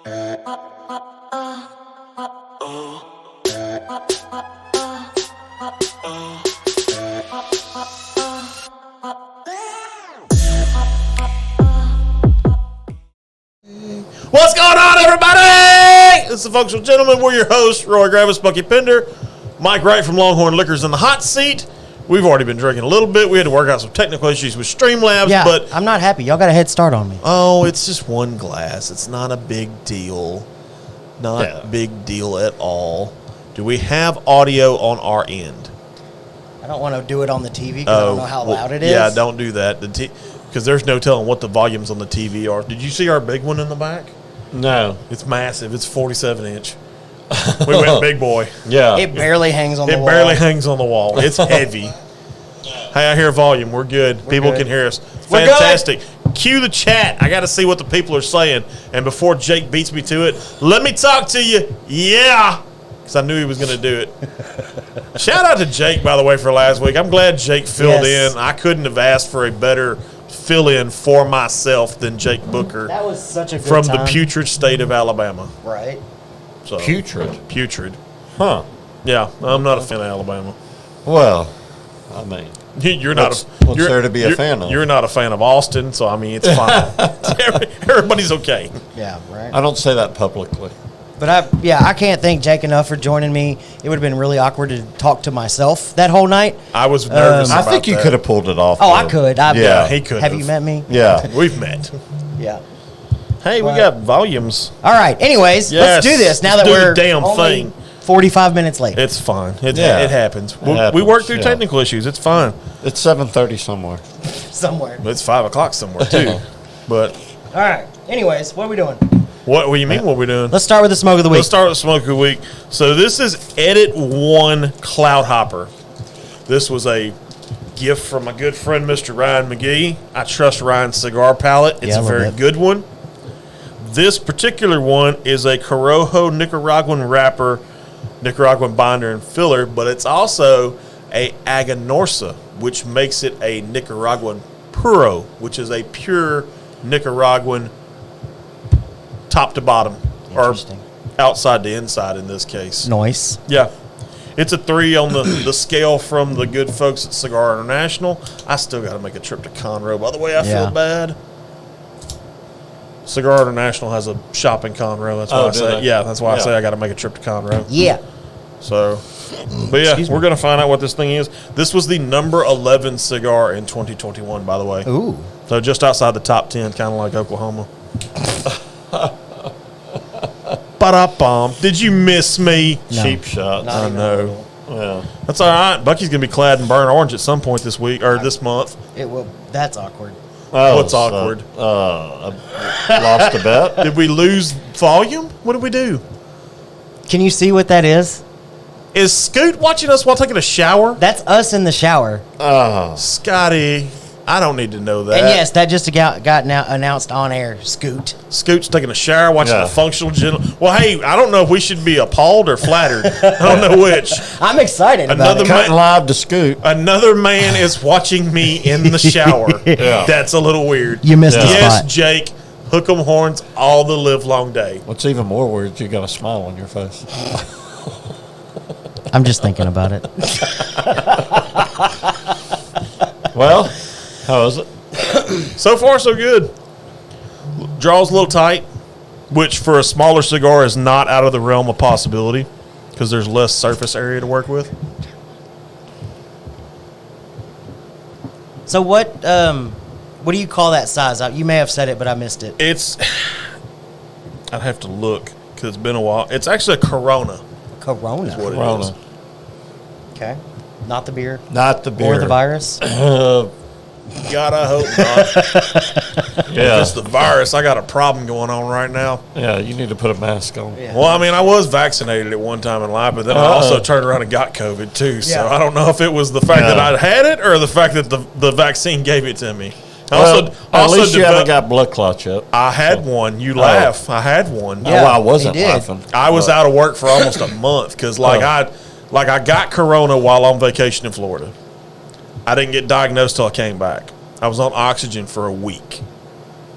What's going on, everybody? This is the Functional Gentleman. We're your hosts, Roy Gravis, Bucky Pender. Mike Wright from Longhorn Liquor is in the hot seat. We've already been drinking a little bit. We had to work out some technical issues with Streamlabs. Yeah, but I'm not happy. Y'all got a head start on me. Oh, it's just one glass. It's not a big deal. Not a big deal at all. Do we have audio on our end? I don't want to do it on the TV because I don't know how loud it is. Yeah, don't do that. Because there's no telling what the volumes on the TV are. Did you see our big one in the back? No. It's massive. It's 47-inch. We went big boy. Yeah. It barely hangs on the wall. It barely hangs on the wall. It's heavy. Hey, I hear volume. We're good. People can hear us. Fantastic. Cue the chat. I got to see what the people are saying. And before Jake beats me to it, let me talk to you. Yeah. Because I knew he was going to do it. Shout out to Jake, by the way, for last week. I'm glad Jake filled in. I couldn't have asked for a better fill-in for myself than Jake Booker. That was such a good from time. the putrid state of Alabama. Right. So, Putrid. Huh. Yeah, I'm not a fan of Alabama. Well, I mean, you're not. What's there to be a fan of? You're not a fan of Austin, so I mean, it's fine. Everybody's okay. Yeah, right. I don't say that publicly. But I can't thank Jake enough for joining me. It would have been really awkward to talk to myself that whole night. I was nervous about I think you could have pulled it off. Oh, I could. Yeah, he could. Have you met me? Yeah. We've met. Yeah. Hey, we got volumes. All right. Anyways, let's do this now that we're the damn only thing. 45 minutes late. It's fine. It happens. We work through technical issues. It's fine. It's 7:30 somewhere. Somewhere. It's 5 o'clock somewhere too. But all right. Anyways, what are we doing? What do you mean? What are we doing? Let's start with the smoke of the week. Let's start with the smoke of the week. So this is Edit 1 Cloud Hopper. This was a gift from my good friend, Mr. Ryan McGee. I trust Ryan's cigar palette. It's a very good one. This particular one is a Corojo Nicaraguan wrapper, Nicaraguan binder and filler, but it's also a Aganorsa, which makes it a Nicaraguan Puro, which is a pure Nicaraguan top to bottom, or outside to inside in this case. Nice. Yeah. It's a 3 on the scale from the good folks at Cigar International. I still got to make a trip to Conroe. By the way, I feel bad. Cigar International has a shop in Conroe. That's why I say. Yeah, that's why I say I got to make a trip to Conroe. Yeah. So, but yeah, we're going to find out what this thing is. This was the number 11 cigar in 2021, by the way. Ooh. So just outside the top 10, kind of like Oklahoma. Ba-da-bum. Did you miss me? No. Cheap shots. I know. Yeah. That's all right. Bucky's going to be clad in burnt orange at some point this week or this month. It will. That's awkward. Oh, What's awkward? I lost a bet. Did we lose volume? What did we do? Can you see what that is? Is Scoot watching us while taking a shower? That's us in the shower. Scotty, I don't need to know that. And yes, that just got announced on air. Scoot. Scoot's taking a shower, watching the Functional Gentleman. Well, hey, I don't know if we should be appalled or flattered. I don't know which. I'm excited about it. Cutting live to Scoot. Another man is watching me in the shower. That's a little weird. You missed the spot. Yes, Jake. Hook 'em horns all the live long day. What's even more weird, you got a smile on your face. I'm just thinking about it. Well, how is it? So far, so good. Draws a little tight, which for a smaller cigar is not out of the realm of possibility because there's less surface area to work with. So what do you call that size? You may have said it, but I missed it. I'd have to look because it's been a while. It's actually a Corona. Corona. Is what Corona. it is. Okay. Not the beer. Not the beer. Or the virus. God, I hope not. Yeah. If it's the virus, I got a problem going on right now. Yeah, you need to put a mask on. Yeah. Well, I mean, I was vaccinated at one time in life, but then I also turned around and got COVID too. So I don't know if it was the fact that I had it or the fact that the vaccine gave it to me. Well, at least you haven't got blood clots yet. I had one. You laugh. I had one. Yeah, I wasn't laughing. I was out of work for almost a month because, I got Corona while on vacation in Florida. I didn't get diagnosed till I came back. I was on oxygen for a week.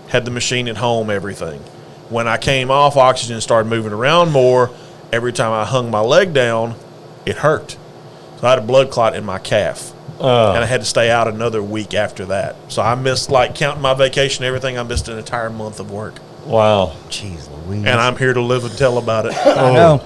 Had the machine at home, everything. When I came off oxygen and started moving around more, every time I hung my leg down, it hurt. So I had a blood clot in my calf. And I had to stay out another week after that. So I missed, like, counting my vacation and everything, I missed an entire month of work. Wow. Jeez Louise. And I'm here to live and tell about it. I know.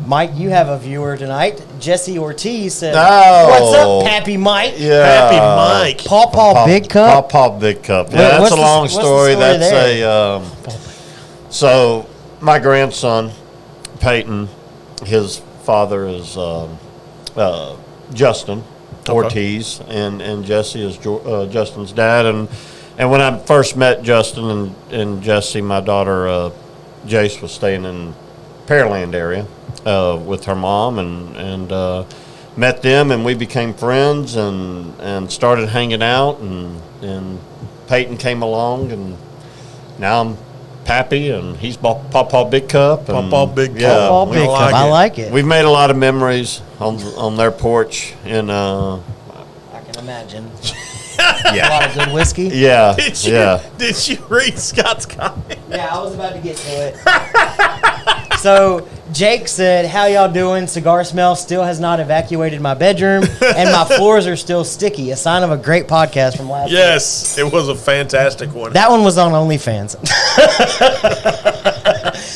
Mike, you have a viewer tonight. Jesse Ortiz said, Oh. "What's up, Pappy Mike?" Yeah. Happy Mike. Paw Big Cup. Paw Big Cup. Yeah, What's that's a the- long what's the story. story That's there? So my grandson, Peyton, his father is Justin Ortiz, and Jesse is Justin's dad. And when I first met Justin and Jesse, my daughter Jace was staying in Pearland area with her mom, and met them, and we became friends and started hanging out, and Peyton came along, and now I'm Pappy, and he's Paw Big Cup. Paw Big Cup. Yeah, Paw Big Cup. I like it. we've made a lot of memories on their porch, and I can imagine. A yeah, lot of good whiskey. yeah, Did you read Scott's comment? Yeah, I was about to get to it. So Jake said, "How y'all doing? Cigar smell still has not evacuated my bedroom, and my floors are still sticky. A sign of a great podcast from last week." Yes, it was a fantastic one. That one was on OnlyFans.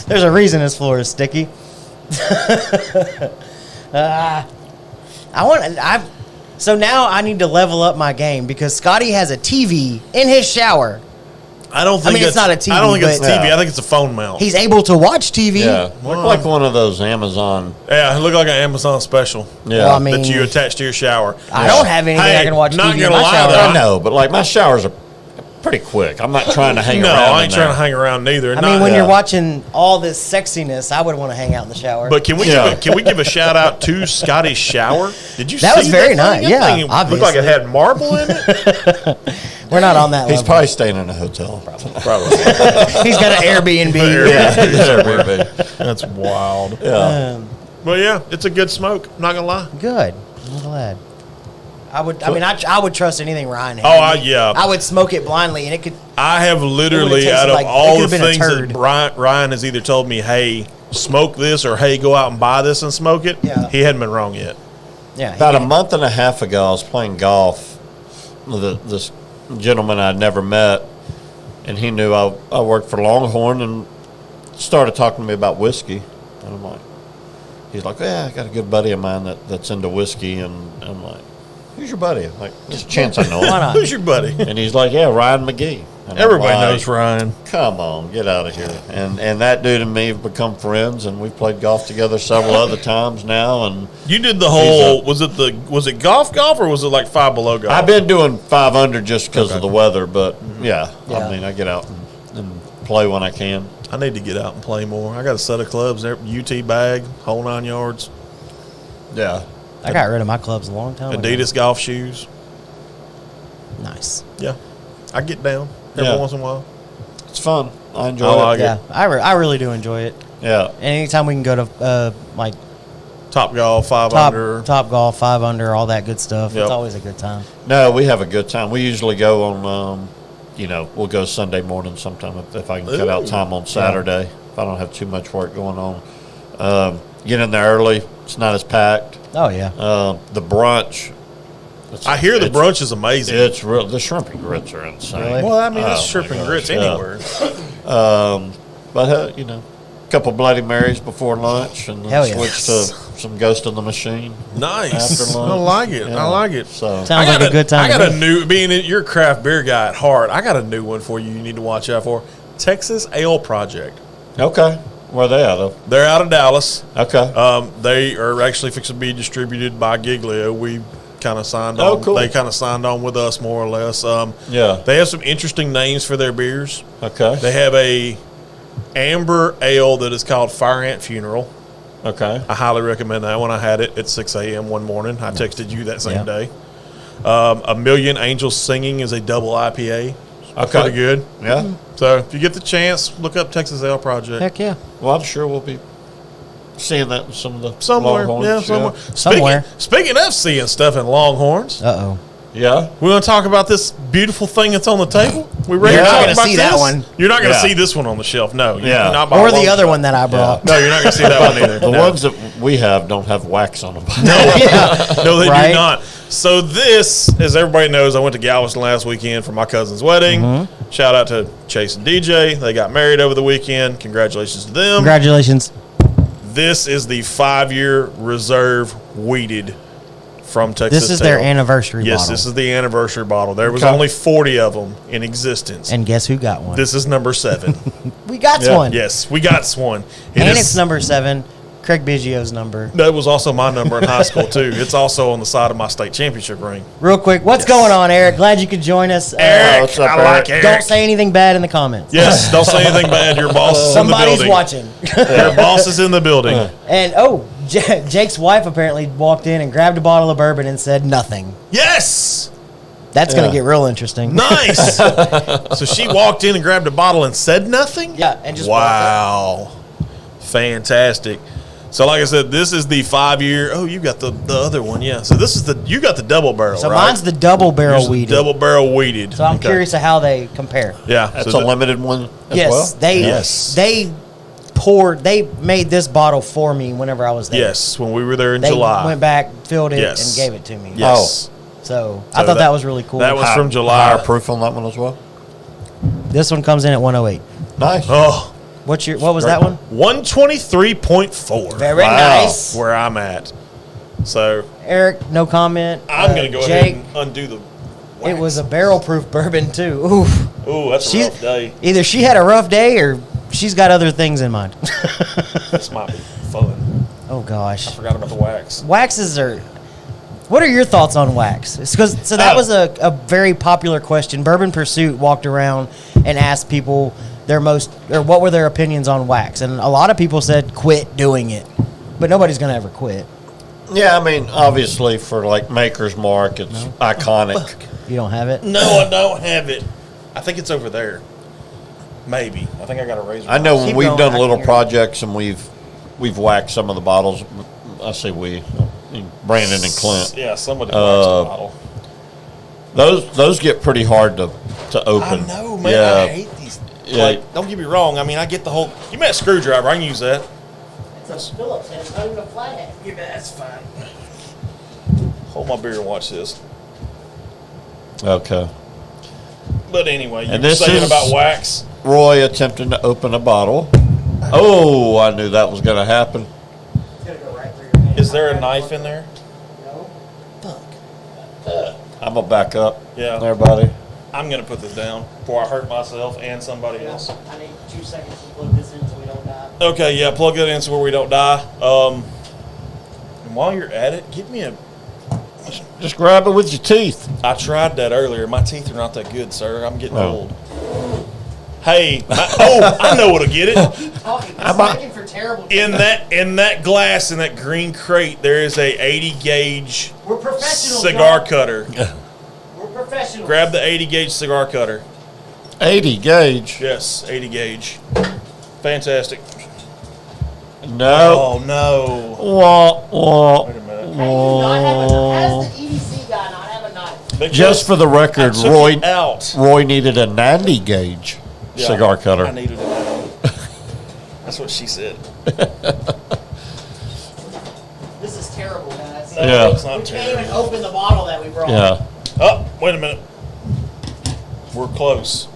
There's a reason his floor is sticky. So now I need to level up my game because Scotty has a TV in his shower. I don't think it's not a TV, I don't think it's but- TV. Yeah. I think it's a phone mount. He's able to watch TV. yeah. Look like one of those Amazon. Yeah, it looked like an Amazon special Yeah, Well, I mean, that you attach to your shower. I don't have anything Hey, I can watch not TV in gonna my lie, shower. though, I know, but like my showers are pretty quick. I'm not trying to hang No, around. I ain't in trying to there. hang around neither. I mean, when you're watching all this sexiness, I would want to hang out in the shower. But can we Yeah. can we give a shout out to Scotty's shower? Did you That see was very thing? nice. That Yeah, thing looked like obviously. it had marble in it. We're not on that He's level. probably staying in a hotel. Probably. He's got an Airbnb. Yeah, That's wild. yeah. But yeah, it's a good smoke. I'm not gonna lie. Good. I'm glad. I would trust anything Ryan had. Yeah. I would smoke it blindly, and it could. I have It literally, would've tasted out of like- it all the could've been a things that turd. Ryan has either told me, hey, smoke this, or hey, go out and buy this and smoke it, Yeah. he hadn't been wrong yet. Yeah. About a month and a half ago, I was playing golf with this gentleman I'd never met, and he knew I worked for Longhorn, and started talking to me about whiskey. And I'm like, he's like, yeah, I got a good buddy of mine that's into whiskey, and I'm like, who's your buddy? I'm like, there's a chance I know him. Why not? Who's your buddy? And he's like, yeah, Ryan McGee. And I'm Everybody like, knows Ryan. Come on, get out of here. And that dude and me have become friends, and we've played golf together several other times now. And You did the whole. Was it golf or was it like Five Below golf? I've been doing 5 under just because of Okay. the weather, but Yeah. I mean, I get out and play when I can. I need to get out and play more. I got a set of clubs there, UT bag, whole 9 yards, Yeah. I got rid of my clubs a long time ago. Adidas golf shoes. Nice. Yeah, I get down every Yeah. once in a while. It's fun. I enjoy I it. like Yeah, I really do enjoy it. Yeah. And anytime we can go to like Top golf, 5 under. top golf, 5 under, all that good stuff. Yep. It's always a good time. No, we have a good time. We usually go on, we'll go Sunday morning sometime if I can cut out Ooh. time on Saturday, if I don't have too much work going on. Get in there early. It's not as packed. Oh yeah. The brunch. I hear the it's- brunch is amazing. It's real. The shrimp and grits are insane. Really? Well, I mean, it's Oh, shrimp my and gosh, grits yeah. anywhere. But a couple Bloody Marys before lunch, and Hell then yeah. switch to some Ghost in the Machine. Nice. After lunch. I like it. Yeah. I like it. So Sounds like a good time. I got to a me. new, being you're a craft beer guy at heart, I got a new one for you need to watch out for. Texas Ale Project. okay, where they at? Though? They're out of Dallas. Okay, They are actually fixing to be distributed by Giglio. We kind of signed Oh, on. cool. They kind of signed on with us more or less. yeah, They have some interesting names for their beers. okay, They have a amber ale that is called Fire Ant Funeral. okay, I highly recommend that one. I had it at 6 a.m. one morning. I texted you that same Yeah. day. A Million Angels Singing is a double IPA. okay. Pretty good. Yeah, So if you get the chance, look up Texas Ale Project. Heck yeah. well, I'm sure we'll be seeing that in some of the Somewhere. Longhorns, Yeah, somewhere. Somewhere. Speaking of seeing stuff in Longhorns, Uh Yeah. We're going to talk about this beautiful thing that's on the table. We ready You're to not talk gonna about see this? that one. You're not going to Yeah. see this one on the shelf. No. Yeah. Not by Or a long the other shot. one that I brought. No, you're not going to see that one either. The No. ones that we have don't have wax on them. No, they Right? do not. So this, as everybody knows, I went to Galveston last weekend for my cousin's wedding. Mm-hmm. Shout out to Chase and DJ. They got married over the weekend. Congratulations to them. Congratulations. This is the 5-year reserve weeded from Texas This is Tail. their anniversary Yes, bottle. this is the anniversary bottle. There was Okay. only 40 of them in existence. And guess who got one? This is number 7. We got Yeah. one. Yes, we got one. It And is- it's number 7. Craig Biggio's number. That was also my number in high school, too. It's also on the side of my state championship ring. Real quick, what's going on, Eric? Glad you could join us. Eric, what's up, I like Eric? Eric. Don't say anything bad in the comments. Yes, don't say anything bad. Your boss is in the Somebody's building. watching. Your boss is in the building. And Jake's wife apparently walked in and grabbed a bottle of bourbon and said nothing. Yes! That's going Yeah. to get real interesting. Nice. So she walked in and grabbed a bottle and said nothing? Yeah, and just wow. Fantastic. So like I said, this is the 5-year. Oh, you got the other one, yeah. So this is you got the double barrel, So right? mine's the double barrel Yours is weeded. Double barrel weeded. So I'm Okay. curious of how they compare. Yeah. That's so a limited one as Yes, well? they made this bottle for me whenever I was there. Yes, when we were there in They July. went back, filled it, Yes. and gave it to me. Yes. So I thought that was really cool. that was High- from July. Higher proof on that one as well? This one comes in at 108. Nice. Oh, What was that one? 123.4. Very Wow. nice. Where I'm at. So Eric, no comment. I'm going to go Jake, ahead and undo the it wax. was a barrel-proof bourbon too. Oof. Ooh, that's a She's rough day. either she had a rough day or she's got other things in mind. This might be fun. Oh gosh, I forgot about the wax. waxes are. What are your thoughts on wax? So that was a very popular question. Bourbon Pursuit walked around and asked people what were their opinions on wax, and a lot of people said quit doing it, but nobody's gonna ever quit. Yeah, I mean, obviously for like Maker's Mark, it's iconic. You don't have it. No, I don't have it. I think it's over there. Maybe. I think I got a razor. I know Keep when we've going, done I little can hear you. projects and we've waxed some of the bottles. I say we, Brandon and Clint. Yeah, somebody waxed a bottle. Those get pretty hard to open. I know, man. Yeah. I hate these. Yeah. Like, don't get me wrong. I mean, I get the whole. You met a screwdriver. I can use that. It's a Phillips head. It's not even a flathead. Yeah, that's fine. Hold my beer and watch this. Okay. But anyway, you And were this saying is- about wax. Roy attempting to open a bottle. Oh, I knew that was going to happen. It's gonna go right through your hand. Is there a knife in there? No. I'm going to back up. Yeah. Everybody. I'm gonna put this down before I hurt myself and somebody else. I need 2 seconds to plug this in so we don't die. Okay, yeah, plug that in so where we don't die. And while you're at it, get me a. Just grab it with your teeth. I tried that earlier. My teeth are not that good, sir. I'm getting Oh. old. Hey, I know what'll get it. Talking for terrible. In that glass in that green crate, there is a 80 gauge We're professionals. cigar y'all. cutter. We're professionals. Grab the 80 gauge cigar cutter. 80 gauge. Yes, 80 gauge. Fantastic. No. Oh no. Wah, wah. Wait a minute. How does the EDC guy not have a knife? Because Just for the record, I took Roy it out. Roy needed a 90 gauge Yeah, cigar cutter. I needed it. That's what she said. This is terrible, guys. No, Yeah. it's We not can't terrible. even open the bottle that we brought. Yeah. Oh, wait a minute. We're close.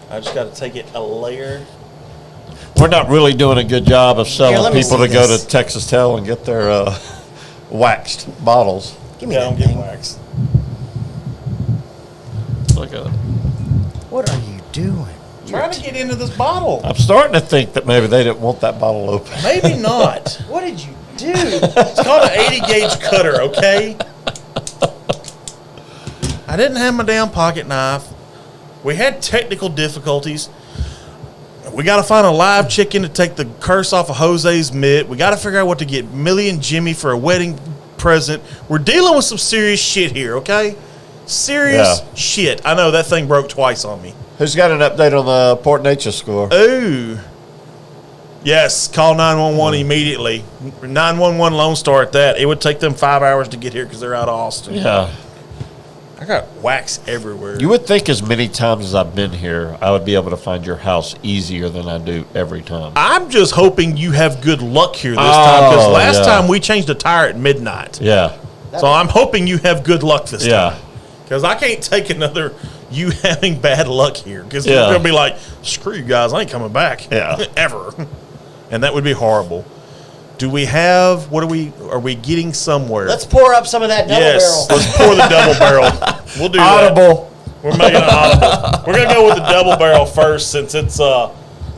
I just got to take it a layer. We're not really doing a good job of selling Here, let me people see to go this. to Texas Tail and get their waxed bottles. Give me Yeah, that don't get thing. waxed. Look at it. What are you doing? Trying to get into this bottle. I'm starting to think that maybe they didn't want that bottle open. Maybe not. What did you do? It's called an 80 gauge cutter, okay? I didn't have my damn pocket knife. We had technical difficulties. We got to find a live chicken to take the curse off of Jose's mitt. We got to figure out what to get Millie and Jimmy for a wedding present. We're dealing with some serious shit here, okay? Serious Yeah. shit. I know that thing broke twice on me. Who's got an update on the Port Nature score? Ooh. Yes, call 911 immediately. 911 Lone Star at that. It would take them 5 hours to get here because they're out of Austin. Yeah. I got wax everywhere. You would think as many times as I've been here, I would be able to find your house easier than I do every time. I'm just hoping you have good luck here this time because last time we changed a tire at midnight. Yeah. So I'm hoping you have good luck this Yeah. time. Because I can't take another you having bad luck here. Because Yeah. you're going to be like, screw you guys, I ain't coming back. Yeah. Ever. And that would be horrible. Do we have, are we getting somewhere? Let's pour up some of that double barrel. Let's pour the double barrel. We'll do Audible. that. We're making it audible. We're going to go with the double barrel first since it's a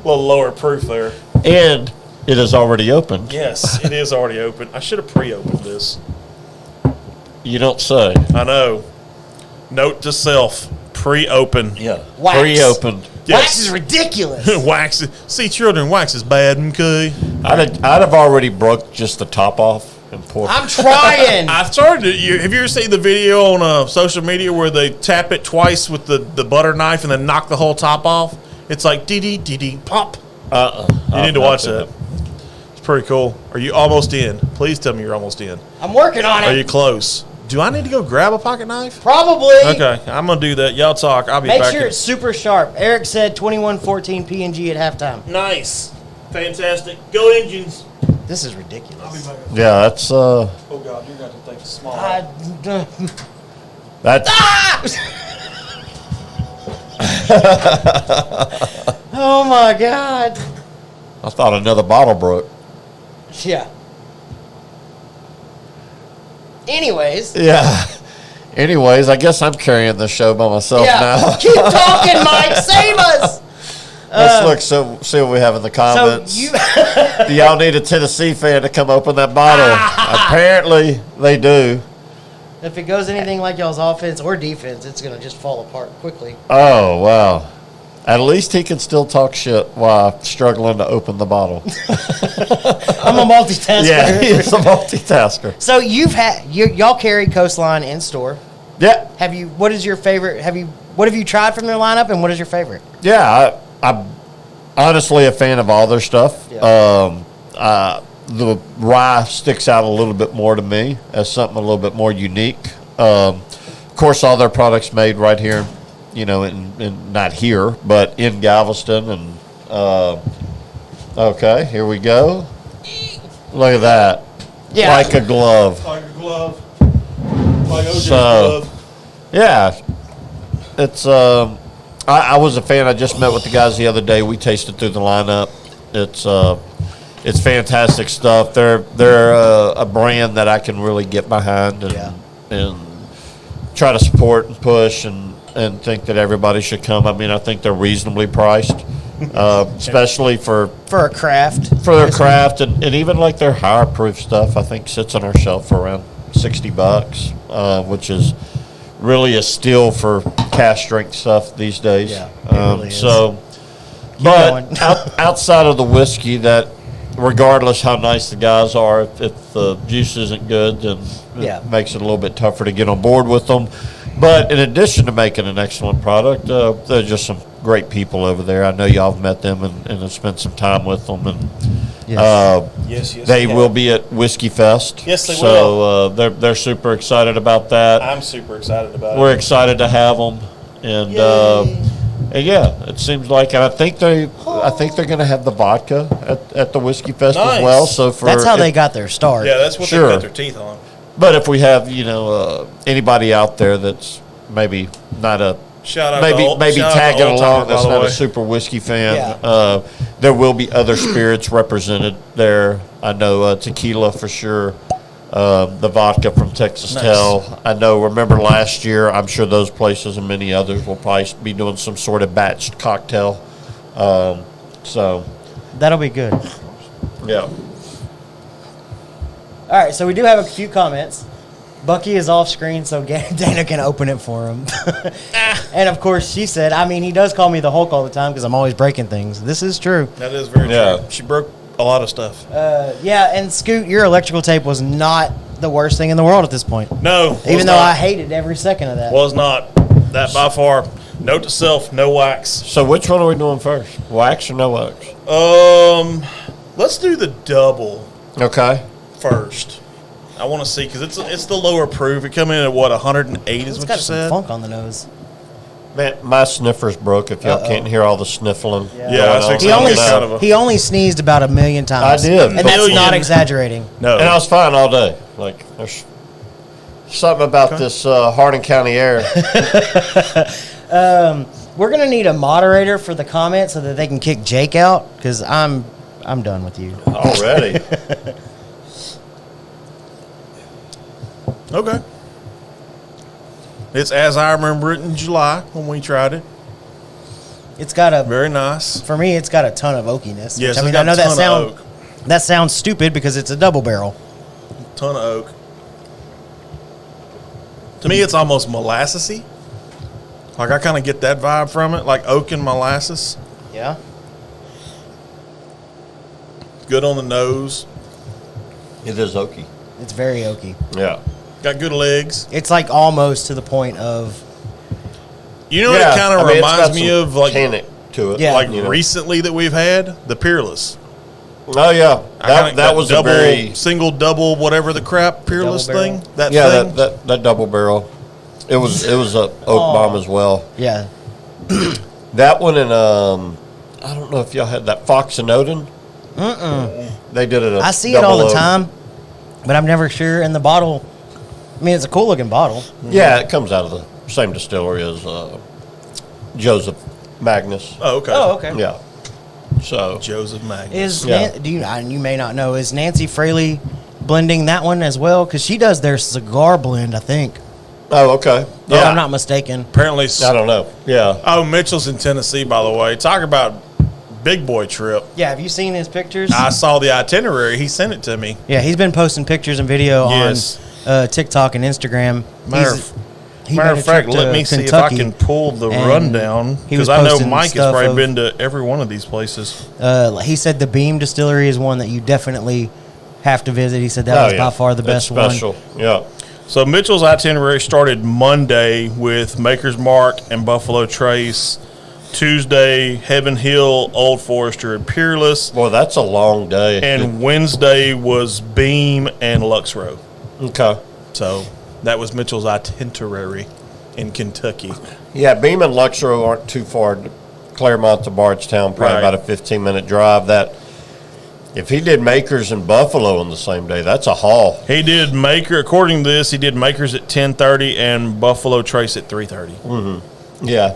little lower proof there. And it is already opened. Yes, it is already open. I should have pre-opened this. You don't say. I know. Note to self, pre-open. Yeah. Wax. Pre-opened. Wax is ridiculous. Wax. See, children, wax is bad, okay? I'd have already broke just the top off and poured. I'm trying. I started it. Have you ever seen the video on social media where they tap it twice with the butter knife and then knock the whole top off? It's like dee pop. You need to watch that. It's pretty cool. Are you almost in? Please tell me you're almost in. I'm working on Are it. you close? Do I need to go grab a pocket knife? Probably. Okay, I'm gonna do that. Y'all talk. I'll be Make back. sure it's super sharp. Eric said 21-14 P&G at halftime. Nice, fantastic. Go Engines. This is ridiculous. Yeah, that's Oh God, you're going to take a small. that's Oh my God. I thought another bottle broke. Yeah. Anyways. Yeah. Anyways, I guess I'm carrying the show by myself now. Keep talking, Mike. Save us. Let's look, see what we have in the comments. So you. Do y'all need a Tennessee fan to come open that bottle? Apparently, they do. If it goes anything like y'all's offense or defense, it's going to just fall apart quickly. Oh, wow. At least he can still talk shit while struggling to open the bottle. I'm a multitasker. Yeah, he's a multitasker. So y'all carry Coastline in store. Yeah. What is your favorite? What have you tried from their lineup, and what is your favorite? Yeah, I'm honestly a fan of all their stuff. Yeah. The rye sticks out a little bit more to me as something a little bit more unique. Of course, all their products made right here, in not here, but in Galveston. And okay, here we go. Look at that. Yeah. Like a glove. Like a glove. Like OJ's So- glove. Yeah. It's I was a fan. I just met with the guys the other day. We tasted through the lineup. It's fantastic stuff. They're a brand that I can really get behind and try to support and push and think that everybody should come. I mean, I think they're reasonably priced, especially for For a craft. for their craft and even like their higher proof stuff. I think sits on our shelf for around $60, which is really a steal for cash strength stuff these days. Yeah, it really is. So, but outside of the whiskey, that regardless how nice the guys are, if the juice isn't good, then it makes it a little bit tougher to get on board with them. But in addition to making an excellent product, they're just some great people over there. I know y'all have met them and have spent some time with them. And Yes, they will be at Whiskey Fest. Yes, they will. So they're super excited about that. I'm super excited about We're it. excited to have them. And yeah, it seems like, and I think they're going to have the vodka at the Whiskey Fest as well. So that's how they got their start. Yeah, that's what they got their teeth on. But if we have anybody out there that's maybe not a Shout out maybe shout out tagging to Old along Timer, that's by the not way. a super whiskey fan, Yeah. there will be other spirits represented there. I know tequila for sure. The vodka from Texas Tell. I know. Remember last year? I'm sure those places and many others will probably be doing some sort of batched cocktail. So That'll be good. yeah. All right, so we do have a few comments. Bucky is off screen, so Dana can open it for him. And of course, she said, he does call me the Hulk all the time because I'm always breaking things. This is true. That is very Yeah. true. She broke a lot of stuff. And Scoot, your electrical tape was not the worst thing in the world at this point. No. Even though I hated every second of that. Was not. That by far. Note to self: no wax. So which one are we doing first? Wax or no wax? Let's do the double Okay. first. I want to see because it's the lower proof. It come in at what 108 is It's what got you some said. funk on the nose. Man, my sniffer's broke. If y'all can't hear all the sniffling. Yeah. Yeah, that's going on. He exactly only kind of a- he only sneezed about 1,000,000 times. I did. and that's Million. not exaggerating. No, And I was fine all day. Like, there's something about this Hardin County air. We're gonna need a moderator for the comments so that they can kick Jake out because I'm done with you. Already. okay. It's as I remember it in July when we tried it. It's got a Very nice. for me. It's got a ton of oakiness. Yes, which, I it's mean, got I know a that ton of oak. that sounds stupid because it's a double barrel. Ton of oak. To me, it's almost molassesy. Like I kind of get that vibe from it, like oak and molasses. Yeah. Good on the nose. It is oaky. It's very oaky. Yeah. Got good legs. It's like almost to the point of You know what it kind of it's got reminds me some of, like tannic to it. Yeah. like you know. recently that we've had the Peerless. Oh yeah, I kinda- that was double, a very single, double, whatever the crap Peerless Double thing. barrel. That yeah thing. that double barrel. It was a oak bomb as well. yeah. That one and I don't know if y'all had that Fox and Odin. They did it. I see it all the time, but I'm never sure. In the bottle, I mean, it's a cool looking bottle. Yeah, it comes out of the same distillery as Joseph Magnus. Oh, okay. Oh, okay. Yeah. So Joseph Magnus. Is Yeah. do you? You may not know. Is Nancy Fraley blending that one as well? Because she does their cigar blend, I think. oh okay. If I'm not mistaken. Apparently, I don't know. Yeah. oh, Mitchell's in Tennessee, by the way. Talk about big boy trip. Yeah. Have you seen his pictures? I saw the itinerary. He sent it to me. Yeah, he's been posting pictures and video Yes. on TikTok and Instagram. He Matter made a of fact, trip let to me see if Kentucky, I can pull the and rundown he was because I know posting Mike has stuff probably of- been to every one of these places. He said the Beam Distillery is one that you definitely have to visit. He said that Oh, was yeah. by far the That's best one. special. Yeah. So Mitchell's itinerary started Monday with Maker's Mark and Buffalo Trace. Tuesday, Heaven Hill, Old Forester, and Peerless. Boy, that's a long day. And Wednesday was Beam and Lux Row. okay. So that was Mitchell's itinerary in Kentucky. Yeah, Beam and Luxor aren't too far. Claremont to Bardstown, probably Right. about a 15-minute drive. That if he did Makers and Buffalo on the same day, that's a haul. He did Maker, according to this, he did Makers at 10:30 and Buffalo Trace at 3:30. Yeah.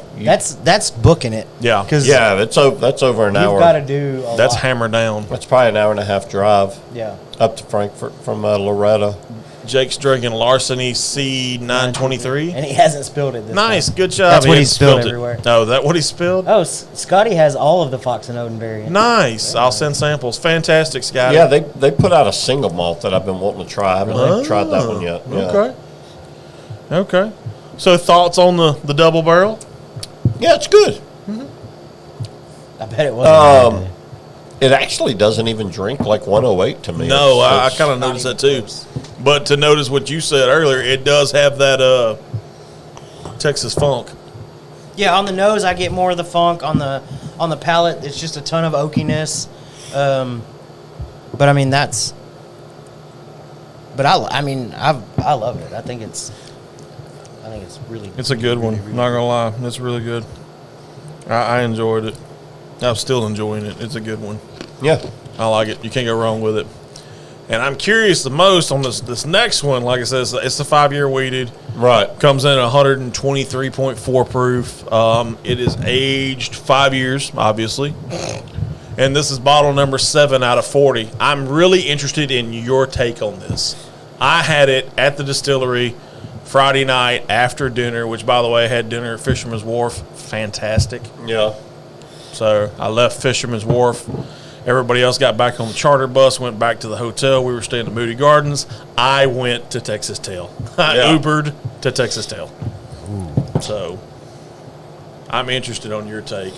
That's booking it. Yeah. Because Yeah, that's over an you've hour. got to do a That's lot. hammer down. That's probably an hour and a half drive Yeah. up to Frankfurt from Loretta. Jake's drinking Larceny C923. And he hasn't spilled it this Nice, time. good job. That's what he hadn't spilled it. everywhere. No, that what he spilled? Oh, Scotty has all of the Fox and Odin variant. Nice. I'll send samples. Fantastic, Scotty. Yeah, they put out a single malt that I've been wanting to try. I haven't tried that one yet. Yeah. Okay. Okay. So thoughts on the double barrel? Yeah, it's good. I bet it wasn't. It actually doesn't even drink like 108 to me. No, I It's- kind of noticed that too. But to notice what you said earlier, it does have that Texas funk. Yeah, on the nose, I get more of the funk. On the palate, it's just a ton of oakiness. But I mean, that's. But I love it. I think it's really. It's a good one. Not gonna lie, it's really good. I enjoyed it. I'm still enjoying it. It's a good one. Yeah. I like it. You can't go wrong with it. And I'm curious the most on this next one. Like I said, it's the 5-year weeded. Right. Comes in at 123.4 proof. It is aged 5 years, obviously. And this is bottle number 7 out of 40. I'm really interested in your take on this. I had it at the distillery Friday night after dinner, which, by the way, I had dinner at Fisherman's Wharf. Fantastic. Yeah. So I left Fisherman's Wharf. Everybody else got back on the charter bus, went back to the hotel. We were staying at Moody Gardens. I went to Texas Tail. I Yeah. Ubered to Texas Tail. So I'm interested on your take.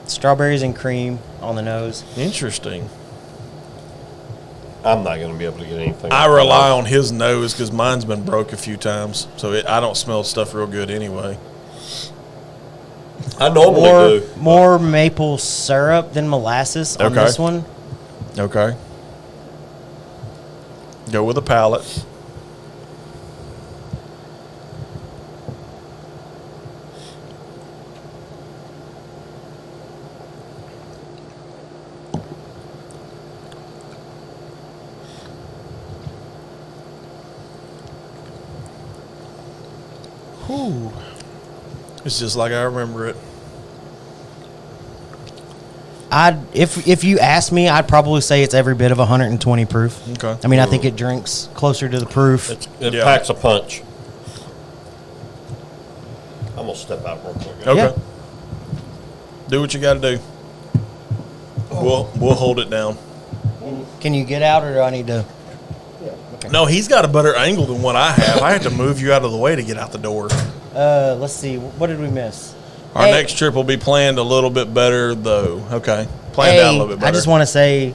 Strawberries and cream on the nose. Interesting. I'm not going to be able to get anything. I rely on his nose because mine's been broke a few times. So I don't smell stuff real good anyway. I normally do. More maple syrup than molasses on this one. Okay. Go with a palate. Whew. It's just like I remember it. If you ask me, I'd probably say it's every bit of 120 proof. Okay. I mean, I think it drinks closer to the proof. It packs a punch. I'm going to step out real quick. Okay. Yeah. Do what you got to do. We'll hold it down. Can you get out, or do I need to? No, he's got a better angle than what I have. I had to move you out of the way to get out the door. Let's see. What did we miss? Our next trip will be planned a little bit better, though. Okay. Planned out a little bit better. I just want to say,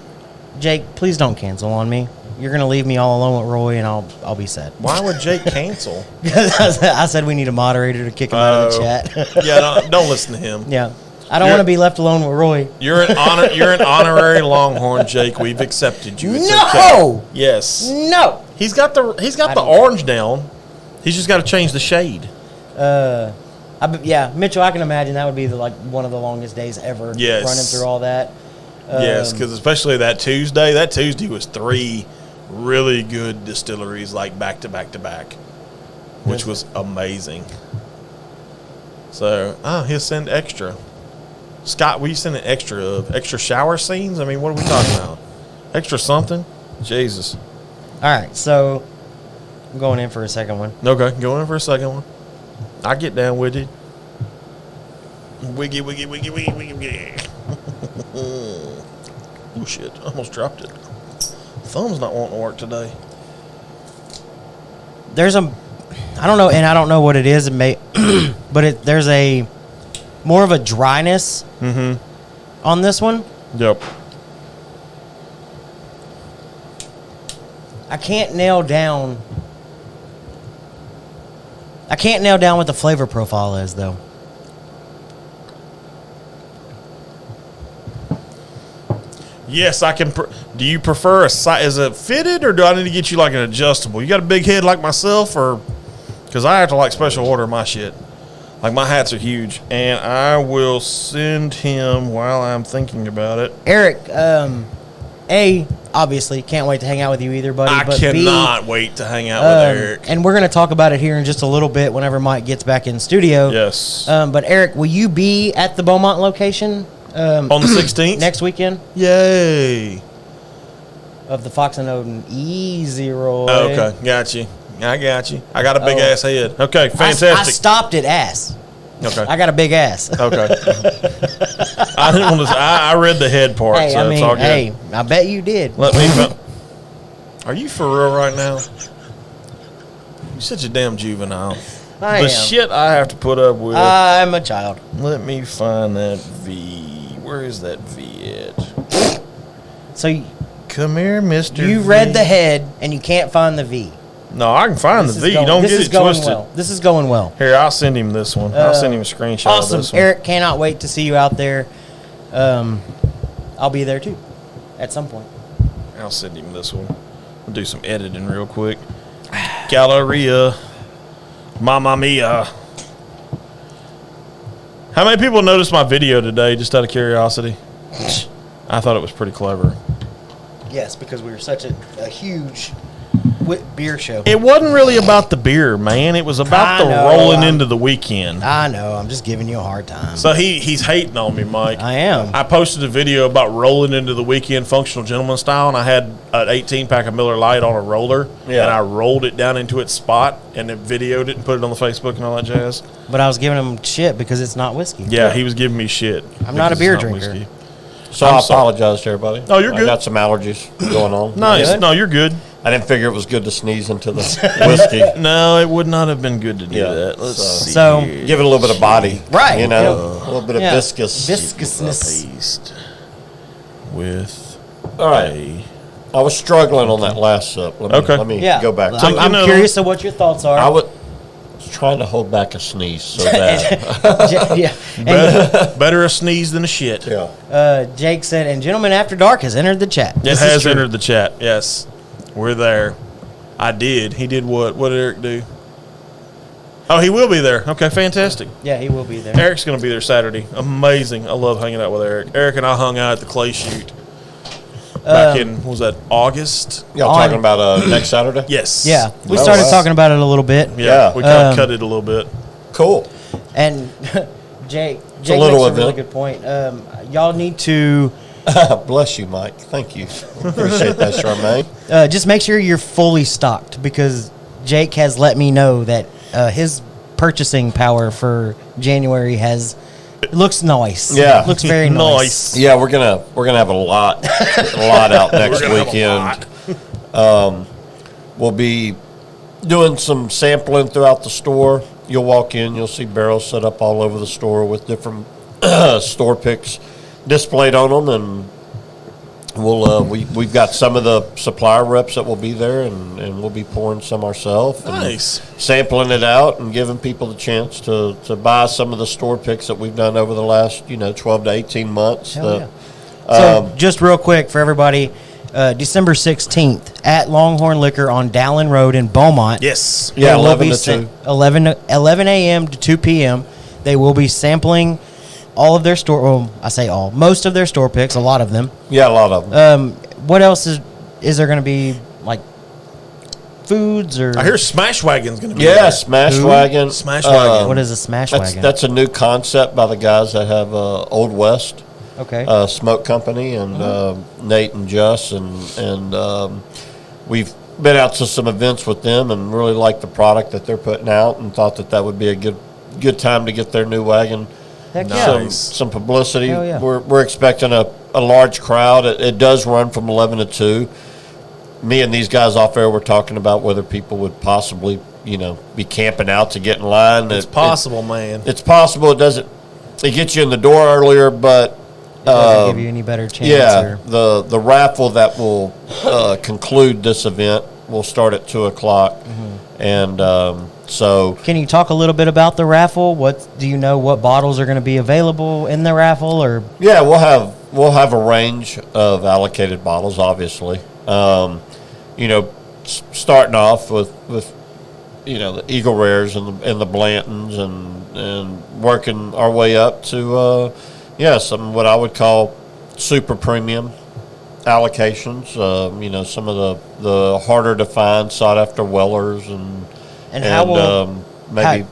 Jake, please don't cancel on me. You're going to leave me all alone with Roy, and I'll be sad. Why would Jake cancel? Because I said we need a moderator to kick him out of the chat. Yeah, don't listen to him. Yeah. I don't want to be left alone with Roy. You're an honorary Longhorn, Jake. We've accepted you. It's No! okay. Yes. No! He's got the orange down. He's just got to change the shade. Mitchell, I can imagine that would be one of the longest days ever. Yes. Running through all that. Yes, because especially that Tuesday. That Tuesday was 3 really good distilleries, like back to back to back, which was amazing. So, he'll send extra. Scott, will you send an extra of extra shower scenes? I mean, what are we talking about? Extra something? Jesus. All right, so I'm going in for a second one. Okay, go in for a second one. I get down with it. Wiggy, wiggy, wiggy, wiggy, wiggy, wiggy. Oh, shit. I almost dropped it. Thumb's not wanting to work today. I don't know, and I don't know what it is, but there's a more of a dryness on this one. Yep. I can't nail down what the flavor profile is, though. Yes, I can. Do you prefer is it fitted, or do I need to get you like an adjustable? You got a big head like myself, or because I have to like special order my shit. Like my hats are huge, and I will send him while I'm thinking about it. Eric, obviously can't wait to hang out with you either, buddy. I cannot wait to hang out with Eric. And we're going to talk about it here in just a little bit whenever Mike gets back in studio. Yes. But Eric, will you be at the Beaumont location on the 16th next weekend? Yay! Of the Fox and Odin Easy Roy. Okay, got you. I got you. I got a big ass head. Okay, fantastic. I stopped at ass. Okay. I got a big ass. Okay. I didn't want to. I read the head part, Hey, so it's all good. hey, I bet you did. Let me. Are you for real right now? You're such a damn juvenile. I The am. shit I have to put up with. I'm a child. Let me find that V. Where is that V at? So Come here, Mister. you read the head and you can't find the V. No, I can find the V. Don't get it twisted. Well. This is going well. Here, I'll send him this one. I'll send him a screenshot Awesome. of this one. Eric, cannot wait to see you out there. I'll be there too at some point. I'll send him this one. We'll do some editing real quick. Galleria. Mamma mia. How many people noticed my video today, just out of curiosity? I thought it was pretty clever. Yes, because we were such a huge beer show. It wasn't really about the beer, man. It was about rolling into the weekend. I know. I'm just giving you a hard time. So he's hating on me, Mike. I am. I posted a video about rolling into the weekend functional gentleman style, and I had an 18-pack of Miller Lite on a roller, and I rolled it down into its spot, and then videoed it and put it on the Facebook and all that jazz. But I was giving him shit because it's not whiskey. Yeah, he was giving me shit. I'm not a beer drinker. Whiskey. So I apologize to everybody. Oh, you're good. I got some allergies going on. Nice. Good? No, you're good. I didn't figure it was good to sneeze into the whiskey. No, it would not have been good to do that. Let's see. So- here. Give it a little bit of body. Right. You know, a little bit of viscous. Viscousness. Paste with All right. I was struggling on that last sip. Let me Okay. Let me Yeah. go back. I'm you know- curious of what your thoughts are. I was trying to hold back a sneeze so bad. Yeah. Better a sneeze than a shit. Yeah. Jake said, and Gentleman After Dark has entered the chat. It has entered the chat. Yes, we're there. I did. He did what? What did Eric do? Oh, he will be there. Okay, fantastic. Yeah, he will be there. Eric's going to be there Saturday. Amazing. I love hanging out with Eric. Eric and I hung out at the Clay Shoot back in, what was that, August? Y'all talking about next Saturday? Yes. Yeah, we started talking about it a little bit. Yeah, we kind of cut it a little bit. Cool. And Jake makes a little a event. really good point. Y'all need to Bless you, Mike. Thank you. Appreciate that, Charmaine. just make sure you're fully stocked, because Jake has let me know that his purchasing power for January looks nice. Yeah. It looks very nice. Yeah, we're gonna have a lot out next weekend. We'll be doing some sampling throughout the store. You'll walk in, you'll see barrels set up all over the store with different store picks displayed on them, and we've got some of the supplier reps that will be there, and we'll be pouring some ourselves. Nice. Sampling it out and giving people the chance to buy some of the store picks that we've done over the last 12 to 18 months. So just real quick for everybody, December 16th at Longhorn Liquor on Dallin Road in Beaumont. Yes. Yeah, They will 11 be to 2. 11 a.m. to 2 p.m. They will be sampling all of their most of their store picks, a lot of them. Yeah, a lot of them. What else is there going to be, like foods or? I hear Smash Wagon's going to be Yeah, there. Smash Who? Wagon. Smash Wagon. What is a Smash Wagon? That's a new concept by the guys that have Old West Okay. Smoke Company, and Nate and Jus, and we've been out to some events with them and really like the product that they're putting out, and thought that would be a good time to get their new wagon. Heck yeah. Some publicity. Hell yeah. We're expecting a large crowd. It does run from 11 to 2. Me and these guys off air were talking about whether people would possibly, be camping out to get in line. It's possible, man. It's possible. It gets you in the door earlier, but It doesn't give you any better chance. yeah, the raffle that will conclude this event will start at 2:00, and so. Can you talk a little bit about the raffle? Do you know what bottles are going to be available in the raffle, or? Yeah, we'll have a range of allocated bottles, obviously. Starting off with the Eagle Rares and the Blantons, and working our way up to some what I would call super premium allocations. Some of the harder to find, sought after Wellers, and how will maybe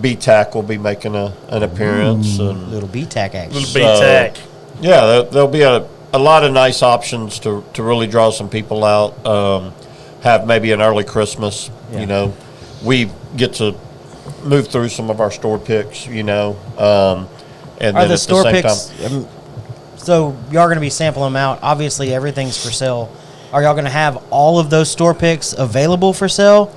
BTAC will be making an appearance, and little BTAC action? Little BTAC. yeah, there'll be a lot of nice options to really draw some people out. Have maybe an early Christmas. Yeah. We get to move through some of our store picks. And Are then the at the store same picks? time, So y'all are going to be sampling them out. Obviously, everything's for sale. Are y'all going to have all of those store picks available for sale?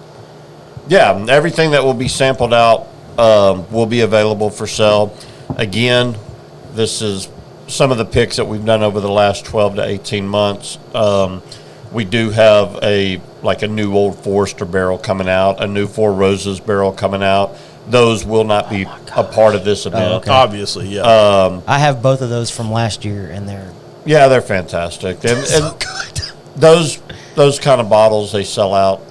yeah, everything that will be sampled out will be available for sale. Again, this is some of the picks that we've done over the last 12 to 18 months. We do have a new Old Forester barrel coming out, a new Four Roses barrel coming out. Those will not be a part of this event. okay. Obviously, yeah. I have both of those from last year, and They're fantastic. And good. those kind of bottles, they sell out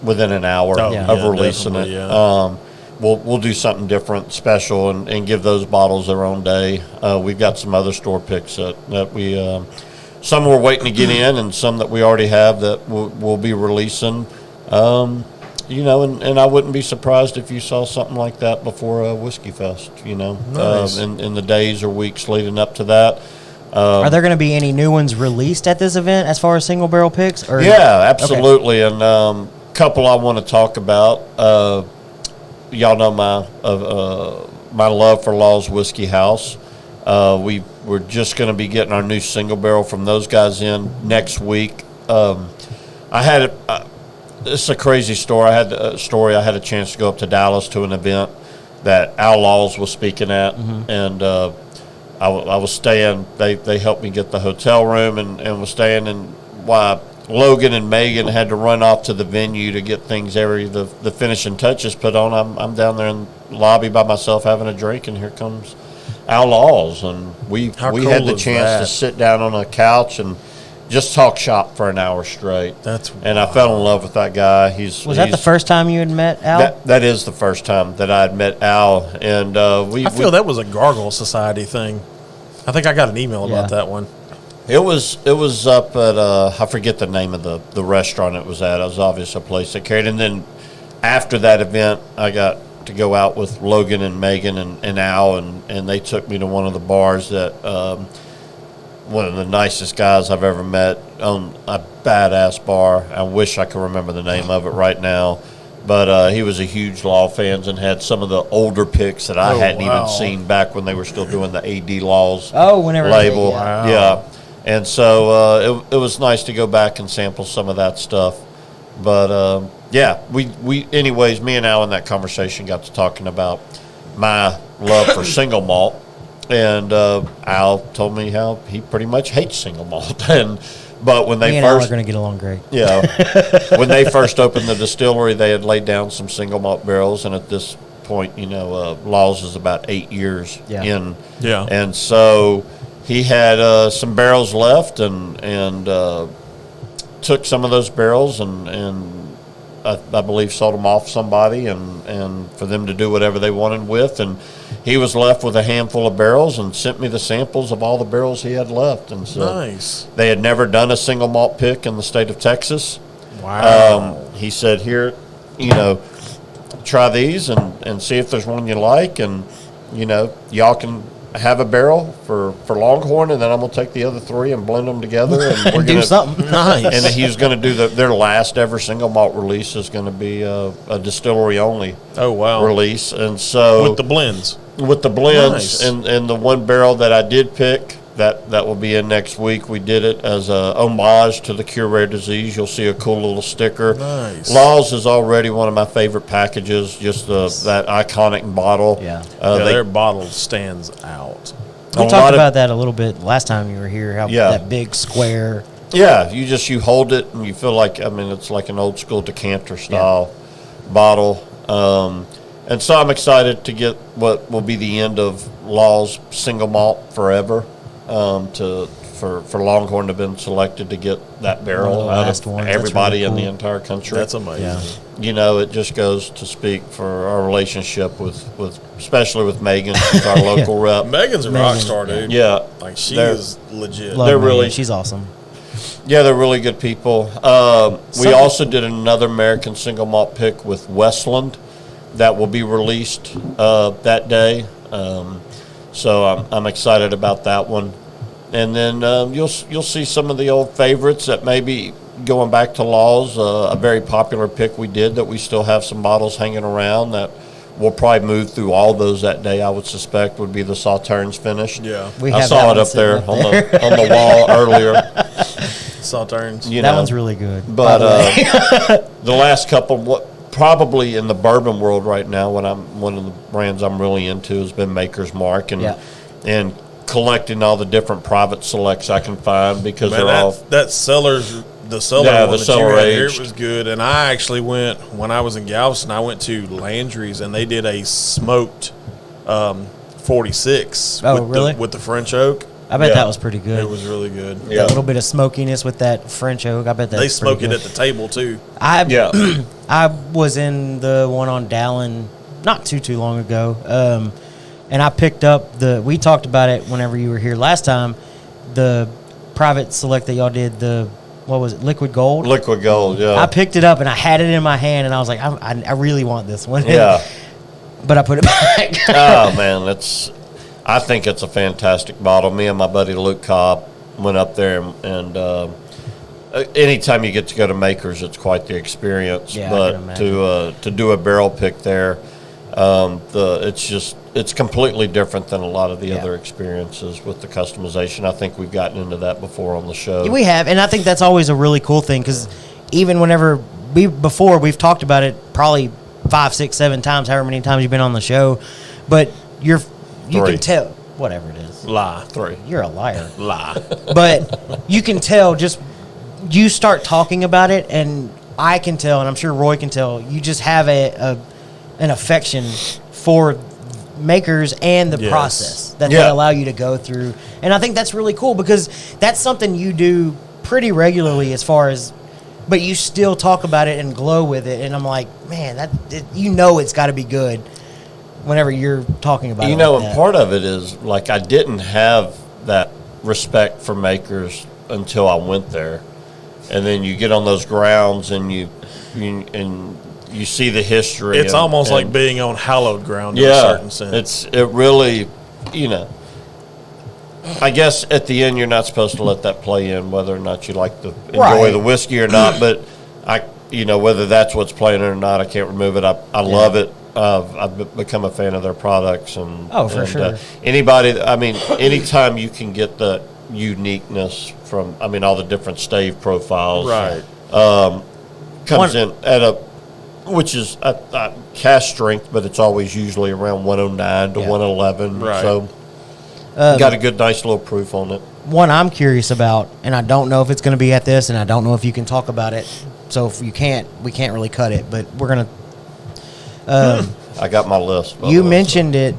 within an hour of releasing it. definitely, yeah. We'll do something different, special, and give those bottles their own day. We've got some other store picks that we some we're waiting to get in, and some that we already have that we'll be releasing. And I wouldn't be surprised if you saw something like that before Whiskey Fest. Nice. In the days or weeks leading up to that. are there going to be any new ones released at this event as far as single barrel picks? Or? Yeah, absolutely. Okay. And couple I want to talk about. Y'all know my love for Law's Whiskey House. We're just going to be getting our new single barrel from those guys in next week. It's a crazy story. I had a chance to go up to Dallas to an event that Al Laws was speaking at, and I was staying. They helped me get the hotel room and was staying. And Logan and Megan had to run off to the venue to get things the finishing touches put on. I'm down there in the lobby by myself having a drink, and here comes Al Laws, and we had the chance to sit down on a couch and just talk shop for an hour straight. And I fell in love with that guy. Was that the first time you had met Al? That is the first time that I had met Al, and I feel that was a Gargle Society thing. I think I got an email about that one. It was up at I forget the name of the restaurant it was at. It was obviously a place that carried. And then after that event, I got to go out with Logan and Megan and Al, and they took me to one of the bars that one of the nicest guys I've ever met, on a badass bar. I wish I could remember the name of it right now. But he was a huge Law fans and had some of the older picks that I hadn't even seen back when they were still doing the AD Laws label. Yeah. And so it was nice to go back and sample some of that stuff. But, anyways, me and Al in that conversation got to talking about my love for single malt. And Al told me how he pretty much hates single malt. But when they Al are going to get along great. Yeah. When they first opened the distillery, they had laid down some single malt barrels. And at this point, Laws is about 8 years in. Yeah. And so he had some barrels left and took some of those barrels and I believe sold them off somebody and for them to do whatever they wanted with. And he was left with a handful of barrels and sent me the samples of all the barrels he had left. And so nice. They had never done a single malt pick in the state of Texas. Wow. He said, here, try these and see if there's one you like. And, y'all can have a barrel for Longhorn, and then I'm going to take the other three and blend them together. And we're do something nice. And he's going to do their last ever single malt release is going to be a distillery only release. And so with the blends. Nice. and the one barrel that I did pick, that will be in next week. We did it as a homage to the Cure Rare Disease. You'll see a cool little sticker. Nice. Laws is already one of my favorite packages, just that iconic bottle. Yeah. Their bottle stands out. We talked about that a little bit last time you were here, how that big square. Yeah, you hold it and you feel like, it's like an old school decanter style bottle. And so I'm excited to get what will be the end of Law's single malt forever. For Longhorn to have been selected to get that barrel out of everybody in the entire country. That's amazing. Yeah. It just goes to speak for our relationship with especially with Megan, who's our local rep. Megan's a rock star, dude. Yeah. Like she is legit. She's awesome. Yeah, they're really good people. We also did another American single malt pick with Westland that will be released that day. So I'm excited about that one. And then you'll see some of the old favorites that maybe going back to Laws, a very popular pick we did that we still have some bottles hanging around that we'll probably move through all those that day, I would suspect, would be the Sauternes finish. Yeah. I saw it up there on the wall earlier. Sauternes. That one's really good. But the last couple, probably in the bourbon world right now, one of the brands I'm really into has been Maker's Mark and collecting all the different private selects I can find because they're all the cellar aged was good. And I actually went when I was in Galveston. I went to Landry's and they did a smoked 46. With the French oak. I bet that was pretty good. It was really good. Yeah, a little bit of smokiness with that French oak. I bet that they smoke it at the table too. I was in the one on Dallin not too long ago, and I picked up we talked about it whenever you were here last time. The private select that y'all did, what was it, Liquid Gold? Liquid Gold, yeah. I picked it up and I had it in my hand and I was like, I really want this one. Yeah. But I put it back. Oh man, I think it's a fantastic bottle. Me and my buddy Luke Cobb went up there and anytime you get to go to Makers, it's quite the experience. Yeah, but to do a barrel pick there, it's completely different than a lot of the other experiences with the customization. I think we've gotten into that before on the show. We have, and I think that's always a really cool thing because even whenever we've talked about it probably 5, 6, 7 times, however many times you've been on the show, but you can tell whatever it is. Lie. 3. You're a liar. Lie. But you can tell just you start talking about it, and I can tell, and I'm sure Roy can tell, you just have an affection for makers and the process that they allow you to go through. And I think that's really cool because that's something you do pretty regularly but you still talk about it and glow with it. And I'm like, man, it's got to be good whenever you're talking about it. And part of it is, like, I didn't have that respect for makers until I went there. And then you get on those grounds and you see the history. It's almost like being on hallowed ground in a certain sense. It really, I guess at the end you're not supposed to let that play in whether or not you like to enjoy the whiskey or not. But whether that's what's playing or not, I can't remove it. I love it. I've become a fan of their products and sure. Anytime you can get the uniqueness from, all the different stave profiles, comes in at which is a cask strength, but it's always usually around 109 to 111. Right. So got a good, nice little proof on it. One I'm curious about, and I don't know if it's going to be at this, and I don't know if you can talk about it. So if you can't, we can't really cut it, but we're going to. I got my list. You mentioned it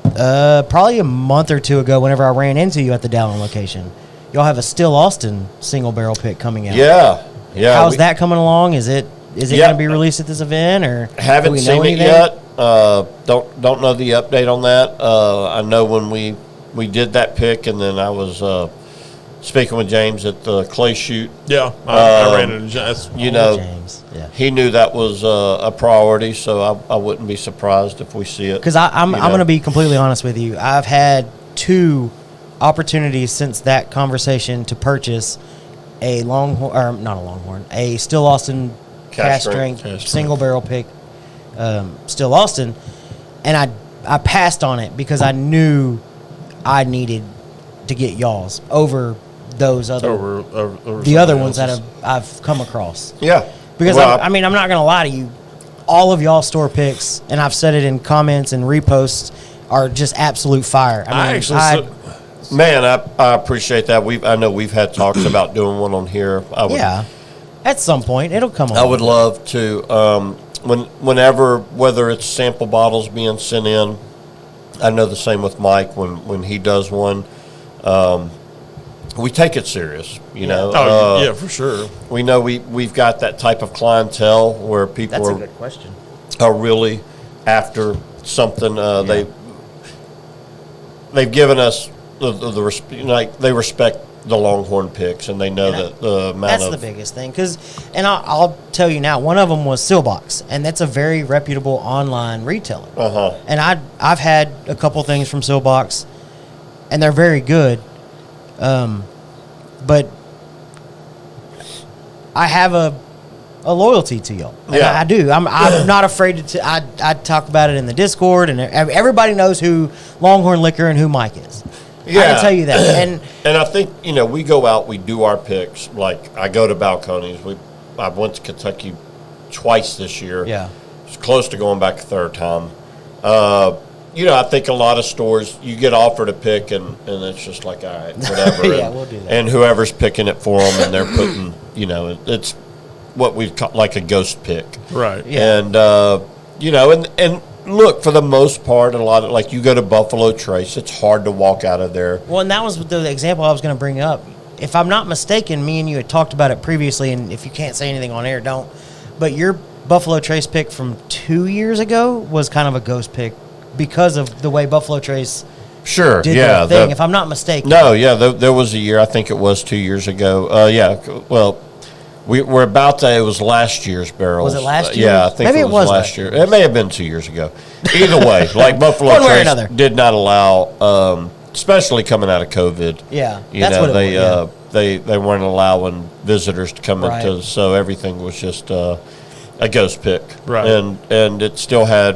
probably a month or two ago whenever I ran into you at the Dallin location. Y'all have a Still Austin single barrel pick coming out. Yeah. How's that coming along? Is it going to be released at this event, or haven't seen it yet? Don't know the update on that. I know when we did that pick, and then I was speaking with James at the clay shoot. Yeah, I ran into James. James. Yeah. He knew that was a priority, so I wouldn't be surprised if we see it. Because I'm going to be completely honest with you. I've had 2 opportunities since that conversation to purchase a a Still Austin cask strength single barrel pick, Still Austin, and I passed on it because I knew I needed to get y'all's over those other over the other ones that I've come across. Yeah, because I'm not gonna lie to you, all of y'all store picks, and I've said it in comments and reposts, are just absolute fire. I appreciate that. I know we've had talks about doing one on here. At some point it'll come on. I would love to. Whenever, whether it's sample bottles being sent in, I know the same with Mike when he does one. We take it serious, you know. Yeah, for sure. We know we've got that type of clientele where people That's a good question. Are really after something. They've given us they respect the Longhorn picks, and they know that the amount that's the biggest thing. And I'll tell you now, one of them was Silbox, and that's a very reputable online retailer. And I've had a couple things from Silbox, and they're very good. But I have a loyalty to y'all. I do. I'm not afraid to. I talk about it in the Discord, and everybody knows who Longhorn Liquor and who Mike is. Yeah. I can tell you that. And I think, we go out, we do our picks. Like, I go to Balcones. I went to Kentucky twice this year. Yeah. It's close to going back a third time. I think a lot of stores, you get offered a pick, and it's just like, all right, whatever. We'll do that. And whoever's picking it for them, and they're putting, it's what we call like a ghost pick. Right. Yeah. And, and look, for the most part, a lot of, like, you go to Buffalo Trace, it's hard to walk out of there. Well, and that was the example I was going to bring up. If I'm not mistaken, me and you had talked about it previously, and if you can't say anything on air, don't. But your Buffalo Trace pick from 2 years ago was kind of a ghost pick because of the way Buffalo Trace did their thing, if I'm not mistaken. No, there was a year, I think it was 2 years ago. Well, we're about to, it was last year's barrels. Was it last year? Yeah, I think Maybe it was last year. It may have been 2 years ago. Either way, like Buffalo Trace did not allow, especially coming out of COVID. Yeah, that's what it was. They weren't allowing visitors to come into, so everything was just a ghost pick. Right. And it still had,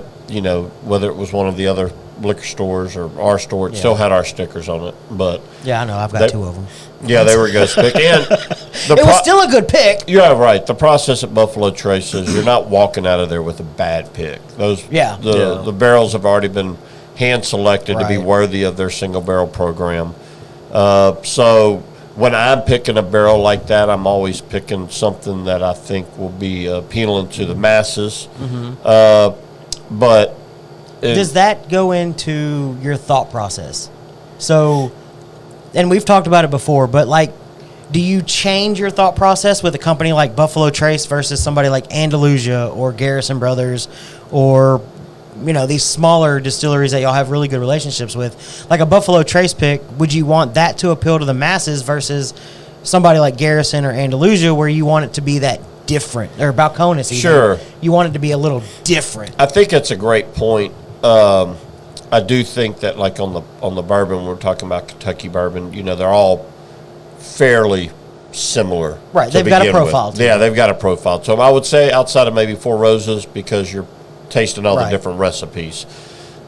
whether it was one of the other liquor stores or our store, it still had our stickers on it. But yeah, I know. I've got 2 of them. Yeah, they were ghost pick. And it was still a good pick. Yeah, right. The process at Buffalo Trace is you're not walking out of there with a bad pick. The barrels have already been hand selected to be worthy of their single barrel program. So when I'm picking a barrel like that, I'm always picking something that I think will be appealing to the masses. But does that go into your thought process? So, and we've talked about it before, but like, do you change your thought process with a company like Buffalo Trace versus somebody like Andalusia or Garrison Brothers or, you know, these smaller distilleries that y'all have really good relationships with? Like a Buffalo Trace pick, would you want that to appeal to the masses versus somebody like Garrison or Andalusia where you want it to be that different, or Balcones even? Sure. You want it to be a little different. I think it's a great point. I do think that, like on the bourbon, when we're talking about Kentucky bourbon, you know, they're all fairly similar. Right, they've got a profile. Yeah, they've got a profile. So I would say outside of maybe Four Roses, because you're tasting all the different recipes.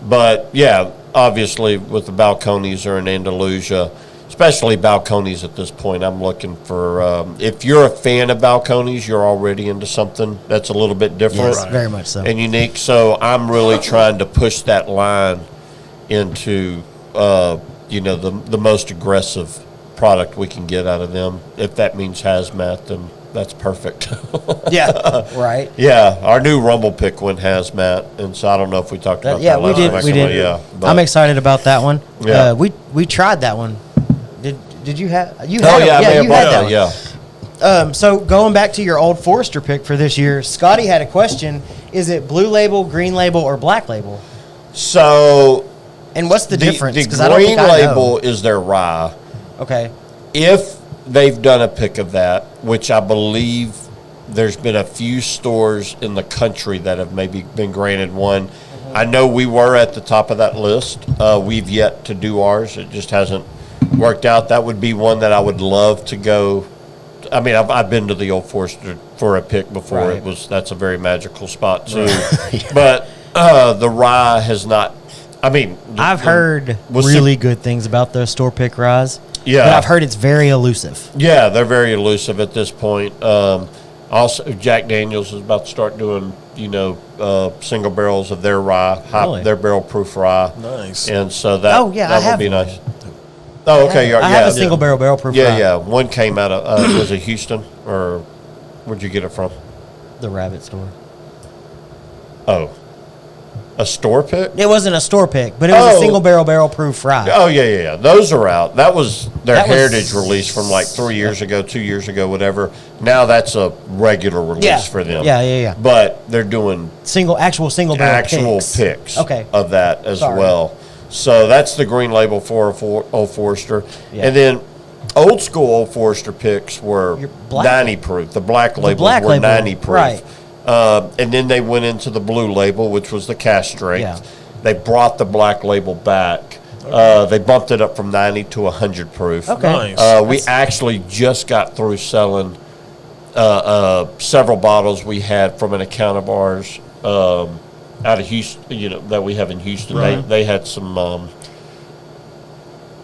But yeah, obviously with the Balcones or an Andalusia, especially Balcones at this point, I'm looking for, if you're a fan of Balcones, you're already into something that's a little bit different. Yes, very much so. And unique. So I'm really trying to push that line into, you know, the most aggressive product we can get out of them. If that means hazmat, then that's perfect. Yeah, right. Yeah, our new Rumble pick went hazmat, and so I don't know if we talked about that last time. We did. Yeah, I'm excited about that one. Yeah. We tried that one. Did you have? You Oh had yeah, it. I may have You bought had that that. one. Yeah. So going back to your Old Forester pick for this year, Scotty had a question: is it blue label, green label, or black label? So And what's the difference? The 'Cause I don't green think I know. label is their rye. Okay. If they've done a pick of that, which I believe there's been a few stores in the country that have maybe been granted one. I know we were at the top of that list. We've yet to do ours. It just hasn't worked out. That would be one that I would love to go. I mean, I've been to the Old Forester for a pick before. Right. That's a very magical spot too. But the rye has not. I mean, I've heard really good things about the store pick ryes. Yeah, but I've heard it's very elusive. Yeah, they're very elusive at this point. Also, Jack Daniels is about to start doing, you know, single barrels of their rye, their barrel proof rye. Nice. And so that will be nice. Oh, okay. I have a single barrel proof rye. Yeah. One came out of was it Houston, or where'd you get it from? The Rabbit store. Oh, a store pick? It wasn't a store pick, but it was a single barrel proof rye. Oh yeah. Those are out. That was their heritage release from like 3 years ago, 2 years ago, whatever. Now that's a regular release for them. Yeah. But they're doing actual single barrel picks okay. of that as well. So that's the green label for Old Forester. Yeah. And then old school Old Forester picks were 90 proof. The black labels were 90 proof. Right. And then they went into the blue label, which was the cask strength. Yeah. They brought the black label back. Okay. They bumped it up from 90 to 100 proof. Okay. Nice. We actually just got through selling several bottles we had from an account of ours out of Houston, you know, that we have in Houston. Right. They had some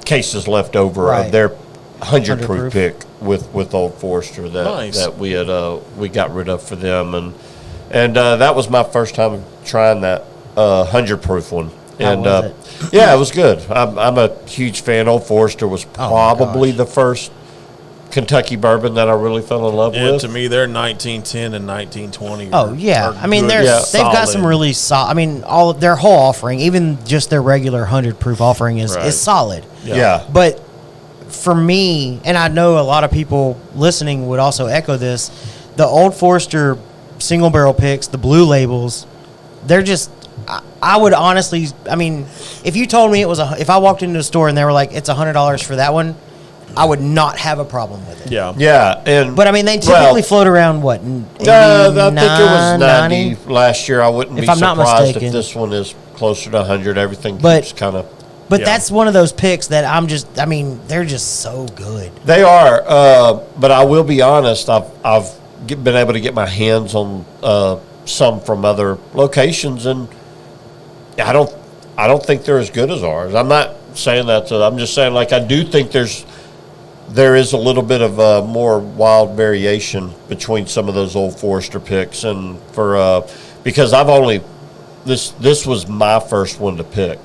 cases left over of their 100 proof pick with Old Forester that we had we got rid of for them, and that was my first time trying that 100 proof one. And yeah, it was good. I'm a huge fan. Old Forester was probably the first Kentucky bourbon that I really fell in love with. To me, they're 1910 and 1920. Oh yeah, I mean they've got some really solid. I mean all of their whole offering, even just their regular 100 proof offering is solid. Yeah. But for me, and I know a lot of people listening would also echo this, the Old Forester single barrel picks, the blue labels, they're just. I would honestly, I mean, if you told me if I walked into a store and they were like, it's $100 for that one, I would not have a problem with it. Yeah. But I mean, they typically float around what? 89, I think it was 90 last year. I wouldn't be if I'm not surprised mistaken. if this one is closer to 100. Everything keeps kind of. But that's one of those picks that I mean, they're just so good. They are. But I will be honest. I've been able to get my hands on some from other locations, and I don't think they're as good as ours. I'm not saying that. I'm just saying, like, I do think there is a little bit of more wild variation between some of those Old Forester picks, and because I've only this was my first one to pick.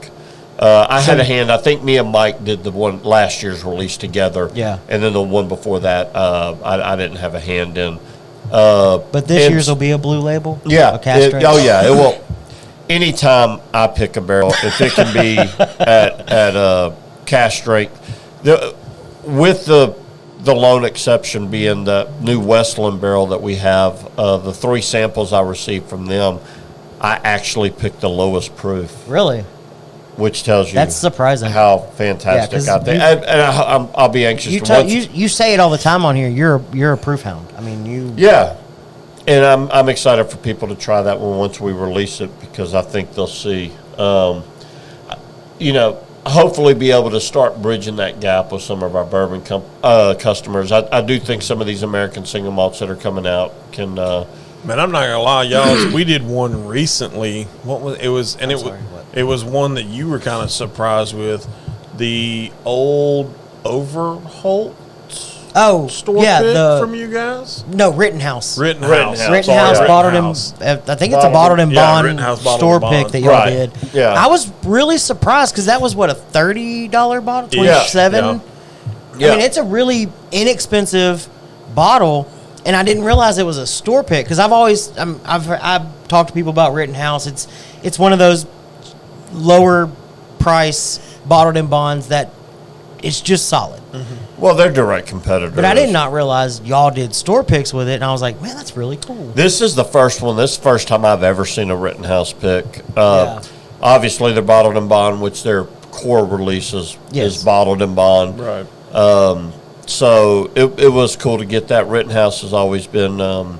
I had a hand. I think me and Mike did the one last year's release together. Yeah. And then the one before that, I didn't have a hand in. But this year's will be a blue label? Yeah. A cask strength? It will. Anytime I pick a barrel, if it can be at cask strength, with the lone exception being the new Westland barrel that we have, the 3 samples I received from them, I actually picked the lowest proof. Really? Which tells you that's surprising how fantastic I think. I'll be anxious you say it all the time on here. You're a proof hound. I mean, you. Yeah, and I'm excited for people to try that one once we release it because I think they'll see. Hopefully be able to start bridging that gap with some of our bourbon customers. I do think some of these American single malts that are coming out can. Man, I'm not gonna lie, y'all. We did one recently. It was one that you were kind of surprised with. The old Overholt store pick from you guys. No, Rittenhouse. Rittenhouse bottled in. I think it's a bottled in bond store pick that y'all did. Yeah, I was really surprised because that was what, a $30 bottle, 27. Yeah. I mean, it's a really inexpensive bottle. And I didn't realize it was a store pick because I've talked to people about Rittenhouse. It's one of those lower price bottled in bonds that it's just solid. Mm-hmm. Well, they're direct competitors. But I did not realize y'all did store picks with it, and I was like, man, that's really cool. This is the first one. This is the first time I've ever seen a Rittenhouse pick. Obviously, they're bottled in bond, which their core release is bottled in bond. Right. So it was cool to get that. Rittenhouse has always been a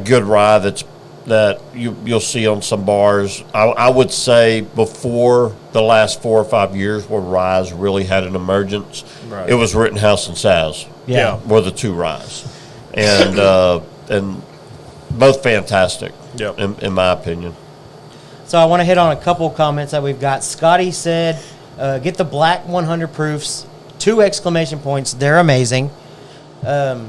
good rye that you'll see on some bars. I would say before the last 4 or 5 years where ryes really had an emergence, it was Rittenhouse and Saz. Yeah, were the 2 ryes, and both fantastic. Yep. in my opinion. So I want to hit on a couple comments that we've got. Scotty said, "Get the black 100 proofs." 2 exclamation points. They're amazing. That's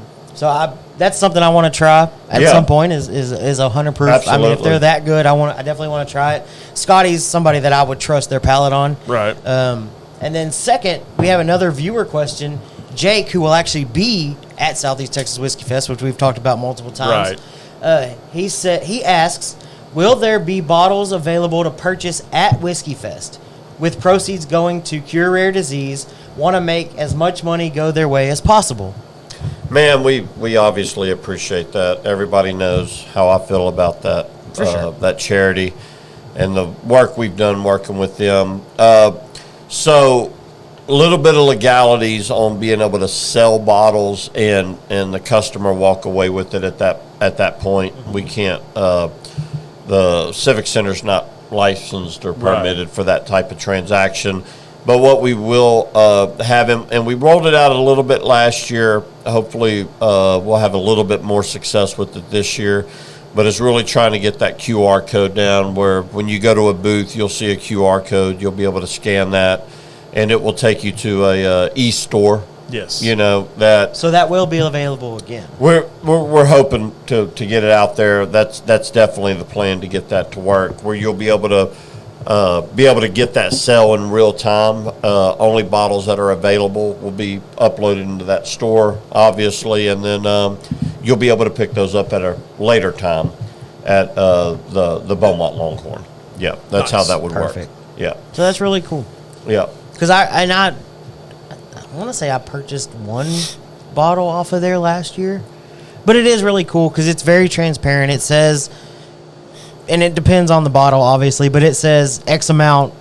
something I want to try at some point is a 100 proof. Absolutely. I mean, if they're that good, I definitely want to try it. Scotty's somebody that I would trust their palate on. Right. And then second, we have another viewer question. Jake, who will actually be at Southeast Texas Whiskey Fest, which we've talked about multiple times. Right. He asks, will there be bottles available to purchase at Whiskey Fest with proceeds going to cure rare disease? Want to make as much money go their way as possible. Man, we obviously appreciate that. Everybody knows how I feel about that. For sure. That charity and the work we've done working with them. So a little bit of legalities on being able to sell bottles and the customer walk away with it at that point. Mm-hmm. We can't. The Civic Center's not licensed or permitted for that type of transaction. But what we will have him, and we rolled it out a little bit last year. Hopefully, we'll have a little bit more success with it this year. But it's really trying to get that QR code down where when you go to a booth, you'll see a QR code. You'll be able to scan that, and it will take you to a e-store. Yes. So that will be available again. We're hoping to get it out there. That's definitely the plan to get that to work, where you'll be able to get that sell in real time. Only bottles that are available will be uploaded into that store, obviously, and then you'll be able to pick those up at a later time at the Beaumont Longhorn. Yeah, that's how that would work. Yeah. So that's really cool. Yeah. Because I want to say I purchased 1 bottle off of there last year, but it is really cool because it's very transparent. It says, and it depends on the bottle, obviously, but it says X amount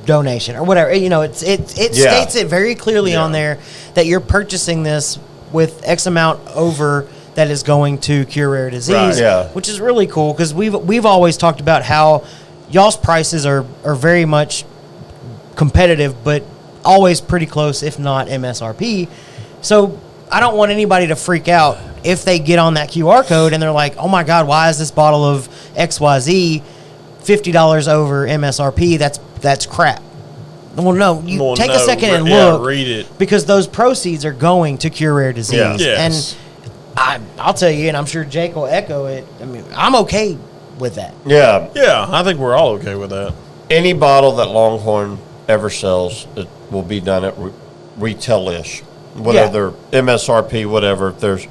donation or whatever. It states it very clearly on there that you're purchasing this with X amount over that is going to cure rare disease, which is really cool because we've always talked about how y'all's prices are very much competitive, but always pretty close, if not MSRP. So I don't want anybody to freak out if they get on that QR code and they're like, oh my God, why is this bottle of XYZ $50 over MSRP? That's crap. Well, no, take a second and look. Read it. Because those proceeds are going to cure rare disease. Yeah. Yes. And I'll tell you, and I'm sure Jake will echo it, I mean, I'm okay with that. Yeah. Yeah, I think we're all okay with that. any bottle that Longhorn ever sells, it will be done at retail-ish, whatever MSRP, whatever. There's,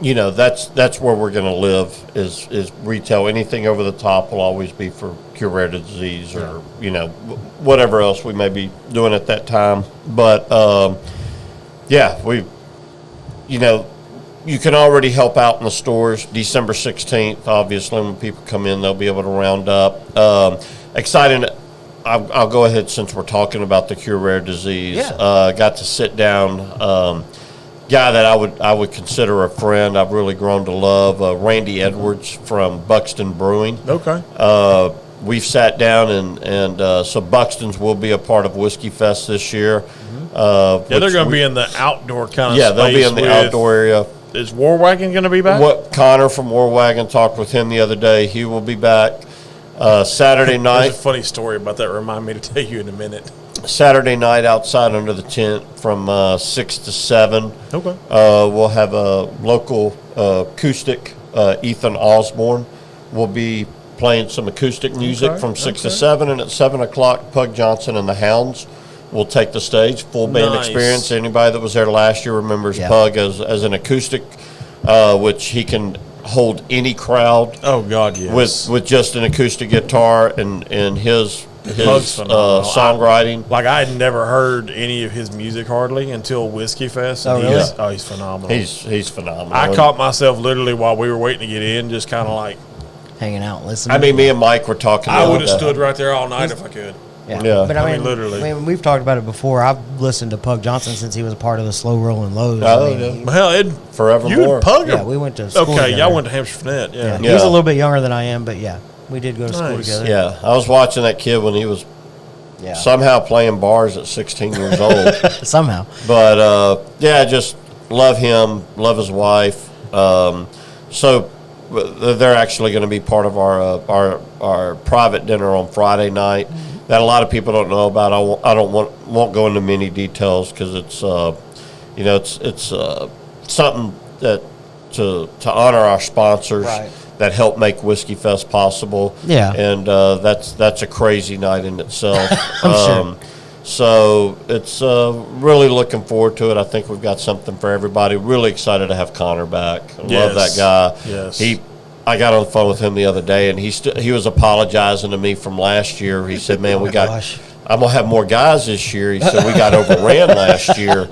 that's where we're going to live is retail. Anything over the top will always be for curated disease or whatever else we may be doing at that time. But you can already help out in the stores. December 16th, obviously, when people come in, they'll be able to round up. Exciting. I'll go ahead since we're talking about the cure rare disease. Yeah. Got to sit down. Guy that I would consider a friend. I've really grown to love. Randy Edwards from Buxton Brewing. Okay. We've sat down and so Buxton's will be a part of Whiskey Fest this year. They're going to be in the outdoor kind of space. Yeah, they'll be in the outdoor area. Is War Wagon going to be back? What Connor from War Wagon, talked with him the other day. He will be back Saturday night. There's a funny story about that. Remind me to tell you in a minute. Saturday night outside under the tent from 6 to 7. Okay. We'll have a local acoustic. Ethan Osborne will be playing some acoustic music from 6 to 7, and at 7 o'clock, Pug Johnson and the Hounds will take the stage. Full band experience. Anybody that was there last year remembers Pug as an acoustic, which he can hold any crowd. Oh God, yes. With just an acoustic guitar and his songwriting. I had never heard any of his music hardly until Whiskey Fest. Oh, really? He's phenomenal. He's phenomenal. I caught myself literally while we were waiting to get in, just kind of like hanging out, listening. I mean, me and Mike were talking. I would have stood right there all night if I could. Yeah. But I mean, literally. I mean, we've talked about it before. I've listened to Pug Johnson since he was a part of the Slow Rolling Lows. Hell, Ed, forevermore. You and Pug? Yeah, we went to school Okay, together. y'all went to Hampshire Finette. Yeah. He was a little bit younger than I am, but we did go to school together. Yeah, I was watching that kid when he was somehow playing bars at 16 years old. Somehow. But, just love him, love his wife. So they're actually going to be part of our private dinner on Friday night that a lot of people don't know about. I won't go into many details because it's it's something that to honor our sponsors that help make Whiskey Fest possible. Yeah, and that's a crazy night in itself. I'm sure. So it's really looking forward to it. I think we've got something for everybody. Really excited to have Connor back. Love that guy. Yes. I got on the phone with him the other day, and he was apologizing to me from last year. He said, "Man, I'm gonna have more guys this year." He said, "We got overran last year,"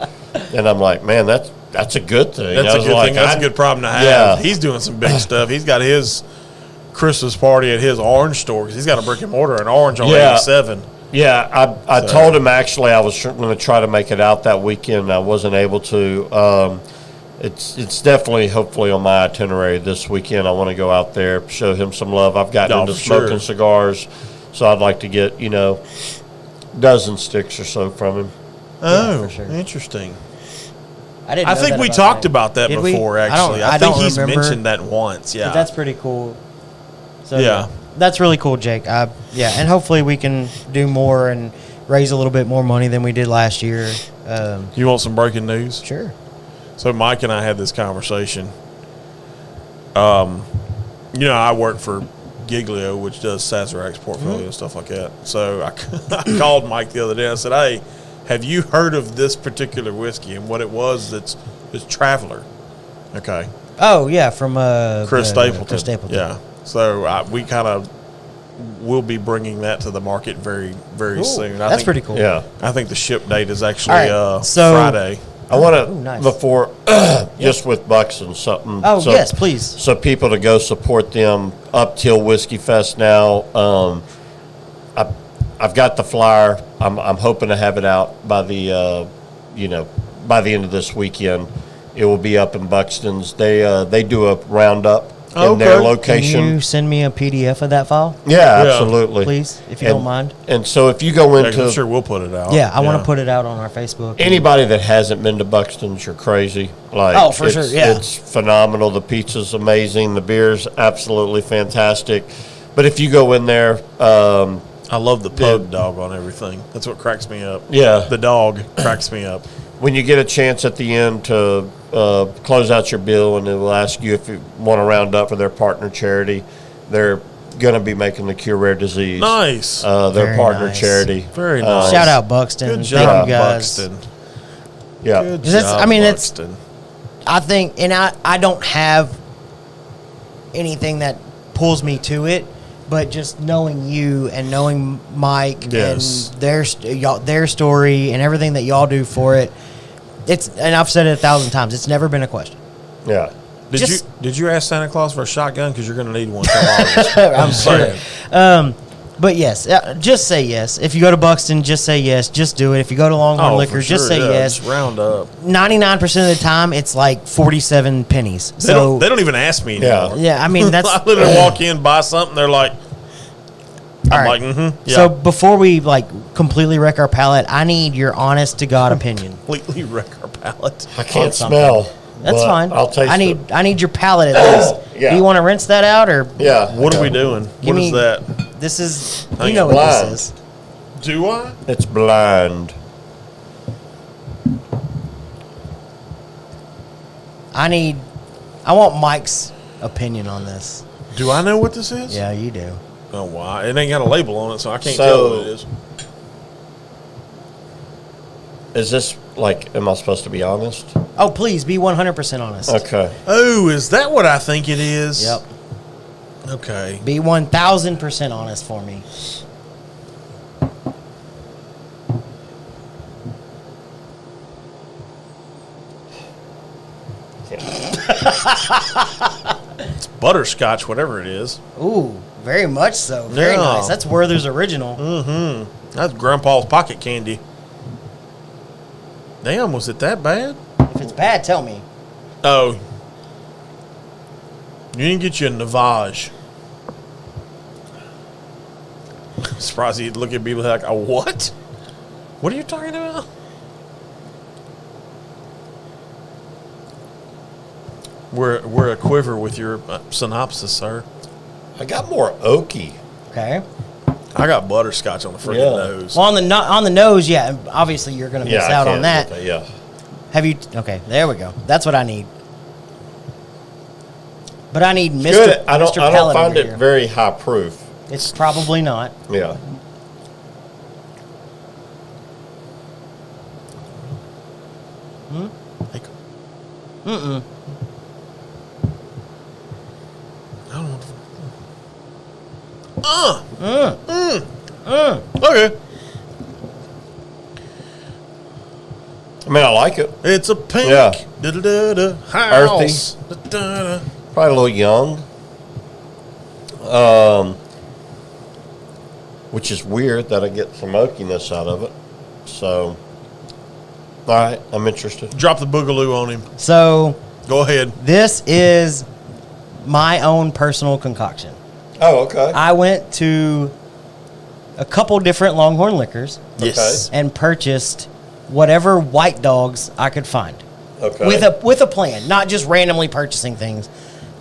and I'm like, "Man, that's a good thing. That's a good thing. That's a good problem to have." Yeah. He's doing some big stuff. He's got his Christmas party at his Orange store because he's got a brick and mortar in Orange on 87. Yeah, I told him actually I was going to try to make it out that weekend. I wasn't able to. It's definitely, hopefully, on my itinerary this weekend. I want to go out there, show him some love. I've gotten into smoking cigars, so I'd like to get, dozen sticks or so from him. Oh, for sure. Interesting. I think we talked about that before, actually. I think he's remember. mentioned that once, yeah. But that's pretty cool. So, that's really cool, Jake. And hopefully we can do more and raise a little bit more money than we did last year. You want some breaking news? Sure. So Mike and I had this conversation. I work for Giglio, which does Sazerac's portfolio and stuff like that. So I called Mike the other day. I said, "Hey, have you heard of this particular whiskey?" And what it was, it's Traveler. Okay. Oh yeah, from Chris Stapleton. Chris Stapleton. Yeah. So we kind of will be bringing that to the market very, very soon. That's pretty cool. Yeah. I think the ship date is actually so Friday. I want to, nice. before, just with Bucks and something. Oh, yes, please. So people to go support them up till Whiskey Fest now. I've got the flyer. I'm hoping to have it out by the, by the end of this weekend. It will be up in Buxton's. They do a roundup in their location. Can you send me a PDF of that file? Yeah, absolutely. Please, if you don't mind. And so if you go into... I'm sure we'll put it out. Yeah, I want to put it out on our Facebook. Anybody that hasn't been to Buxton's, you're crazy. For sure, yeah. It's phenomenal. The pizza's amazing. The beer's absolutely fantastic. But if you go in there... I love the pug dog on everything. That's what cracks me up. Yeah. The dog cracks me up. When you get a chance at the end to close out your bill, and it will ask you if you want to round up for their partner charity, they're going to be making the Cure Rare Disease. Nice. Their Very partner nice. charity. Very nice. Shout out Buxton. Good Thank job, you guys. Buxton. Yeah. Good That's- job, I mean, Buxton. I think, and I don't have anything that pulls me to it, but just knowing you and knowing Mike Yes. and their story and everything that y'all do for it, and I've said it 1,000 times, it's never been a question. Yeah. Did you ask Santa Claus for a shotgun? Because you're going to need one. Come August. I'm sure. But yes, just say yes. If you go to Buxton, just say yes. Just do it. If you go to Longhorn Liquor, for just sure, say yeah, yes. Just round up. 99% of the time, it's like 47 pennies. They don't even ask me anymore. Yeah, I mean, that's... I literally walk in, buy something, they're like, All I'm right. like, mm-hmm. Yeah. So before we completely wreck our palate, I need your honest to God opinion. completely wreck our palate. I can't something. smell. That's but fine. I'll taste it. I need your palate at least. Yeah. Do you want to rinse that out or? Yeah. What are we doing? Give What is me- that? This is Hang you know on. what Blind. this is. Do I? It's blind. I want Mike's opinion on this. Do I know what this is? Yeah, you do. Oh, why? It ain't got a label on it, so I can't So- tell what it is. Is this am I supposed to be honest? Oh, please be 100% honest. Okay. Oh, is that what I think it is? Yep. Okay. Be 1,000% honest for me. It's butterscotch, whatever it is. Ooh, very much so. Very Yeah. nice. That's Werther's original. That's Grandpa's pocket candy. Damn, was it that bad? If it's bad, tell me. Oh. You didn't get you a Navage. Surprised he'd look at me like, a what? What are you talking about? We're a quiver with your synopsis, sir. I got more oaky. Okay. I got butterscotch on the freaking Yeah. nose. Well, on the nose, yeah. Obviously, you're going to miss I out on can't that. get Yeah. Have you? Okay, there we go. That's what I need. But I need Mr. Good. I don't Palate find over it here. very high proof. It's probably not. Yeah. Like, I don't know. Okay. I mean, I like it. It's a pink. Yeah. Da-da-da-da, house. Da-da-da. Probably a little young. Which is weird that I get some oakiness out of it. So, all right, I'm interested. Drop the boogaloo on him. So Go ahead. this is my own personal concoction. Oh, okay. I went to a couple different Longhorn Liquors Yes. and purchased whatever white dogs I could find Okay. with a plan, not just randomly purchasing things.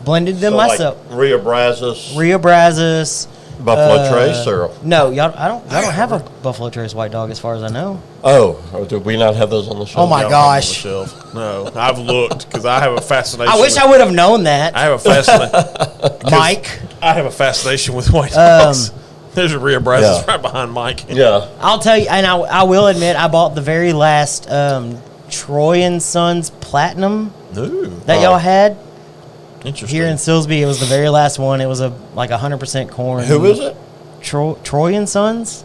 Blended them So, myself. Like Rio Brazos, Rio Brazos. Buffalo Trace, or No, I don't have a Buffalo Trace white dog as far as I know. or did we not have those on the show? Oh my Got 'em on the gosh. shelf. No, I've looked because I have a fascination. I wish I would have known that, I have a fascination. Mike. I have a fascination with white dogs. There's a Rio Brazos Yeah. right behind Mike. Yeah. I'll tell you, and I will admit, I bought the very last Troy and Sons Platinum Ooh, that y'all had interesting. here in Silsby. It was the very last one. It was like 100% corn. Who is it? Troy and Sons.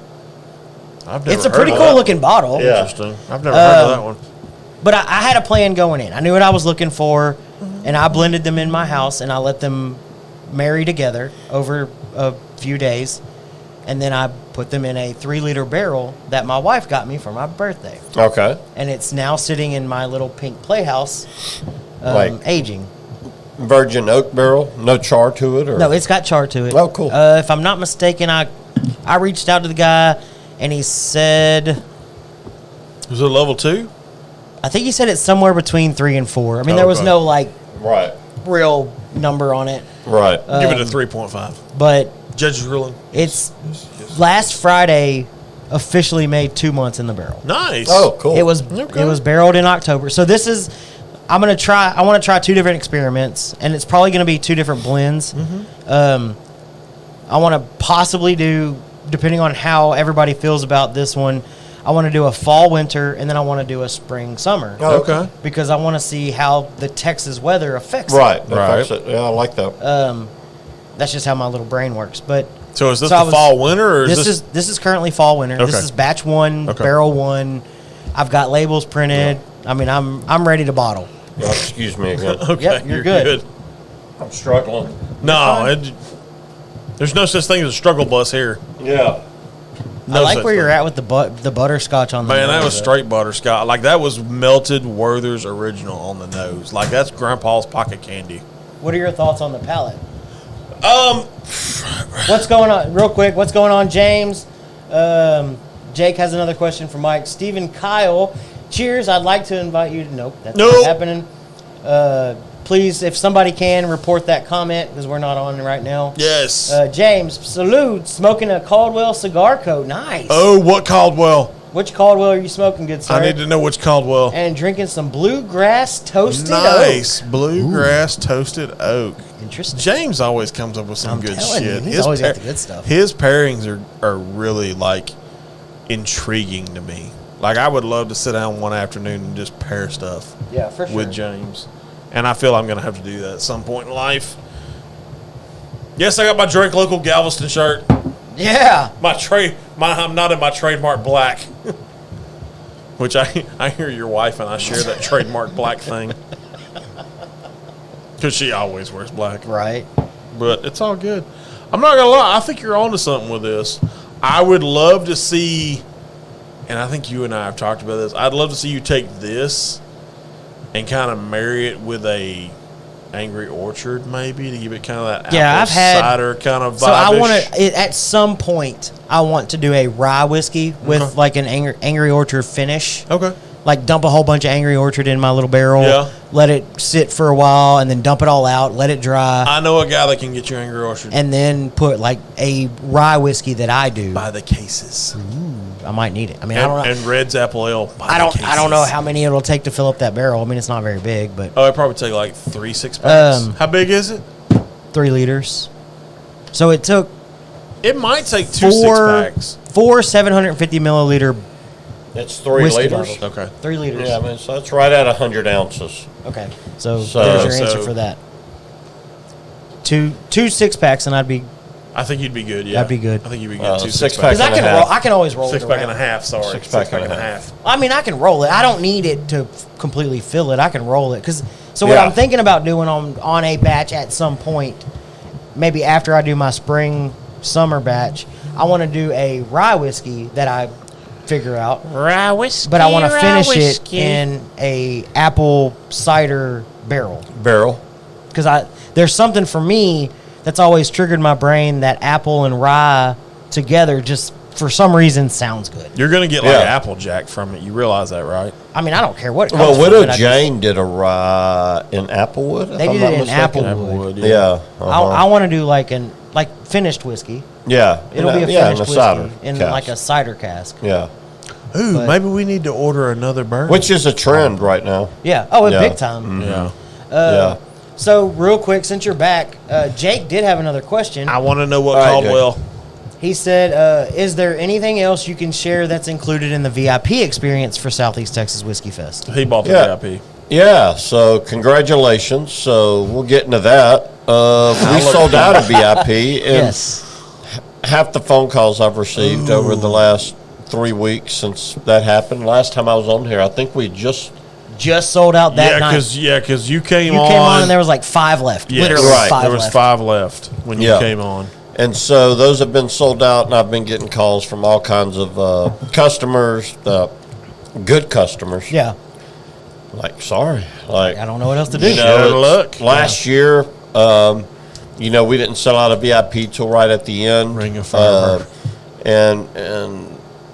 I've never It's a heard pretty of cool that. looking bottle. Yeah. Interesting. I've never heard of that one. But I had a plan going in. I knew what I was looking for, and I blended them in my house, and I let them marry together over a few days. And then I put them in a 3-liter barrel that my wife got me for my birthday. Okay. And it's now sitting in my little pink playhouse, Like- aging. Virgin oak barrel, no char to it, or No, it's got char to it. Oh, cool. If I'm not mistaken, I reached out to the guy, and he said, Was it level 2? I think he said it's somewhere between 3 and 4. I mean, Oh, there was okay. no right, real number on it, right. Give it a 3.5. but Judge's ruling. it's last Friday officially made 2 months in the barrel. Nice. Oh, cool. It was Okay. barreled in October. So this is I want to try 2 different experiments, and it's probably going to be 2 different blends. Mm-hmm. I want to possibly do, depending on how everybody feels about this one, I want to do a fall, winter, and then I want to do a spring, summer. Oh, okay. Because I want to see how the Texas weather affects Right. it. Affects it. Yeah, I like that. That's just how my little brain works. But So is this the fall, winter, or is this? This is currently fall, winter. Okay. This is batch 1, Okay. barrel 1. I've got labels printed. Yeah. I mean, I'm ready to bottle. Oh, excuse me again. Okay, Yep, you're good. I'm struggling. No, there's no such thing as a struggle bus here. Yeah. No I like such where you're thing. at with the butterscotch on the Man, that nose. was straight butterscotch. Like, that was melted Werther's original on the nose. Like, that's Grandpa's pocket candy. What are your thoughts on the palate? What's going on? Real quick, what's going on, James? Jake has another question for Mike. Stephen Kyle, cheers. I'd like to invite you to. Nope, that's not happening. Please, if somebody can, report that comment because we're not on right now. Yes. James, salute. Smoking a Caldwell cigar coat. Nice. Oh, what Caldwell? Which Caldwell are you smoking, good sir? I need to know which Caldwell. And drinking some bluegrass toasted Nice. oak. Bluegrass toasted oak. Interesting. James always comes up with some I'm good telling shit. you, he's always got the good stuff. His pairings are really, like, intriguing to me. Like, I would love to sit down one afternoon and just pair stuff Yeah, for sure. with James. And I feel I'm going to have to do that at some point in life. Yes, I got my Drink Local Galveston shirt. Yeah. I'm not in my trademark black. Which I hear your wife and I share that trademark black thing. Because she always wears black. Right. But it's all good. I'm not going to lie. I think you're onto something with this. I would love to see, and I think you and I have talked about this, I'd love to see you take this and kind of marry it with a Angry Orchard, maybe, to give it kind of that apple cider kind of vibe. So I want to, at some point, I want to do a rye whiskey with like an Angry Orchard finish. Okay. Like dump a whole bunch of Angry Orchard in my little barrel. Yeah. Let it sit for a while and then dump it all out. Let it dry. I know a guy that can get you Angry Orchard. And then put like a rye whiskey that I do. By the cases. I might need it. I mean, I don't know. And Red's Apple Ale. I don't know how many it'll take to fill up that barrel. I mean, it's not very big, but Oh, it'd probably take like 3 6-packs. How big is it? 3 liters. So it took It might take 2 6-packs. 4 750 milliliter. It's 3 Whiskey liters. bottle. Okay. 3 liters. Yeah, I mean, so that's right at 100 ounces. Okay. So So- there's your answer So- for that. Two 6-packs, and I'd be. I think you'd be good, yeah. That'd be good. I think you'd be good. 2 6-pack. 6-packs. Because I can and a roll. half. I can always roll it 6-pack around. and a half, sorry. Six-pack and a half. I mean, I can roll it. I don't need it to completely fill it. I can roll it because. So what Yeah. I'm thinking about doing on a batch at some point, maybe after I do my spring summer batch, I want to do a rye whiskey that I figure out. Rye whiskey. But I want to rye finish whiskey. it in a apple cider barrel Barrel. because there's something for me that's always triggered my brain that apple and rye together just for some reason sounds good. You're going to get like Yeah. Applejack from it. You realize that, right? I mean, I don't care what it Well, comes from, Widow but I just- Jane did a rye in Applewood. They if I'm did not it in mistaken. Applewood. Yeah. I want to do like finished whiskey. Yeah. It'll be a yeah, finished in a cider whiskey in cask. like a cider cask. Yeah. Ooh, But- maybe we need to order another bourbon. Which is a trend right now. Yeah. Oh, Yeah. big time. Yeah. Yeah. So real quick, since you're back, Jake did have another question. I want to know what All right, Caldwell. He said, "Is there anything else you can share that's included in the VIP experience for Southeast Texas Whiskey Fest?" He bought the Yeah. VIP. Yeah, so congratulations. So we'll get into that. We sold out of VIP, and Yes. half the phone calls I've received over the last 3 weeks since that happened. Last time I was on here, I think we just Just sold out that night. Because you came You on. came on and there was like 5 left. Yes. Literally Right. 5 There was left. 5 left when you Yeah. came on. And so those have been sold out, and I've been getting calls from all kinds of customers, good customers. Yeah. Like, sorry. Like, I don't know what else to do. you know, Good it's- luck. Last year, we didn't sell out of VIP till right at the end. Ring of fire. And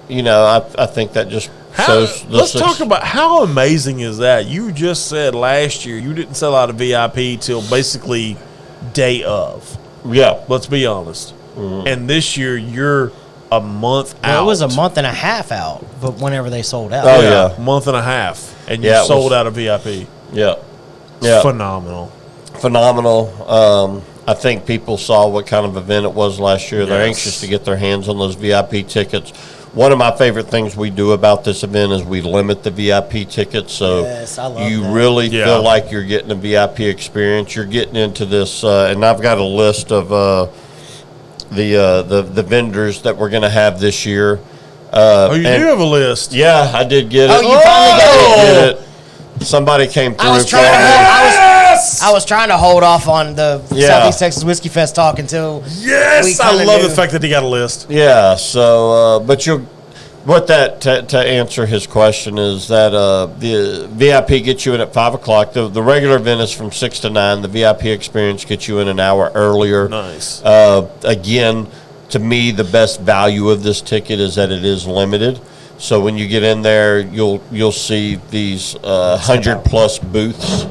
I think that just shows the Let's talk about how amazing is that? You just said last year you didn't sell out of VIP till basically day of. Yeah. Let's be honest. And this year you're a month out. Well, it was a month and a half out, but whenever they sold out. Oh, yeah. month and a half, and you Yeah, it sold was- out of VIP. Yeah. Yeah. Phenomenal. Phenomenal. I think people saw what kind of event it was last year. They're Yes. anxious to get their hands on those VIP tickets. One of my favorite things we do about this event is we limit the VIP tickets, so Yes, I love you that. really Yeah. feel like you're getting a VIP experience. You're getting into this, and I've got a list of the vendors that we're going to have this year. Oh, you do have a list. Yeah, I did get it. Oh, you finally got I it. did get it. Somebody came through. I was trying for me. I was trying to hold off on the Yeah. Southeast Texas Whiskey Fest talk until we Yes, I kinda love knew. the fact that he got a list. Yeah, so but what that to answer his question is that the VIP gets you in at 5:00. The regular event is from 6 to 9. The VIP experience gets you in an hour earlier. Nice. Again, to me, the best value of this ticket is that it is limited. So when you get in there, you'll see these 100+ booths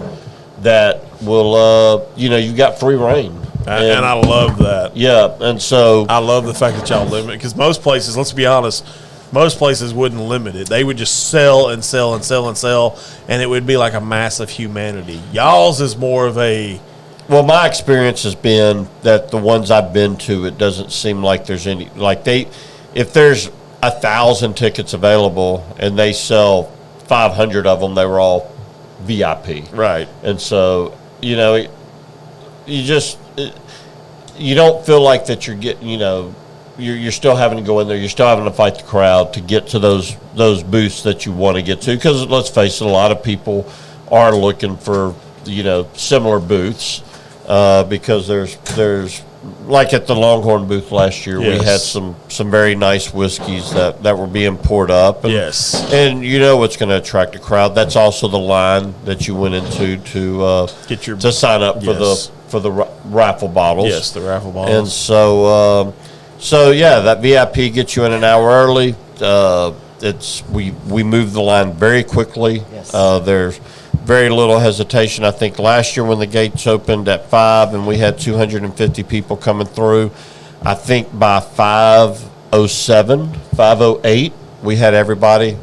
that will you've got free reign. And I love that. Yeah, and so I love the fact that y'all limit it, because most places, let's be honest, most places wouldn't limit it. They would just sell and sell and sell and sell, and it would be like a mass of humanity. Y'all's is more of a well, my experience has been that the ones I've been to, it doesn't seem like there's any if there's 1,000 tickets available and they sell 500 of them, they were all VIP. right. And so, you don't feel like that you're getting, you're still having to go in there. You're still having to fight the crowd to get to those booths that you want to get to. Because let's face it, a lot of people are looking for, similar booths because there's like at the Longhorn booth last year, we had Yes. some very nice whiskeys that were being poured up. And, Yes. and what's going to attract a crowd. That's also the line that you went into to Get your to sign up Yes. for the raffle bottles. Yes, the raffle And bottles. so yeah, that VIP gets you in an hour early. We move the line very quickly. Yes. There's very little hesitation. I think last year when the gates opened at 5 and we had 250 people coming through, I think by 5:07, 5:08, we had everybody,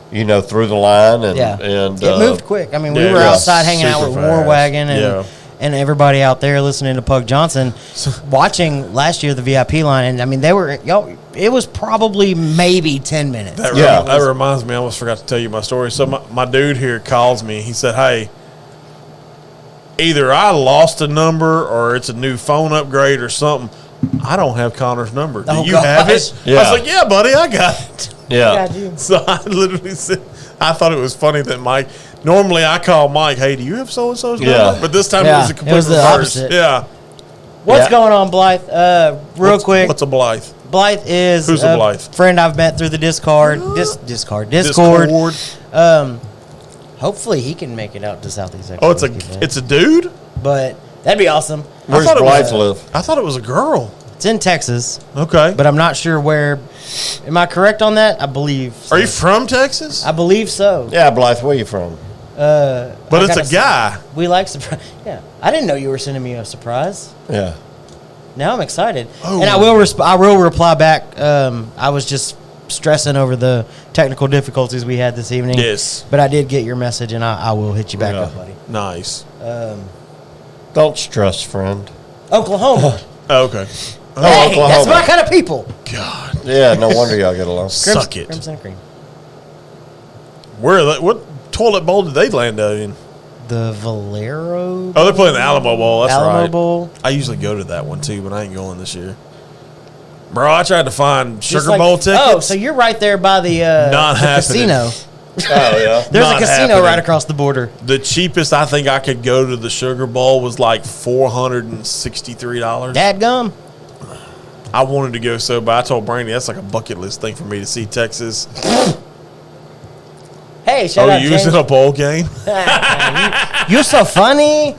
through the line and it moved quick. I mean, we were yeah, outside hanging out with super War fast. Wagon and Yeah. and everybody out there listening to Pug Johnson, watching last year the VIP line, and I mean it was probably maybe 10 minutes. That reminds me, I almost forgot to tell you my story. So my dude here calls me. He said, hey, either I lost a number or it's a new phone upgrade or something. I don't have Connor's number. Do you have it? Yeah. I was like, yeah, buddy, I got it. Yeah. So I literally said, I thought it was funny that Mike, normally I call Mike, hey, do you have so-and-so's Yeah. number? But this time Yeah. it was a complete It was the reverse. opposite. Yeah. What's Yeah. going on, Blythe? Real quick. What's a Blythe? Blythe is Who's a Blythe? friend I've met through the Discord. Discord. Hopefully he can make it out to Southeast Texas. Oh, it's a dude? but that'd be awesome. Where's thought it Blythe was- live? I thought it was a girl. It's in Texas, Okay. but I'm not sure where. Am I correct on that? I believe. So. Are you from Texas? I believe so. Yeah, Blythe, where you from? But I it's gotta a guy. We like surprise. Yeah, I didn't know you were sending me a surprise. Yeah. Now I'm excited, Oh. and I will reply back. I was just stressing over the technical difficulties we had this evening. Yes. but I did get your message, and I will hit you back Yeah. up, buddy. Nice. Don't stress, friend. Oklahoma. Oh, okay. Oh, Hey, Oklahoma. that's my kind of people. God. Yeah, no wonder y'all get along. Suck it. Crimson and cream. What toilet bowl did they land out in? The Valero. Oh, they're playing the Alamo Bowl. That's Alamo right. Bowl. I usually go to that one too, but I ain't going this year. Bro, I tried to find Just Sugar like- Bowl tickets. Oh, so you're right there by the Not happening. casino. Oh, yeah. There's Not a casino happening. right across the border. The cheapest I think I could go to the Sugar Bowl was like $463. Dadgum. I wanted to go so bad. I told Brandy that's like a bucket list thing for me to see Texas. Hey, shout out You James. using a bowl game? You're so funny.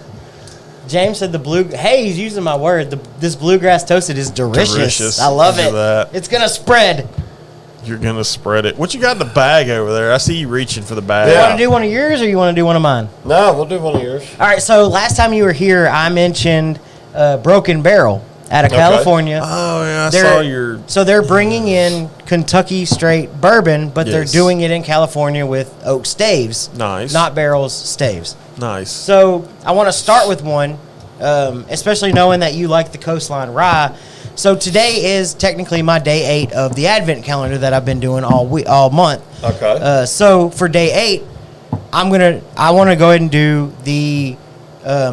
James said hey, he's using my word. This bluegrass toasted is delicious. Delicious. I love Look it. at that. It's going to spread. You're gonna spread it. What you got in the bag over there? I see you reaching for the bag. You want to do one of yours or you want to do one of mine? No, we'll do one of yours. All right, so last time you were here, I mentioned Broken Barrel out of California. Oh yeah, I They're- saw your. So they're bringing in Kentucky straight bourbon, but they're Yes. doing it in California with oak staves. Nice. Not barrels, staves. Nice. So I want to start with one. especially knowing that you like the Coastline Rye. So today is technically my day 8 of the Advent calendar that I've been doing all month. Okay. So for day 8, I want to go ahead and do the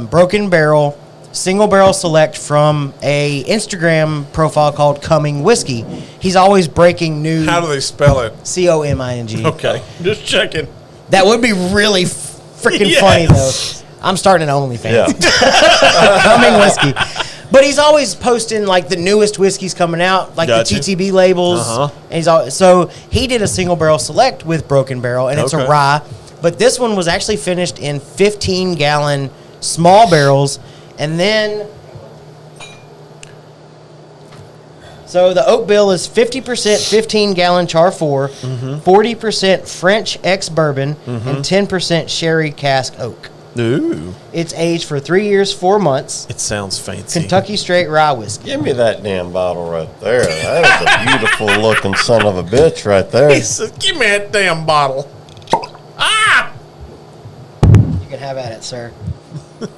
Broken Barrel single barrel select from a Instagram profile called Coming Whiskey. He's always breaking new. How do they spell it? COMING. Okay, just checking. That would be really freaking Yes. funny though. I'm starting an OnlyFans. Yeah. Coming Whiskey. But he's always posting like the newest whiskeys coming out, like Gotcha. the TTB labels. And so he did a single barrel select with Broken Barrel, and it's a Okay. rye. But this one was actually finished in 15-gallon small barrels, and then. So the oak bill is 50% 15-gallon char 4, 40% French ex bourbon, and 10% sherry cask oak. Ooh, It's aged for 3 years, 4 months. it sounds fancy. Kentucky straight rye whiskey. Give me that damn bottle right there. That is a beautiful looking son of a bitch right there. He says, "Give me that damn bottle." Ah, You can have at it, sir.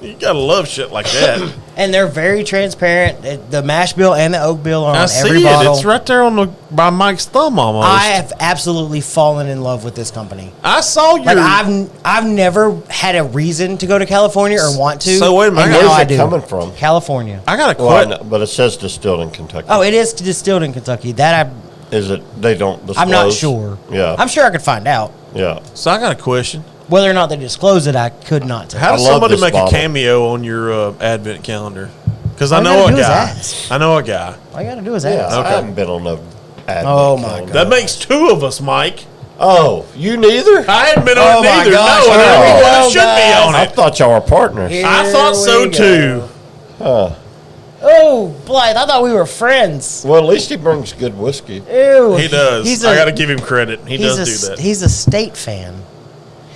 you gotta love shit like that. And they're very transparent. The mash bill and the oak bill are I on see every it. bottle. It's right there by Mike's thumb almost. I have absolutely fallen in love with this company. I saw your. Like I've never had a reason to go to California or want to. So wait a minute, and where's now I it do. coming from? California. I gotta Well, I quit. know, but it says distilled in Kentucky. Oh, it is distilled in Kentucky. That Is it? They don't disclose? I'm not sure. Yeah. I'm sure I could find out. Yeah. So I got a question. Whether or not they disclose it, I could not tell. How does I love somebody this make bottle. a cameo on your Advent calendar? Because I All you know gotta a do is guy. ask. I know a guy. All you got to do is Yeah. ask. I haven't been on no Advent Oh, my calendar. That makes 2 of us, Mike. Oh, you neither? I hadn't been Oh on my it either. gosh, No, and here we everyone go, should be guys. on I it. thought y'all were partners. I thought so Here we too. go. Huh. Oh, Blythe, I thought we were friends. Well, at least he brings good whiskey. Ew. He does. I got to give him credit. He does do that. He's a state fan.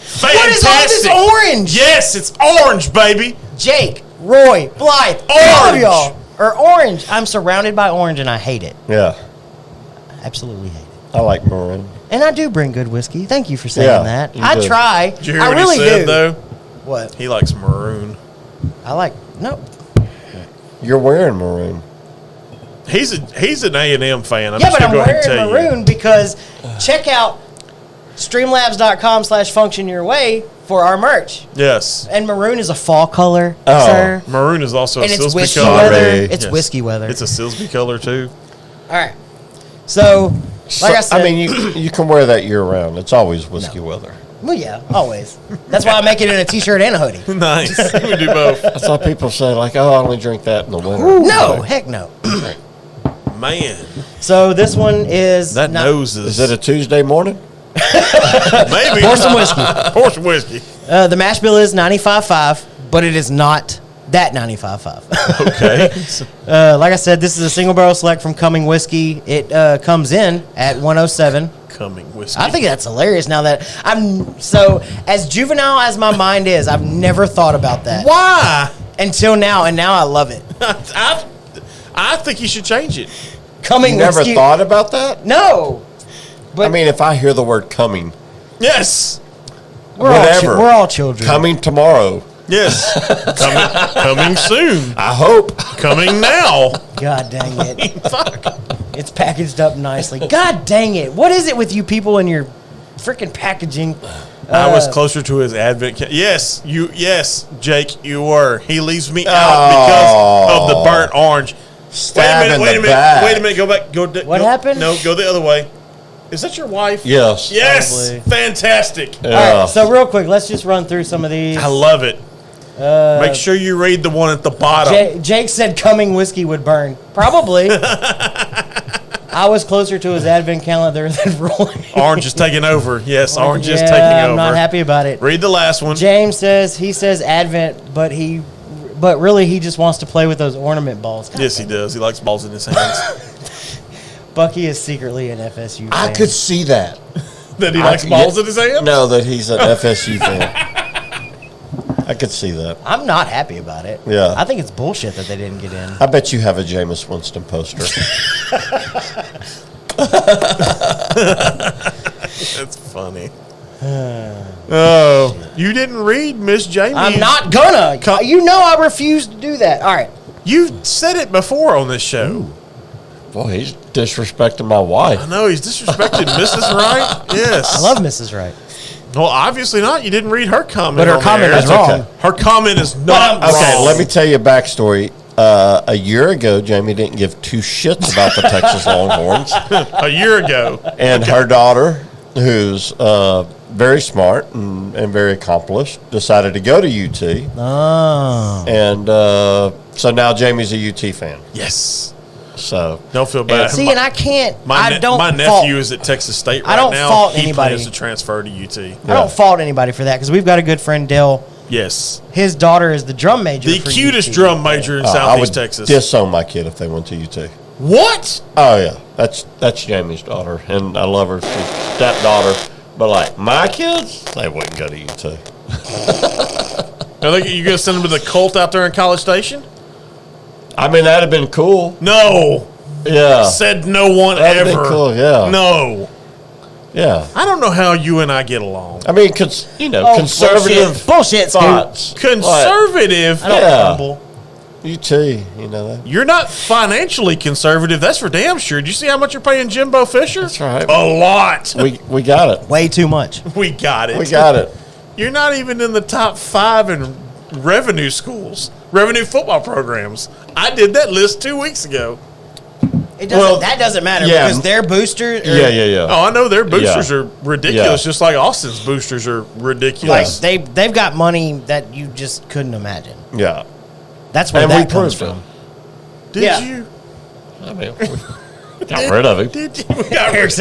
Fantastic. What is all this orange? Yes, it's orange, baby. Jake, Roy, Blythe, all of Orange. y'all are orange. I'm surrounded by orange and I hate it. Yeah. Absolutely hate it. I like maroon. And I do bring good whiskey. Thank you for saying Yeah, that. you I do. try. Did you hear I what really he said, do. though? What? He likes maroon. I like no. You're wearing maroon. He's an A&M fan. I'm Yeah, just but I'm gonna go ahead and wearing tell you. maroon because check out streamlabs.com/function your way for our merch. Yes. And maroon is a fall color, Oh. sir. Maroon is also And a it's Silsby whiskey color. weather. Sorry. It's Yes. whiskey weather. It's a Silsby color, too. All right. So, like I said, I mean, you can wear that year round. It's always whiskey weather. well, yeah, always. That's why I make it in a t-shirt and a hoodie. Nice. We do both. That's why people say, like, oh, I only drink that in the winter. No, heck no. Man, So this one is that not- nose is... Is it a Tuesday morning? Maybe. Pour some whiskey. Pour some whiskey. The mash bill is 95.5, but it is not that 95.5. Okay. Like I said, this is a single barrel select from Coming Whiskey. It comes in at 107. Coming whiskey. I think that's hilarious. Now that I'm so as juvenile as my mind is, I've never thought about that Why? until now, and now I love it. I think you should change it. Coming You never Whiskey. thought about that? No, but I mean, if I hear the word coming, Yes. we're all children. coming tomorrow, Yes. Coming soon. I hope. Coming now. God dang it! Fuck. It's packaged up nicely. God dang it! What is it with you people and your freaking packaging? I was closer to his Advent. Yes, Jake, you were. He leaves me out because of the burnt orange. Stab in Wait a the minute. back. Wait a minute. Go back. What happened? No, go the other way. Is that your wife? Yes. Yes. Probably. Fantastic. All right, so real quick, let's just run through some of these. I love it. Make sure you read the one at the bottom. Jake said Coming Whiskey would burn. Probably. I was closer to his Advent calendar than Roy. Orange is taking over. Yes, orange is Yeah, taking over. I'm not happy about it. Read the last one. James says Advent, but really he just wants to play with those ornament balls. Yes, he does. He likes balls in his hands. Bucky is secretly an FSU fan. I could see that. That he likes balls in his hands? No, that he's an FSU fan. I could see that. I'm not happy about it. Yeah. I think it's bullshit that they didn't get in. I bet you have a Jameis Winston poster. That's funny. Oh, you didn't read Miss Jamie. I'm not gonna. You know I refuse to do that. All right. You've said it before on this show. Boy, he's disrespecting my wife. I know, he's disrespecting Mrs. Wright. Yes. I love Mrs. Wright. Well, obviously not. You didn't read her comment. But her on comment there. is wrong. okay. Her comment is not wrong. Okay, let me tell you a backstory. A year ago, Jamie didn't give two shits about the Texas Longhorns. A year ago. And her daughter, who's very smart and very accomplished, decided to go to UT. Oh. And so now Jamie's a UT fan. Yes. So Don't feel bad. See, and I can't. My fault. nephew is at Texas State right now. I don't fault he anybody. plans to transfer to UT. I don't fault anybody for that because we've got a good friend, Dale. Yes. His daughter is the drum major. The for cutest UT. drum major in I would Southeast Texas. disown my kid if they went to UT. What? Oh yeah, that's Jamie's daughter, and I love her. She's stepdaughter. But like my kids, they wouldn't go to UT. Now, you going to send them to the cult out there in College Station? I mean, that'd have been cool. No. Yeah. Said no one That'd ever. be cool, yeah. No. Yeah. I don't know how you and I get along. I mean, conservative Bullshit, Scoop. thoughts. Conservative. Yeah. Humble. UT, you know that. You're not financially conservative. That's for damn sure. Do you see how much you're paying Jimbo Fisher? That's right. A lot. We got it. Way too much. We got it. We got it. You're not even in the top 5 in revenue schools, revenue football programs. I did that list 2 weeks ago. It doesn't. That doesn't matter because their boosters. Yeah. Oh, I know their boosters are ridiculous, Yeah. just like Austin's boosters are ridiculous. Like they've got money that you just couldn't imagine. Yeah. That's where And that we comes proved from. Did Yeah. you? I mean, we got rid of him. Did you? We got Eric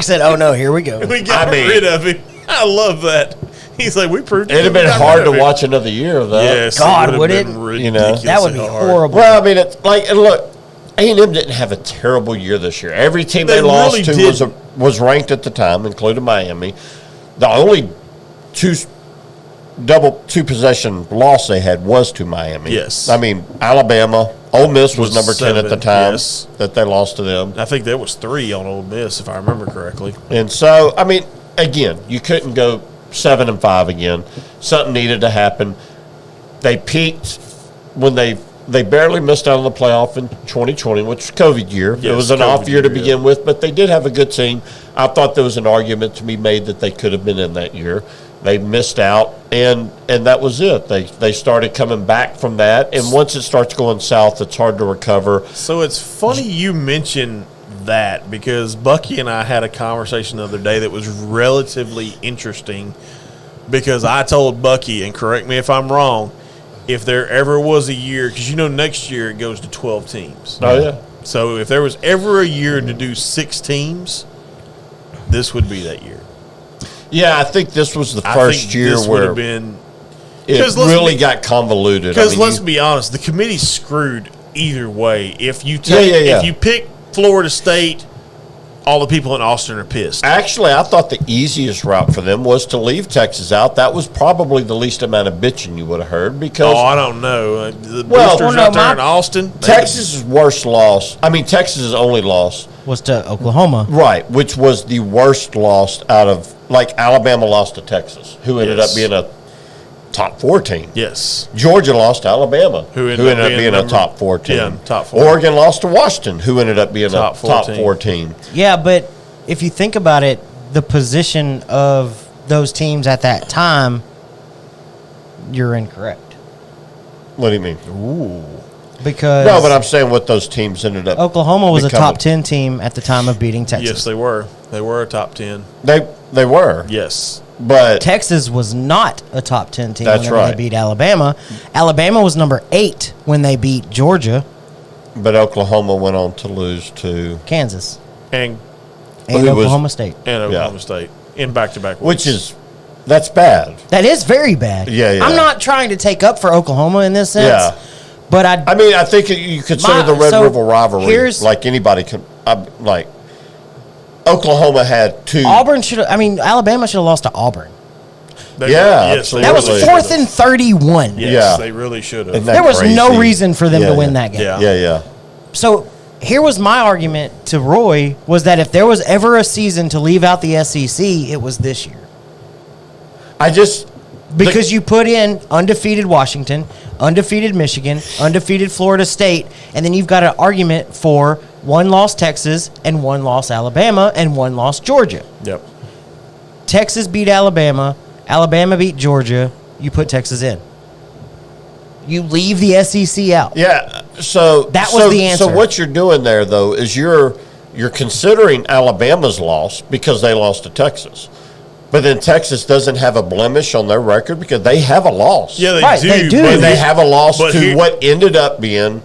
said, "Oh no, here we go." we got rid of him. I love that. He's like, we proved It'd have been hard to watch another year of that. Yes, God, would it? You know, That would be horrible. Well, I mean, it's like, and look, A&M didn't have a terrible year this year. Every team they lost really to was ranked at the time, including Miami. The only two possession loss they had was to Miami. Yes. I mean, Alabama, Ole Miss was number 10 at the 7, time yes. that they lost to them. I think there was 3 on Ole Miss, if I remember correctly. And so, I mean, again, you couldn't go 7-5 again. Something needed to happen. They peaked when they barely missed out on the playoff in 2020, which was COVID year. Yes, it was an COVID off year to year, begin with, but they did have a good team. I thought there was an argument to be made that they could have been in that year. They missed out, and that was it. They started coming back from that, and once it starts going south, it's hard to recover. So it's funny you mention that because Bucky and I had a conversation the other day that was relatively interesting because I told Bucky, and correct me if I'm wrong, if there ever was a year, because next year it goes to 12 teams. Oh, yeah. So if there was ever a year to do 6 teams, this would be that year. Yeah, I think this was the first year this where been, it really got convoluted. Because let's be honest, the committee's screwed either way. If you Yeah. if you pick Florida State, all the people in Austin are pissed. Actually, I thought the easiest route for them was to leave Texas out. That was probably the least amount of bitching you would have heard because I don't know. The Well, boosters well, out there in Austin. Texas's worst loss. I mean, Texas's only loss, Was to Oklahoma. right, which was the worst loss out of like Alabama lost to Texas, who ended Yes. up being a top 4 team. Yes. Georgia lost to Alabama, who ended up being a number- top 4 team. Yeah, top 4. Oregon lost to Washington, who ended up being Top a 4 top team. 4 team. Yeah, but if you think about it, the position of those teams at that time, you're incorrect. What do you mean? Because No, but I'm saying what those teams ended up. Oklahoma was a becoming. top 10 team at the time of beating Texas. Yes, they were. They were a top 10. They were, Yes. but Texas was not a top 10 team That's whenever right. they beat Alabama. Alabama was number 8 when they beat Georgia, Oklahoma went on to lose to, Kansas, And and Who was- Oklahoma State. Oklahoma State in back-to-back which weeks. that's bad. That is very bad. Yeah. I'm not trying to take up for Oklahoma in this sense. Yeah. But I mean, I think you consider the Red River rivalry like anybody can. Like Oklahoma had 2. Auburn should. Alabama should have lost to Auburn. Yes, absolutely. That was Really? 4th and 31. Yes, Yeah. they really should have. Isn't that There was no crazy? reason for them Yeah, to win yeah. that game. Yeah. Yeah. So here was my argument to Roy was that if there was ever a season to leave out the SEC, it was this year. Because you put in undefeated Washington, undefeated Michigan, undefeated Florida State, and then you've got an argument for 1 loss Texas and 1 loss Alabama and 1 loss Georgia. Yep. Texas beat Alabama. Alabama beat Georgia. You put Texas in. You leave the SEC out. Yeah. So that was the answer. So what you're doing there, though, is you're considering Alabama's loss because they lost to Texas. But then Texas doesn't have a blemish on their record because they have a loss. Yeah, they Right, do. they do. And they have a loss but to here- what ended up being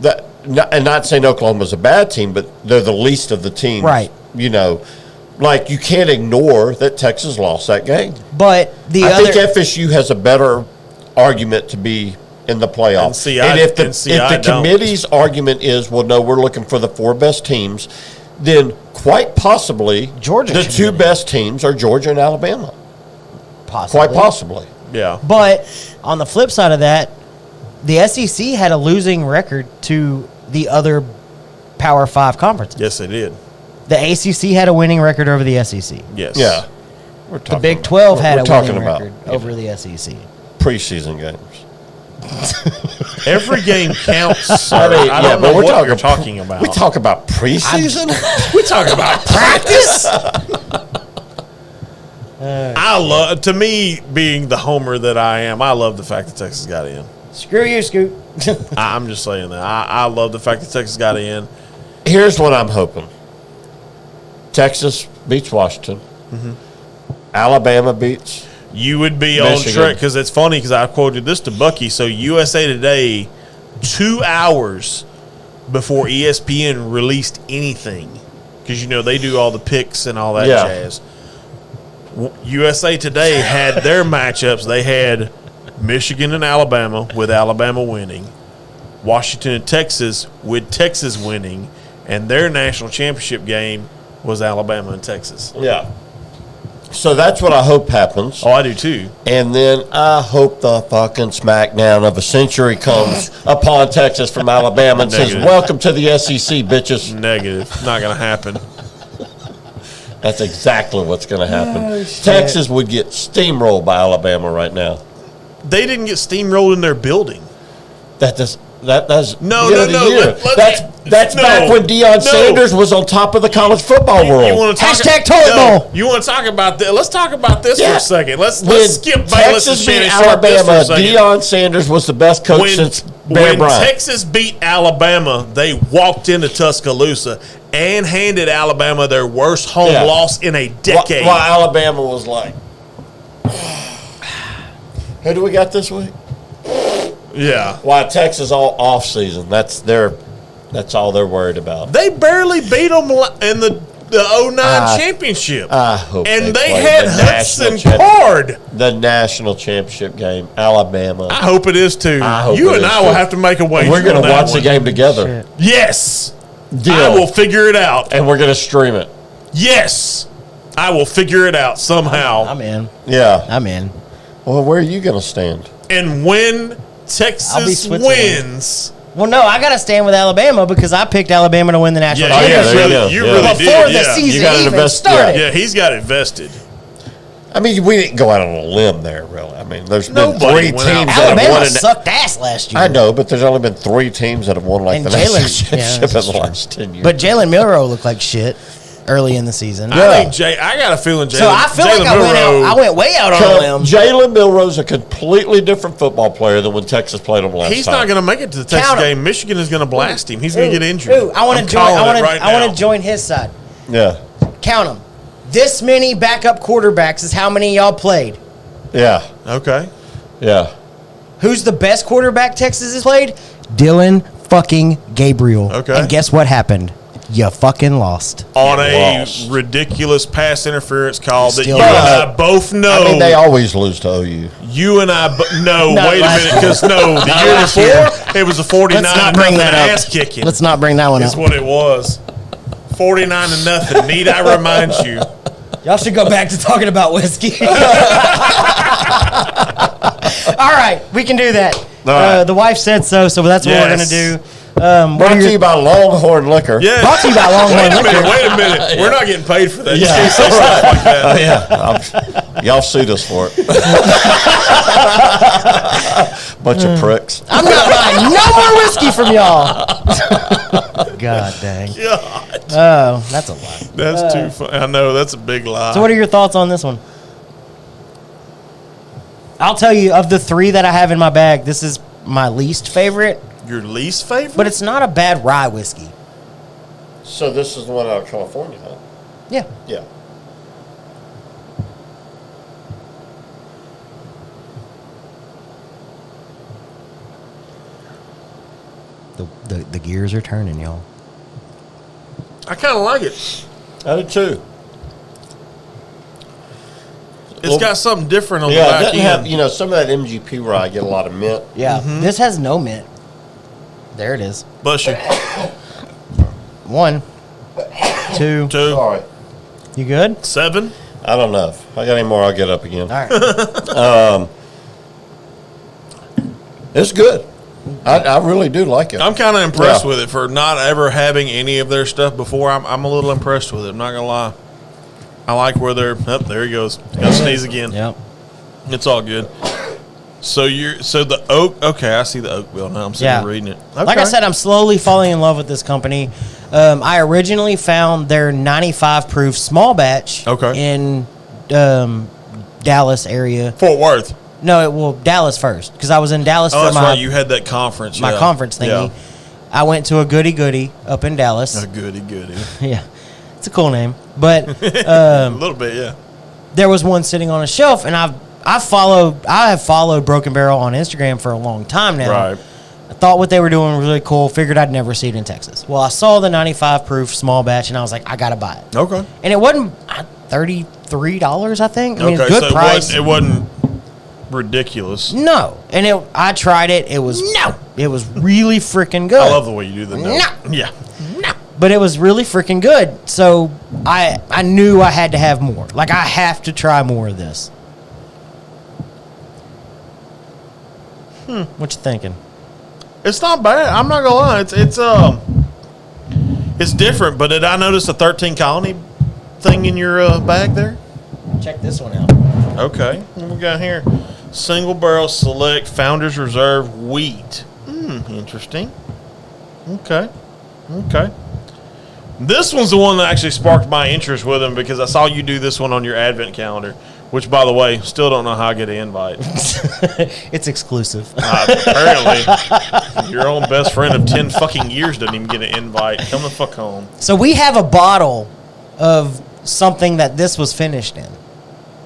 the. And not saying Oklahoma's a bad team, but they're the least of the teams. Right. You know, like you can't ignore that Texas lost that game. But I think FSU has a better argument to be in the playoff. If the committee's argument is, well, no, we're looking for the 4 best teams, then quite possibly Georgia the should 2 be best teams are Georgia and Alabama. possibly. Quite possibly. Yeah. But on the flip side of that, the SEC had a losing record to the other Power 5 conferences. Yes, they did. The ACC had a winning record over the SEC. Yes. Yeah. The Big 12 had a talking winning about record over the SEC. preseason games. Every game counts. I mean, I don't know we're what you're talking about. We talk about preseason. We talk about practice. I love, to me, being the homer that I am, I love the fact that Texas got in. Screw you, Scoot. I'm just saying that. I love the fact that Texas got in. Here's what I'm hoping. Texas beats Washington. Mm-hmm. Alabama beats. You would be Michigan. on track because it's funny because I quoted this to Bucky. So USA Today, 2 hours before ESPN released anything, because you know they do all the picks and all that jazz. USA Today had their matchups. They had Michigan and Alabama, with Alabama winning, Washington and Texas, with Texas winning, and their national championship game was Alabama and Texas. Yeah. So that's what I hope happens. Oh, I do too. And then I hope the fucking smackdown of a century comes upon Texas from Alabama and says, Negative. welcome to the SEC, bitches. Negative. Not going to happen. That's exactly what's going to happen. Oh, shit. Texas would get steamrolled by Alabama right now. They didn't get steamrolled in their building. That's No. That's back when Deion Sanders was on top of the college football world. You want to talk Hashtag toilet bowl. You want to talk about that? Let's talk about this for Yeah. a second. Let's When skip Bayless and Texas beat Shannon Sharp this for a Alabama, second. Deion Sanders was the best coach since Bear When Bryant. Texas beat Alabama, they walked into Tuscaloosa and handed Alabama their worst home loss in a decade. While Alabama was like, who do we got this week? Yeah. Why Texas all off season? That's all they're worried about. They barely beat them in the 09 championship. I hope and they play had the Hudson national Card. The national championship game, Alabama. I hope it is too. I hope You it and is I too. will have to make a wager. We're going on to that watch the one. game together. Yes. Deal. I will figure it out. And we're going to stream it. Yes. I will figure it out somehow. I'm in. Yeah. I'm in. Well, where are you going to stand? And when I'll be Texas Switzerland. wins. Well, no, I got to stand with Alabama because I picked Alabama to win the national Yeah, yeah, championship there you go. you Yeah. really before did. the Yeah. You season got it even invested. started. Yeah, he's got it vested. I mean, we didn't go out on a limb there, really. I mean, there's been Nobody 3 went teams out. that have won. Alabama sucked ass last year. I know, but there's only been 3 teams that have won like And the national Jalen- yeah, championship in that's the true. last 10 years. But Jalen Milroe looked like shit early in the season. I think I got a feeling Jalen. So I feel like Jalen I went way out on a limb. Jalen Milroe's a completely different football player than when Texas played him last He's time. not going to make it to the Texas Count him. game. Michigan is going to blast him. He's going to get injured. Ooh, I want I'm to join. calling I want it to. right I want now. to join his side. Yeah, Count them. This many backup quarterbacks is how many y'all played. yeah, Okay. yeah. Who's the best quarterback Texas has played? Dylan fucking Gabriel. Okay. And guess what happened? You fucking lost. On You a lost. ridiculous pass interference call that Still you and lost. I both know. I mean, they always lose to OU. You and I no, Not wait a last minute, because no, the Not year last before it was a 49 Let's not bring that up. ass kicking. Let's not bring that one That's up. what it was. 49-0. Need I remind you? Y'all should go back to talking about whiskey. All right, we can do that. right. The wife said so that's what we're going to Yes. do. What Brought are to your- you by Longhorn Liquor. Yeah. Brought to you by Longhorn Liquor. Wait a minute. We're not getting paid for that. You Yeah. can't say stuff like that. Oh, yeah. Y'all sued us for it. Bunch of pricks. I'm not buying no more whiskey from y'all. God dang. God. Oh, that's a lie. That's too funny. I know, that's a big lie. So what are your thoughts on this one? I'll tell you, of the 3 that I have in my bag, this is my least favorite. Your least favorite? But it's not a bad rye whiskey. So this is the one out of California, huh? Yeah. Yeah. The gears are turning, y'all. I kind of like it. I do too. It's got something different on the Yeah, it back doesn't end. have, some of that MGP rye, I get a lot of mint. Yeah. This has no mint. There it is. Bless you. 1, 2. 2, Sorry. You good? 7. I don't know. If I got any more, I'll get up again. All right. It's good. I really do like it. I'm kind of impressed Yeah. with it for not ever having any of their stuff before. I'm a little impressed with it. I'm not going to lie. I like where they're. Oh, there he goes. Gonna sneeze again. Yep. It's all good. So the oak. Okay, I see the oak bill now. I'm sitting here reading it. Okay. Like I said, I'm slowly falling in love with this company. I originally found their 95 proof small batch. Okay. In Dallas area. Fort Worth. No, Dallas first, because I was in Dallas Oh, for that's my right. You had that conference. my yeah. conference thingy. Yeah. I went to a goody up in Dallas. A goody. Yeah, it's a cool name, but A little bit, yeah. there was one sitting on a shelf, and I have followed Broken Barrel on Instagram for a long time now. Right. I thought what they were doing was really cool. Figured I'd never see it in Texas. Well, I saw the 95 proof small batch, and I was like, I gotta buy it. Okay. And it wasn't $33, I think. I mean, Okay, good so price. it wasn't ridiculous. No, and I tried it. It was really freaking good. I love the way you do the No. Yeah. But it was really freaking good. So I knew I had to have more. Like, I have to try more of this. What you thinking? It's not bad. I'm not gonna lie. It's different. But did I notice a 13 colony thing in your bag there? Check this one out. Okay. What we got here? Single barrel select Founders Reserve wheat. Interesting. Okay. This one's the one that actually sparked my interest with them because I saw you do this one on your advent calendar, which, by the way, still don't know how I get an invite. It's exclusive. Apparently, your own best friend of 10 fucking years doesn't even get an invite. Come the fuck home. So we have a bottle of something that this was finished in.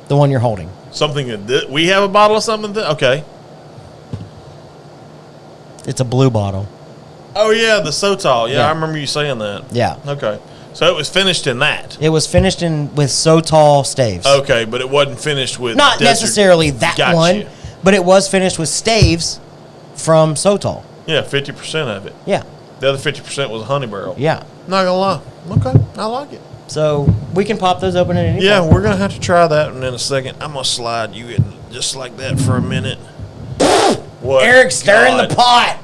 The one you're holding. Something that we have a bottle of something. Okay. It's a blue bottle. Oh yeah, the Sotol. Yeah, Yeah. I remember you saying that. Yeah. Okay. So it was finished in that. It was finished with Sotol staves. Okay, but it wasn't finished with Not Desert. necessarily that Gotcha. one, but it was finished with staves from Sotol. Yeah, 50% of it. Yeah. The other 50% was a honey barrel. Yeah. Not gonna lie. Okay, I like it. So we can pop those open at any Yeah, time. we're gonna have to try that in a second. I'm gonna slide you in just like that for a minute. What? Eric's stirring God. the pot.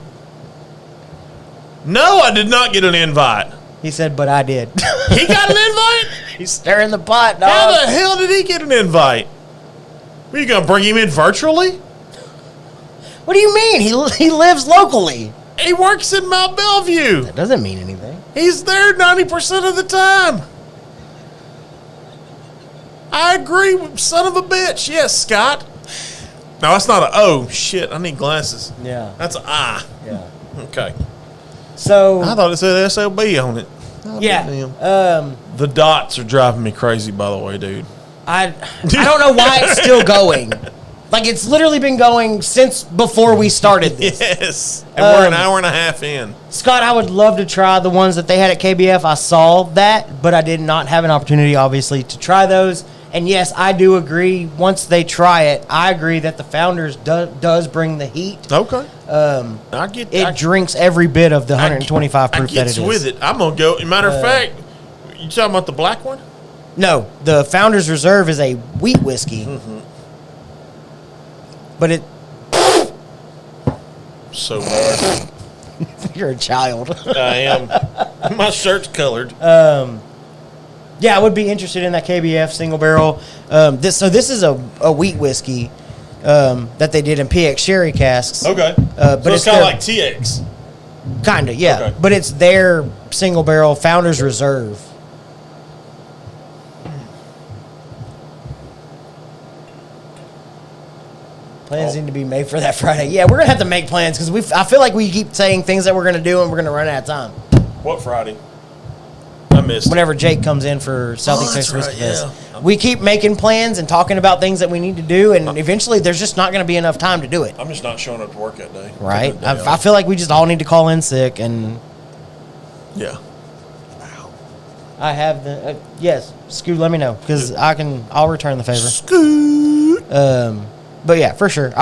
No, I did not get an invite. He said, but I did. He got an invite? He's stirring the pot, dog. How the hell did he get an invite? Were you gonna bring him in virtually? What do you mean? He lives locally. He works in Mount Bellevue. That doesn't mean anything. He's there 90% of the time. I agree with son of a bitch. Yes, Scott. No, that's not a O. Shit, I need glasses. Yeah. That's an I. Yeah. Okay. So I thought it said SLB on it. yeah. Damn. The dots are driving me crazy, by the way, dude. I don't know why it's still going. Like, it's literally been going since before we started this. Yes. And we're an hour and a half in. Scott, I would love to try the ones that they had at KBF. I saw that, but I did not have an opportunity, obviously, to try those. And yes, I do agree. Once they try it, I agree that the Founders does bring the heat. Okay. I get It drinks every bit of the 125 proof that it is. with it. I'm going to go. Matter of fact, you talking about the black one? No, the Founders Reserve is a wheat whiskey. Mm-hmm. But it... So bad. You're a child. I am. My shirt's colored. Yeah, I would be interested in that KBF single barrel. This is a wheat whiskey that they did in PX sherry casks. Okay. But so it's kind of like TX. Kind of, yeah. Okay. But it's their single barrel Founders Reserve. Plans need to be made for that Friday. Yeah, we're going to have to make plans because I feel like we keep saying things that we're going to do and we're going to run out of time. What Friday? I missed. Whenever Jake comes in for Southeast Texas Whiskey Fest. Yeah. We keep making plans and talking about things that we need to do, and eventually there's just not going to be enough time to do it. I'm just not showing up to work that day. Right? I feel like we just all need to call in sick, and Yeah. I have the yes. Scoot, let me know because I'll return the favor. Scoot. But yeah, for sure.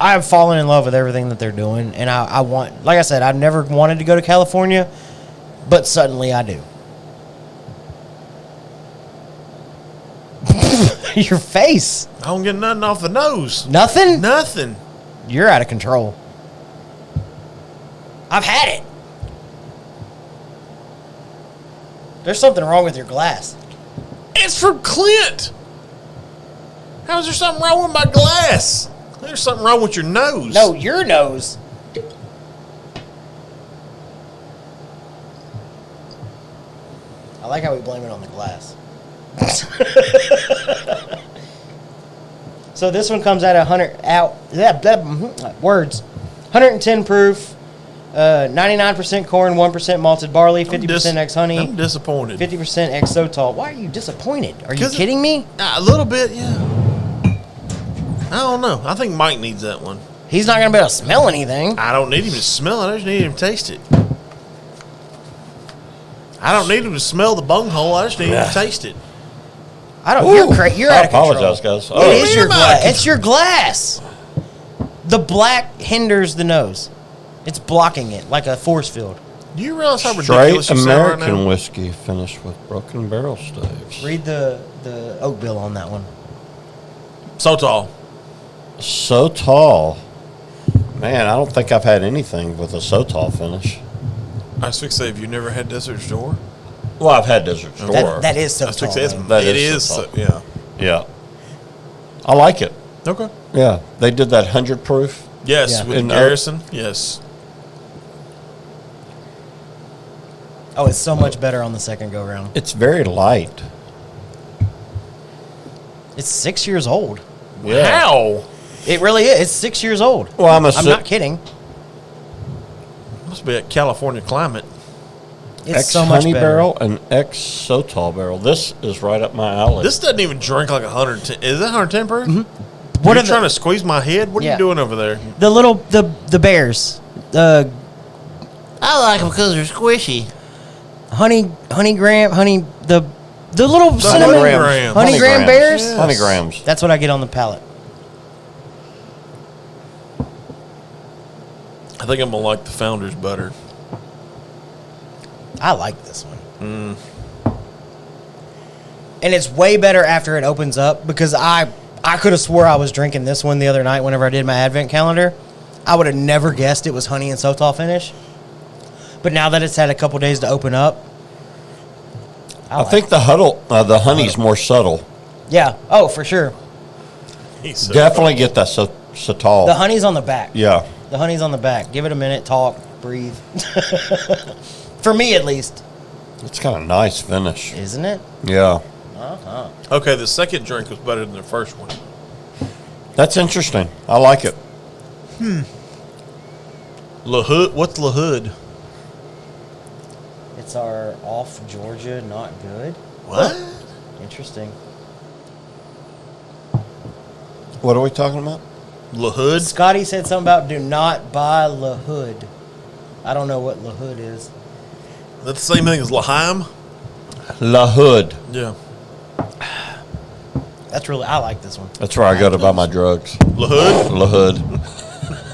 I've fallen in love with everything that they're doing, and I want, like I said, I've never wanted to go to California, but suddenly I do. Your face. I don't get nothing off the nose. Nothing? Nothing. You're out of control. I've had it. There's something wrong with your glass. It's from Clint. How is there something wrong with my glass? There's something wrong with your nose. No, your nose. I like how we blame it on the glass. So this one comes at 110 proof, 99% corn, 1% malted barley, 50% ex honey. I'm disappointed. 50% ex Sotal. Why are you disappointed? Are you kidding me? A little bit, yeah. I don't know. I think Mike needs that one. He's not going to be able to smell anything. I don't need him to smell it. I just need him to taste it. I don't need him to smell the bunghole. I just need him to taste it. I don't. You're crazy. You're out of control. I apologize, guys. It is your glass. It's your glass. The black hinders the nose. It's blocking it like a force field. Do you realize how ridiculous Straight you sound right American now? whiskey finished with broken barrel staves. Read the oak bill on that one. So tall. So tall. Man, I don't think I've had anything with a so tall finish. I was fixing to say, have you never had Desert Store? Well, I've had Desert Store. That is so I was tall. fixing to say, man. That it is is. so tall. Yeah. Yeah. I like it. Okay. Yeah. They did that 100 proof. Yes, Yeah. with In Garrison. Yes. Oh, it's so much better on the second go round. It's very light. It's 6 years old. Yeah. How? It really is. It's 6 years old. Well, I'm not kidding. Must be a California climate. It's Ex so much honey better. barrel and ex so tall barrel. This is right up my alley. This doesn't even drink like 110. Is that 110 proof? What What are are you trying to squeeze my head? What are Yeah. you doing over there? The little the bears. I like them because they're squishy. Honey graham, honey the little cinnamon grams. honey graham bears. Yes. Honey grams. That's what I get on the palate. I think I'm going to like the Founder's Butter. I like this one. And it's way better after it opens up because I could have swore I was drinking this one the other night whenever I did my advent calendar. I would have never guessed it was honey and Sotal finish. But now that it's had a couple days to open up, I think the honey's more subtle. yeah. Oh, for sure. He said, Definitely get that so tall. The honey's on the back. Yeah. The honey's on the back. Give it a minute. Talk. Breathe. For me, at least. It's kind of nice finish. Isn't it? Yeah. Okay, the second drink was better than the first one. That's interesting. I like it. La Hood. What's La Hood? It's our off Georgia, not good. What? Interesting. What are we talking about? La Hood? Scotty said something about do not buy La Hood. I don't know what La Hood is. That's the same thing as L'Haim? La Hood. Yeah. That's really, I like this one. That's where I go to buy my drugs. La Hood? La Hood.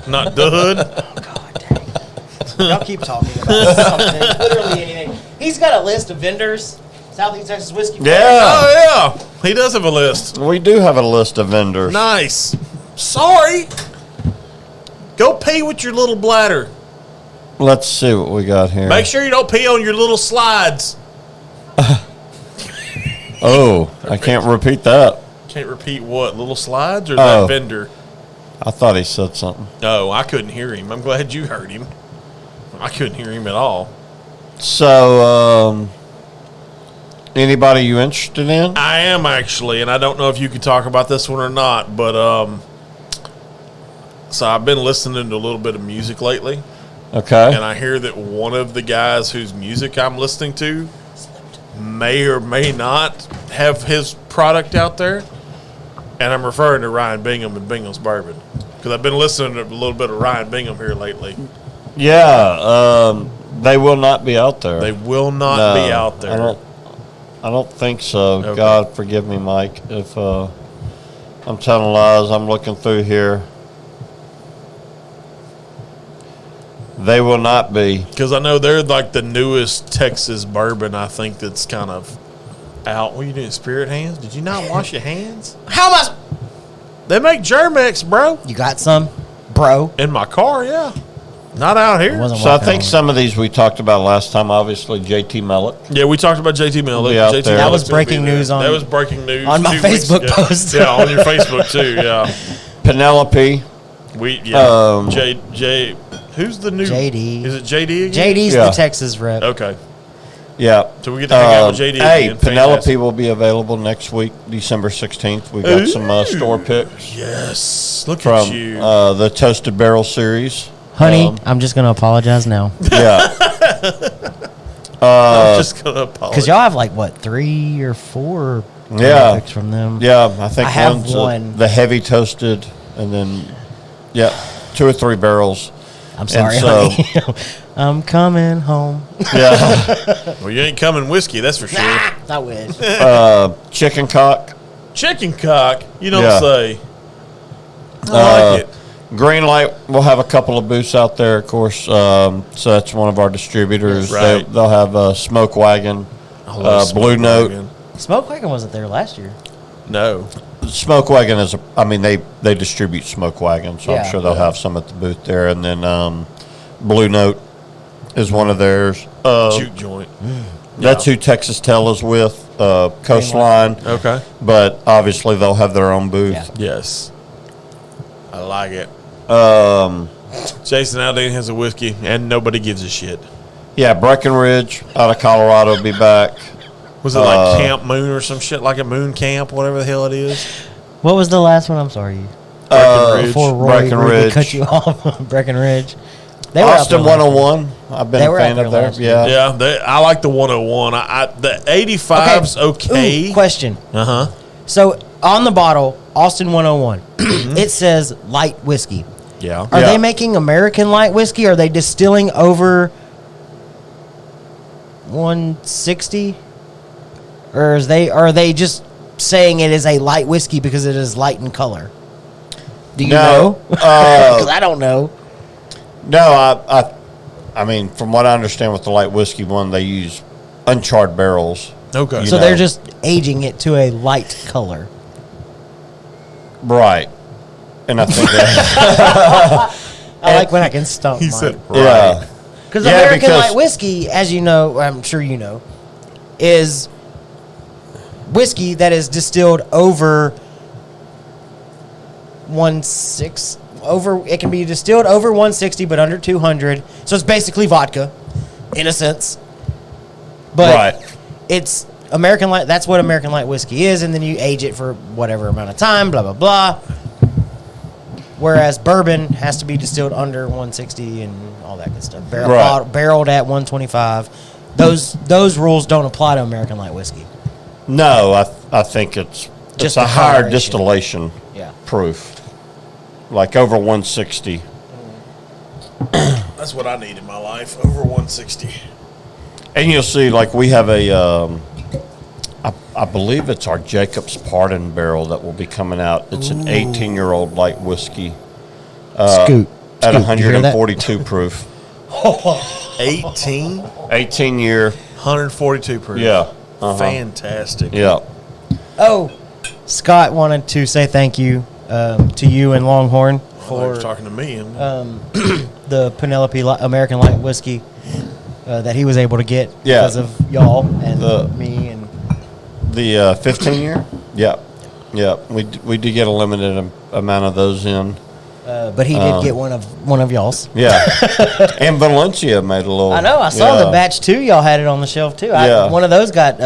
Not the Hood? God dang. Y'all keep talking about something. Literally anything. He's got a list of vendors. Southeast Texas Whiskey Fest. Yeah. Oh, yeah. He does have a list. We do have a list of vendors. Nice. Sorry. Go pee with your little bladder. Let's see what we got here. Make sure you don't pee on your little slides. Oh, I can't repeat that. Can't repeat what? Little slides or that vendor? I thought he said something. Oh, I couldn't hear him. I'm glad you heard him. I couldn't hear him at all. So, anybody you interested in? I am actually, and I don't know if you can talk about this one or not, but so I've been listening to a little bit of music lately. Okay. And I hear that one of the guys whose music I'm listening to may or may not have his product out there. And I'm referring to Ryan Bingham and Bingham's Bourbon. Because I've been listening to a little bit of Ryan Bingham here lately. Yeah, they will not be out there. They will not be out there. I don't think so. Okay. God forgive me, Mike, if I'm telling lies. I'm looking through here. They will not be. Because I know they're like the newest Texas bourbon, I think, that's kind of out. What are you doing, spirit hands? Did you not wash your hands? How much? They make Germex, bro. You got some, bro? In my car, yeah. Not out here. So I think some of these we talked about last time. Obviously, JT Mellett. Yeah, we talked about JT Mellett. Be out JT there. That was breaking news on. That was breaking news on my 2 weeks Facebook ago. post. Yeah, on your Facebook too. Yeah. Penelope. J. Who's the new JD. Is it JD again? JD's Yeah. the Texas rep. Okay. Yeah. So we get to hang out with JD Hey, again. Penelope Fantastic. will be available next week, December 16th. We got some store picks Yes. Look from at you. the Toasted Barrel series. Honey, I'm just gonna apologize now Yeah. I'm just gonna apologize. because y'all have like what 3 or 4 Yeah. picks from them. Yeah, I think I have one's one. the heavy toasted, and then, 2 or 3 barrels. I'm sorry, so- honey. I'm coming home. Yeah. Well, you ain't coming whiskey, that's for sure. I wish. Chicken cock. Chicken cock, you don't Yeah. say. I like it. Green Light will have a couple of booths out there, of course. So that's one of our distributors. Right. They'll have Smoke Wagon, love Blue Smoke Note. Wagon. Smoke Wagon wasn't there last year. No. Smoke Wagon is, they distribute Smoke Wagon, so Yeah. I'm sure they'll have some at the booth there. And then Blue Note is one of theirs. Juke joint. That's who Texas Tell is with, Coastline. Okay. But obviously they'll have their own booth. Yeah. Yes. I like it. Jason Aldean has a whiskey, and nobody gives a shit. Yeah, Breckenridge out of Colorado will be back. Was it like Camp Moon or some shit, like a Moon Camp, whatever the hell it is? What was the last one? I'm sorry. Breckenridge. Before Roy Breckenridge. cut you off, Breckenridge. They were out Austin there last 101. I've been They a were fan out of there theirs. last year. Yeah. Yeah, I like the 101. The 85's okay. Ooh, question. Uh-huh. So on the bottle, Austin 101, it says light whiskey. Yeah. Are Yeah. they making American light whiskey? Are they distilling over 160? Or are they just saying it is a light whiskey because it is light in color? Do you know? Because I don't know. No, I mean, from what I understand with the light whiskey one, they use uncharred barrels. Okay. So know. they're just aging it to a light color. Right. And I think that, I like when I can stump. He said, yeah. Because Yeah, American because- light whiskey, as you know, I'm sure you know, is whiskey that is distilled over 160. It can be distilled over 160, but under 200. So it's basically vodka, in a sense. But Right. it's American light. That's what American light whiskey is, and then you age it for whatever amount of time. Blah blah blah. Whereas bourbon has to be distilled under 160 and all that good stuff. Right. Barreled at 125. Those rules don't apply to American light whiskey. No, I think it's Just a the higher coloration. distillation Yeah. proof. Like over 160. That's what I need in my life, over 160. And you'll see, like, we have I believe it's our Jacob's Pardon barrel that will be coming out. It's an 18-year-old light whiskey. Scoot. At Scoot, you hear that? 142 proof. 18, 18-year. 142 proof. Yeah. Uh-huh. Fantastic. Yeah. Oh, Scott wanted to say thank you to you and Longhorn For for talking to me. And the Penelope American light whiskey that he was able to get Yeah. because of y'all and The- me and The 15 year? Yep. Yep. We did get a limited amount of those in. But he did get one of y'all's. Yeah. And Valencia made a little. I know. I saw the batch 2. Y'all had it on the shelf too. One of those got.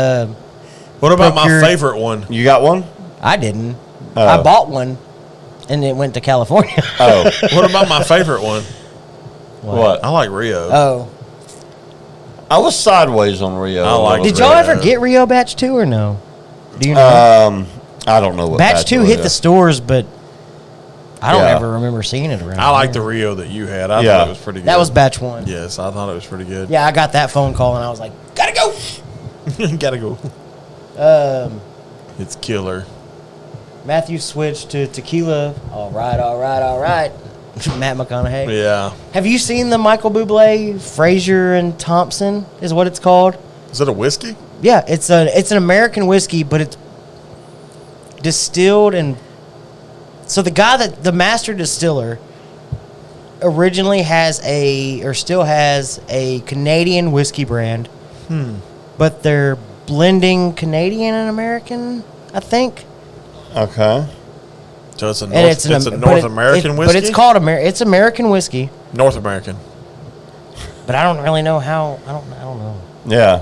What about my favorite one? You got one? I didn't. I bought one, and it went to California. Oh. What about my favorite one? What? I like Rio. Oh. I was sideways on Rio. I like Did y'all Rio. ever get Rio batch 2 or no? Do you know? I don't know what batch 2 hit the stores, but I don't Yeah. ever remember seeing it around. I like the here. Rio that you had. I thought it was pretty good. That was batch 1. Yes, I thought it was pretty good. Yeah, I got that phone call and I was like, gotta go. Gotta go. It's killer. Matthew switched to tequila. All right. Matt McConaughey. Yeah. Have you seen the Michael Bublé Fraser and Thompson is what it's called? Is it a whiskey? Yeah, it's an American whiskey, but it's distilled and so the master distiller originally still has a Canadian whiskey brand. But they're blending Canadian and American, I think. Okay. So it's a North American whiskey? But it's called it's American whiskey. North American. But I don't really know how. I don't know. Yeah.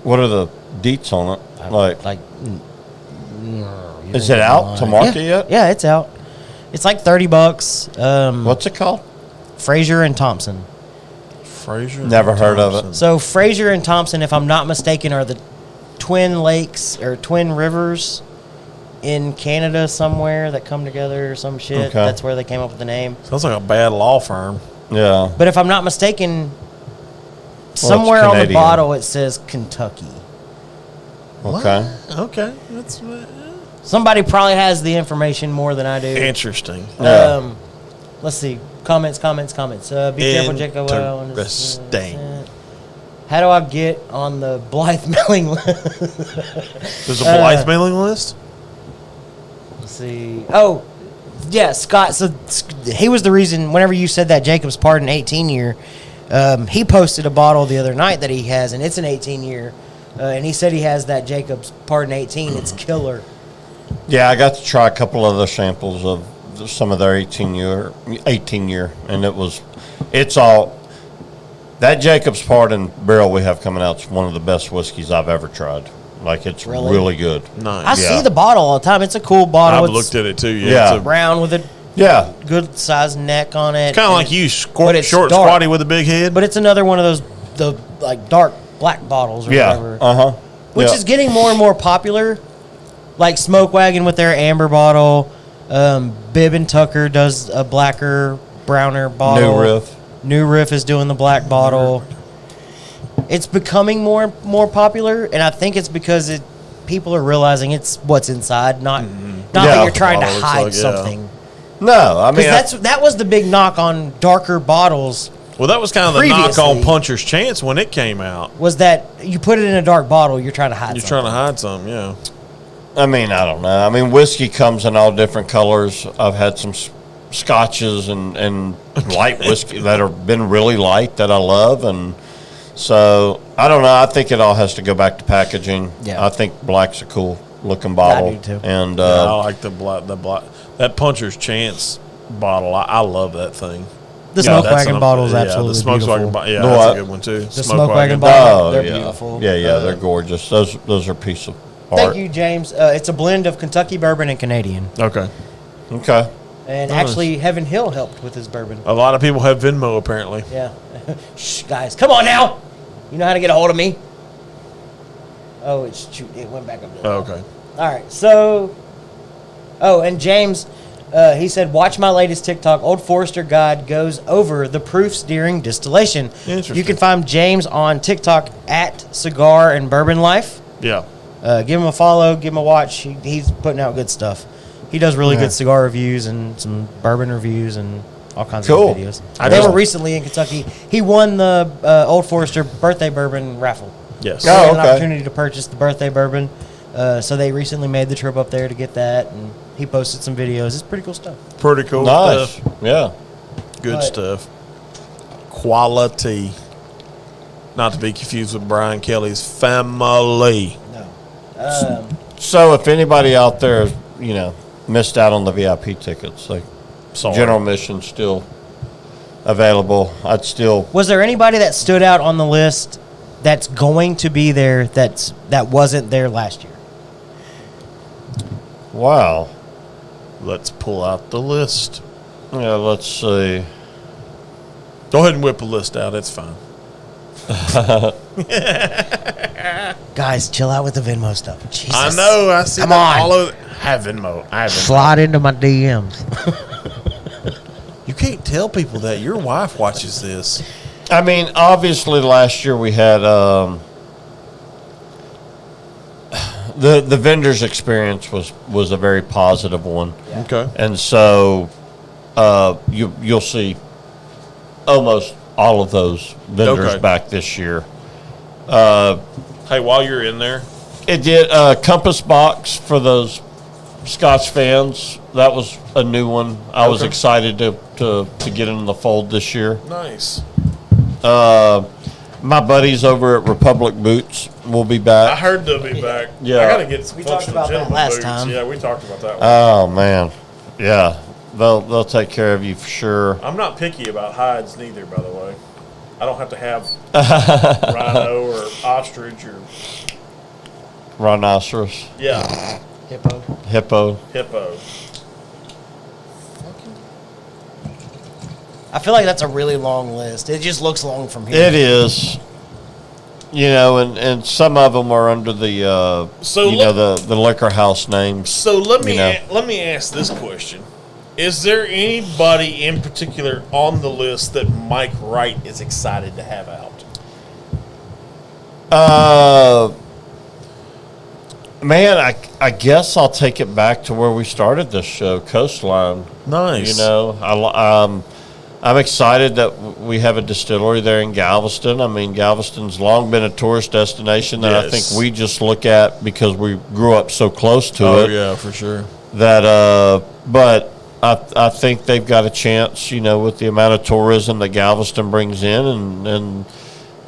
What are the deets on it? Is it out to market yet? Yeah, it's out. It's like $30. What's it called? Fraser and Thompson. Fraser? Never heard of it. So Fraser and Thompson, if I'm not mistaken, are the twin lakes or twin rivers in Canada somewhere that come together or some shit. Okay. That's where they came up with the name. Sounds like a bad law firm. Yeah. But if I'm not mistaken, somewhere on the bottle it says Kentucky. Okay. Okay. Somebody probably has the information more than I do. Interesting. Yeah. Let's see. Comments. Be careful, Jacob. Interesting. How do I get on the Blythe mailing list? There's a Blythe mailing list? Let's see. Oh, yeah, Scott. So he was the reason, whenever you said that Jacob's Pardon 18 year, he posted a bottle the other night that he has, and it's an 18 year. And he said he has that Jacob's Pardon 18. It's killer. Yeah, I got to try a couple other samples of some of their 18 year, and it's all that Jacob's Pardon barrel we have coming out is one of the best whiskeys I've ever tried. Like, it's really good. Nice. I see the bottle all the time. It's a cool bottle. I've looked at it too. Yeah. It's brown with a good sized neck on it. kind of like you, short, dark. squatty with a big head. But it's another one of those like dark black bottles or whatever. Which is getting more and more popular. Like Smoke Wagon with their amber bottle. Bibb and Tucker does a blacker, browner bottle. New Riff is doing the black bottle. It's becoming more and more popular, and I think it's because people are realizing it's what's inside, not that you're trying to hide something. No, I mean that was the big knock on darker bottles. Well, that was kind of the knock on Puncher's Chance when it came out. Was that you put it in a dark bottle, you're trying to hide something. You're trying to hide something, yeah. I mean, I don't know. I mean, whiskey comes in all different colors. I've had some scotches and light whiskey that have been really light that I love, and so I don't know. I think it all has to go back to packaging. Yeah. I think black's a cool looking bottle. I do too. And I like the black. That Puncher's Chance bottle. I love that thing. The Smoke Wagon bottle is absolutely the Smoke beautiful. Wagon, that's a good one too. The Smoke Wagon bottle, they're beautiful. Yeah, they're gorgeous. Those are a piece of art. Thank you, James. It's a blend of Kentucky bourbon and Canadian. Okay. And actually, Heaven Hill helped with his bourbon. A lot of people have Venmo, apparently. Yeah. Shh, guys, come on now. You know how to get a hold of me. Oh, it went back up there. Oh, okay. All right, so... Oh, and James, he said, watch my latest TikTok. Old Forester Guide goes over the proofs during distillation. Interesting. You can find James on TikTok at Cigar and Bourbon Life. Yeah. Give him a follow, give him a watch. He's putting out good stuff. He does really good cigar reviews and some bourbon reviews and all kinds of videos. They were recently in Kentucky. He won the Old Forester birthday bourbon raffle. Yes. So he had an opportunity to purchase the birthday bourbon. So they recently made the trip up there to get that, and he posted some videos. It's pretty cool stuff. Pretty cool stuff. Yeah. Good stuff. Quality. Not to be confused with Brian Kelly's family. No. So if anybody out there, missed out on the VIP tickets, like general admission still available. Was there anybody that stood out on the list that's going to be there that wasn't there last year? Wow. Let's pull out the list. Yeah, let's see. Go ahead and whip a list out. It's fine. Guys, chill out with the Venmo stuff. Jesus. I know. I see. Come that on. all over. I have Venmo. Slide into my DMs. You can't tell people that your wife watches this. I mean, obviously last year we had the vendors experience was a very positive one. Yeah. Okay. And so you'll see almost all of those vendors back this year. Hey, while you're in there, It did Compass Box for those Scotch fans. That was a new one. I was excited to get in the fold this year. nice. My buddies over at Republic Boots will be I back. heard they'll be back. Yeah. I gotta get some We talked about that gentleman last boots. time. Yeah, we talked about that one. Oh man, yeah, they'll take care of you for sure. I'm not picky about hides neither, by the way. I don't have to have rhino or ostrich or Rhinoceros, yeah, hippo. hippo. I feel like that's a really long list. It just looks long from here. It is. And some of them are under the the liquor house names. So let me You know. let me ask this question: is there anybody in particular on the list that Mike Wright is excited to have out? Man, I guess I'll take it back to where we started this show, Coastline. Nice. I'm excited that we have a distillery there in Galveston. I mean, Galveston's long been a tourist destination that I think we just look at because we grew up so close to it. Oh yeah, for sure. But I think they've got a chance, with the amount of tourism that Galveston brings in and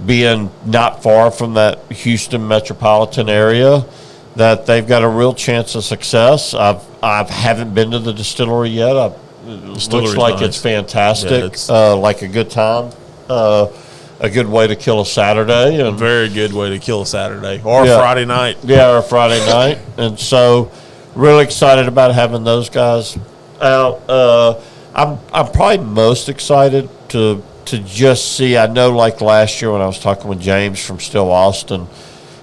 being not far from that Houston metropolitan area, that they've got a real chance of success. I haven't been to the distillery yet. It looks like it's fantastic, like a good time, a good way to kill a Saturday. A very good way to kill a Saturday or a Friday night. Yeah, or a Friday night. And so really excited about having those guys out. I'm probably most excited to just see. I know, like last year when I was talking with James from Still Austin,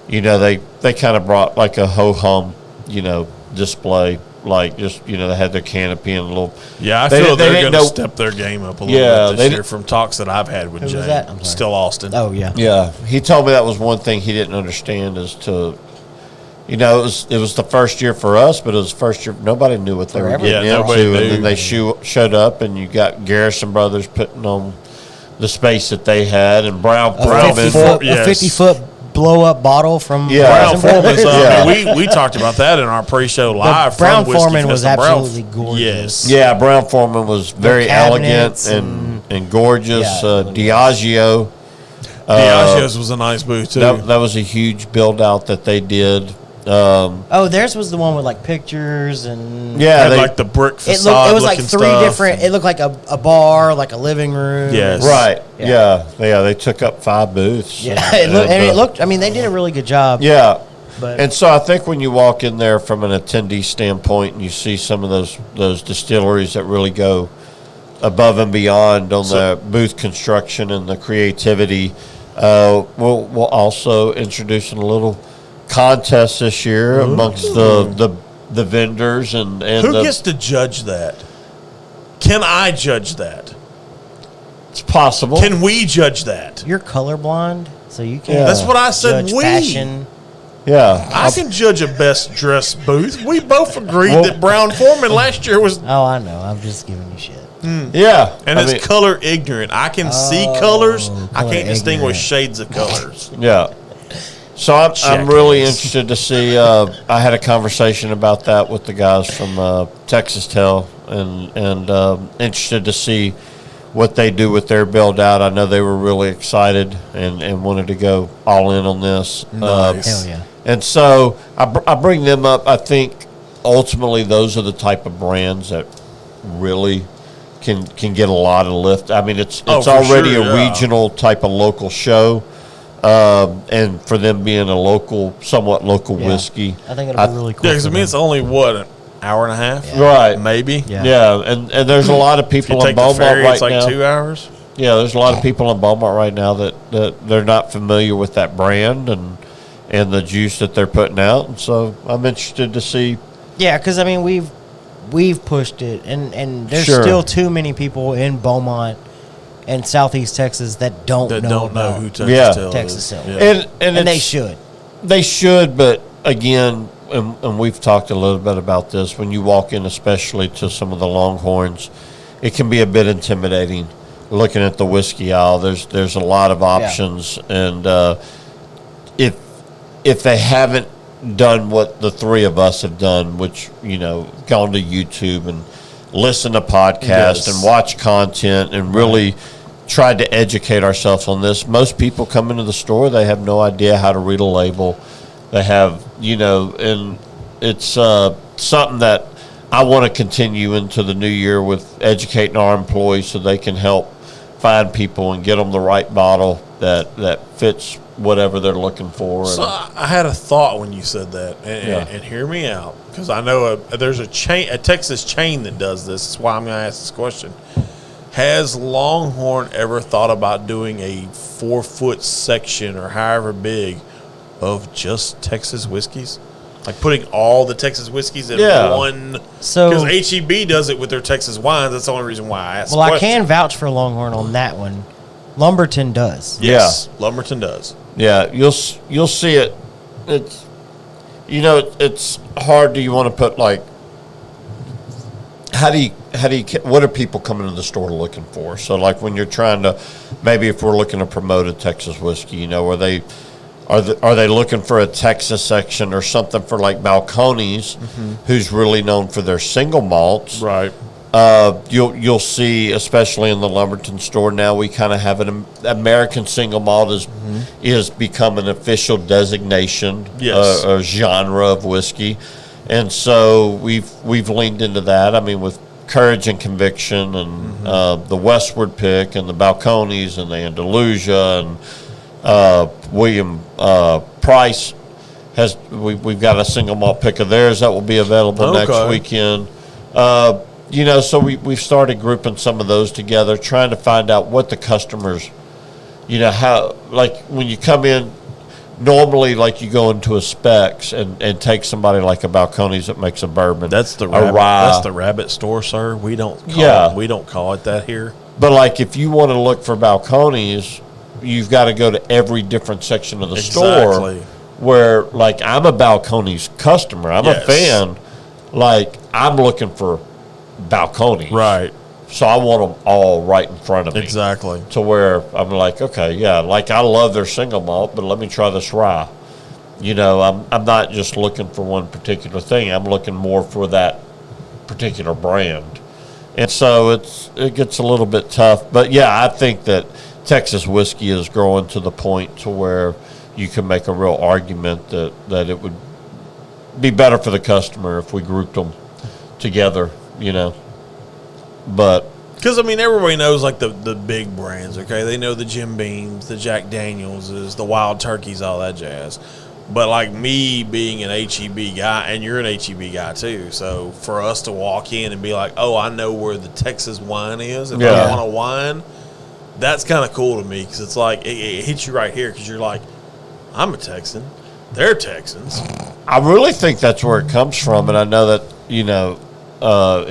they kind of brought like a ho-hum, display. Like just they had their canopy and a little. Yeah, I feel they're going to step their game up a little bit this year from talks that I've had with Who Jay. was that? I'm sorry. Still Austin. Oh yeah. Yeah, he told me that was one thing he didn't understand is to, it was the first year for us, but it was the first year nobody knew what they were getting into, and then they showed up, and you got Garrison Brothers putting on the space that they had, and Brown Foreman, a 50-foot blow-up bottle from Brown Foreman. Yeah. We talked about that in our pre-show live. Brown from Whiskey Foreman was Fest. absolutely gorgeous. Yes. Yeah, Brown Foreman was very elegant and gorgeous. Diageo. Diageo's was a nice booth too. That was a huge build-out that they did. Theirs was the one with like pictures and Yeah, Had like the brick facade. it was like looking three stuff. different. It looked like a bar, like a living room. Yes. right. Yeah. Yeah. They took up 5 booths. Yeah, it looked. I mean, they did a really good job. Yeah. But And so I think when you walk in there from an attendee standpoint and you see some of those distilleries that really go above and beyond on the booth construction and the creativity, we'll also introduce a little contest this year amongst the vendors and Who gets to judge that? Can I judge that? it's possible. Can we judge that? you're colorblind, so you can't. Yeah. That's what I said. Judge We. fashion. Yeah. I can judge a best dressed booth. We both agreed that Brown Foreman last year was, Oh, I know. I'm just giving you shit. Yeah. and it's color ignorant. I can see colors. I color can't distinguish ignorant. shades of colors. Yeah. So I'm really interested to see. I had a conversation about that with the guys from Texas Tel, and interested to see what they do with their build out. I know they were really excited and wanted to go all in on this. Nice. Hell yeah. And so I bring them up. I think ultimately those are the type of brands that really can get a lot of lift. I mean, it's already a regional type of local show, and for them being a somewhat local whiskey, I think it'll be really cool. Yeah, because I mean, it's only an hour and a half, right? Maybe. Yeah, and there's a lot of people in Beaumont ferry, right it's like now. 2 hours. Yeah, there's a lot of people in Beaumont right now that they're not familiar with that brand and the juice that they're putting out, and so I'm interested to see. Yeah, because I mean we've pushed it, and there's still too many people in Beaumont and Southeast Texas that don't know who Texas Hill. Yeah. And they should. They should, but again, and we've talked a little bit about this. When you walk in, especially to some of the Longhorns, it can be a bit intimidating. Looking at the whiskey aisle, there's a lot of options, and if they haven't done what the three of us have done, which, gone to YouTube and listen to podcasts and watch content and really tried to educate ourselves on this. Most people come into the store, they have no idea how to read a label. They have, and it's something that I want to continue into the new year with educating our employees so they can help find people and get them the right bottle that fits whatever they're looking for. So I had a thought when you said that, and hear me out, because I know there's a Texas chain that does this. That's why I'm going to ask this question. Has Longhorn ever thought about doing a 4-foot section or however big of just Texas whiskeys? Like putting all the Texas whiskeys in one. So, because HEB does it with their Texas wines. That's the only reason why I asked. Well, I can vouch for Longhorn on that one. Lumberton does. Yes, Lumberton does. Yeah, you'll see it. It's it's hard. Do you want to put like what are people coming to the store looking for? So like when you're trying to, maybe if we're looking to promote a Texas whiskey, are they looking for a Texas section or something for like Balcones, who's really known for their single malts? Right. You'll see, especially in the Lumberton store now, we kind of have an American single malt is become an official designation, a genre of whiskey, and so we've leaned into that. I mean, with Courage and Conviction and the Westward Pick and the Balcones and the Andalusia and William Price we've got a single malt pick of theirs that will be available next weekend. So we've started grouping some of those together, trying to find out what the customers, how, like when you come in, normally like you go into a Specs and take somebody like a Balcones that makes a bourbon. That's the rabbit store, sir. We don't call it that here. But like if you want to look for Balcones, you've got to go to every different section of the store. Where like I'm a Balcones customer, I'm a fan. Like I'm looking for Balcones, right? So I want them all right in front of me, exactly. To where I'm like, okay, like I love their single malt, but let me try this rye. I'm not just looking for one particular thing. I'm looking more for that particular brand, and so it gets a little bit tough. But yeah, I think that Texas whiskey is growing to the point to where you can make a real argument that it would be better for the customer if we grouped them together, But because everybody knows like the big brands, okay? They know the Jim Beams, the Jack Danielses, the Wild Turkeys, all that jazz. But like me being an HEB guy, and you're an HEB guy too, so for us to walk in and be like, oh, I know where the Texas wine is. If I want a wine, that's kind of cool to me because it's like it hits you right here because you're like, I'm a Texan. They're Texans. I really think that's where it comes from, and I know that,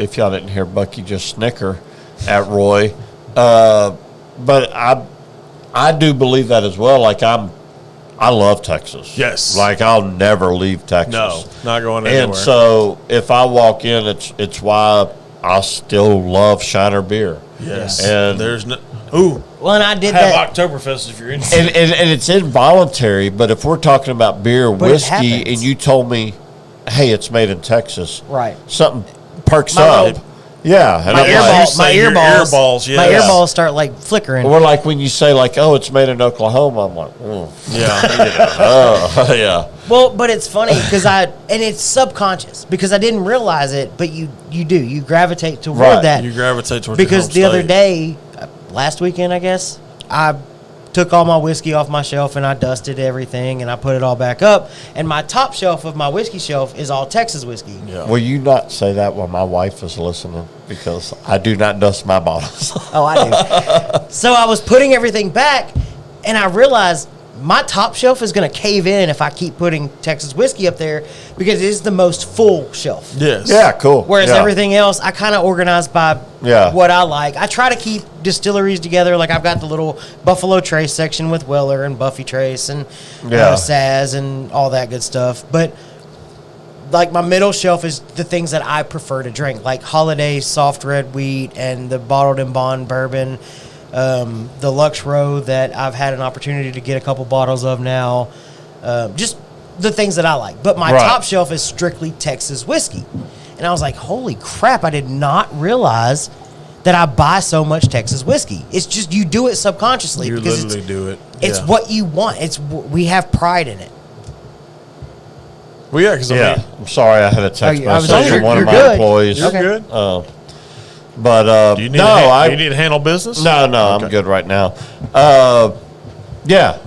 if y'all didn't hear Bucky just snicker at Roy, but I do believe that as well. Like I love Texas. Yes. Like I'll never leave Texas. No, not going anywhere. And so if I walk in, it's why I still love Shiner beer. Yes. And there's no. Ooh. Well, and I did have Oktoberfest if you're interested. And it's involuntary, but if we're talking about beer, whiskey, and you told me, hey, it's made in Texas. Right. Something perks up. Yeah, and My I'm like, earballs, yeah. My earballs start like flickering. or like when you say like, oh, it's made in Oklahoma. I'm like, Yeah. oh, yeah. Well, but it's funny because and it's subconscious because I didn't realize it, but you do. You gravitate toward Right. that. You gravitate towards Because the your home other day, last weekend, I guess, I took all my whiskey off my shelf and I dusted everything and I put it all back up. And my top shelf of my whiskey shelf is all Texas whiskey. Yeah. Will you not say that while my wife is listening? Because I do not dust my bottles. Oh, I do. So I was putting everything back and I realized my top shelf is going to cave in if I keep putting Texas whiskey up there because it is the most full shelf. Yes. Yeah, cool. Whereas Yeah. everything else, I kind of organize by what I like. I try to keep distilleries together. Like I've got the little Buffalo Trace section with Weller and Buffy Trace and Saz and all that good stuff. But like my middle shelf is the things that I prefer to drink, like Holiday Soft Red Wheat and the Bottled and Bond Bourbon, the Lux Row that I've had an opportunity to get a couple bottles of now. Just the things that I like. But my top shelf is strictly Texas whiskey. And I was like, holy crap, I did not realize that I buy so much Texas whiskey. It's just you do it subconsciously. You because literally do it. It's what you want. We have pride in it. Well, yeah, because I'm sorry, I had a text I was message on- from one you're of my good. employees. You're Okay. good. But Do you need no, do you need to handle business? No, Okay. I'm good right now. Yeah,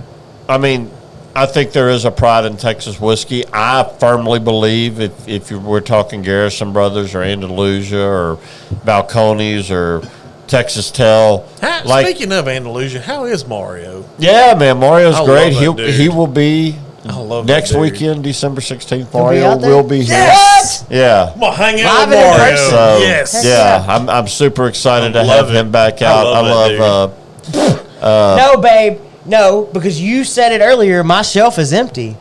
I mean, I think there is a pride in Texas whiskey. I firmly believe if you were talking Garrison Brothers or Andalusia or Balcones or Texas Tell, Speaking of Andalusia, how is Mario? yeah, man, Mario's I great. love that dude. He will be I love next that dude. weekend, December 16th. He'll be Mario out there? will be here. Yes! Yeah. I'm gonna hang out Live with and in Mario. person. So, Yes. yeah, I'm super excited to love have him it. back I out. love that No, babe. No, because you said it earlier. My shelf is empty.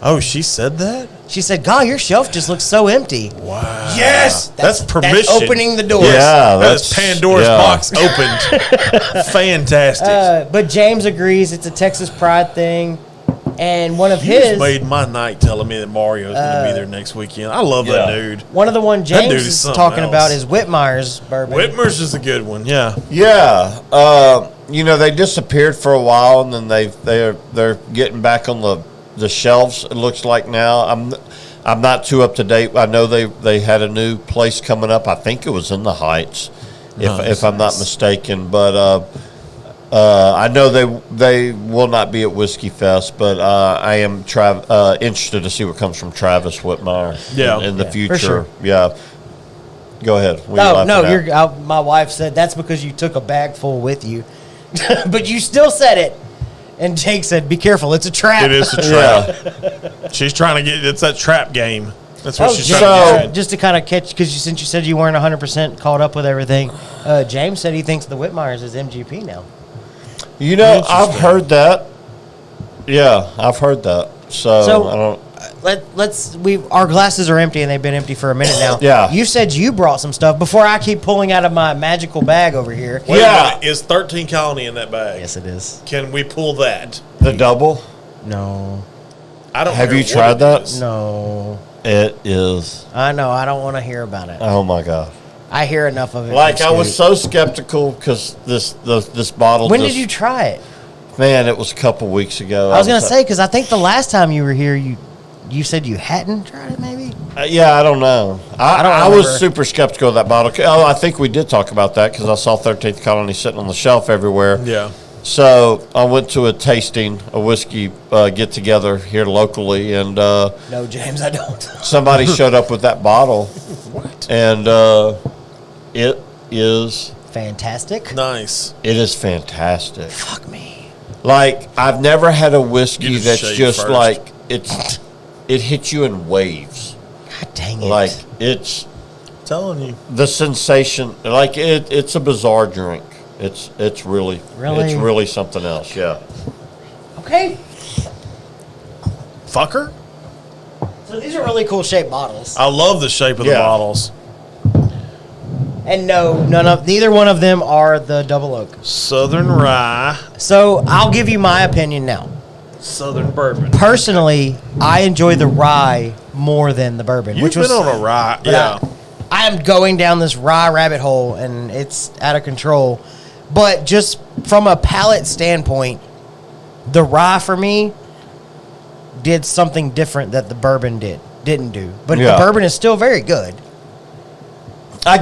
Oh, she said that? She said, God, your shelf just looks so empty. Wow. Yes. That's permission. That's opening the door. Yeah, That's Pandora's box opened. Fantastic. But James agrees it's a Texas pride thing. And one of You his, just made my night telling me that Mario's going to be there next weekend. I love that dude. one of the one That James dude is is something talking else. about is Whitmire's bourbon. Whitmer's is a good one. Yeah. Yeah, they disappeared for a while, and then they're getting back on the shelves. It looks like now. I'm not too up to date. I know they had a new place coming up. I think it was in the Heights, if I'm not mistaken. But I know they will not be at Whiskey Fest, but I am interested to see what comes from Travis Whitmire in the future. for sure. Yeah. Go ahead. What are you No, laughing at? my wife said that's because you took a bag full with you. But you still said it. And Jake said, be careful, it's a trap. It is a trap. She's trying to get, it's that trap game. That's what she's James, trying to get. just to kind of catch, because since you said you weren't 100% caught up with everything, James said he thinks the Whitmires is MGP now. You know, I've heard that. Yeah, I've heard that. So I don't. Our glasses are empty and they've been empty for a minute now. Yeah. You said you brought some stuff before I keep pulling out of my magical bag over here. Wait a minute, is 13 Colony in that bag? Yes, it is. Can we pull that? The double? No. I don't Have care you what tried it that? is. No. It is. I know. I don't want to hear about it. Oh my god! I hear enough of it. Like from I was Scoot. so skeptical because this bottle. When did you try it? Man, it was a couple weeks ago. I was going to say, because I think the last time you were here, you said you hadn't tried it, maybe? Yeah, I don't know. I remember. was super skeptical of that bottle. Oh, I think we did talk about that because I saw 13th Colony sitting on the shelf everywhere. Yeah. So I went to a whiskey get together here locally, and No, James, I don't. somebody showed up with that bottle. What? And it is Fantastic. Nice. it is fantastic. Fuck me. Like I've never had a whiskey You just that's shake just first. like it hits you in waves. God dang it. Like it's Telling you. the sensation. Like it's a bizarre drink. It's really Really? it's really something else. Yeah. Okay. Fucker? So these are really cool shaped bottles. I love the shape of the Yeah. bottles. And no, neither one of them are the double oak. Southern rye, So I'll give you my opinion now. Southern bourbon. Personally, I enjoy the rye more than the bourbon. You've which been was on a rye. but Yeah. I am going down this rye rabbit hole, and it's out of control. But just from a palate standpoint, the rye for me did something different that the bourbon didn't do. But the bourbon is still very good. I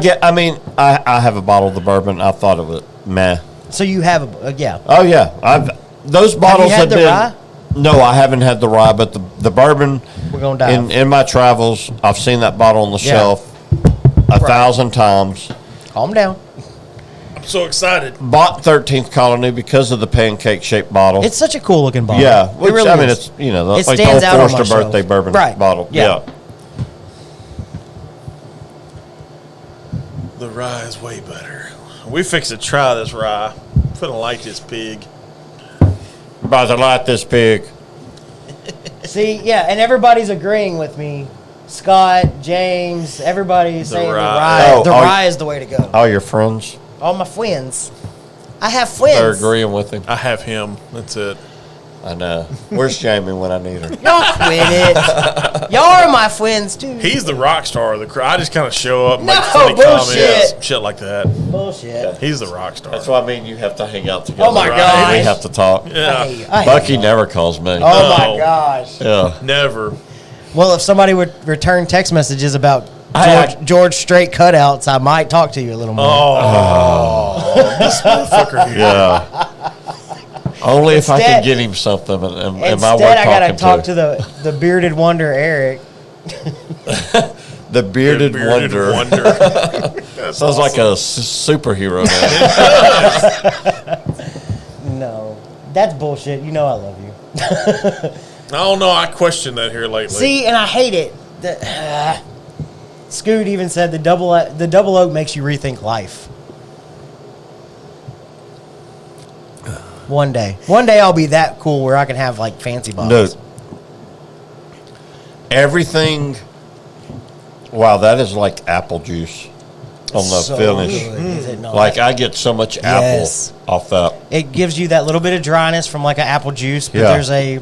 have a bottle of the bourbon. I thought it was meh. So you have yeah. Oh yeah, those bottles have you had the rye? No, I haven't had the rye, but the bourbon. We're gonna dive. In my travels, I've seen that bottle on the shelf 1,000 times. Calm down. I'm so excited. Bought 13th Colony because of the pancake shaped bottle. It's such a cool looking bottle. Yeah, which, it really is. it's It like the stands out on old my Forster birthday shelf. bourbon Right. bottle. Yeah. The rye is way better. We fixed to try this rye. Couldn't like this pig. About to light this pig. See, yeah, and everybody's agreeing with me. Scott, James, everybody's saying the rye. The rye is the way to go. All your friends? All my friends. I have friends. They're agreeing with him. I have him. That's it. I know. Where's Jamie when I need her? Y'all quit it. Y'all are my friends, too. He's the rock star of the crew. I just kind of show up and No, make funny bullshit. comments, shit like that. Bullshit. He's the rock star. That's what I mean. You have to hang out together. Oh, my right? gosh. We have to talk. Yeah. I hate Bucky y'all. never calls me. Oh, No. my gosh. Yeah. Never. Well, if somebody would return text messages about I- George Strait cutouts, I might talk to you a little more. Oh. This motherfucker here. Yeah. Only if I can Instead- get him something. And am I Instead, worth I gotta talking talk to the bearded wonder, Eric. The bearded wonder. Sounds like a superhero name. No, that's bullshit. You know I love you. I don't know. I questioned that here lately. See, and I hate it. Scoot even said the double oak makes you rethink life. One day I'll be that cool where I can have like fancy bottles. No. Everything. Wow, that is like apple juice on the So finish. good, is it not? Like I get so much Yes. apple off that. It gives you that little bit of dryness from like an apple juice, but Yeah. there's a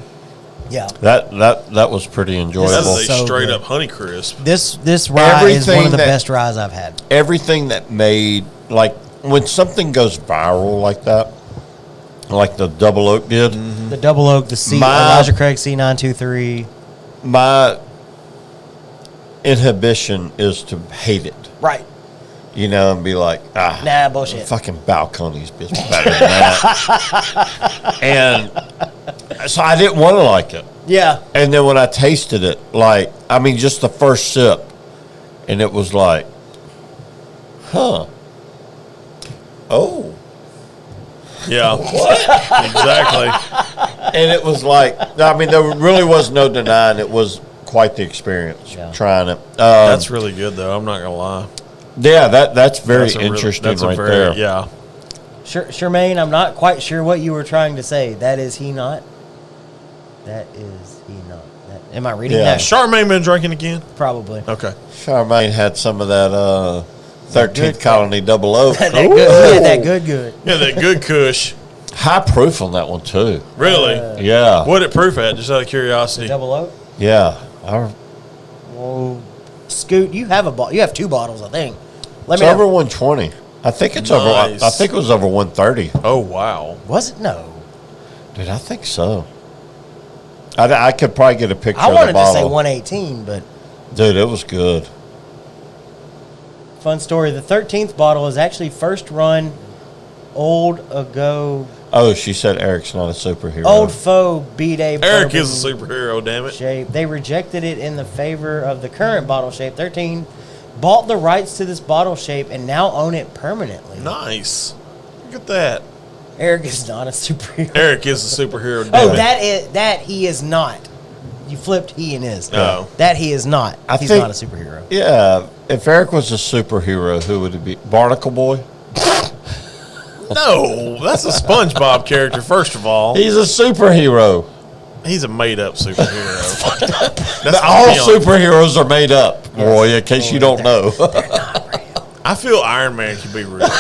That was pretty enjoyable. That is a So straight good. up Honeycrisp. this rye is one Everything of the that- best ryes I've had. Everything that made, like when something goes viral like that, like the double oak did, The double oak, the Elijah Craig C923. my inhibition is to hate it. Right. You know, and be like, Nah, bullshit. fucking balconies is better than that. And so I didn't want to like it. Yeah. And then when I tasted it, like, I mean, just the first sip, and it was like, oh. Yeah. Exactly. And it was like, I mean, there really was no denying it was quite the experience trying it. That's really good, though. I'm not going to lie. Yeah, that's very That's a really- interesting that's a right very- there. Yeah. Charmaine, I'm not quite sure what you were trying to say. That is he not. That is he not. Am I reading Yeah. that? Charmaine been drinking again? Probably. Okay. Charmaine had some of that 13th Colony Double Oak. That good. He had that good. Yeah, that good Kush. High proof on that one, too. Really? Yeah. What did it proof at? Just out of curiosity. Double oak. Yeah. Well, Scoot, you have You have 2 bottles, I think. It's over 120. I think it's over. Nice. I think it was over 130. Oh, wow. Was it? No. Dude, I think so. I could probably get a picture I of the wanted to say bottle. 118, but Dude, it was good. fun story. The 13th bottle is actually first run old ago. Oh, she said Eric's not a superhero. Old foe B-Day Eric bourbon is a superhero, damn it. shape. They rejected it in the favor of the current bottle shape. 13 bought the rights to this bottle shape and now own it permanently. Nice. Look at that. Eric is not a superhero. Eric is a superhero, Oh, damn it. that he is not. You flipped he and is. Oh. That he is not. He's think- not a superhero. Yeah, if Eric was a superhero, who would it be? Barnacle Boy? No, that's a SpongeBob character, first of all. He's a superhero. He's a made-up superhero. All Let's be honest. superheroes are made up, Roy, in case you don't know. I feel Iron Man could be real.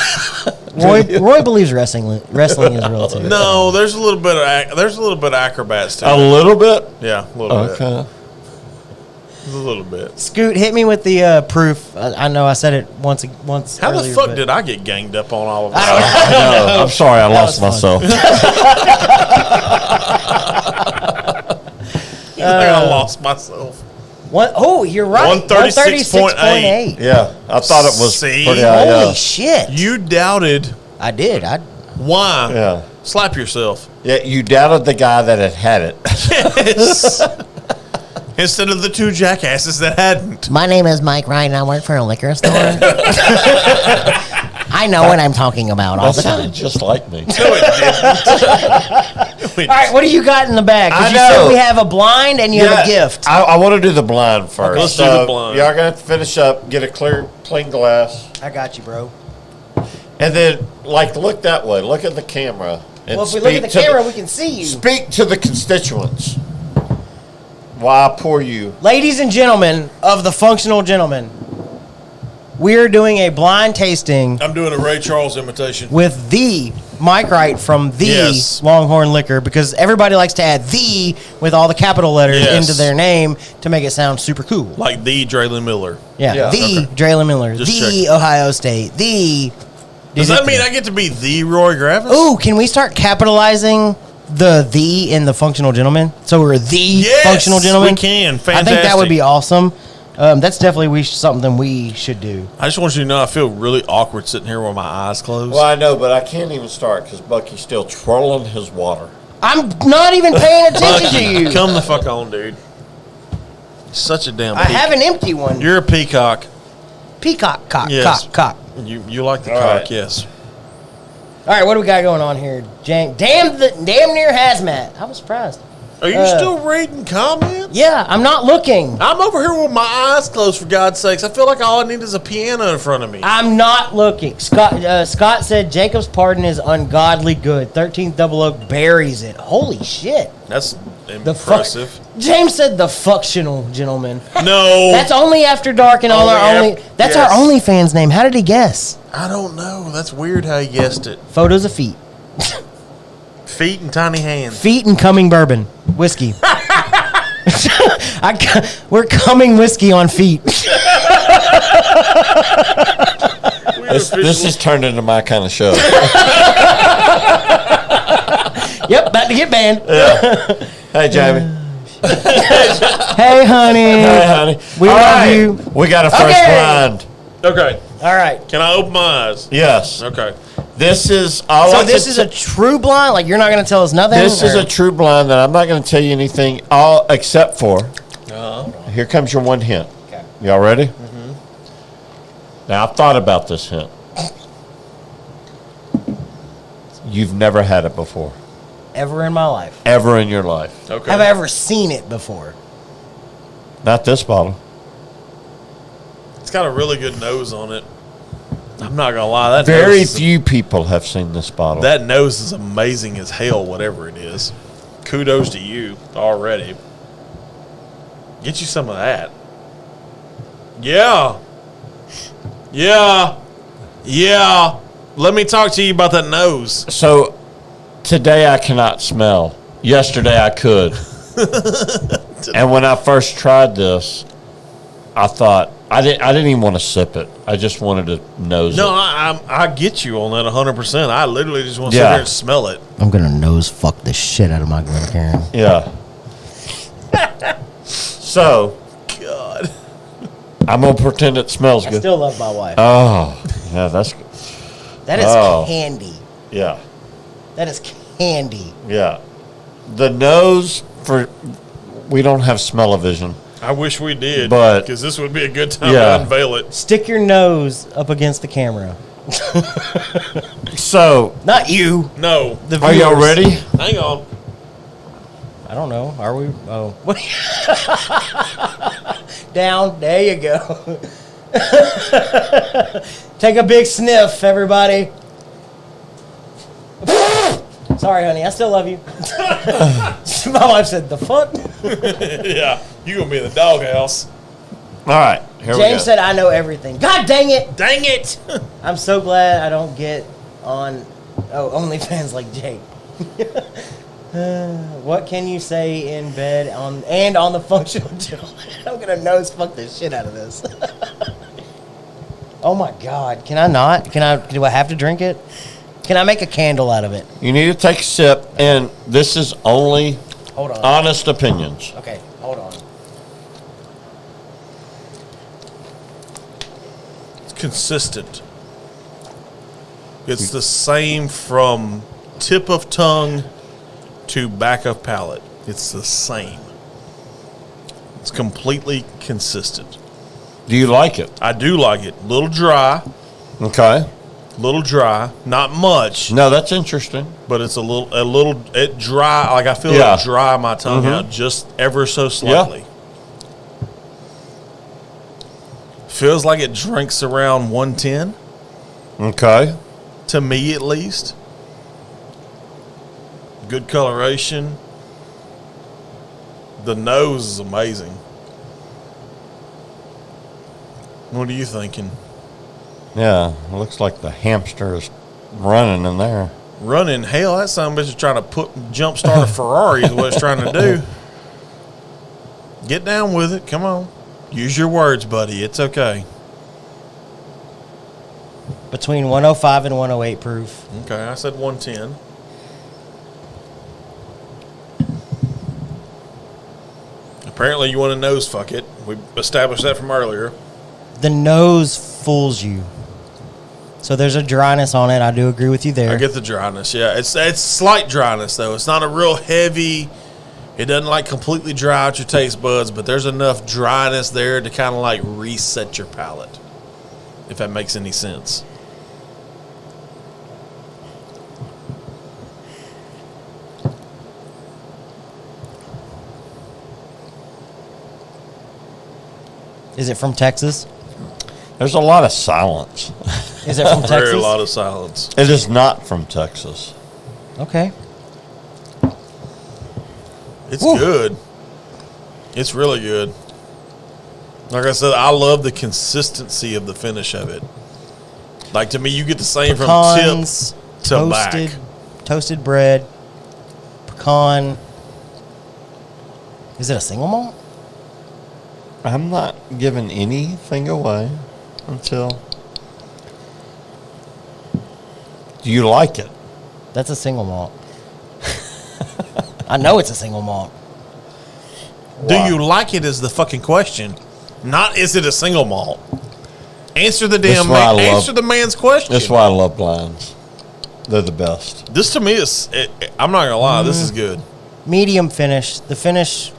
Roy believes wrestling is real too. No, there's a little bit of acrobats too. A little bit? Yeah, a little bit. Okay. A little bit. Scoot, hit me with the proof. I know I said it once. How earlier, the fuck but- did I get ganged up on all of this? No, I'm sorry, I lost was fun. myself. I think I lost myself. You're right. 136.8. Yeah, I thought it was See? pretty high. Holy Yeah. shit! You doubted. I did. Why? Yeah. Slap yourself. Yeah, you doubted the guy that had it. Yes. Instead of the two jackasses that hadn't. My name is Mike Wright, and I work for a liquor store. I know what I'm talking about all That the time. sounded just like me. No, it didn't. All right, what do you got in the bag? Because I you said know. we have a blind and you have a gift. I want to do the blind first. Let's do the blind. Y'all got to finish up, get a clean glass, I got you, bro. and then look that way. Look at the camera. And Well, if we look at the speak to camera, we can see you. Speak to the constituents. Why I pour you? Ladies and gentlemen of the Functional Gentleman, we're doing a blind tasting I'm doing a Ray Charles imitation. with the Mike Wright from the Yes. Longhorn Liquor, because everybody likes to add the with all the capital letters Yes. into their name to make it sound super cool. Like the Draylen Miller. Yeah, Yeah. the Draylen Miller, Just the checking. Ohio State, the. Does that mean I get to be the Roy Gravis? Ooh, can we start capitalizing the in the Functional Gentleman? So we're the Yes, Functional Gentleman. we can. I think that would Fantastic. be awesome. That's definitely something we should do. I just want you to know I feel really awkward sitting here with my eyes closed. Well, I know, but I can't even start because Bucky's still twirling his water. I'm not even paying attention to you. Come the fuck on, dude. Such a damn I have an empty one. You're a peacock. Peacock, cock, Yes. cock. You like the All cock, right. yes. All right, what do we got going on here? Damn near hazmat. I was surprised. Are you still reading comments? Yeah, I'm not looking. I'm over here with my eyes closed, for God's sakes. I feel like all I need is a piano in front of me. I'm not looking. Scott said Jacob's pardon is ungodly good. 13th Double Oak buries it. Holy shit. That's The fuck. impressive. James said the functional gentleman. No. That's only after dark and all Only That's yes. our OnlyFans name. How did he guess? I don't know. That's weird how you guessed it. Photos of feet. Feet and tiny hands. Feet and coming bourbon. Whiskey. We're coming whiskey on feet. This has turned into my kind of show. Yep, about to get banned. Hey, Jamie. Hey, honey. Hey, honey. We All love right. you. We got a first Okay. blind. Okay. All right. Can I open my eyes? Yes. Okay. This is all. So this is a true blind? Like, you're not going to tell us nothing? This is or- a true blind that I'm not going to tell you anything all except for. Here comes your one hint. Okay. Y'all ready? Mm-hmm. Now I've thought about this hint. You've never had it before, Ever in my life. ever in your life. Okay. Have I ever seen it before? Not this bottle. It's got a really good nose on it. I'm not gonna lie. That Very nose is- few people have seen this bottle. That nose is amazing as hell. Whatever it is, kudos to you already. Get you some of that. Yeah. Yeah. Yeah. Let me talk to you about that nose. So today I cannot smell. Yesterday I could. And when I first tried this, I thought I didn't even want to sip it. I just wanted to nose No, it. I get you on that 100%. I literally just want to sit Yeah. there and smell it. I'm going to nose fuck the shit out of my Glencairn. Yeah. So God. I'm gonna pretend it smells I good. still love my wife. Oh, yeah, that's good. That is Oh. candy. Yeah, That is candy. yeah. The nose we don't have smell-o-vision. I wish we did, But- because this would be a good time Yeah. to unveil it. Stick your nose up against the camera. So Not you. No. The are y'all viewers. ready? Hang on. I don't know. Are we? Oh. Down. There you go. Take a big sniff, everybody. Sorry, honey. I still love you. My wife said, "The fuck." Yeah. You going to be in the doghouse. All right, here we go. James said, "I know everything." God dang it! Dang it. I'm so glad I don't get on OnlyFans like Jake. What can you say in bed on the functional gentleman? I'm gonna nose fuck the shit out of this. Oh my god! Can I not? Do I have to drink it? Can I make a candle out of it? You need to take a sip, and this is only Hold on. honest opinions. Okay, hold on. It's consistent. It's the same from tip of tongue to back of palate. It's the same. It's completely consistent. Do you like it? I do like it. Little dry. Okay. Little dry. Not much, No, that's interesting. but it's a little it dry. Like I feel Yeah. it dry my tongue out just ever so slightly. Feels like it drinks around 110 Okay. to me at least. Good coloration. The nose is amazing. What are you thinking? Yeah, it looks like the hamster is running in there. Running? Hell, that son of a bitch is trying to jump start a Ferrari is what it's trying to do. Get down with it. Come on. Use your words, buddy. It's okay. Between 105 and 108 proof. Okay, I said 110. Apparently you want to nose fuck it. We established that from earlier. The nose fools you. So there's a dryness on it. I do agree with you there. I get the dryness. Yeah, it's slight dryness though. It's not a real heavy. It doesn't like completely dry out your taste buds, but there's enough dryness there to kind of like reset your palate, if that makes any sense. Is it from Texas? There's a lot of silence. Is it from Texas? Very lot of silence. It is not from Texas. Okay. It's Woo. good. It's really good. Like I said, I love the consistency of the finish of it. Like to me, you get the same Pecans, from tip to back. Toasted bread, pecan. Is it a single malt? I'm not giving anything away until. Do you like it? That's a single malt. I know it's a single malt. Do you like it is the fucking question. Not is it a single malt. Answer the damn man. Answer the man's question. That's why I love blinds. They're the best. This to me is, I'm not going to lie, this is good. Medium finish. The finish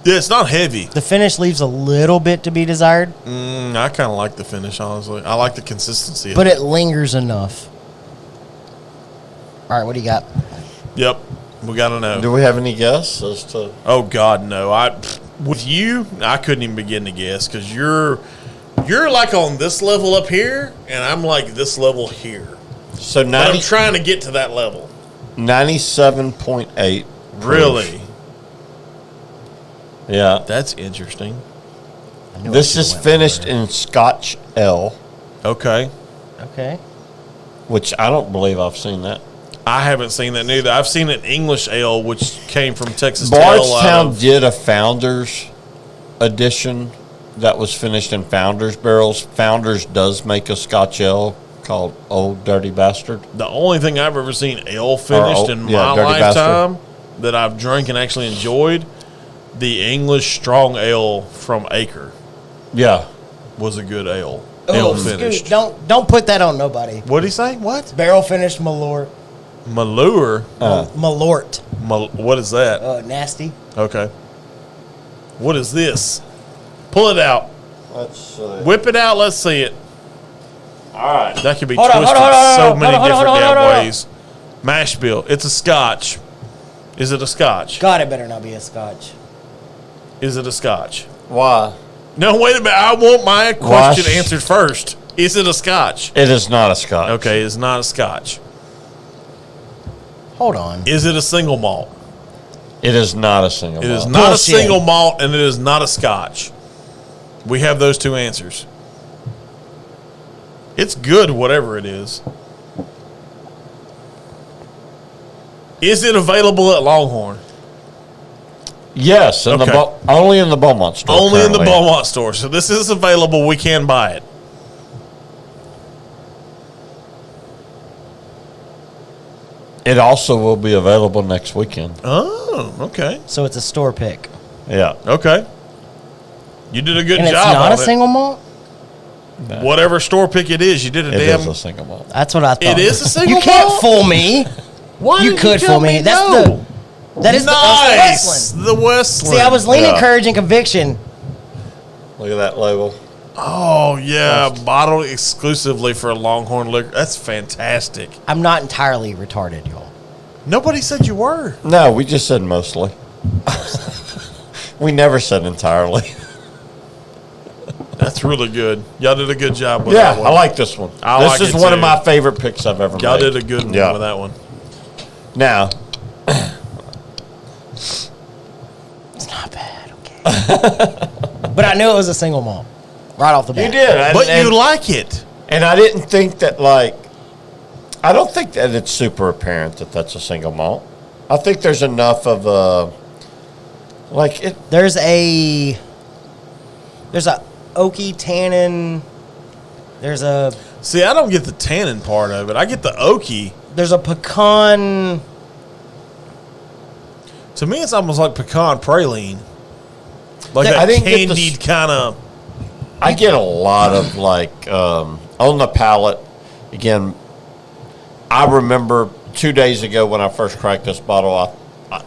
Yeah, it's not heavy. The finish leaves a little bit to be desired, I kind of like the finish, honestly. I like the consistency. but it lingers enough. All right, what do you got? Yep, we got to know. Do we have any guess as to? Oh God, no! With you, I couldn't even begin to guess because you're like on this level up here, and I'm like this level here. So But I'm trying to get to that level. 97.8. Really? Yeah. That's interesting. I knew This I is should've went finished lower. in Scotch Ale, Okay, Okay. which I don't believe I've seen that. I haven't seen that neither. I've seen an English ale which came from Texas. Tail out Bardstown of- did a Founders edition that was finished in Founders barrels. Founders does make a Scotch Ale called Old Dirty Bastard. The only thing I've ever seen ale finished in my Dirty lifetime that I've drank and actually enjoyed, the English strong ale from Acre Yeah. was a good ale. Ale Oh, finished. Scoot, don't put that on nobody. What did he say? What? Barrel finished Malort. Malure? Malort. What is that? Nasty. Okay. What is this? Pull it out. Let's Whip it out. Let's see it. All right. That could be Hold on, twisted hold on, so hold on, many hold on, different hold on, damn hold on. ways. Mash bill. It's a scotch. Is it a scotch? God, it better not be a scotch. Is it a scotch? Why? No, wait a minute. I want my question Wash. answered first. Is it a scotch? It is not a Scotch. Okay, it's not a scotch. Hold on. Is it a single malt? It is not a single It is malt. not Bullshit. a single malt, and it is not a scotch. We have those two answers. It's good, whatever it is. Is it available at Longhorn? Yes, only in the Beaumont store. Only in the Beaumont store. So this is available. We can buy it. It also will be available next weekend. Oh, okay. So it's a store pick. Yeah. Okay. You did a good And job. it's not on a single malt? Whatever store pick it is, you did a It damn. is a single malt. That's what I thought. It is a single You can't malt? fool me. Why You did could tell fool me. That's no? that is Nice. the Westland. The Westland. See, I was leaning Yeah. courage and conviction. Look at that label. Oh yeah, bottled exclusively for Longhorn Liquor. That's fantastic. I'm not entirely retarded, y'all. Nobody said you were. No, we just said mostly. We never said entirely. That's really good. Y'all did a good job with Yeah, that one. I like this one. I This like is it one of too. my favorite picks I've ever Y'all made. did a good one Yeah. with that one. Now, It's not bad, okay. But I knew it was a single malt right off the bat. you did. But you like it. And I didn't think that, I don't think that it's super apparent that that's a single malt. I think there's enough of There's a oaky tannin. There's a See, I don't get the tannin part of it. I get the oaky. there's a pecan. To me, it's almost like pecan praline. Like I that didn't get the candied kind of. I get a lot of on the palate. Again, I remember 2 days ago when I first cracked this bottle,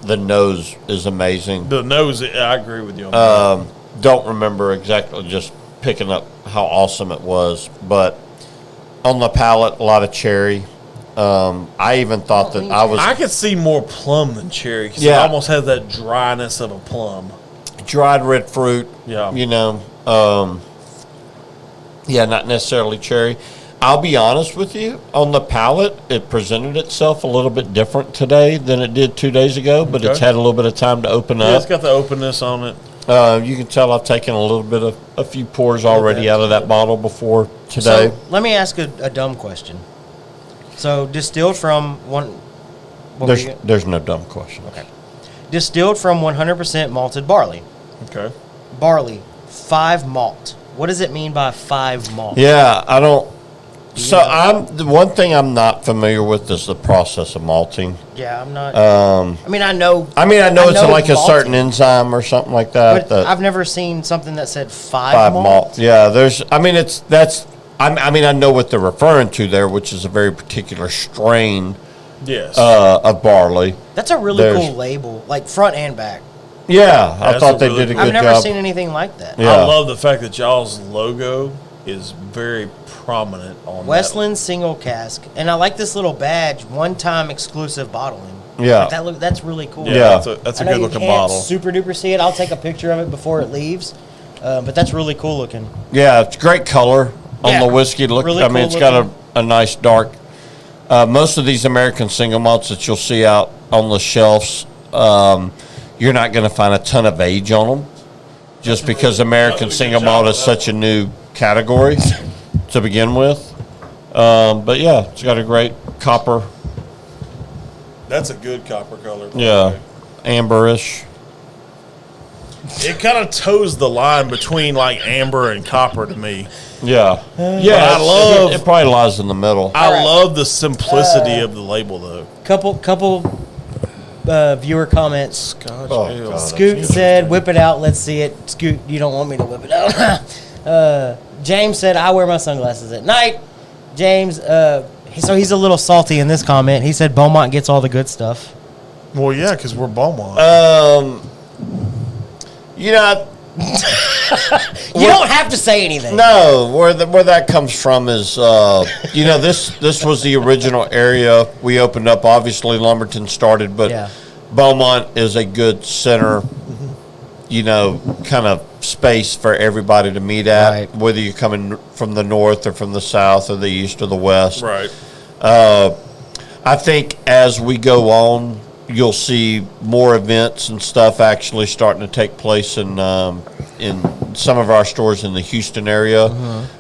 the nose is amazing. The nose, I agree with you on that. Don't remember exactly, just picking up how awesome it was. But on the palate, a lot of cherry. I even thought that I could see more plum than cherry because it Yeah. almost has that dryness of a plum. dried red fruit. Yeah. Not necessarily cherry. I'll be honest with you, on the palate, it presented itself a little bit different today than it did 2 days ago, but it's Okay. had a little bit of time to open Yeah, up. it's got the openness on it. You can tell I've taken a little bit of a few pours already out of that bottle before today. So let me ask a dumb question. So distilled from one. What were you- There's no dumb question. Okay. Distilled from 100% malted barley. Okay. Barley, 5 malt. What does it mean by 5 malt? Yeah, I don't. So the one thing I'm not familiar with is the process of malting. Yeah, I'm not. I mean, I know. I know it's like a malting, certain enzyme or something like that. But I've never seen something that said 5 5 malt. malt. Yeah, I know what they're referring to there, which is a very particular strain Yes. of barley. That's a really There's- cool label, like front and back. Yeah, I That's thought a they really did a cool- good I've never job. seen anything like that. Yeah. I love the fact that y'all's logo is very prominent on Westland single cask, and I like this little badge, one-time exclusive bottling. Yeah. Like that's really cool. That. Yeah. That's a I know good you looking can't bottle. super duper see it. I'll take a picture of it before it leaves, but that's really cool looking. Yeah, it's great color on Yeah. the whiskey. Look, Really I mean, cool it's got looking. a nice dark. Most of these American single malts that you'll see out on the shelves, you're not going to find a ton of age on them, just because American single malt is such a new category to begin with. But yeah, it's got a great copper, That's a good copper color. yeah, amberish. It kind of toes the line between like amber and copper to me. Yeah, yeah. I love- it. Probably lies in the middle. I All right. love the simplicity of the label though. Couple viewer comments. Scotch Oh, ale. God. Scoot said, "Whip it out, let's see it." Scoot, you don't want me to whip it out. James said, "I wear my sunglasses at night." James, so he's a little salty in this comment. He said Beaumont gets all the good stuff. Well, yeah, because we're Beaumont. You know, You don't have to say anything. no, where that comes from is, this was the original area we opened up. Obviously, Lumberton started, but Yeah. Beaumont is a good center, kind of space for everybody to meet at, Right. whether you're coming from the north or from the south or the east or the west. Right. I think as we go on, you'll see more events and stuff actually starting to take place in in some of our stores in the Houston area,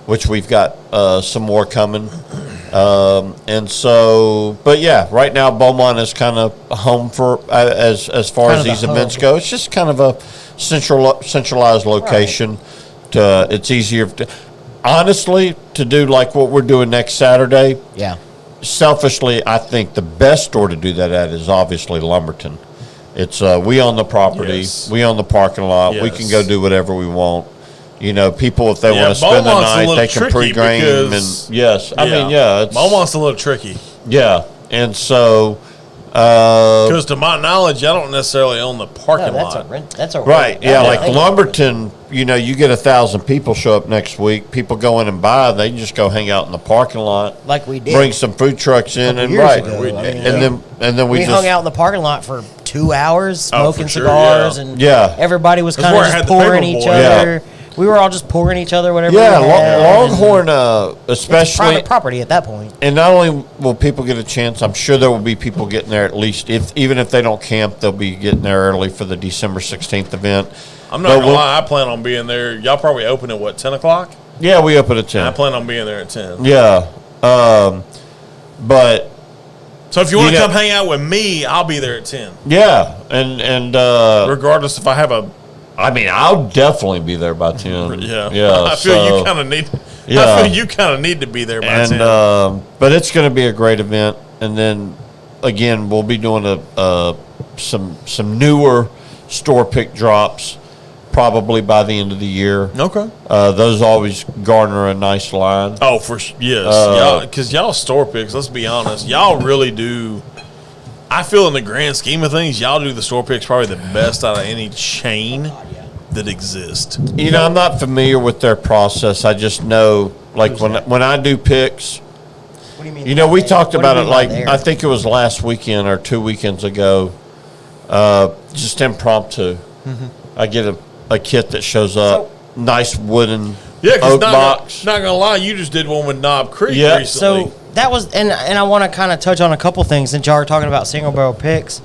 which we've got some more coming. And so, but yeah, right now Beaumont is kind of home for as far Kind as of these the events hub. go. It's just kind of a centralized location. It's easier honestly to do like what we're doing next Saturday. Yeah. Selfishly, I think the best store to do that at is obviously Lumberton. It's we own the property, Yes. we own the parking lot. We can Yes. go do whatever we want. You know, people if they Yeah, want to spend the Beaumont's a night, little they can tricky pre-game and because- yes, I mean it's Beaumont's a little tricky yeah, and so because to my knowledge, I don't necessarily own the parking No, that's lot. a rent. That's a right, rent. yeah, I like think- Lumberton. You know, you get 1,000 people show up next week. People go in and buy. They can just go hang out in the parking lot, Like we did. bring some food trucks in, Couple and years right, ago, I mean, and then we just hung out in the parking lot for 2 hours Oh, smoking for sure, cigars, yeah. and Yeah. everybody was That's kind of where I just had the pouring paper each boy. other. We were all just pouring each other whatever. yeah, we had, and Longhorn, it's especially. private property at that point. And not only will people get a chance, I'm sure there will be people getting there at least, even if they don't camp, they'll be getting there early for the December 16th event. I'm not But gonna we'll- lie, I plan on being there. Y'all probably open at what, 10 o'clock? Yeah, we open at I 10. plan on being there at 10. Yeah. But, So if you want to You know- come hang out with me, I'll be there at 10. yeah. And Regardless if I have a I mean, I'll definitely be there by 10. yeah. Yeah. I feel so- you kind of need. Yeah. I feel you kind of need to be there by 10. And but it's going to be a great event. And then again, we'll be doing some newer store pick drops probably by the end of the year. Okay. Those always garner a nice line. Oh, yes, because y'all store picks. Let's be honest, y'all really do. I feel in the grand scheme of things, y'all do the store picks probably the best out of any chain that exists. You know, I'm not familiar with their process. I just know, like when I do picks, What do you mean? you know, we there? talked What do you about it mean by like there? I think it was last weekend or 2 weekends ago. Just impromptu. I get a kit that shows up, nice wooden Yeah, because oak box. not gonna lie, you just did one with Knob Creek Yeah. recently. So that was, and I want to kind of touch on a couple things since y'all are talking about single barrel picks.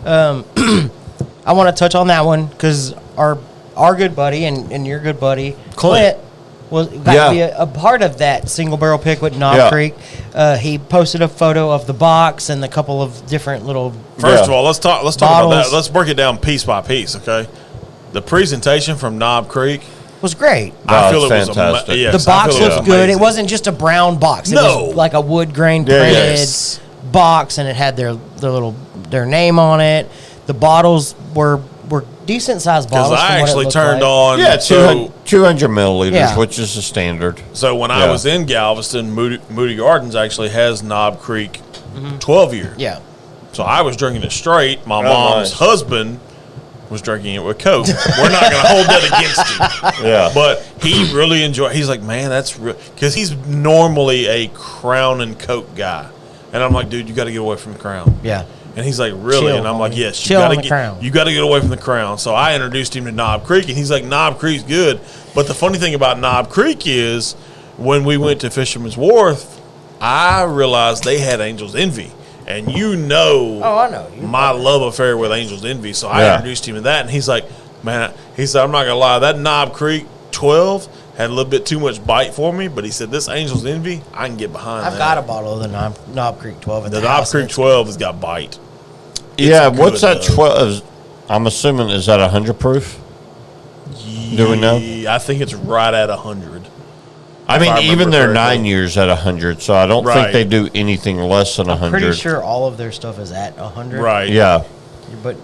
I want to touch on that one because our good buddy and your good buddy Clint got to be a part of that single barrel pick with Knob Yeah. Creek. He posted a photo of the box and a couple of different little. First Yeah. of all, let's talk about Bottles. that. Let's break it down piece by piece, okay? The presentation from Knob Creek, Was great. I feel it's it was fantastic. yes, The I box feel looked was good. It amazing. wasn't just a brown box. It No. was like a wood grain Yeah, printed yes. box, and it had their name on it. The bottles were decent sized Because bottles. I from what it actually looked turned like. on. Yeah, so 200 milliliters, Yeah. which is the standard. So when I Yeah. was in Galveston, Moody Gardens actually has Knob Creek 12 year. Yeah. So I was drinking it straight. My Oh, mom's nice. husband was drinking it with Coke. We're not going to hold that against him. Yeah. But he really enjoyed. He's like, man, that's real, because he's normally a Crown and Coke guy, and I'm like, dude, you got to get away from the Crown. Yeah. And he's like, really? Chill, And I'm like, homie. yes, you Chill got on to the get Crown. you got to get away from the Crown. So I introduced him to Knob Creek, and he's like, Knob Creek's good. But the funny thing about Knob Creek is, when we went to Fisherman's Wharf, I realized they had Angel's Envy, and you know, Oh, I know. my love affair with Angel's Envy. So I Yeah. introduced him to that, and he's like, man, he said, I'm not gonna lie, that Knob Creek 12 had a little bit too much bite for me, but he said this Angel's Envy, I can get behind. I've that. got a bottle of the Knob Creek 12 in The the Knob house. Creek 12 has got bite. Yeah, good, what's that though. 12? I'm assuming, is that 100 proof? Do we know? Yeah, I think it's right at 100. I mean, I even remember their correctly. 9 years at 100, so I don't Right. think they do anything less than 100. Pretty sure all of their stuff is at 100. Right. Yeah. But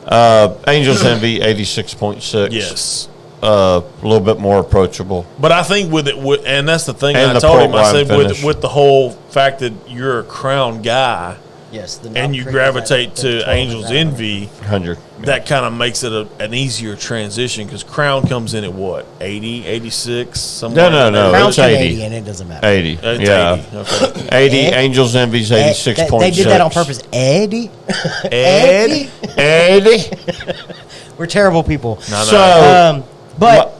Angel's Envy, 86.6. Yes. A little bit more approachable. But I think with it, and that's the thing And I the told port him. I wine said finish. with the whole fact that you're a Crown guy yes, the Knob and you Creek is at- gravitate the to 12 is Angel's at 100. Envy, 100. that kind of makes it an easier transition because Crown comes in at what, 80, 86? Somewhere No, in there? it's Crown's at 80. and it doesn't matter. 80. It's Yeah. 80. Okay. 80. Ed? Angel's Envy's Ed- 86.6. They did that on purpose. Eddie? Ed? 80. We're terrible people. No, no. So, But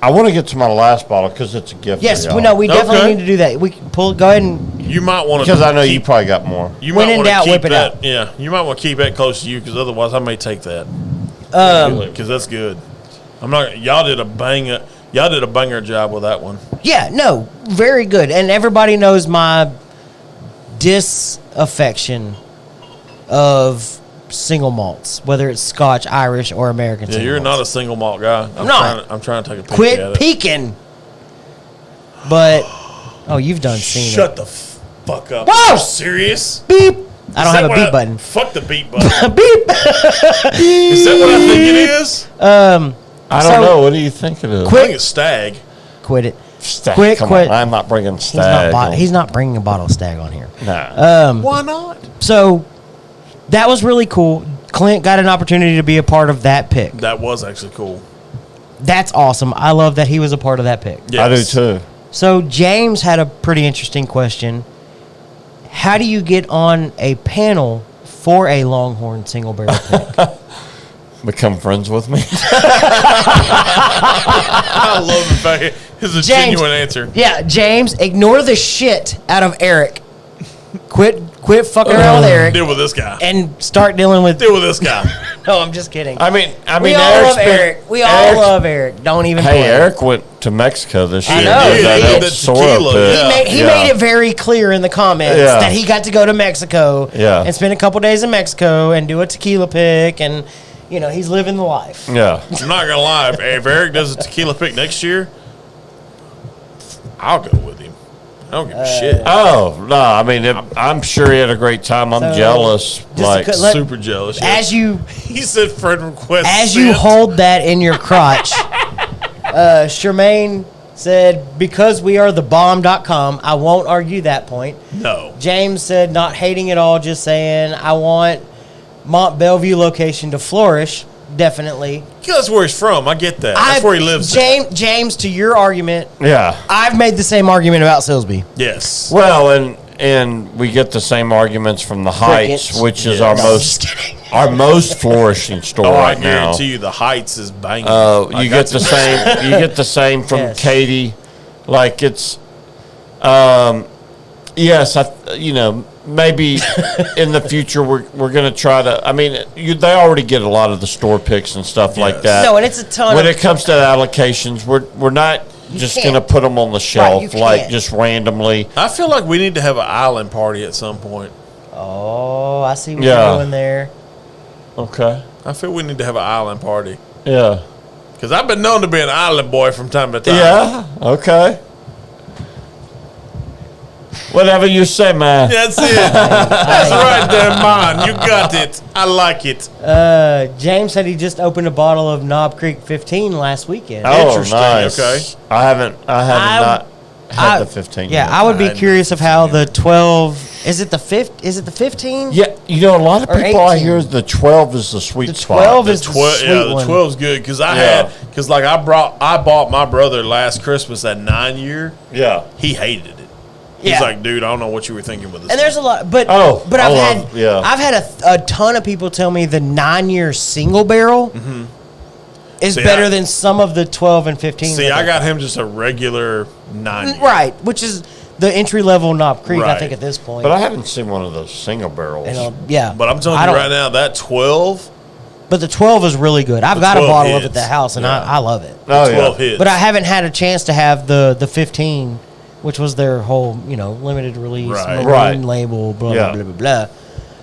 I want to get to my last bottle because it's a gift. yes, for we y'all. know we definitely Okay. need to do that. We can pull. Go ahead and You might want to Because I know you probably got more. You When might in want to doubt, keep whip it that. out. Yeah, you might want to keep that close to you because otherwise I may take that. Because that's good. Y'all did a banger job with that one. Yeah, no, very good. And everybody knows my disaffection of single malts, whether it's Scotch, Irish, or American. Yeah, single you're malts. not a single malt guy. I'm trying to take a peek at Quit it. peeking. But you've done seen Shut it. the fuck up. Whoa! Are you serious? Beep. I don't have a beep button. Fuck the beep button. Beep. Is that what I think it is? I don't know. What do you think it is? I think it's Stag. Quit it. Stag. Quit. Come Quit. on. I'm not bringing Stag. He's not bringing a bottle of Stag on here. Nah. Why not? So that was really cool. Clint got an opportunity to be a part of that pick. That was actually cool. That's awesome. I love that he was a part of that pick. Yes. I do too. So James had a pretty interesting question. How do you get on a panel for a Longhorn single barrel pick? Become friends with me. I love the fact it's a genuine answer. Yeah, James, ignore the shit out of Eric. Quit fucking around with Eric Deal with this guy. and start dealing with. Deal with this guy. No, I'm just kidding. I mean, we all Eric's love Eric. We all love Eric. Don't even. Hey, play. Eric went to Mexico this year. I know. Did that He El did Toro tequila, pick. yeah. He made it very clear in the comments Yeah. that he got to go to Mexico Yeah. and spend a couple days in Mexico and do a tequila pick, and he's living the life. Yeah. I'm not gonna lie. If Eric does a tequila pick next year, I'll go with him. I don't give a shit. Oh no! I mean, I'm sure he had a great time. I'm So, jealous. Like, Super jealous. Yeah. He said friend request. As you hold that in your crotch, Charmaine said, because we are thebomb.com, I won't argue that point. No. James said, not hating at all, just saying, I want Mont Bellevue location to flourish. Definitely. That's where he's from. I get that. That's where he lives. James, to your argument, yeah. I've made the same argument about Silsby. Yes. Well, and we get the same arguments from the Heights, Crickets. which is Yeah. our No, most flourishing store Oh, I right now. guarantee you, the Heights is banging. You get the same. You get the same from Yes. Katie. Like it's, yes, maybe in the future we're gonna try to. I mean, they already get a lot of the store picks and stuff like that. No, and it's a ton. When it comes to allocations, we're not just can't. gonna put them on the shelf you like can't. just randomly. I feel like we need to have an island party at some point. Oh, I see what Yeah. you're doing there. Okay. I feel we need to have an island party. Yeah. Because I've been known to be an island boy from time to time. Yeah. Okay. Whatever you say, man. That's it. That's right there, man. You got it. I like it. James said he just opened a bottle of Knob Creek 15 last weekend. Oh, Interesting, nice. okay. I have not had the 15. Yeah, yet. I would be I curious of how the 12. Is it the 15? Yeah, a lot of Or people I 18. hear the 12 is the sweet The spot. 12 The is the 12, sweet yeah, the one. 12's good because Yeah. I bought my brother last Christmas that 9-year. Yeah. He hated it. He's Yeah. like, dude, I don't know what you were thinking with this. And there's a lot, but Oh, but I I've love- had a ton of people tell me the 9-year single barrel is See, better than some of the 12 and 15. See, I got him just a regular 9-year. right, which is the entry level Knob Creek, I Right. think, at this point. But I haven't seen one of those single barrels. Yeah, But I'm telling I you don't- right now, that 12, But the 12 is really good. I've The got a 12 bottle of it hits. at the house, and Yeah. I love it. Oh, 12 yeah. hits. But I haven't had a chance to have the 15, which was their whole limited release Right. marine Right. label, blah Yeah. blah blah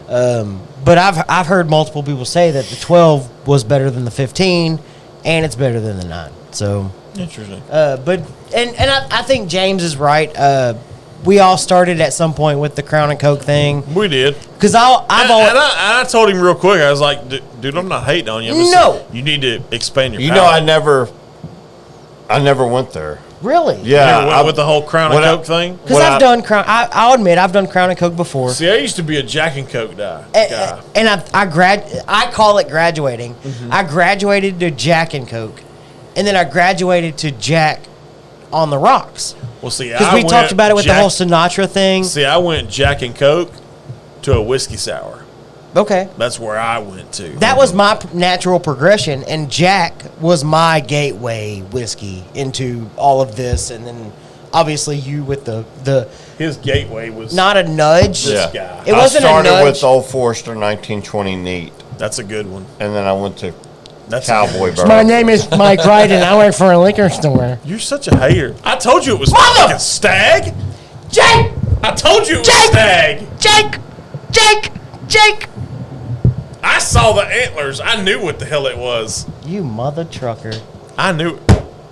blah. But I've heard multiple people say that the 12 was better than the 15, and it's better than the 9. So, interesting. but I think James is right. We all started at some point with the Crown and Coke thing We did. because I've always. And I told him real quick. I was like, dude, I'm not hating on you. I'm just No. saying, you need to expand your You know, palate. I never went there. Really? You Yeah. ever went with the whole Crown and when I- Coke thing? Because I've done Crown. I'll admit I've done Crown and Coke before. See, I used to be a Jack and Coke guy. And I call it graduating. I graduated to Jack and Coke, and then I graduated to Jack on the rocks Well, see, because I we talked went about it with the Jack- whole Sinatra thing. See, I went Jack and Coke to a whiskey sour. Okay, That's where I went to. that was my natural progression, and Jack was my gateway whiskey into all of this, and then obviously you with the His gateway was not a nudge. This Yeah. guy. It wasn't a I started nudge. with Old Forester 1920 neat, That's a good one. and then I went to That's cowboy bourbon. My name is Mike Wright, and I work for a liquor store. You're such a hater. I told you it was fucking stag. Jake! I told you it was Jake! stag. Jake! I saw the antlers. I knew what the hell it was. You mother trucker. I knew.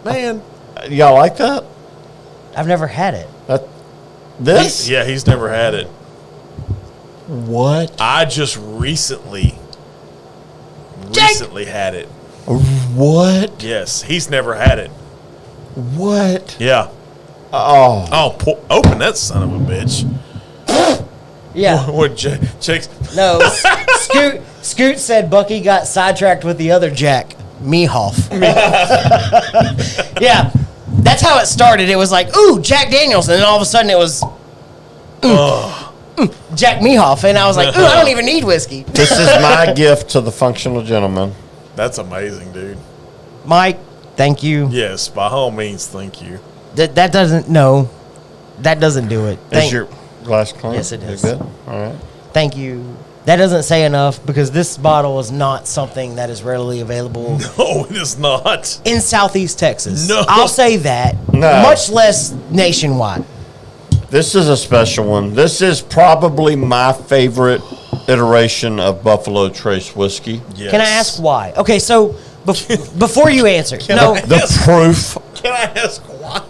Man. Y'all like that? I've never had it. This? Yeah, he's never had it. What? I just recently had it. What? Yes, he's never had it. What? Yeah. Oh. Oh, open that son of a bitch. Yeah. What, Jake's? No. Scoot said Bucky got sidetracked with the other Jack, Mehoff. Yeah. That's how it started. It was like, ooh, Jack Daniels. And then all of a sudden it was Jack Mehoff. And I was like, ooh, I don't even need whiskey. This is my gift to the functional gentleman. That's amazing, dude. Mike, thank you. Yes, by all means, thank you. That doesn't do it. Is your glass clean? Yes, it is. You good? All right. Thank you. That doesn't say enough because this bottle is not something that is readily available No, it is not. in Southeast Texas. No. I'll say that. No. Much less nationwide. This is a special one. This is probably my favorite iteration of Buffalo Trace whiskey. Yes. Can I ask why? Okay, so before you answer, The proof. Can I ask why?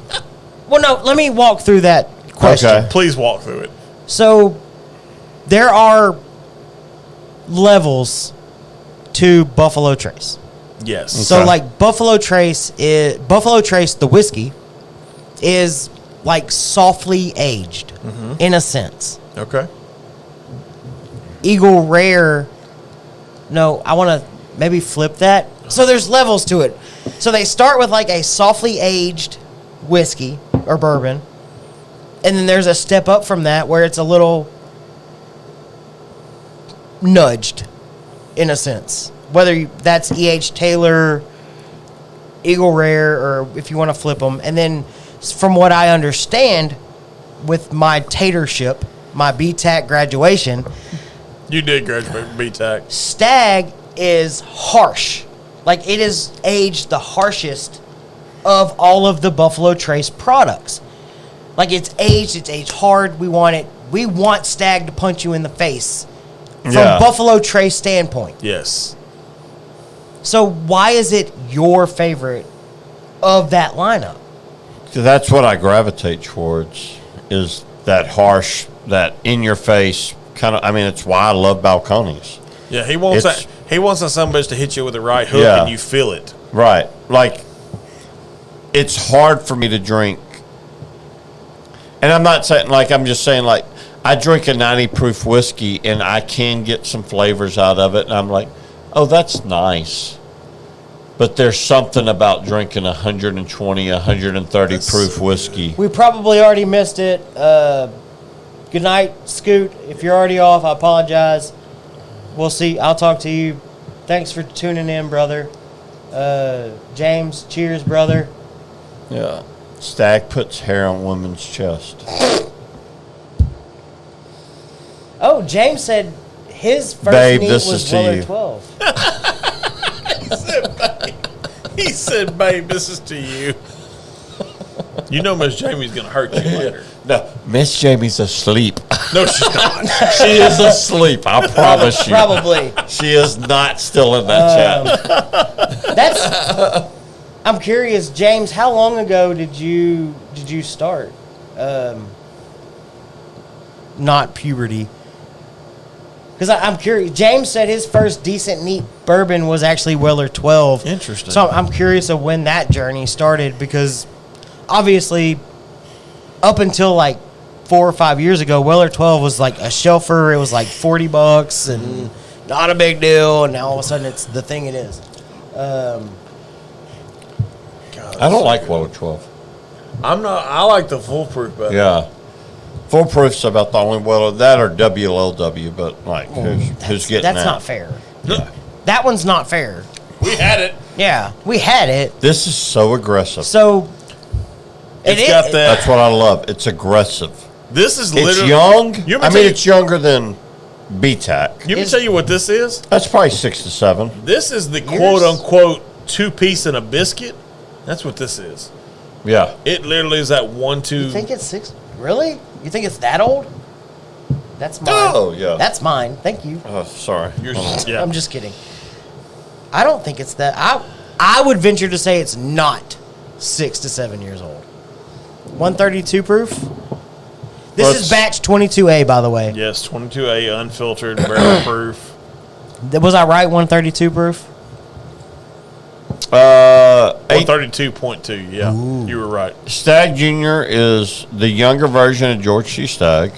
Well, no. Let me walk through that question. Okay. Please walk through it. So there are levels to Buffalo Trace. Yes. So Okay. like Buffalo Trace, the whiskey, is like softly aged in a sense. Okay. Eagle Rare, no, I want to maybe flip that. So there's levels to it. So they start with like a softly aged whiskey or bourbon, and then there's a step up from that where it's a little nudged in a sense. Whether that's E.H. Taylor, Eagle Rare, or if you want to flip them. And then from what I understand with my tatership, my BTAC graduation, You did graduate from BTAC. Stag is harsh. Like it is aged the harshest of all of the Buffalo Trace products. Like it's aged hard. We want Stag to punch you in the face from Yeah. Buffalo Trace standpoint. Yes. So why is it your favorite of that lineup? That's what I gravitate towards, is that harsh, that in-your-face kind of. I mean, it's why I love Balcones. Yeah, he wants It's- that. He wants that son of a bitch to hit you with the right hook, Yeah. and you feel it. Right. Like, it's hard for me to drink. And I'm not saying, like, I'm just saying, like, I drink a 90 proof whiskey and I can get some flavors out of it. And I'm like, oh, that's nice. But there's something about drinking 120, 130 proof whiskey. We probably already missed it. Good night, Scoot. If you're already off, I apologize. We'll see. I'll talk to you. Thanks for tuning in, brother. James, cheers, brother. Yeah. Stag puts hair on women's chest. Oh, James said his first Babe, meet this was is to Weller you. 12. He said, "Babe, this is to you." You know, Miss Jamie's gonna hurt you later. No, Miss Jamie's asleep. No, she's not. She is asleep. I promise you. Probably. She is not still in that chat. That's. I'm curious, James. How long ago did you start? Not puberty. Because I'm curious. James said his first decent neat bourbon was actually Weller 12. Interesting. So I'm curious of when that journey started because obviously up until like 4 or 5 years ago, Weller 12 was like a shelfer. It was like $40 and not a big deal. And now all of a sudden it's the thing it is. I don't like Weller 12. I'm not. I like the foolproof better. Yeah. Full proof's about the only Weller. That or WLW, but like, who's getting That's that? not fair. That one's not fair. We had it. Yeah, we had it. This is so aggressive. So It's got that. That's what I love. It's aggressive. This is It's literally young. You I mean, it's younger than BTAC. You can tell you what this is? That's probably 6 to 7. This is the quote-unquote 2-piece and a biscuit. That's what this is. Yeah. It literally is that 1, 2. You think it's 6? Really? You think it's that old? That's mine. Oh, yeah. That's mine. Thank you. Oh, sorry. Yeah. I'm just kidding. I don't think it's that. I would venture to say it's not 6 to 7 years old. 132 proof? This is batch 22A, by the way. Yes, 22A, unfiltered, barrel proof. Was I right, 132 proof? 132.2, yeah. Ooh. You were right. Stag Junior is the younger version of George C. Stagg,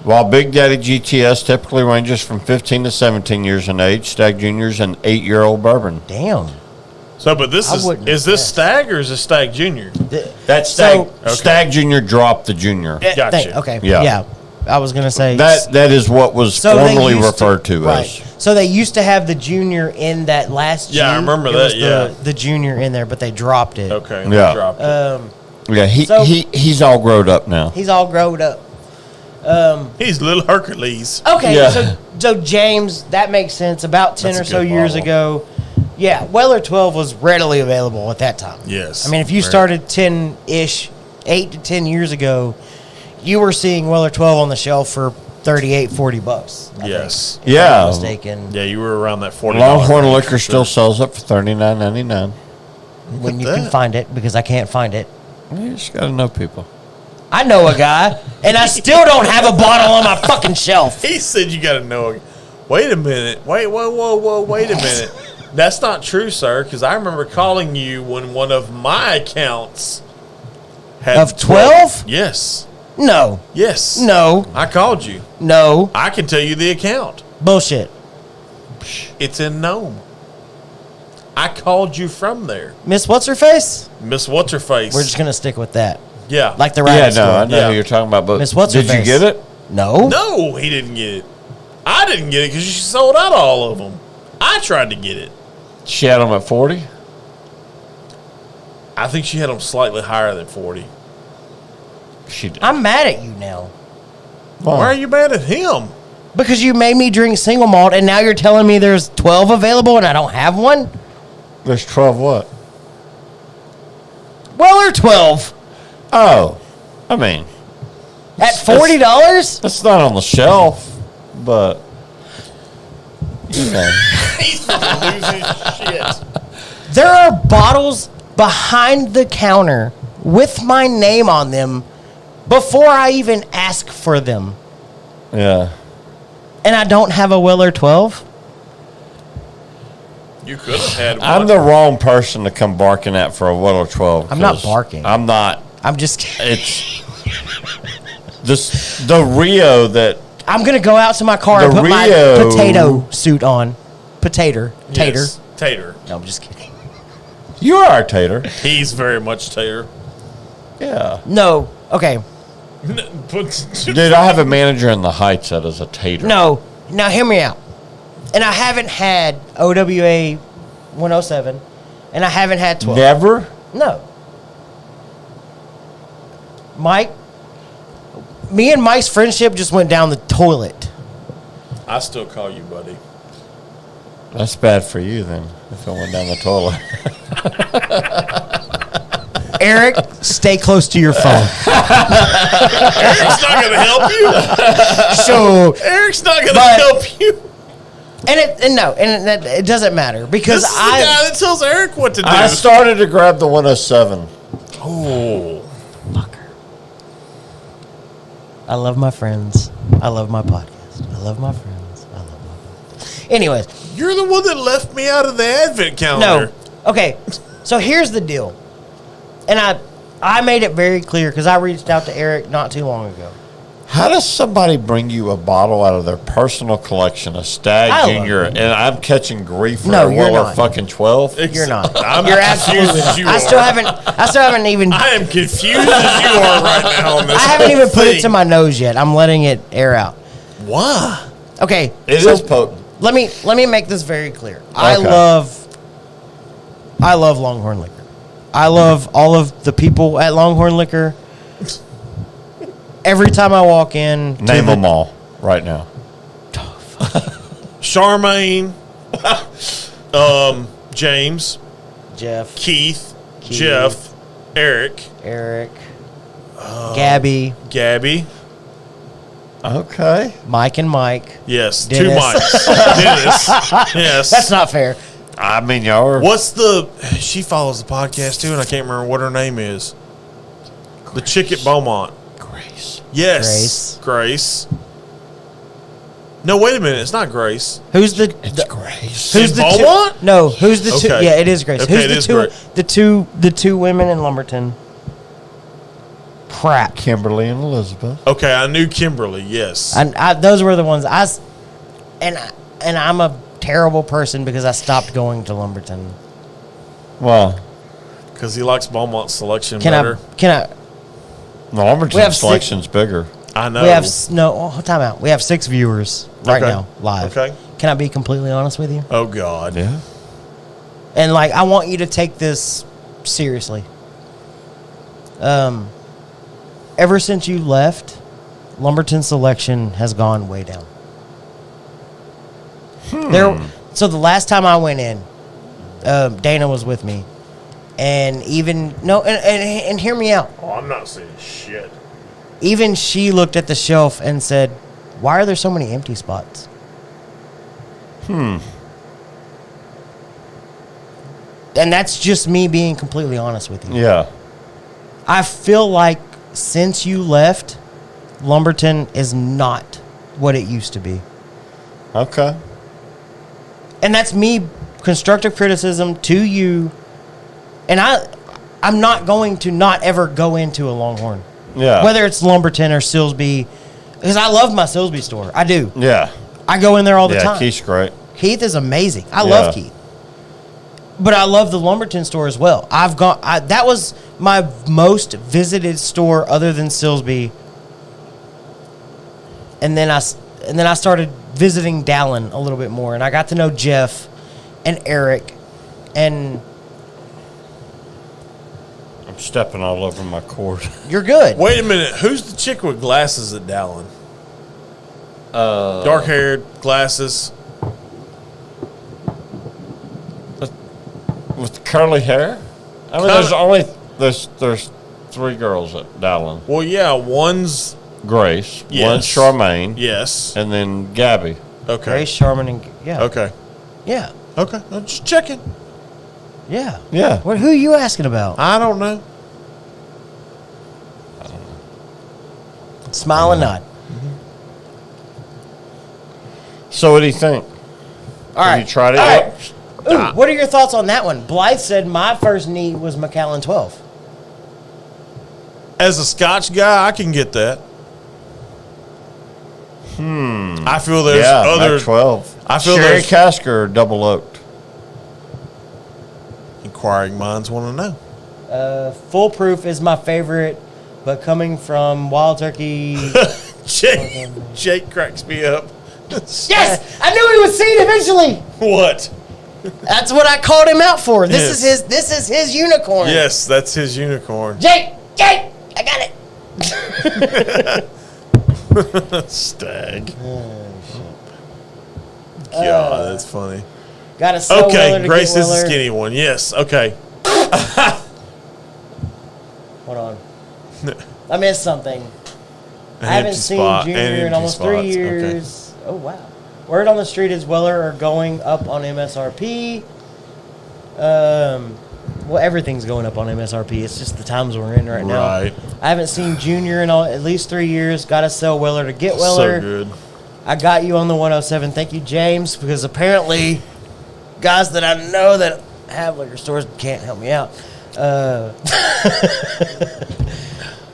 while Big Daddy GTS typically ranges from 15 to 17 years in age. Stag Junior is an 8-year-old bourbon. Damn. So, but this wouldn't is have this guessed. Stag or is this Stag Junior? That's Stag. Stag Junior dropped the Junior. Gotcha. Okay. Yeah. Yeah. I was going to say. That is what was So they formerly used referred to right. as. So they used to have the junior in that last G. Yeah, I remember It that, was yeah. The junior in there, but they dropped it. Okay. Yeah. Dropped it. Yeah, So- he's all grown up now. He's all grown up. He's little Hercules. Okay, Yeah. so James, that makes sense. About 10 That's or a so good years bottle. ago, yeah, Weller 12 was readily available at that time. Yes. I mean, if you Very. started 10-ish, 8 to 10 years ago, you were seeing Weller 12 on the shelf for $38, $40. I Yes. think, if I'm Yeah. not mistaken. Yeah, you were around that $40. Longhorn range Liquor for still sure. sells it for $39.99. When you at can that. find it, because I can't find it. You just gotta know people. I know a guy, and I still don't have a bottle on my fucking shelf. He said you got to know. Wait a minute. Wait, whoa, wait a minute. That's not true, sir, because I remember calling you when one of my accounts had Of 12? Yes. No, Yes. no, I called you. no. I can tell you the account. Bullshit. It's in Nome. I called you from there. Miss What's-Her-Face? Miss What's-Her-Face. We're just going to stick with that. Yeah. Like the Yeah, rabbit no, I store. know Yeah. who you're talking about, but Miss What's did Her you Face? get it? No? No, he didn't get it. I didn't get it because she sold out all of them. I tried to get it. She had them at 40? I think she had them slightly higher than 40. She did. I'm mad at you now. Why? Why are you mad at him? Because you made me drink single malt, and now you're telling me there's 12 available and I don't have one? There's 12 what? Weller 12 Oh, I mean, at $40? that's not on the shelf, but, you know. He's losing shit. There are bottles behind the counter with my name on them before I even ask for them. Yeah. And I don't have a Weller 12? You could have had one. I'm the wrong person to come barking at for a Weller 12. I'm not 'cause barking. I'm not. I'm just kidding. It's the Rio that I'm going to go out to my car and The put my Rio- potato suit on. Tater. Yes, Tater. No, I'm just kidding. you are a tater. He's very much Tater. Yeah. No. Okay. Dude, I have a manager in the Heights that is a tater. No. Now, hear me out. And I haven't had OWA 107, and I haven't had 12. Never? No. Mike, me and Mike's friendship just went down the toilet. I still call you buddy. That's bad for you then, if it went down the toilet. Eric, stay close to your phone. Eric's not going to help you. So, Eric's not going to But- help you. it doesn't matter because This is the guy that tells Eric what to do. I started to grab the 107. Oh. I love my friends. I love my podcast. I love my friends. I love my podcast. Anyways, You're the one that left me out of the advent calendar. no. Okay, so here's the deal. And I made it very clear because I reached out to Eric not too long ago. How does somebody bring you a bottle out of their personal collection, a I Stag love Junior, and I'm catching grief for No, a you're Weller not. fucking 12? You're not. I'm You're confused absolutely as not. you I still are. haven't even. I am confused as you are right now on this. I haven't even put it thing. to my nose yet. I'm letting it air out. Why? Okay. It so is potent. Let me make this very clear. I Okay. love Longhorn Liquor. I love all of the people at Longhorn Liquor. Every time I walk in, Name them all right now. Charmaine, James, Jeff, Keith, Jeff, Eric, Gabby, Okay. Mike and Mike. yes, Dennis. 2 Mikes, Dennis, yes. That's not fair. I mean, y'all are. What's she follows the podcast too, and I can't remember what her name is. The chick at Beaumont. Grace. Yes. Grace. No, wait a minute. It's not Grace. Who's the Grace. who's In the Beaumont? two? No, who's the two? Okay. Yeah, it is Grace. Okay, Who's it the is two? Grace. The two women in Lumberton. Crap. Kimberly and Elizabeth. Okay, I knew Kimberly. Yes. Those were the ones and I'm a terrible person because I stopped going to Lumberton. Well, Because he likes Beaumont selection Can better. I? the Lumberton We have selection's bigger. I know. We have time out. We have 6 viewers right Okay. now live. Okay. Can I be completely honest with you? Oh God. Yeah. And like, I want you to take this seriously. Ever since you left, Lumberton selection has gone way down. So the last time I went in, Dana was with me, and and hear me out. Oh, I'm not seeing shit. Even she looked at the shelf and said, "Why are there so many empty spots?" And that's just me being completely honest with you. Yeah. I feel like since you left, Lumberton is not what it used to be. Okay. And that's me, constructive criticism to you. And I'm not going to not ever go into a Longhorn. Yeah. Whether it's Lumberton or Silsby, because I love my Silsby store. I do. Yeah. I go in there all the Yeah. time. Keith's great. Keith is amazing. I Yeah. love Keith. But I love the Lumberton store as well. That was my most visited store other than Silsby. And then I started visiting Dallin a little bit more, and I got to know Jeff and Eric and I'm stepping all over my cord. you're good. Wait a minute. Who's the chick with glasses at Dallin? Dark haired, glasses. With curly hair? I mean, there's 3 girls at Dallin. Well, yeah, one's Grace, Yes. one's Charmaine, yes. and then Gabby. Okay. Grace Sharman and yeah. Okay. Yeah. Okay. I'm just checking. Yeah. Yeah. Who are you asking about? I don't know. Smile and nod. So what do you think? All Have right. you tried it All yet? right. Ooh, what are your thoughts on that one? Blythe said my first neat was Macallan 12. As a Scotch guy, I can get that. I feel there's Yeah, other. Mac 12. I feel Sherry there's cask or double oaked? inquiring minds want to know. Foolproof is my favorite, but coming from Wild Turkey. Jake cracks me up. Yes, I knew he would see it eventually. What? That's what I called him out for. This Yes. is his unicorn. Yes, that's his unicorn. Jake, I got it. Stag. God, that's funny. Got to sell Weller Okay, to Grace get is the Weller. skinny one. Yes. Okay. Hold on. I missed something. An I haven't empty seen spot Junior and in empty almost 3 spots. Okay. years. Oh, wow. Word on the street is Weller are going up on MSRP. Well, everything's going up on MSRP. It's just the times we're in right now. Right. I haven't seen Junior in at least 3 years. Got to sell Weller to get Weller. So good. I got you on the 107. Thank you, James, because apparently guys that I know that have liquor stores can't help me out.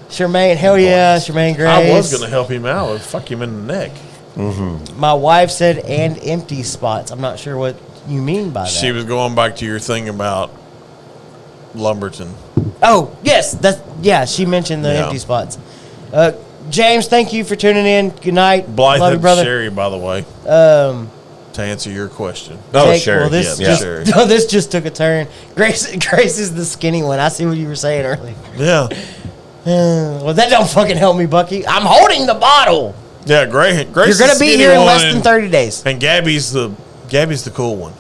Charmaine, hell yeah, Charmaine Grace. I was going to help him out. I'd fuck him in the neck. My wife said, and empty spots. I'm not sure what you mean by that. She was going back to your thing about Lumberton. Oh, yes. She mentioned the Yeah. empty spots. James, thank you for tuning in. Good night. Blythe Love you, and brother. Sherry, by the way, Um, to answer your question. Oh, Jake, Sherry. well, this Yeah, just, Sherry. no, this just took a turn. Grace is the skinny one. I see what you were saying earlier. Yeah. Well, that don't fucking help me, Bucky. I'm holding the bottle. Yeah, Grace. You're going to be here in less than 30 days. And Gabby's the cool one.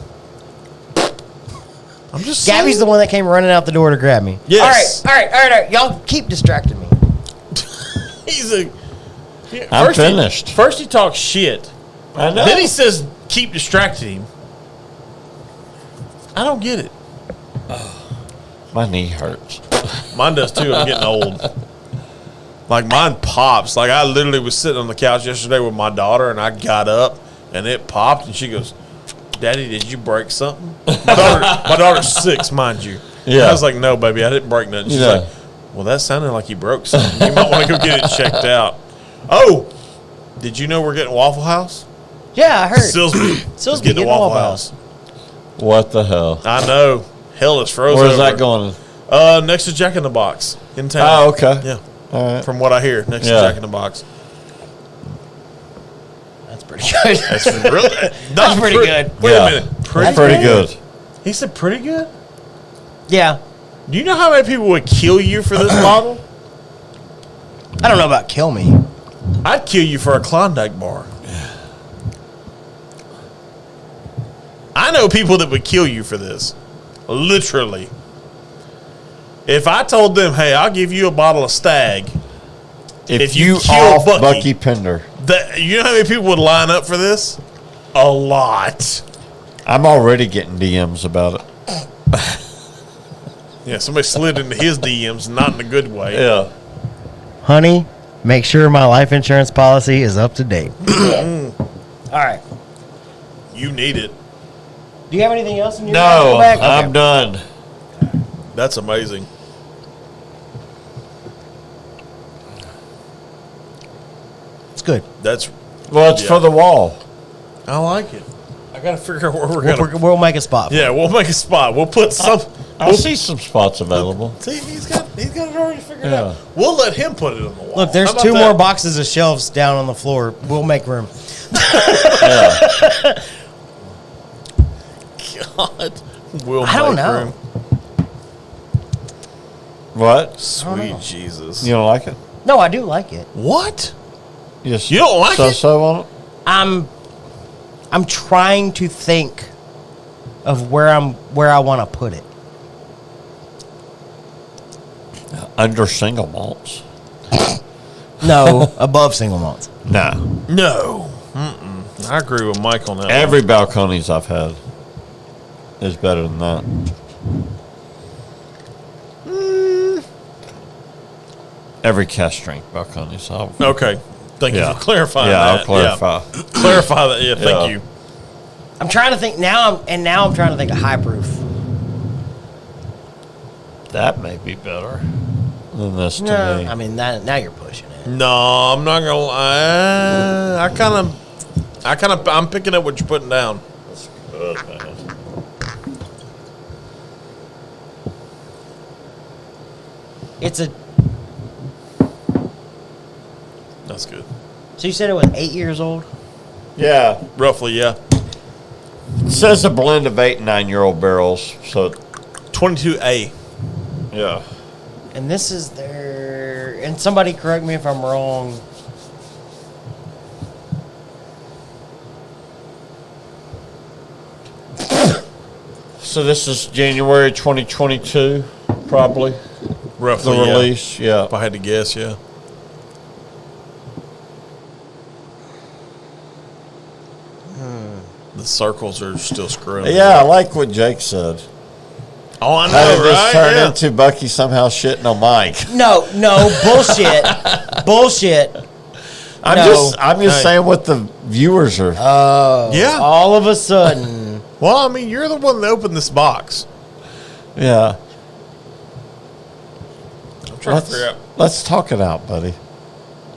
I'm just Gabby's the one that came running out the door to grab me. Yes. All right. Y'all keep distracting me. He's a. I'm finished. First he talks shit. I know. Then he says, "Keep distracting him." I don't get it. My knee hurts. Mine does too. I'm getting old. Like mine pops. Like I literally was sitting on the couch yesterday with my daughter, and I got up, and it popped, and she goes, "Daddy, did you break something?" My daughter's 6, mind you. Yeah. I was like, "No, baby, I didn't break nothing." She's like, "Well, that sounded like you broke something. You might want to go get it checked out." Oh, did you know we're getting Waffle House? Yeah, I heard. Silsby is getting a Waffle House. What the hell? I know. Hell is frozen. Where's that going? Next to Jack in the Box in town. Oh, okay. Yeah. All right. From what I hear, next to Jack in the Box. That's pretty good. That's really That's pretty good. Wait a minute. That's pretty good. He said pretty good? Yeah. Do you know how many people would kill you for this bottle? I don't know about kill me. I'd kill you for a Klondike bar. I know people that would kill you for this. Literally. If I told them, hey, I'll give you a bottle of Stag. If you you kill off Bucky Pender. You know how many people would line up for this? A lot. I'm already getting DMs about it. Yeah, somebody slid into his DMs, not in a good way. Yeah. Honey, make sure my life insurance policy is up to date. All right. You need it. Do you have anything else in your No, bag? Okay. I'm done. That's amazing. It's good. That's. Well, it's for the wall. I like it. I got to figure out where we're going to. We'll make a spot. Yeah, we'll make a spot. We'll put some. I see some spots available. See, he's got it already figured Yeah. out. We'll let him put it on the wall. Look, there's How about 2 more that? boxes of shelves down on the floor. We'll make room. Yeah. God, we'll I don't make know. room. What? Sweet Jesus. You don't like it? No, I do like it. What? Yes. You don't like it? So on it? I'm trying to think of where I want to put it. Under single malts. No, above single malts. No. No. I agree with Mike on that. Every balconies I've had is better than that. Every cast strength balconies. Okay. Thank you for clarifying Yeah, that. I'll clarify. Yeah. Clarify that. Yeah, thank you. I'm trying to think now. I'm trying to think of high proof. That may be better than this to No, me. I mean now you're pushing it. No, I'm not gonna lie. I'm picking up what you're putting down. That's good, man. It's a. That's good. So you said it was 8 years old. Yeah. Roughly, yeah. It says a blend of 8 and 9-year-old barrels. So, 22A. yeah. And this is their. And somebody correct me if I'm wrong. So this is January 2022, probably. Roughly, The yeah. release, yeah. If I had to guess, yeah. The circles are still screwing. Yeah, I like what Jake said. Oh, I know, How did this right? turn Yeah. into Bucky somehow shitting on Mike? No, bullshit, bullshit. I'm No. just Hey. saying what the viewers are. Yeah. All of a sudden, Well, I mean, you're the one that opened this box. Yeah. I'm trying to figure out. Let's talk it out, buddy.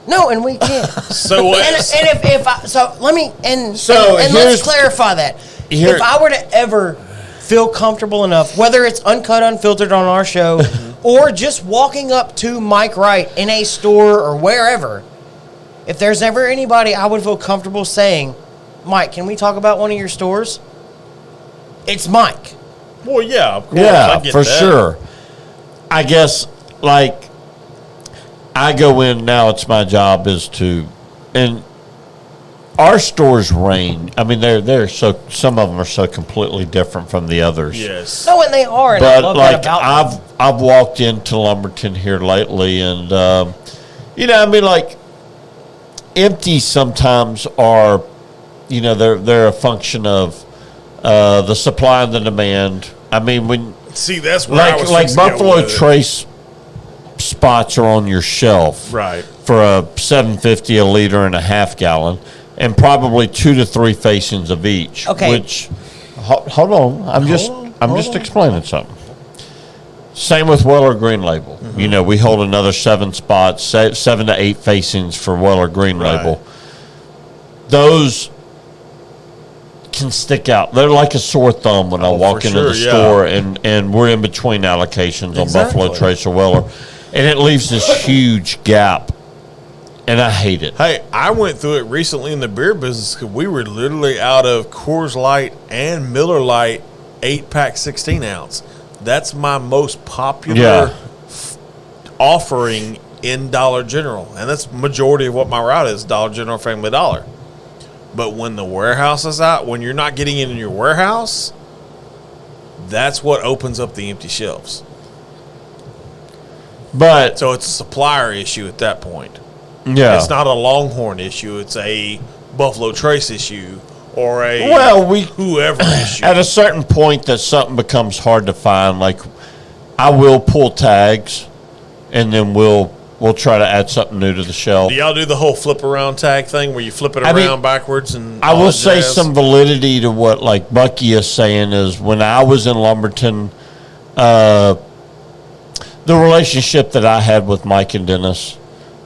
no, and we can't. So what? And if I let me and So and here's- let's clarify that. Here- If I were to ever feel comfortable enough, whether it's uncut, unfiltered on our show, or just walking up to Mike Wright in a store or wherever, if there's ever anybody I would feel comfortable saying, Mike, can we talk about one of your stores? It's Mike. Well, yeah, of course. I Yeah, get for that. sure. I guess, like, I go in now, it's my job is to, and our stores range. I mean, they're so, some of them are so completely different from the others. Yes. No, and they are. And I But love like that about them. I've walked into Lumberton here lately, and I mean, like empty sometimes are, they're a function of the supply and the demand. I mean, when See, that's where I was like fixing to go Buffalo with it. Trace spots are on your shelf, Right. for a 750 a liter and a half gallon, and probably 2 to 3 facings of each. Okay. Which, hold on, I'm just explaining something. Same with Weller Green Label. Mm-hmm. We hold another 7 spots, 7 to 8 facings for Weller Green Right. Label. Those can stick out. They're like a sore thumb when I walk for into sure, the yeah. store, and we're in between allocations on Buffalo Exactly. Trace or Weller, and it leaves this huge gap, and I hate it. Hey, I went through it recently in the beer business because we were literally out of Coors Light and Miller Lite 8-pack 16-ounce. That's my most popular Yeah. offering in Dollar General, and that's majority of what my route is, Dollar General, Family Dollar. But when the warehouse is out, when you're not getting it in your warehouse, that's what opens up the empty shelves. But So it's a supplier issue at that point. yeah, It's not a Longhorn issue. It's a Buffalo Trace issue or a whoever issue. at a certain point that something becomes hard to find. Like I will pull tags, and then we'll try to add something new to the shelf. Do y'all do the whole flip around tag thing where you flip it I around mean, backwards? And I all will that say jazz? some validity to what like Bucky is saying is when I was in Lumberton, the relationship that I had with Mike and Dennis,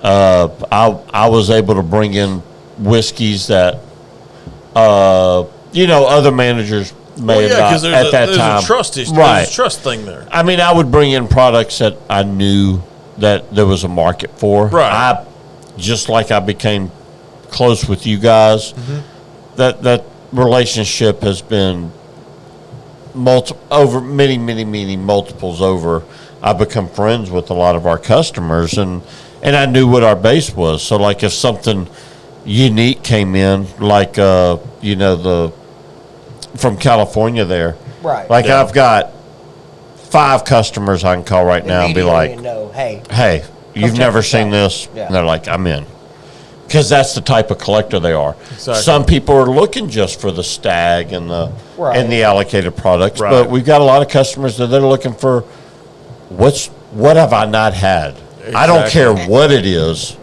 I was able to bring in whiskeys that other managers may have not at that time. There's a trust issue. Right. There's a trust thing there. I mean, I would bring in products that I knew that there was a market for. Right. Just like I became close with you guys, that relationship has been over many multiples over. I've become friends with a lot of our customers, and I knew what our base was. So, like, if something unique came in, like the from California there, Right. Like Yeah. I've got 5 customers I can call right now and be Immediately like, know, hey, "Hey, you've check never this seen out." this?" Yeah. And they're like, "I'm in," because that's the type of collector they are. Exactly. Some people are looking just for the stag and the Right. allocated products, Right. but we've got a lot of customers that they're looking for. What have I not had? I don't Exactly. care what it is.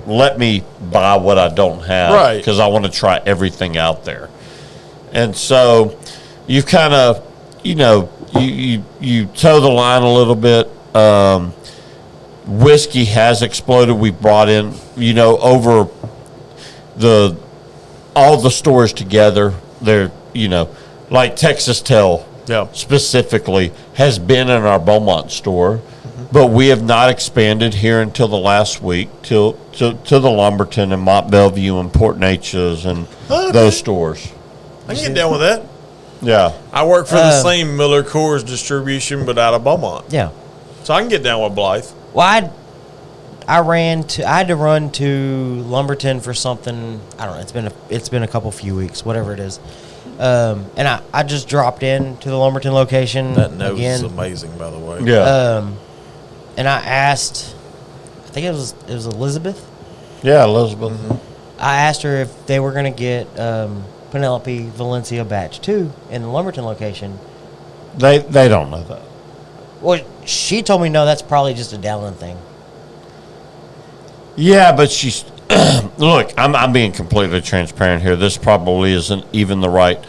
Let me buy what I don't have, Right. because I want to try everything out there. And so you've kind of, you toe the line a little bit. Whiskey has exploded. We brought in, over all the stores together. They're, like Texas Tell Yeah. specifically has been in our Beaumont store, but we have not expanded here until the last week to the Lumberton and Mont Bellevue and Port Neches and those stores. I can get down with that. Yeah. I work for the same Miller Coors distribution, but out of Beaumont. yeah. So I can get down with Blythe. Well, I had to run to Lumberton for something. I don't know. It's been a few weeks, whatever it is. And I just dropped in to the Lumberton location That nose is again. amazing, by the way. Yeah. And I asked, I think it was Elizabeth. Yeah, Elizabeth. I asked her if they were going to get Penelope Valencia Batch 2 in the Lumberton location. They don't know that. Well, she told me no, that's probably just a Dallin thing. Yeah, but she's look. I'm being completely transparent here. This probably isn't even the right,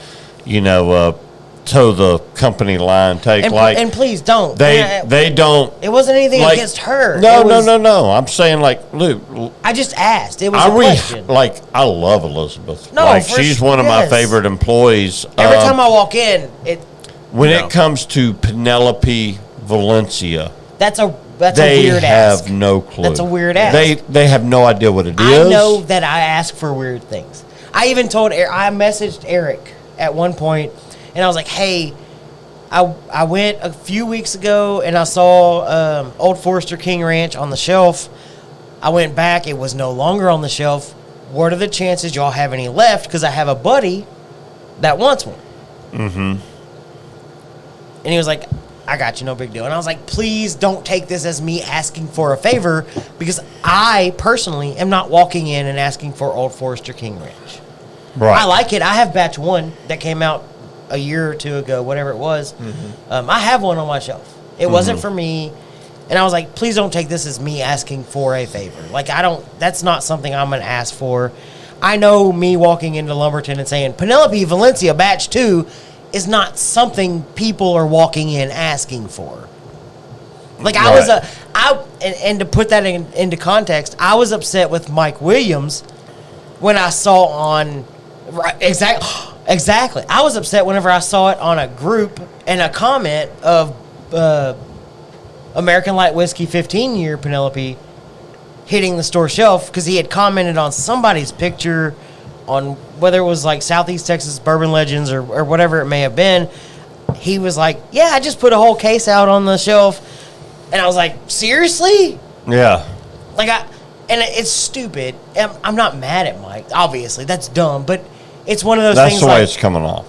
toe the company line take. And please don't. They don't. It wasn't anything like, against her. No, It was- no. I'm saying like, Luke. I just asked. It was a question. I love Elizabeth. No, like for she's sure, one of my yes. favorite employees. Every time I walk in, when No. it comes to Penelope Valencia, that's a they weird have ask. no clue. That's a weird ask. They have no idea what it is. I know that I ask for weird things. I even told I messaged Eric at one point, and I was like, "Hey, I went a few weeks ago and I saw Old Forester King Ranch on the shelf. I went back; it was no longer on the shelf. what are the chances y'all have any left? Because I have a buddy that wants one. Mm-hmm. And he was like, I got you, no big deal. And I was like, please don't take this as me asking for a favor, because I personally am not walking in and asking for Old Forester King Ranch. Right. I like it. I have batch 1 that came out a year or 2 ago, whatever it was. Mm-hmm. I have one on my shelf. It wasn't for me. And I was like, please don't take this as me asking for a favor. Like, that's not something I'm going to ask for. I know me walking into Lumberton and saying, Penelope Valencia batch 2 is not something people are walking in asking for. Like, and to put that into context, I was upset with Mike Williams when I saw on, exactly. I was upset whenever I saw it on a group and a comment of American Light Whiskey 15-year Penelope hitting the store shelf, because he had commented on somebody's picture on whether it was like Southeast Texas Bourbon Legends or whatever it may have been. He was like, yeah, I just put a whole case out on the shelf. And I was like, seriously? Yeah. Like, and it's stupid. I'm not mad at Mike. Obviously, that's dumb. But it's one of those things. That's the way it's coming off.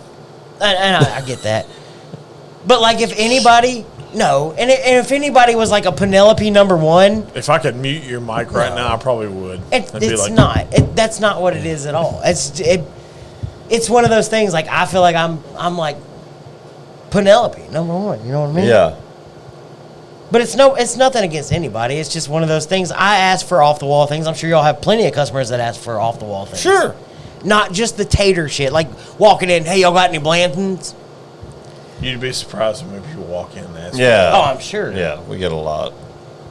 And I get that. But, like, if anybody... No. And if anybody was like a Penelope #1... If I could mute your mic right now, I probably would. It's not. That's not what it is at all. It's one of those things, like, I feel like I'm like Penelope #1. You know what I mean? Yeah. But it's nothing against anybody. It's just one of those things. I ask for off-the-wall things. I'm sure y'all have plenty of customers that ask for off-the-wall things. Sure. Not just the tater shit. Like, walking in, hey, y'all got any Blantons? You'd be surprised if you walk in and ask. Yeah. Oh, I'm sure. Yeah, we get a lot.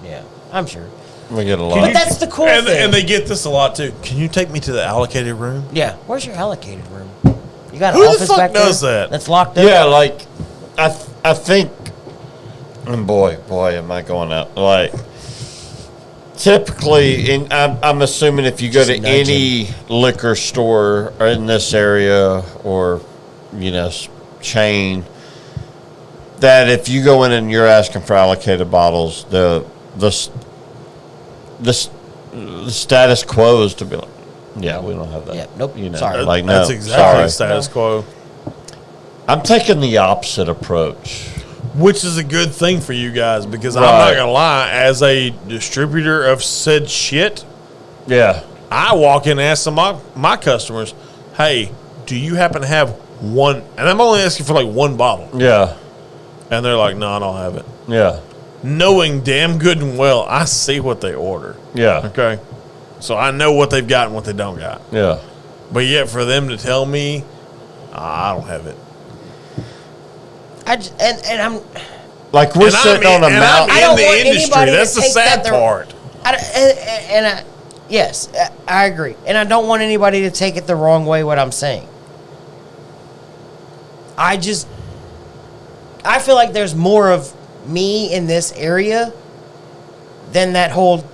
Yeah, I'm sure. We get a lot. But that's the cool thing. And they get this a lot, too. Can you take me to the allocated room? Yeah. Where's your allocated room? You got an Who the office fuck back there does that? that's locked up? Yeah, like, I think, and boy, am I going out. Like, typically, I'm assuming if you go to any liquor store in this area or, chain, that if you go in and you're asking for allocated bottles, the status quo is to be like, yeah, we don't have that. Yeah, nope. Sorry. Like, no, That's exactly the sorry. status quo. I'm taking the opposite approach. Which is a good thing for you guys, because I'm Right. not going to lie, as a distributor of said shit, Yeah. I walk in and ask some of my customers, hey, do you happen to have one? And I'm only asking for like one bottle. Yeah. And they're like, no, I don't have it. Yeah. Knowing damn good and well, I see what they order. Yeah. Okay. So I know what they've got and what they don't got. Yeah. But yet for them to tell me, I don't have it. And I'm... Like, we're sitting on a mountain. I don't in the want industry. anybody to That's the take sad that part. Yes, I agree. And I don't want anybody to take it the wrong way, what I'm saying. I feel like there's more of me in this area than that whole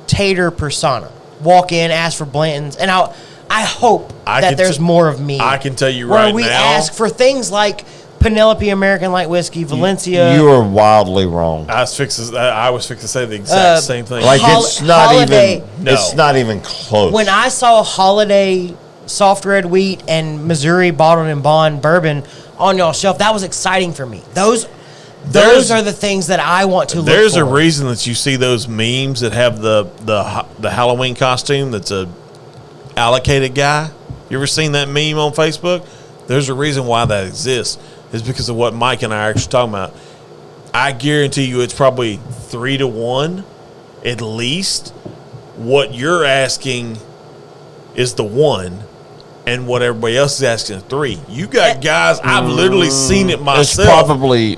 tater persona. Walk in, ask for Blantons, and I hope that there's more of me. I can tell you where right we now. ask for things like Penelope American Light Whiskey, Valencia. You are wildly wrong. I was fixing to say the exact same thing. Like, it's not Holiday. even. No. It's not even close. When I saw Holiday soft red wheat and Missouri bottled and bond bourbon on y'all's shelf, that was exciting for me. Those are the things that I want to look for. There's a reason that you see those memes that have the Halloween costume that's a allocated guy. You ever seen that meme on Facebook? There's a reason why that exists. It's because of what Mike and I are actually talking about. I guarantee you it's probably 3-1 at least. What you're asking is the 1, and what everybody else is asking is 3. You got guys, I've literally seen it myself. It's probably.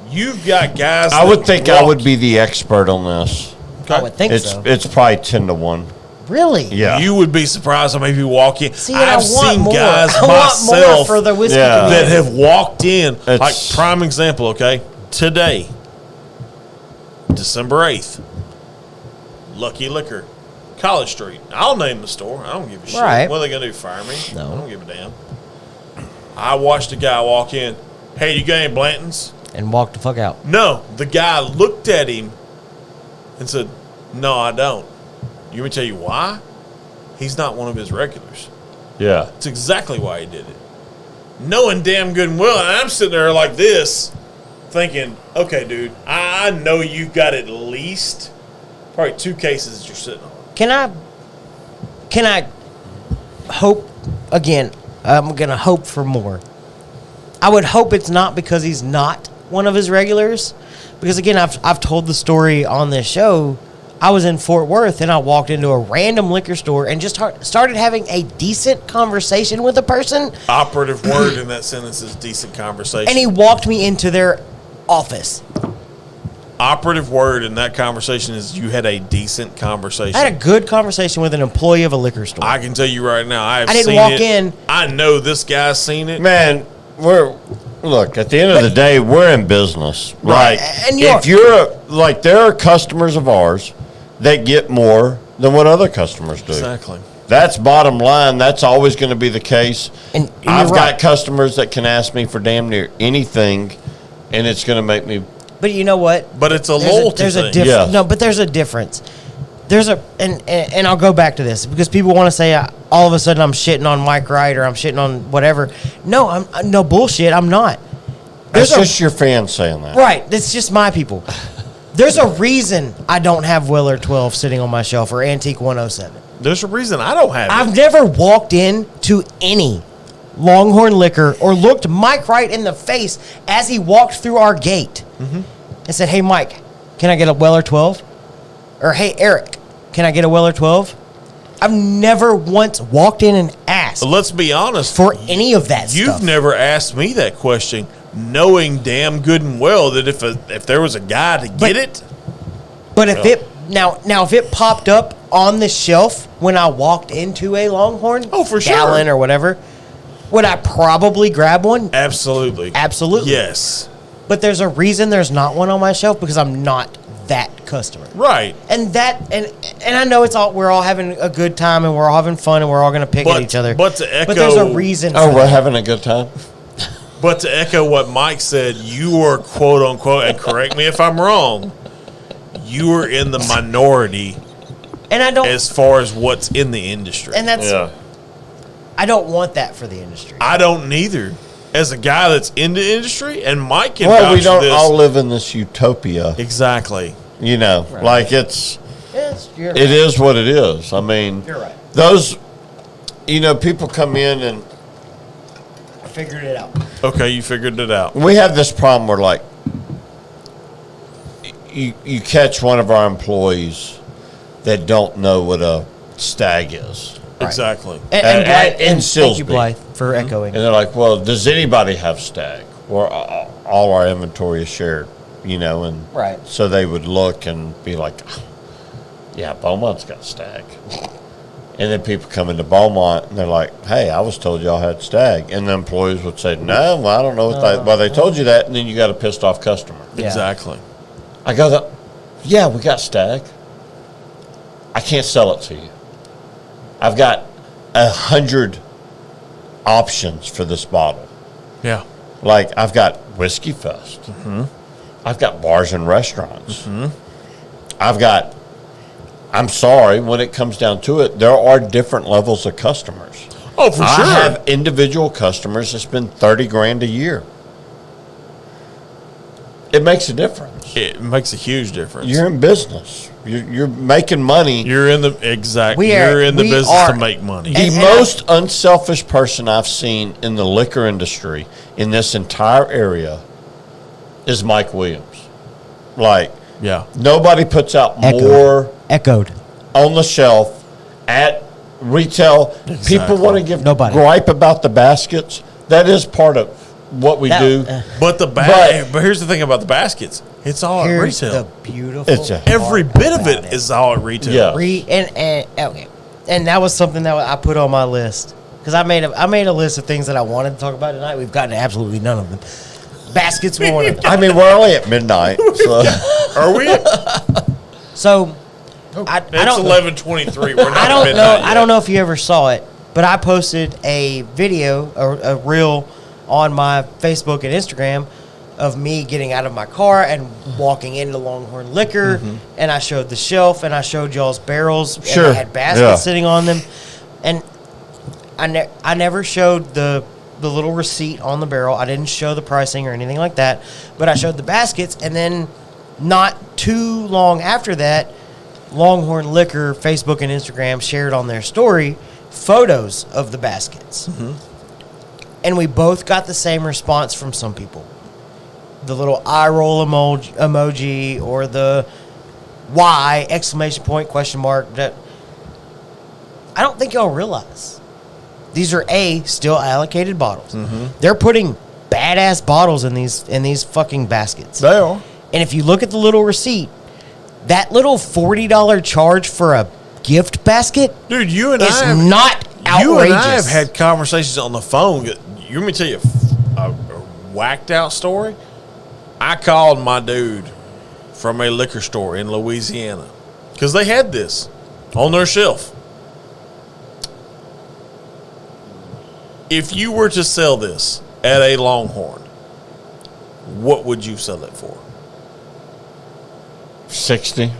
You've got guys. I would think I would be the expert on this. I would think so. It's probably 10-1. Really? Yeah. You would be surprised how many people walk in. See, I've seen more. guys I want more myself for the whiskey that community. have walked in. It's- Like, prime example, okay? Today, December 8th, Lucky Liquor, College Street. I'll name the store. I don't give a shit. Right. What are they going to do, fire me? No. I don't give a damn. I watched a guy walk in. Hey, you got any Blantons? And walk the fuck out. No. The guy looked at him and said, no, I don't. You want me to tell you why? he's not one of his regulars. Yeah. That's exactly why he did it. Knowing damn good and well, and I'm sitting there like this, thinking, okay, dude, I know you've got at least probably 2 cases that you're sitting on. Can I hope again? I'm gonna hope for more. I would hope it's not because he's not one of his regulars, because again, I've told the story on this show. I was in Fort Worth and I walked into a random liquor store and just started having a decent conversation with a person. Operative word in that sentence is decent conversation. And he walked me into their office. Operative word in that conversation is you had a decent conversation. I had a good conversation with an employee of a liquor store. I can tell you right now, I didn't seen walk it. in. I know this guy's seen it. Man, look, at the end of the day, we're in business. Right. Like, And there are customers of ours that get more than what other customers do. Exactly. That's bottom line. That's always going to be the case. And I've you're got right. customers that can ask me for damn near anything, and it's going to make me. But you know what? But it's a loyalty thing. Yes. No, but there's a difference. And I'll go back to this because people want to say all of a sudden I'm shitting on Mike Wright or I'm shitting on whatever. No, I'm no bullshit. I'm not. That's just your fans saying that. Right. That's just my people. There's a reason I don't have Weller 12 sitting on my shelf or Antique 107. There's a reason I don't have I've it. never walked in to any Longhorn Liquor or looked Mike Wright in the face as he walked through our gate and said, "Hey, Mike, can I get a Weller 12?" Or, "Hey, Eric, can I get a Weller 12?" I've never once walked in and asked Let's be honest. for any of that You've stuff. never asked me that question, knowing damn good and well that if there was a guy to get it, But if it if it popped up on the shelf when I walked into a Longhorn, For sure. gallon or whatever, would I probably grab one? absolutely, Absolutely. yes, But there's a reason there's not one on my shelf because I'm not that customer. right. And I know we're all having a good time and we're all having fun and we're all going to pick at each other. But to echo, there's a reason. Oh, for we're that. having a good time. But to echo what Mike said, you are quote unquote, and correct me if I'm wrong, you are in the minority And I don't. as far as what's in the industry. And that's. Yeah. I don't want that for the industry. I don't neither. As a guy that's in the industry, and Mike can Well, vouch we for don't this. all live in this utopia. Exactly. You know, like it You're right. is what it is. I mean, You're right. those, people come in and I figured it out. Okay, you figured it out. we have this problem where, like, you catch one of our employees that don't know what a stag is. Exactly. And Blythe, in thank you, Silsbee. Blythe, for echoing. And they're like, well, does anybody have stag? Or all our inventory is shared, and Right. so they would look and be like, yeah, Beaumont's got stag. And then people come into Beaumont and they're like, hey, I was told y'all had stag. And the employees would say, no, well, I don't know why they told you that. And then you got a pissed off customer. Yeah. Exactly. I go, yeah, we got stag. I can't sell it to you. I've got 100 options for this bottle. Yeah. Like, I've got Whiskey Fest. Mm-hmm. I've got bars and restaurants. Mm-hmm. I'm sorry, when it comes down to it, there are different levels of customers. Oh, for sure. I have individual customers that spend $30,000 a year. It makes a difference. It makes a huge difference. You're in business. You're making money. You're in the business to make money. The most unselfish person I've seen in the liquor industry in this entire area is Mike Williams. Like, Yeah. nobody puts out Echoed. more Echoed. on the shelf at retail. Exactly. People want to give Nobody. gripe about the baskets. That is part of what we do. But but here's the thing about the baskets. It's all at Here's retail. the beautiful. It's a- Every part bit of about it is all at retail. Yeah. And that was something that I put on my list because I made a list of things that I wanted to talk about tonight. We've gotten to absolutely none of them. Baskets were one of them. I mean, we're only at midnight. So. Are we? So I It's don't 11:23. We're not I don't at know. midnight I yet. don't know if you ever saw it, but I posted a video, a reel, on my Facebook and Instagram of me getting out of my car and walking into Longhorn Liquor, and I showed the shelf, and I showed y'all's barrels, Sure. and they had baskets sitting on them, and I never showed the little receipt on the barrel. I didn't show the pricing or anything like that, but I showed the baskets, and then not too long after that, Longhorn Liquor, Facebook and Instagram shared on their story photos of the baskets. And we both got the same response from some people. The little eye roll emoji or the why, exclamation point, question mark. That I don't think y'all realize. These are still allocated bottles. They're putting badass bottles in these fucking baskets. They are. And if you look at the little receipt, that little $40 charge for a gift basket, Dude, you and is I have, not outrageous. You and I have had conversations on the phone. You want me to tell you a whacked out story? I called my dude from a liquor store in Louisiana because they had this on their shelf. If you were to sell this at a Longhorn, what would you sell it for? 60.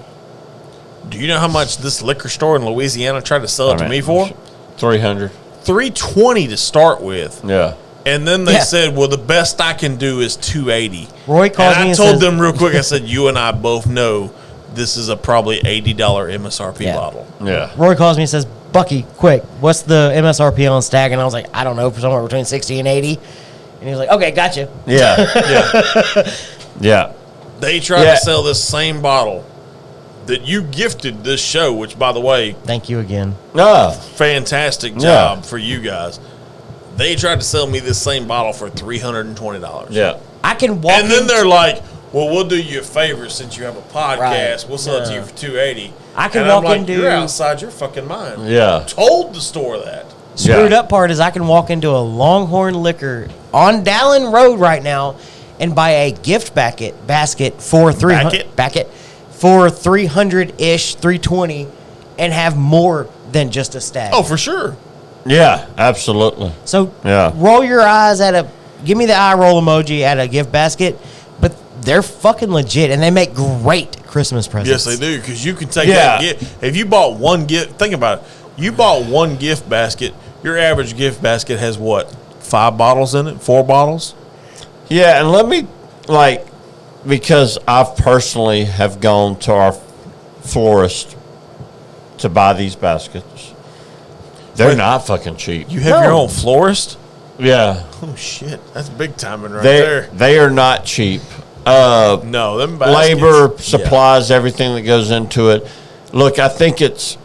Do you know how much this liquor store in Louisiana tried to sell it to me for? 300. $320 to start with. Yeah. And then they said, well, the best I can do is $280. Roy calls and me I and told says- them real quick, I said, you and I both know this is a probably $80 MSRP bottle. Yeah. Roy calls me and says, Bucky, quick, what's the MSRP on Stag? And I was like, I don't know, for somewhere between 60 and 80. And he was like, okay, gotcha. Yeah. Yeah. They tried to sell this same bottle that you gifted this show, which, by the way, Thank you again. No. fantastic job for you guys. They tried to sell me this same bottle for $320. Yeah. I can walk And then in- they're like, well, we'll do you a favor since you have a podcast. Right. We'll sell it to you for $280. I can and I'm walk like, into- you're outside your fucking mind. Yeah. Told the store that. Screwed up part is I can walk into a Longhorn Liquor on Dallin Road right now and buy a gift basket for 300 for 300-ish, 320, and have more than just a Stag. Oh, for sure. Yeah, absolutely. So Yeah. roll your eyes give me the eye roll emoji at a gift basket, but they're fucking legit and they make great Christmas presents. Yes, they do, because you can take that gift. If you bought one gift, think about it. You bought one gift basket, your average gift basket has what? 5 bottles in it? 4 bottles? Yeah, and let me, because I've personally have gone to our florist to buy these baskets. They're not fucking cheap. You have your own florist? Yeah. Oh, shit. That's big timing right there. They are not cheap. No, them baskets. Labor, supplies, everything that goes into it. Look, I think it's,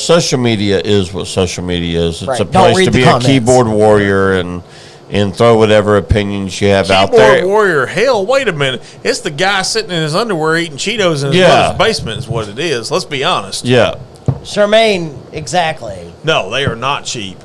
social media is what social media is. It's Right. a Don't place read to the be comments. a keyboard warrior and throw whatever opinions you have out there. Keyboard warrior. Hell, wait a minute. It's the guy sitting in his underwear eating Cheetos in his mother's basement is what it is. Let's be honest. Yeah. Charmaine, exactly. No, they are not cheap.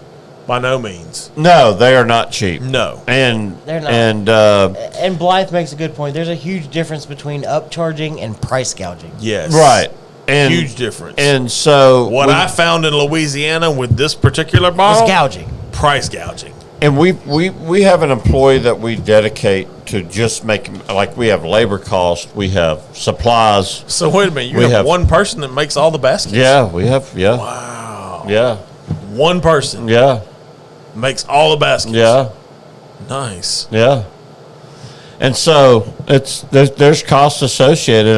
By no means. No, they are not cheap. No. And They're not. and Blythe makes a good point. There's a huge difference between upcharging and price gouging. Yes. right. And Huge difference. And so What I found in Louisiana with this particular bottle, It's gouging. price gouging. And we have an employee that we dedicate to just making, we have labor costs, we have supplies. So wait a minute, you We have have- one person that makes all the baskets? Yeah, we have. Yeah. Wow. Yeah. One person Yeah. makes all the baskets. Yeah. Nice. Yeah. And so there's costs associated.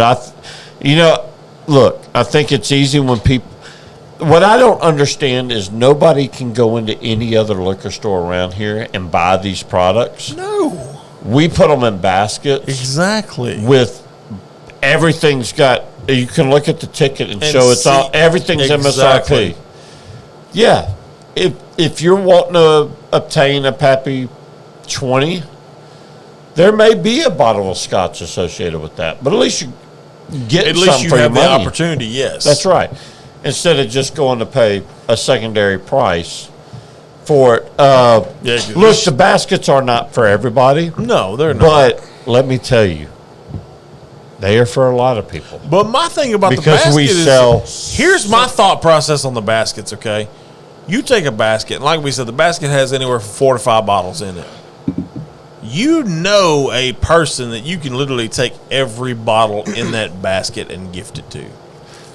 Look, I think it's easy when people. What I don't understand is nobody can go into any other liquor store around here and buy these products. No. We put them in baskets Exactly. with everything's got. You can look at the ticket and show it's see- all. Everything's Exactly. MSRP. Yeah, if you're wanting to obtain a Pappy 20, there may be a bottle of scotch associated with that, but at least you get At least something you for your have the money. opportunity, yes. That's right. Instead of just going to pay a secondary price for it. Look, the baskets are not for everybody, No, they're not. but let me tell you, they are for a lot of people. But my thing about the Because basket we is, sell- here's my thought process on the baskets, okay? You take a basket, and like we said, the basket has anywhere from 4 to 5 bottles in it. you know a person that you can literally take every bottle in that basket and gift it to.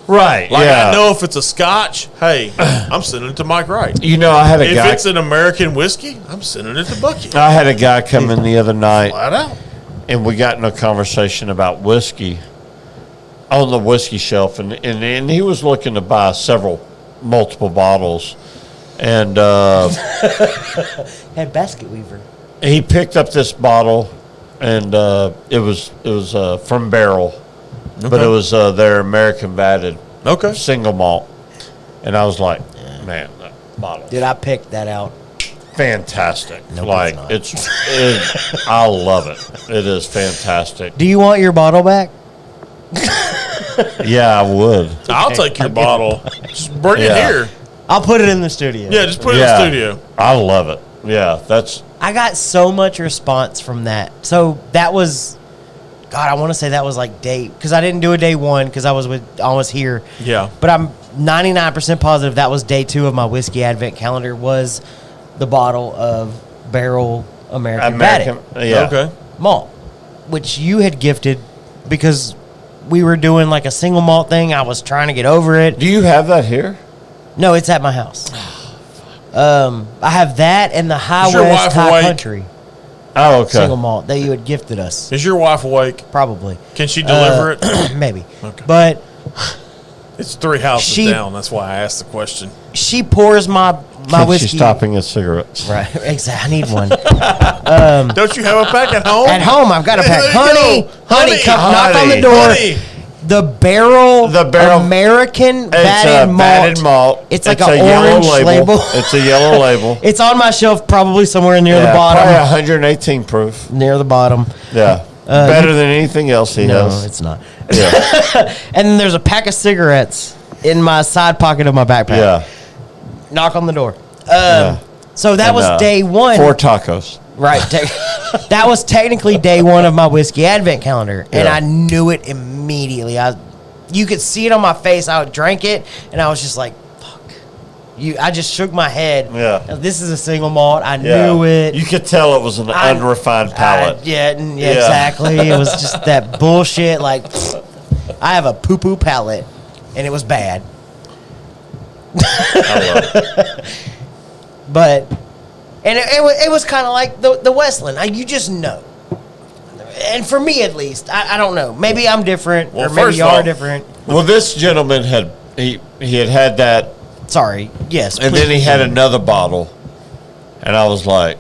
Right. Like, yeah. I know if it's a Scotch, hey, I'm sending it to Mike Wright. You know, I had a If guy. it's an American whiskey, I'm sending it to Bucky. I had a guy come in the other night, Flat out. and we got in a conversation about whiskey on the whiskey shelf, and he was looking to buy multiple bottles, and Had basket weaver. he picked up this bottle, and it was from Barrel, but Okay. it was their American vatted Okay. single malt, and I was like, man, that bottle, Dude, I picked that out. fantastic. Nope, Like it's I love it. It is fantastic. Do you want your bottle back? Yeah, I would. I'll take your bottle. Just bring it Yeah. here. I'll put it in the studio. Yeah, just put it in the studio. I love it. Yeah, that's I got so much response from that. So that was, God, I want to say that was like because I didn't do a day one because I was here. Yeah. But I'm 99% positive that was day 2 of my whiskey advent calendar was the bottle of Barrel American Vatted Yeah. Okay. malt, which you had gifted because we were doing like a single malt thing. I was trying to get over it. Do you have that here? No, it's at my house. I have that and the High Is your West wife High awake? Country Oh, okay. single malt that you had gifted us. Is your wife awake? Probably. Can she deliver it? Maybe. Okay. But It's 3 houses She- down. That's why I asked the question. she pours my whiskey. She's stopping at cigarettes. Right. Exactly. I need one. Don't you have a pack at home? At home, I've got a There pack. you Honey, go. honey, come knock on the Honey. door. Honey. The Barrel It's American a Vatted vatted malt. It's like a an yellow orange label. It's a yellow label. It's on my shelf, probably somewhere near the Probably bottom. 118 proof. Near the bottom. Yeah. Better than anything else he No, has. it's not. Yeah. And then there's a pack of cigarettes in my side pocket of my backpack. Yeah. Knock on the door. Yeah. So that And, was day 1. 4 tacos. Right. That was technically day 1 of my whiskey advent calendar, and Yeah. I knew it immediately. You could see it on my face. I drank it, and I was just like, "Fuck." I just shook my head. Yeah. This is a single malt. I Yeah. knew it. You could tell it was an unrefined palate. Yeah, exactly. It was just that bullshit. Like, I have a poo-poo palate, and it was bad. I love it. But, and it was kind of like the Westland. You just know. And for me, at least, I don't know. Maybe I'm different, Well, or maybe first y'all are off- different. Well, this gentleman had that, Sorry. Yes. and then he had another bottle, and I was like,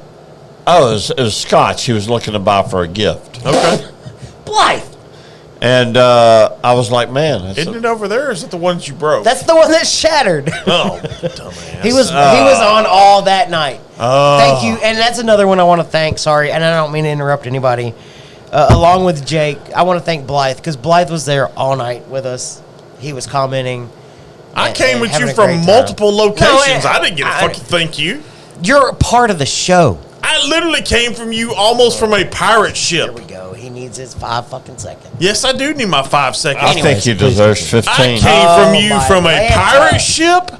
"Oh, it was Scotch." He was looking to buy for a gift, Okay. Blythe. and I was like, "Man, that's Isn't it over there, or is it the ones you broke? That's the one that shattered. Oh, dumbass. He was on all that night. Oh. Thank you, and that's another one I want to thank. Sorry, and I don't mean to interrupt anybody. Along with Jake, I want to thank Blythe because Blythe was there all night with us. He was commenting. I came with having you a great from time. multiple locations. No, I didn't get a I- fucking thank you. You're a part of the show. I literally came from you almost from a pirate Here ship. we go. He needs his 5 fucking seconds. Yes, I do need my 5 seconds. I Anyways, think he please deserves continue. 15. I came from Oh, you my from a Lanta. pirate ship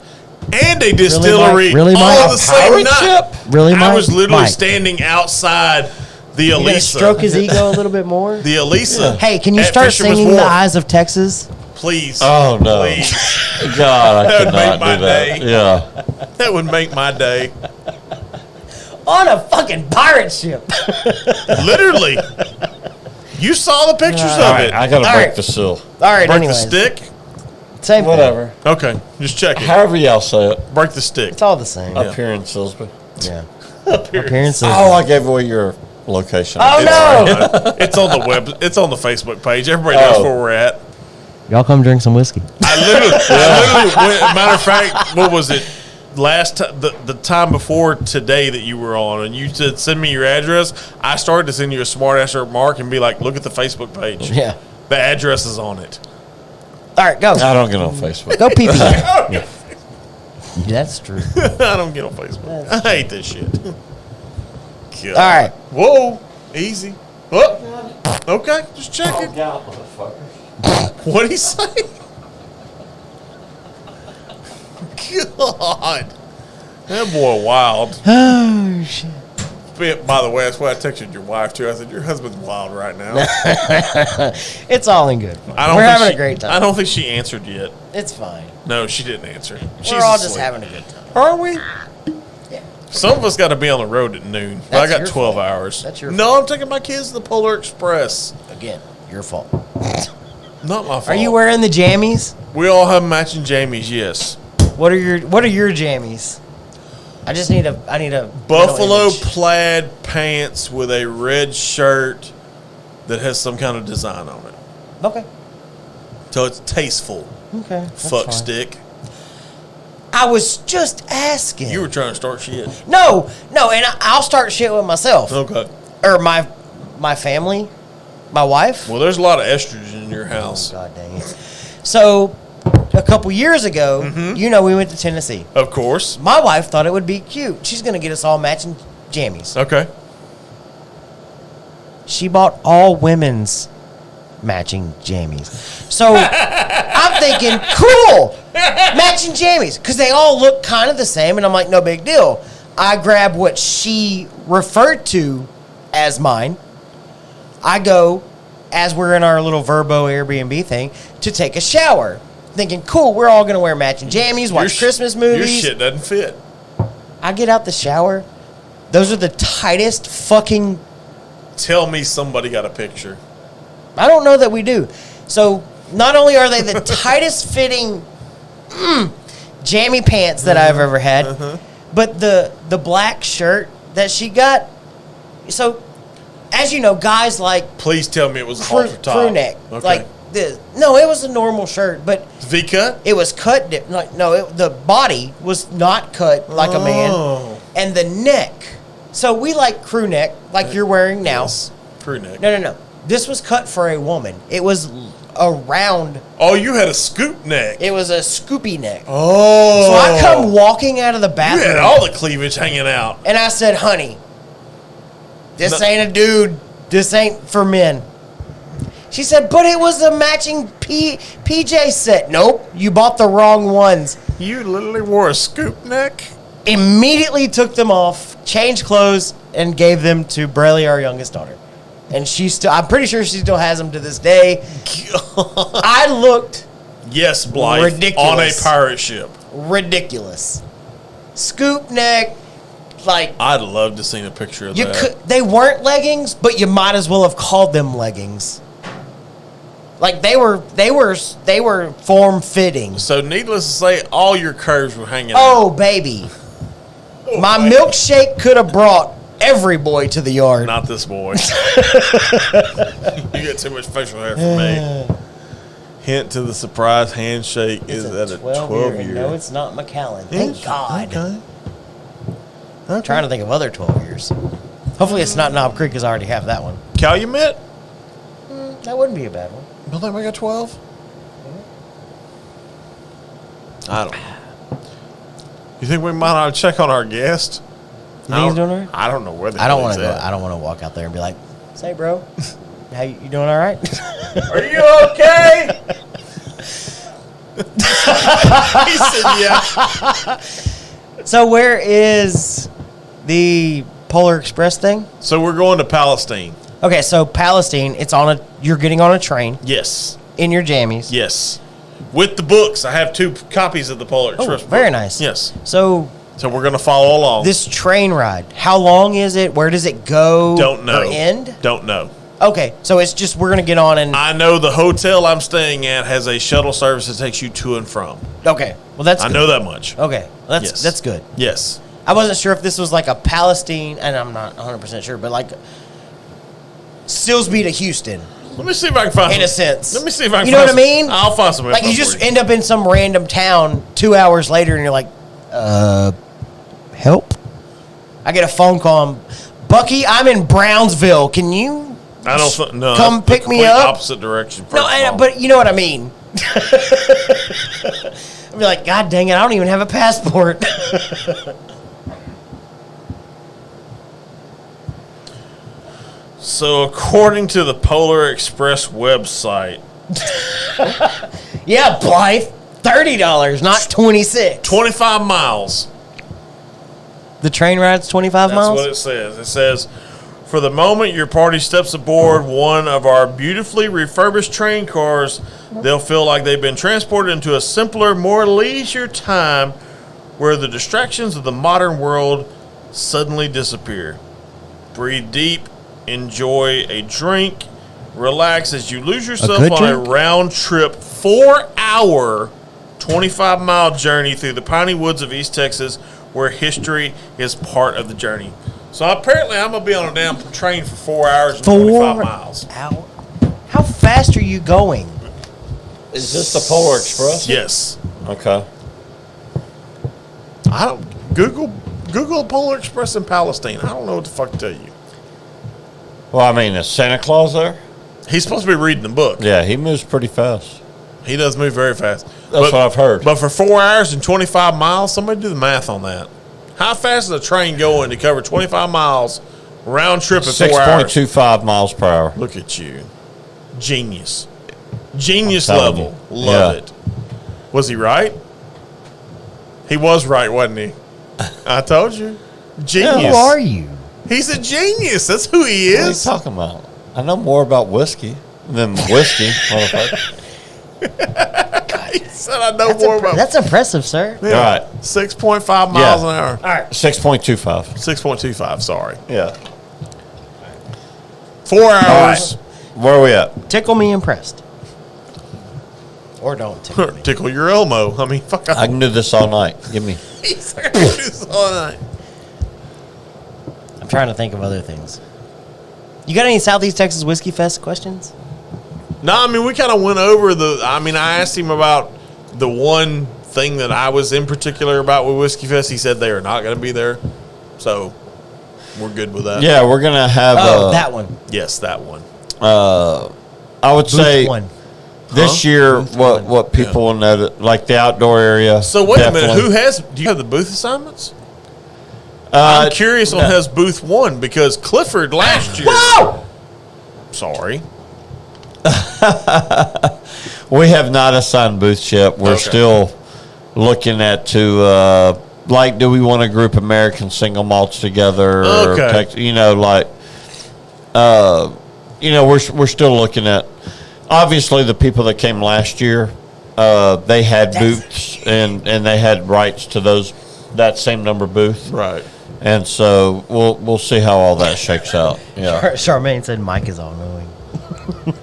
and a distillery Really, Mike? all the same Pirate night. ship? Really, I Mike? was literally Mike. standing outside the You gonna stroke Elisa. his ego a little bit more? The Elisa. Hey, can you at start Fisherman's singing "The Wharf. Eyes of Texas"? Please. Oh no! Please. God, I That could would make not my do that. day. Yeah. That would make my day. On a fucking pirate ship. Literally. You saw the pictures All of right, it. I gotta All break right. the seal. All right, Break anyways. the stick? Same thing. Whatever. Okay. Just check it. However y'all say it. Break the stick. It's all the same. Up here in Silsby. Yeah. Appearances. Oh, I gave away your location. Oh, no. It's on the web. It's on the Facebook page. Everybody knows Oh. where we're at. Y'all come drink some whiskey. I literally matter of fact, what was it? The time before today that you were on, and you said send me your address. I started to send you a smart ass remark and be like, look at the Facebook page. Yeah. The address is on it. All right, go. I don't get on Facebook. Go pee pee. That's true. I don't get on Facebook. I hate this shit. God. All right. Whoa. Easy. Oh. Okay. Just check it. What'd he say? God. That boy wild. Oh, shit. By the way, that's why I texted your wife too. I said your husband's wild right now. It's all in good fun. I don't We're think having she- a great time. I don't think she answered yet. It's fine. No, she didn't answer. She's We're all just asleep. having a good time. Are we? Yeah. Some of us got to be on the road at noon. But I That's got your 12 fault. hours. That's your No, I'm taking my kids to the Polar Express. Again, your fault. Not my fault. Are you wearing the jammies? We all have matching jammies, yes. What are your jammies? I need a Buffalo image. plaid pants with a red shirt that has some kind of design on it. Okay. So it's tasteful. Okay. that's Fuck fine. stick. I was just asking. You were trying to start shit. No, and I'll start shit with myself Okay. or my family, my wife. Well, there's a lot of estrogen in your house. God dang it. So, a couple years ago, we went to Tennessee. Of course. My wife thought it would be cute. She's going to get us all matching jammies. Okay. She bought all women's matching jammies. So, I'm thinking, cool, matching jammies. Because they all look kind of the same. And I'm like, no big deal. I grab what she referred to as mine. I go, as we're in our little Verbo Airbnb thing, to take a shower. Thinking, cool, we're all going to wear matching jammies, watch Christmas movies. Your shit doesn't fit. I get out the shower. Those are the tightest fucking... Tell me somebody got a picture. I don't know that we do. So, not only are they the tightest fitting jammy pants that I've ever had, but the black shirt that she got... So, as you know, guys like... Please tell me it was a halter top. crew neck. Okay. Like this. No, it was a normal shirt, but... V-cut? It was cut. The body was not cut like a man, and the neck. So we like crew neck, like you're wearing now. Yes. Crew neck. No. This was cut for a woman. It was a round. Oh, you had a scoop neck. It was a scoopy neck. Oh. So I come walking out of the You bathroom, had all the cleavage hanging out. and I said, "Honey, this No. ain't a dude. This ain't for men." She said, "But it was a matching PJ set." Nope, you bought the wrong ones. You literally wore a scoop neck? Immediately took them off, changed clothes, and gave them to Brelly, our youngest daughter. And I'm pretty sure she still has them to this day. I looked Yes, Blythe. Ridiculous. On a pirate ship. ridiculous. Scoop neck, like I'd love to see a picture of that. they weren't leggings, but you might as well have called them leggings. Like they were form fitting. So needless to say, all your curves were hanging Oh baby. My milkshake could have brought every boy to the yard. Not this boy. You got too much facial hair for me. Hint to the surprise handshake It's is at a 12 year. year. No, it's not McAllen. Thank Yes. God. Okay. I'm trying to think of other 12 years. Hopefully it's not Knob Creek because I already have that one. Calumet? That wouldn't be a bad one. Don't think we got 12? I don't know. You think we might ought to check on our guest? You think he's doing all right? I don't know where the I don't hell want he's to go. at. I don't want to walk out there and be like, "Say, bro, how you doing? All right?" Are you okay? He said, yeah. So where is the Polar Express thing? So we're going to Palestine. Okay, so Palestine. You're getting on a train Yes. in your jammies. Yes. With the books. I have 2 copies of the Polar Express. very book. nice. Yes. So So we're going to follow along. this train ride, how long is it? Where does it go? Don't know. Or end? Don't know. Okay, so it's just we're gonna get on and I know the hotel I'm staying at has a shuttle service that takes you to and from. okay. Well, that's I good. know that much. Okay, Yes. that's good. Yes. I wasn't sure if this was like a Palestine, and I'm not 100% sure, but like Silsby to Houston Let me see if I can find in a some- sense. Let me see if I can You know find what I some- mean? I'll find some Like info you just for end up in some random town 2 hours later, and you're like, help. I get a phone call. Bucky, I'm in Brownsville. Can you? I don't think no. Come that's the pick me complete up? Opposite direction. No, but you know what I mean. I'd be like, God dang it, I don't even have a passport. So according to the Polar Express website, Yeah, Blythe, $30, not 26. 25 miles. The train ride's 25 miles? That's what it says. It says, for the moment your party steps aboard one of our beautifully refurbished train cars, they'll feel like they've been transported into a simpler, more leisure time where the distractions of the modern world suddenly disappear. Breathe deep, enjoy a drink, relax as you lose yourself on a round trip 4-hour, 25-mile journey through the piney woods of East Texas, where history is part of the journey. So apparently I'm going to be on a damn train for 4 hours and 25 miles. How fast are you going? Is this the Polar Express? Yes. Okay. I don't Google Polar Express in Palestine. I don't know what the fuck to tell you. Well, I mean, is Santa Claus there? He's supposed to be reading the book. Yeah, he moves pretty fast. He does move very fast. That's what I've heard. But for 4 hours and 25 miles, somebody do the math on that. How fast is a train going to cover 25 miles round trip in 4 hours? 6.25 miles per hour. Look at you. Genius. Genius level. Love it. Was he right? He was right, wasn't he? I told you. Genius. Who are you? He's a genius. That's who he What are you is. talking about? I know more about whiskey than whiskey, motherfucker. He said I know more about. That's impressive, sir. Yeah. All right. 6.5 miles an hour. All right. 6.25. 6.25, sorry. Yeah. 4 hours. Where are we at? Tickle me impressed. Or don't tickle me. Tickle your Elmo. I mean, fuck. I can do this all night. Give me. He's like, I can do this all night. I'm trying to think of other things. You got any Southeast Texas Whiskey Fest questions? No, I mean, we kind of went over I asked him about the one thing that I was in particular about with Whiskey Fest. He said they are not going to be there. So we're good with that. Yeah, we're going to have. That one. Yes, that one. I would say One. this year, what people will know, like the outdoor area. So wait a minute. definitely. Do you have the booth assignments? I'm curious on who has booth 1 because Clifford last year. Whoa! Sorry. We have not assigned booths yet. We're still looking at do we want to group American single malts together? Okay. We're still looking at. Obviously, the people that came last year, they had booths and they had rights to that same number booth. Right. And so we'll see how all that shakes out. Yeah. Charmaine said Mike is all knowing.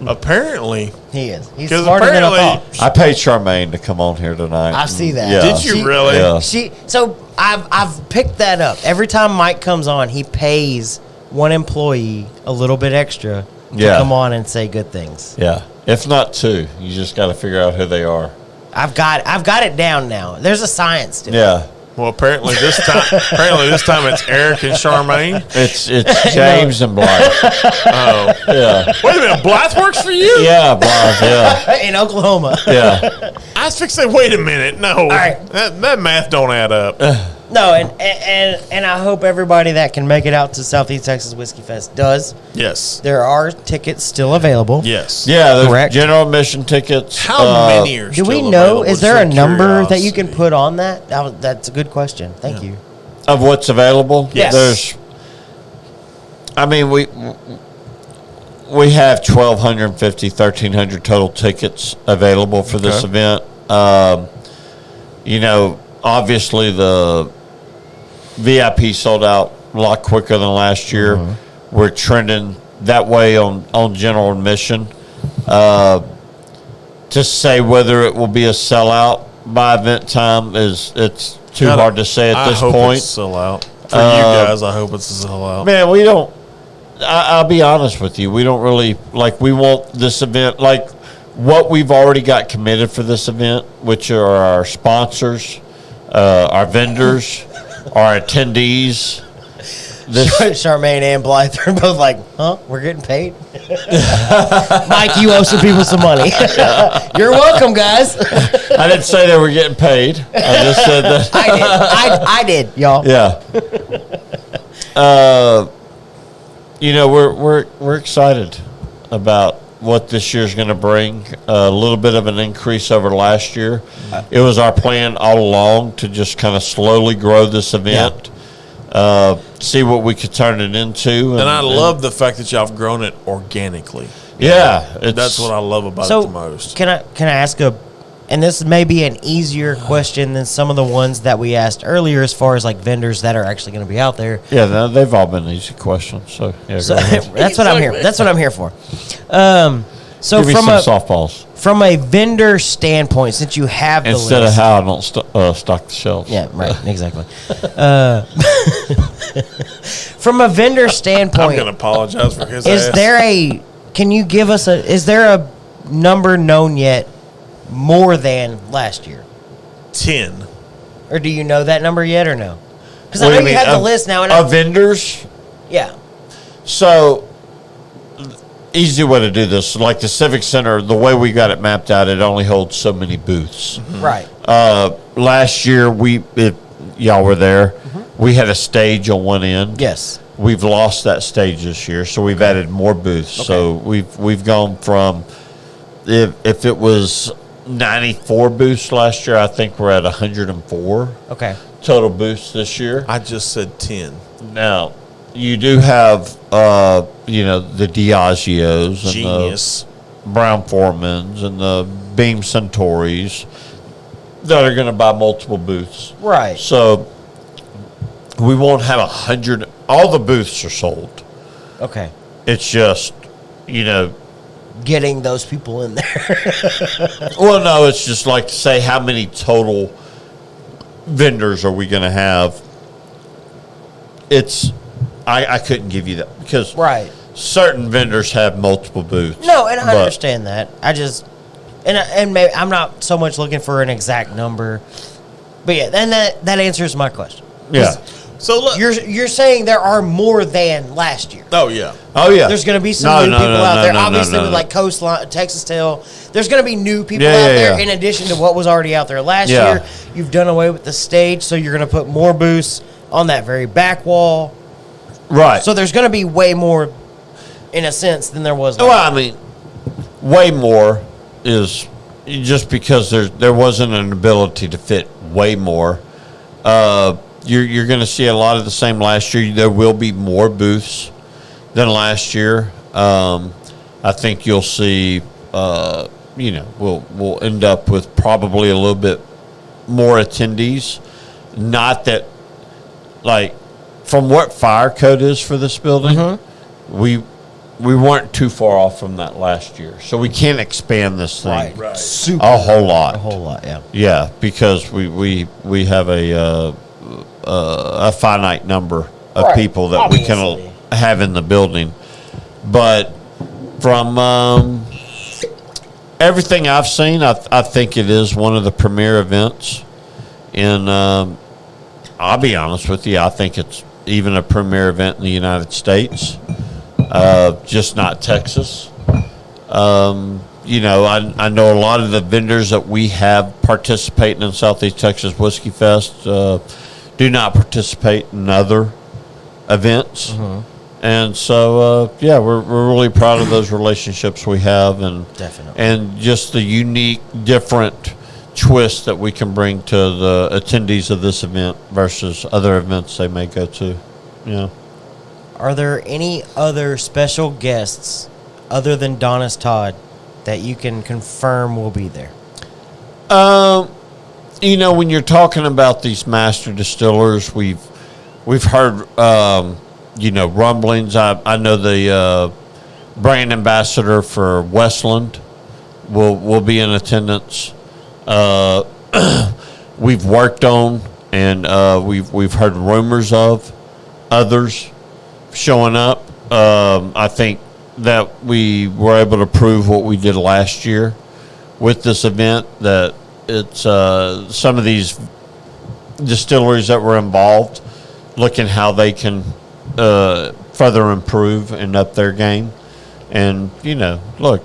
Apparently. He is. He's 'Cause smarter than I apparently- thought. I paid Charmaine to come on here tonight. I see that. Yeah. Did you really? Yeah. So I've picked that up. Every time Mike comes on, he pays one employee a little bit extra to come on and say good things. Yeah. If not 2, you just got to figure out who they are. I've got it down now. There's a science to it. Yeah. Well, apparently this time it's Eric and Charmaine. It's James and Blythe. Oh. Yeah. Wait a minute. Blythe works for you? Yeah, Blythe. Yeah. In Oklahoma. Yeah. I was fixing to say, wait a minute. No. All right. That math don't add up. No, and I hope everybody that can make it out to Southeast Texas Whiskey Fest does. Yes. There are tickets still available. Yes. Yeah, there's Correct. general admission tickets. How many are Do still we know? available? Is there Just a number that you curiosity. can put on that? That's a good question. Thank you. Of what's available? Yes. We have 1,250, 1,300 total tickets available for this event. Obviously the VIP sold out a lot quicker than last year. Mm-hmm. We're trending that way on general admission. To say whether it will be a sellout by event time it's too hard to say at this I hope point. it's a sellout. For you guys, I hope it's a sellout. Man, we don't. I'll be honest with you. We don't really we want this event what we've already got committed for this event, which are our sponsors, our vendors, our attendees. Charmaine and Blythe are both like, huh? We're getting paid? Mike, you owe some people some money. You're welcome, guys. I didn't say they were getting paid. I just said that. I did, y'all. Yeah. We're excited about what this year's going to bring. A little bit of an increase over last year. It was our plan all along to just kind of slowly grow this event. see what we could turn it into. And I love the fact that y'all have grown it organically. Yeah, That's what I love about it the most. Can I ask and this may be an easier question than some of the ones that we asked earlier, as far as like vendors that are actually going to be out there. Yeah, they've all been easy questions. So yeah, So go ahead. that's what I'm here. That's what I'm here for. So Give me from some a softballs from a vendor standpoint, since you have the instead list, of how I don't stock the shelves. yeah, right, exactly. From a vendor I'm standpoint, going to apologize for his is ass. there can you give us is there a number known yet more than last year? 10. Or do you know that number yet or no? Because I What know do you mean? have the list now. And Of vendors? yeah. So, easy way to do this. Like the Civic Center, the way we got it mapped out, it only holds so many booths. Right. Last year, y'all were there. We had a stage on one end. Yes. We've lost that stage this year, so we've added more booths. So we've gone from, if it was 94 booths last year, I think we're at 104 Okay. total booths this year. I just said 10. Now, you do have, the Diageos and Genius. the Brown Foremans and the Beam Centauris that are going to buy multiple booths. Right. So we won't have 100. All the booths are sold. Okay. It's just, Getting those people in there. well, no, it's just like to say how many total vendors are we going to have. I couldn't give you that because Right. certain vendors have multiple booths. No, and I but- understand that. I just and maybe I'm not so much looking for an exact number, but yeah, then that answers my question. Yeah. So look. You're saying there are more than last year. Oh, yeah. Oh yeah. There's going to be some new people out there. Obviously, with like Coastline, Texas Tail, there's going to be new people out there in addition to what was already out there last year. You've done away with the stage, so you're going to put more booths on that very back wall. Right. So there's going to be way more, in a sense, than there was last well, I mean, way more is just because there wasn't an ability to fit way more. You're going to see a lot of the same last year. There will be more booths than last year. I think you'll see, we'll end up with probably a little bit more attendees. Not that, like, from what fire code is for this building, we weren't too far off from that last year. So we can't expand this thing Right. Super. a whole lot. A whole lot, yeah. Yeah, because we have a finite number of Right, people that we can obviously. have in the building. But from everything I've seen, I think it is one of the premier events. And I'll be honest with you, I think it's even a premier event in the United States, just not Texas. I know a lot of the vendors that we have participating in Southeast Texas Whiskey Fest do not participate in other events. And so, we're really proud of those relationships we have, and Definitely. and just the unique, different twist that we can bring to the attendees of this event versus other events they may go to. Yeah. Are there any other special guests other than Donis Todd that you can confirm will be there? When you're talking about these master distillers, we've heard rumblings. I know the brand ambassador for Westland will be in attendance. We've worked on and we've heard rumors of others showing up. I think that we were able to prove what we did last year with this event, that it's some of these distilleries that were involved looking how they can further improve and up their game. And, look,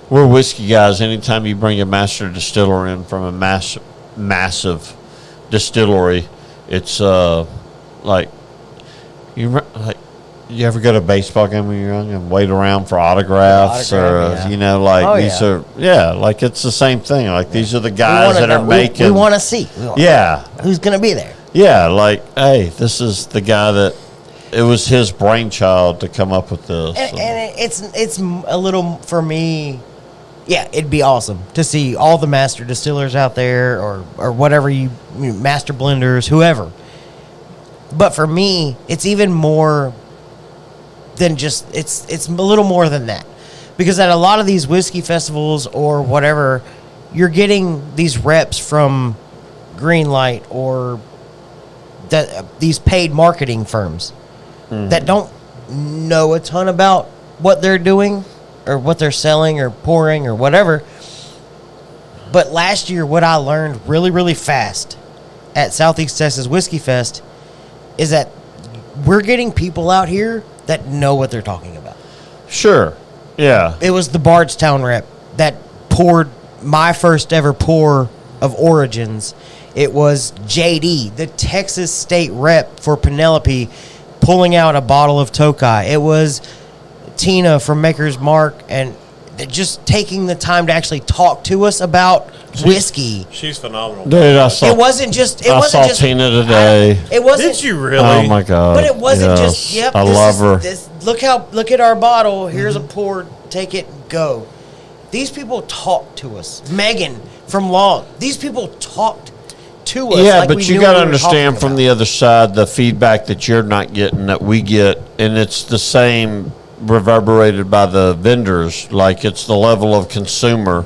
we're whiskey guys. Anytime you bring a master distiller in from a massive distillery, it's you ever go to a baseball game when you're young and wait around for autographs these are like it's the same thing. Like these are the guys that are making. We want to see. Yeah. Who's going to be there? Yeah, like, hey, this is the guy that it was his brainchild to come up with this. And it's a little, for me, yeah, it'd be awesome to see all the master distillers out there or whatever master blenders, whoever. But for me, it's even more than just, it's a little more than that. Because at a lot of these whiskey festivals or whatever, you're getting these reps from Greenlight or these paid marketing firms that don't know a ton about what they're doing or what they're selling or pouring or whatever. But last year, what I learned really, really fast at Southeast Texas Whiskey Fest is that we're getting people out here that know what they're talking about. Sure. Yeah. It was the Bardstown rep that poured my first ever pour of Origins. It was JD, the Texas state rep for Penelope, pulling out a bottle of Tokai. It was Tina from Maker's Mark, and just taking the time to actually talk to us about whiskey. She's phenomenal. Dude, I saw Tina today. It wasn't. Did you really? Oh my God. But it wasn't Yes. just. Yep. I love her. Look at our bottle. Here's a pour. Take it. Go. These people talk to us. Megan from Long. These people talked to us. Yeah, like but we you knew got to what we were understand talking from about. the other side the feedback that you're not getting that we get, and it's the same reverberated by the vendors. Like, it's the level of consumer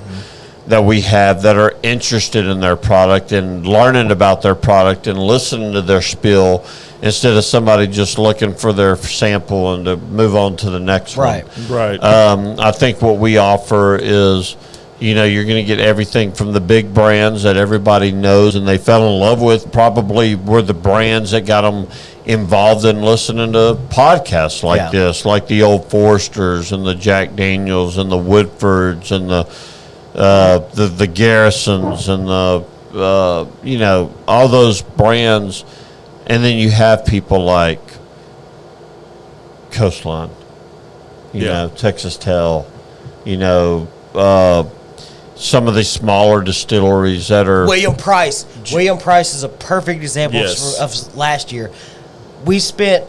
that we have that are interested in their product and learning about their product and listening to their spiel instead of somebody just looking for their sample and to move on to the next Right. one. Right. I think what we offer is, you know, you're going to get everything from the big brands that everybody knows and they fell in love with, probably were the brands that got them involved in listening to podcasts like this, like the Old Foresters and the Jack Daniels and the Woodfords and the Garrisons and the you know, all those brands. And then you have people like Coastline, you know, Texas Tell, you know, some of the smaller distilleries that are William Price. William Price is a perfect example of last year. We spent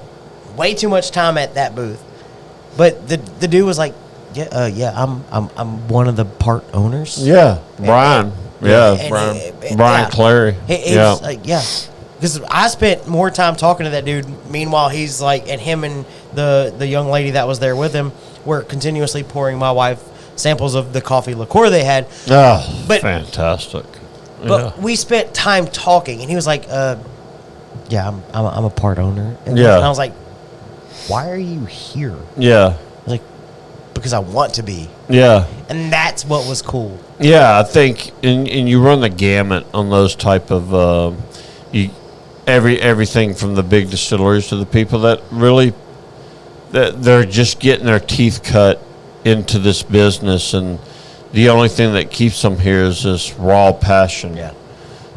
way too much time at that booth, but the dude was like, I'm one of the part owners. Yeah, Brian. Brian Clary. He was like, because I spent more time talking to that dude. Meanwhile, he's like, and him and the young lady that was there with him were continuously pouring my wife samples of the coffee liqueur they had. Oh, but fantastic. But we spent time talking, and he was like, I'm a part owner. And I was like, why are you here? Yeah. I was like, because I want to be. Yeah. And that's what was cool. Yeah, I think, and you run the gamut on those type of, everything from the big distilleries to the people that really, they're just getting their teeth cut into this business, and the only thing that keeps them here is this raw passion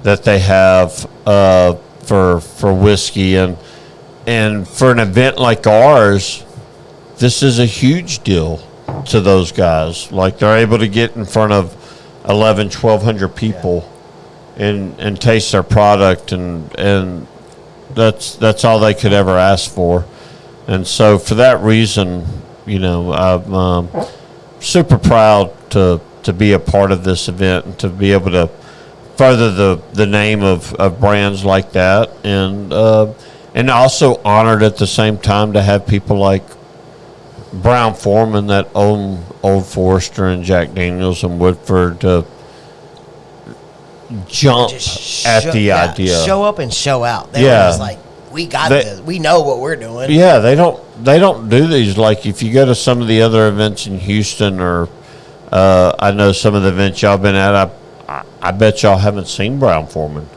that they have for whiskey, and for an event like ours, this is a huge deal to those guys. Like, they're able to get in front of 1,100 people and taste their product, and that's all they could ever ask for. And so for that reason, you know, I'm super proud to be a part of this event and to be able to further the name of brands like that, and also honored at the same time to have people like Brown Foreman that own Old Forester and Jack Daniels and Woodford to jump at the idea. Show up and show out. They were just like, we got this. We know what we're doing. Yeah, they don't do these. Like, if you go to some of the other events in Houston, or I know some of the events y'all been at, I bet y'all haven't seen Brown Foreman.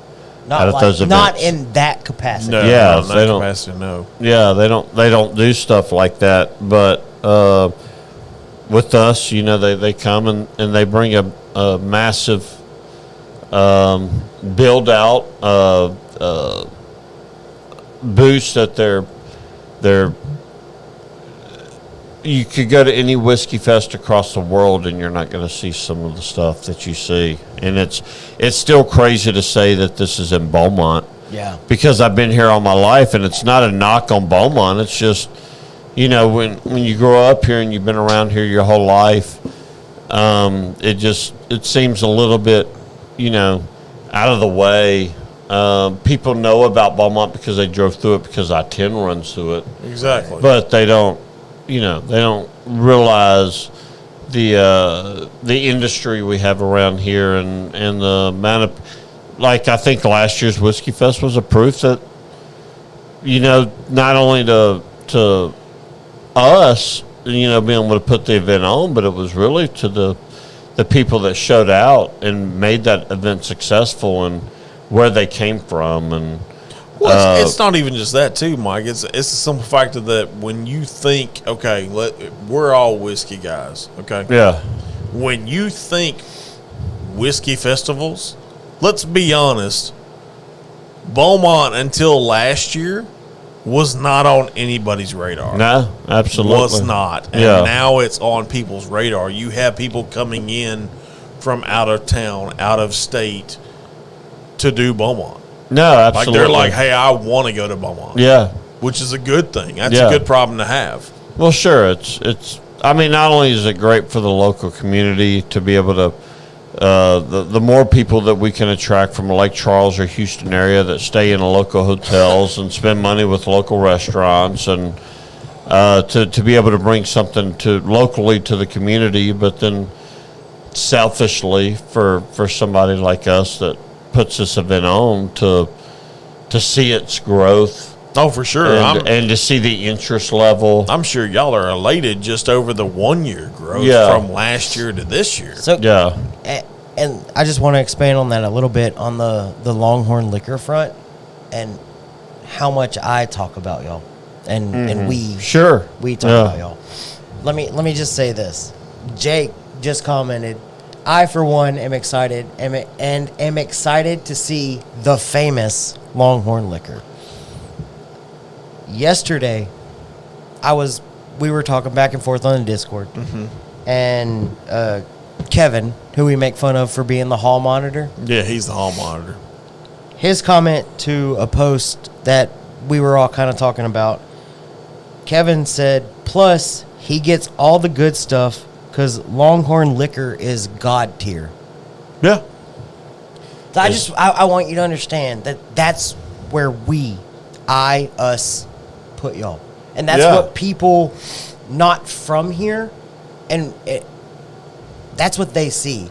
Not in that capacity. No, yeah, they don't. Capacity, no. Yeah, they don't do stuff like that. But with us, you know, they come and they bring a massive build out boost that they're. You could go to any whiskey fest across the world and you're not going to see some of the stuff that you see. And it's still crazy to say that this is in Beaumont. Yeah. Because I've been here all my life, and it's not a knock on Beaumont. It's just, when you grow up here and you've been around here your whole life, it seems a little bit, out of the way. People know about Beaumont because they drove through it because I-10 runs through it. Exactly. But they don't realize the industry we have around here and the amount of, like, I think last year's Whiskey Fest was a proof that, not only to us, being able to put the event on, but it was really to the people that showed out and made that event successful and where they came from. And well, it's not even just that too, Mike. It's a simple factor that when you think, okay, we're all whiskey guys, okay? Yeah. When you think whiskey festivals, let's be honest, Beaumont until last year was not on anybody's radar. No, absolutely. Was not. And now it's on people's radar. You have people coming in from out of town, out of state to do Beaumont. No, absolutely. Like they're like, hey, I want to go to Beaumont. Yeah. Which is a good thing. That's a good problem to have. Well, sure. It's not only is it great for the local community to be able to, the more people that we can attract from Lake Charles or Houston area that stay in local hotels and spend money with local restaurants, and to be able to bring something locally to the community, but then selfishly for somebody like us that puts this event on to see its growth. Oh, for sure. And to see the interest level. I'm sure y'all are elated just over the 1 year growth from last year to this year. So, and I just want to expand on that a little bit on the Longhorn Liquor front and how much I talk about y'all and we talk about y'all. Let me just say this. Jake just commented, I for one am excited and am excited to see the famous Longhorn Liquor. Yesterday, we were talking back and forth on the Discord, and Kevin, who we make fun of for being the hall monitor. Yeah, he's the hall monitor. His comment to a post that we were all kind of talking about, Kevin said, plus he gets all the good stuff because Longhorn Liquor is God tier. Yeah. So I want you to understand that that's where us put y'all. And that's what people not from here, and that's what they see.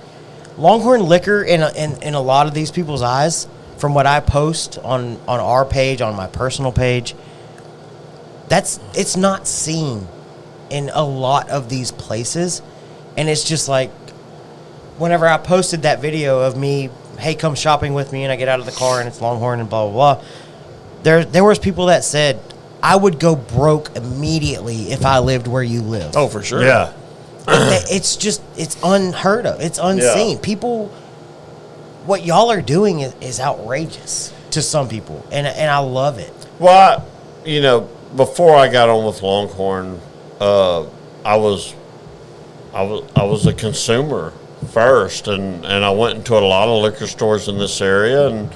Longhorn Liquor in a lot of these people's eyes, from what I post on our page, on my personal page, it's not seen in a lot of these places. And it's just like, whenever I posted that video of me, hey, come shopping with me, and I get out of the car and it's Longhorn and blah, blah, blah, there was people that said, I would go broke immediately if I lived where you live. Oh, for sure. Yeah. It's unheard of. It's unseen. Yeah. People, what y'all are doing is outrageous to some people, and I love it. Well, before I got on with Longhorn, I was a consumer first, and I went into a lot of liquor stores in this area. And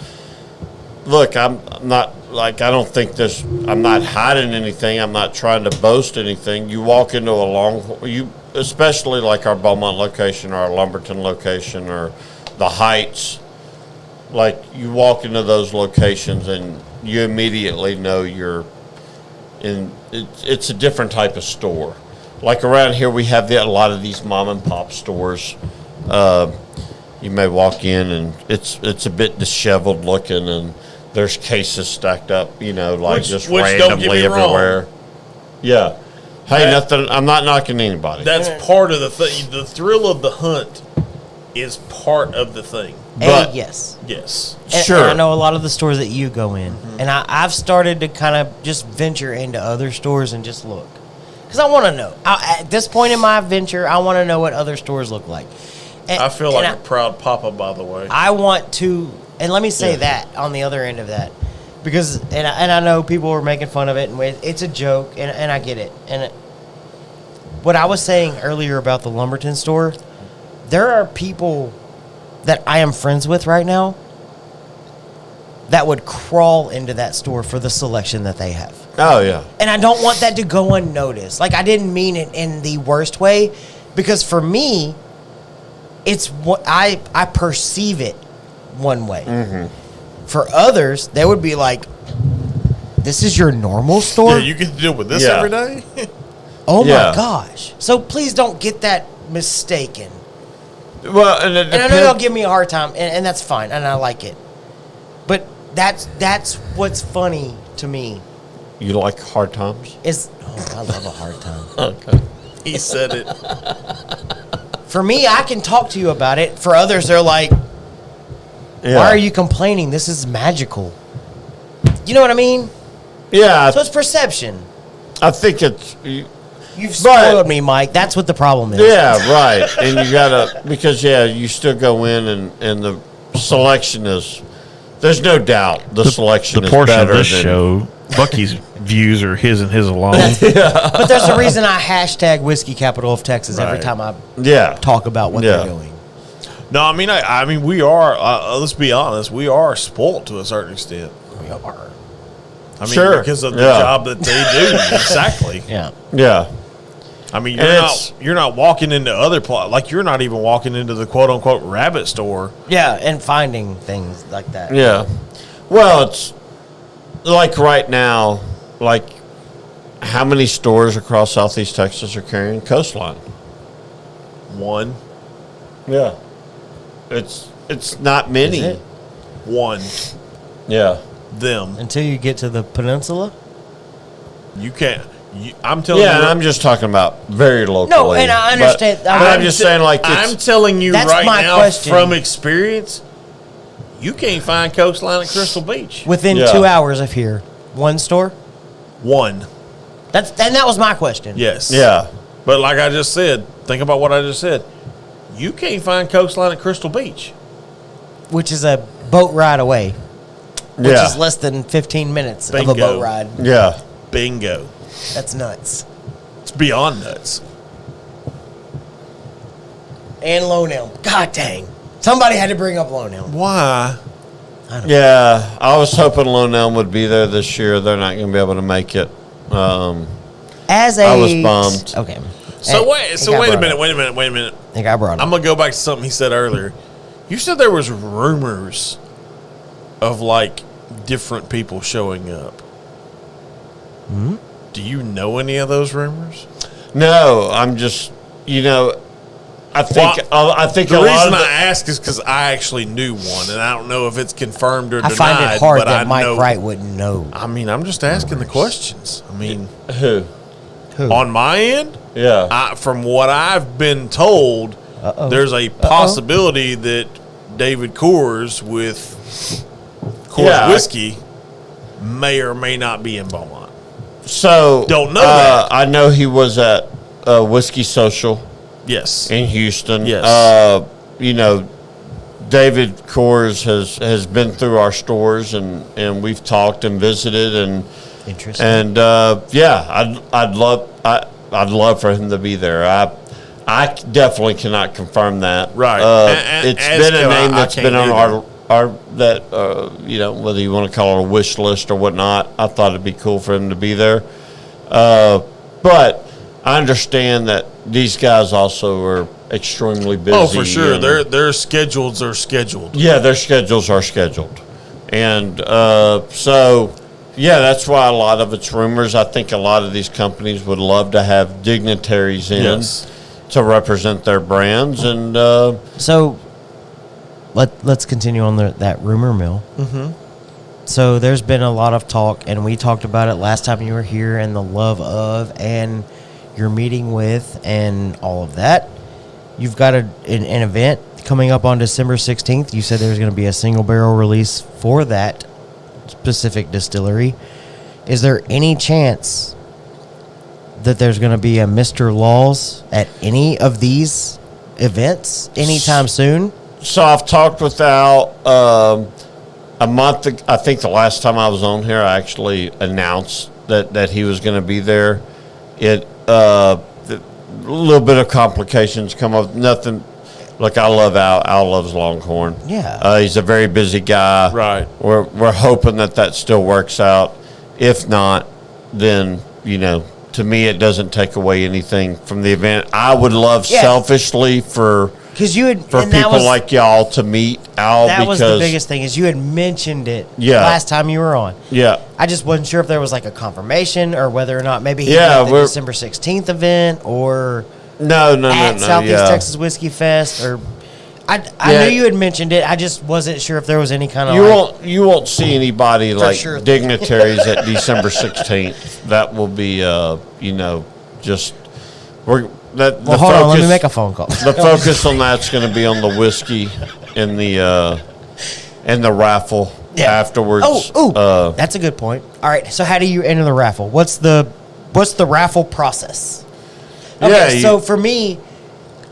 look, I'm not like, I don't think I'm not hiding anything. I'm not trying to boast anything. You walk into a Longhorn, especially like our Beaumont location or our Lumberton location or the Heights, like you walk into those locations and you immediately know you're in. It's a different type of store. Like around here, we have a lot of these mom and pop stores. You may walk in and it's a bit disheveled looking, and there's cases stacked up, just randomly everywhere. Yeah. Hey, nothing. I'm not knocking anybody. That's part of the thing. The thrill of the hunt is part of the thing. But yes. Sure. And I know a lot of the stores that you go in, and I've started to kind of just venture into other stores and just look. Because I want to know. At this point in my venture, I want to know what other stores look like. And, I feel like a proud papa, by the way. I want to, and let me say that on the other end of that. Because, and I know people are making fun of it, and it's a joke, and I get it. And what I was saying earlier about the Lumberton store, there are people that I am friends with right now that would crawl into that store for the selection that they have. Oh, yeah. And I don't want that to go unnoticed. Like, I didn't mean it in the worst way, because for me, it's what I perceive it one way. Mm-hmm. For others, they would be like, this is your normal store? Yeah, you get to deal with this every day? Oh, my gosh. So please don't get that mistaken. Well, and I know they'll give me a hard time, and that's fine, and I like it. But that's what's funny to me. You like hard times? I love a hard time. Okay. He said it. For me, I can talk to you about it. For others, they're like, why are you complaining? This is magical. You know what I mean? Yeah. So it's perception. I think it's... You've spoiled me, Mike. That's what the problem is. Yeah, right. And you gotta, because you still go in and the selection is, there's no doubt the selection is better. The portion of this show, Bucky's views are his and his alone. But there's a reason I hashtag Whiskey Capital of Texas every time I talk about what they're doing. No, I mean, we are. Let's be honest. We are spoiled to a certain extent. We are. I mean, because of the job that they do. Exactly. Yeah. Yeah. I mean, you're not walking into other like you're not even walking into the quote unquote rabbit store. Yeah, and finding things like that. Yeah. Well, it's like right now, like how many stores across Southeast Texas are carrying Coastline? One. Yeah. It's not many. Is it? One. Yeah. Them. Until you get to the peninsula? You can't. I'm telling you. Yeah, and I'm just talking about very locally. No, and I understand. But I'm just saying, like, I'm telling you that's right my now question. from experience, you can't find Coastline at Crystal Beach. Within 2 hours of here, one store? One. And that was my question. Yes. Yeah. But like I just said, think about what I just said. You can't find Coastline at Crystal Beach. Which is a boat ride away. Which is less than 15 minutes of a boat ride. Yeah. Bingo. That's nuts. It's beyond nuts. And Lone Elm. God dang. Somebody had to bring up Lone Elm. Why? Yeah, I was hoping Lone Elm would be there this year. They're not going to be able to make it. I was bummed. Okay. Wait a minute. I think I brought it. I'm gonna go back to something he said earlier. You said there was rumors of like different people showing up. Hmm? Do you know any of those rumors? No, I'm just, I think the reason I ask is because I actually knew one, and I don't know if it's confirmed or denied. I find it hard but that Mike know, Wright wouldn't know. I mean, I'm just asking the questions. I mean, who? On my end, Yeah. from what I've been told, there's a possibility that David Coors with Coors Whiskey may or may not be in Beaumont. So don't know that. I know he was at Whiskey Social. Yes. In Houston. Yes. David Coors has been through our stores and we've talked and visited and interesting. And I'd love for him to be there. I definitely cannot confirm that. Right. It's been a name that's been on our whether you want to call it a wish list or whatnot. I thought it'd be cool for him to be there. But I understand that these guys also are extremely busy. Oh, for sure. Their schedules are scheduled. Yeah, their schedules are scheduled. And that's why a lot of it's rumors. I think a lot of these companies would love to have dignitaries in to represent their brands. And so let's continue on that rumor mill. Mm-hmm. So there's been a lot of talk, and we talked about it last time you were here, and the love of and your meeting with and all of that. You've got an event coming up on December 16th. You said there's going to be a single barrel release for that specific distillery. Is there any chance that there's going to be a Mr. Laws at any of these events anytime soon? So I've talked with Al a month ago. I think the last time I was on here, I actually announced that he was going to be there. A little bit of complications come up. Nothing. look, I love Al. Al loves Longhorn. Yeah. He's a very busy guy. Right. We're hoping that still works out. If not, then, to me, it doesn't take away anything from the event. I would love selfishly for people like y'all to meet Al. That was the biggest thing, is you had mentioned it last time you were on. Yeah. I just wasn't sure if there was like a confirmation or whether or not maybe he did the December 16th event or no, Southeast Texas Whiskey Fest, or I knew you had mentioned it. I just wasn't sure if there was any kind of you won't see anybody like sure. dignitaries at December 16th. That will be just hold on, let me make a phone call. The focus on that's going to be on the whiskey and the raffle afterwards. That's a good point. All right, so how do you enter the raffle? What's the raffle process? Okay, so for me,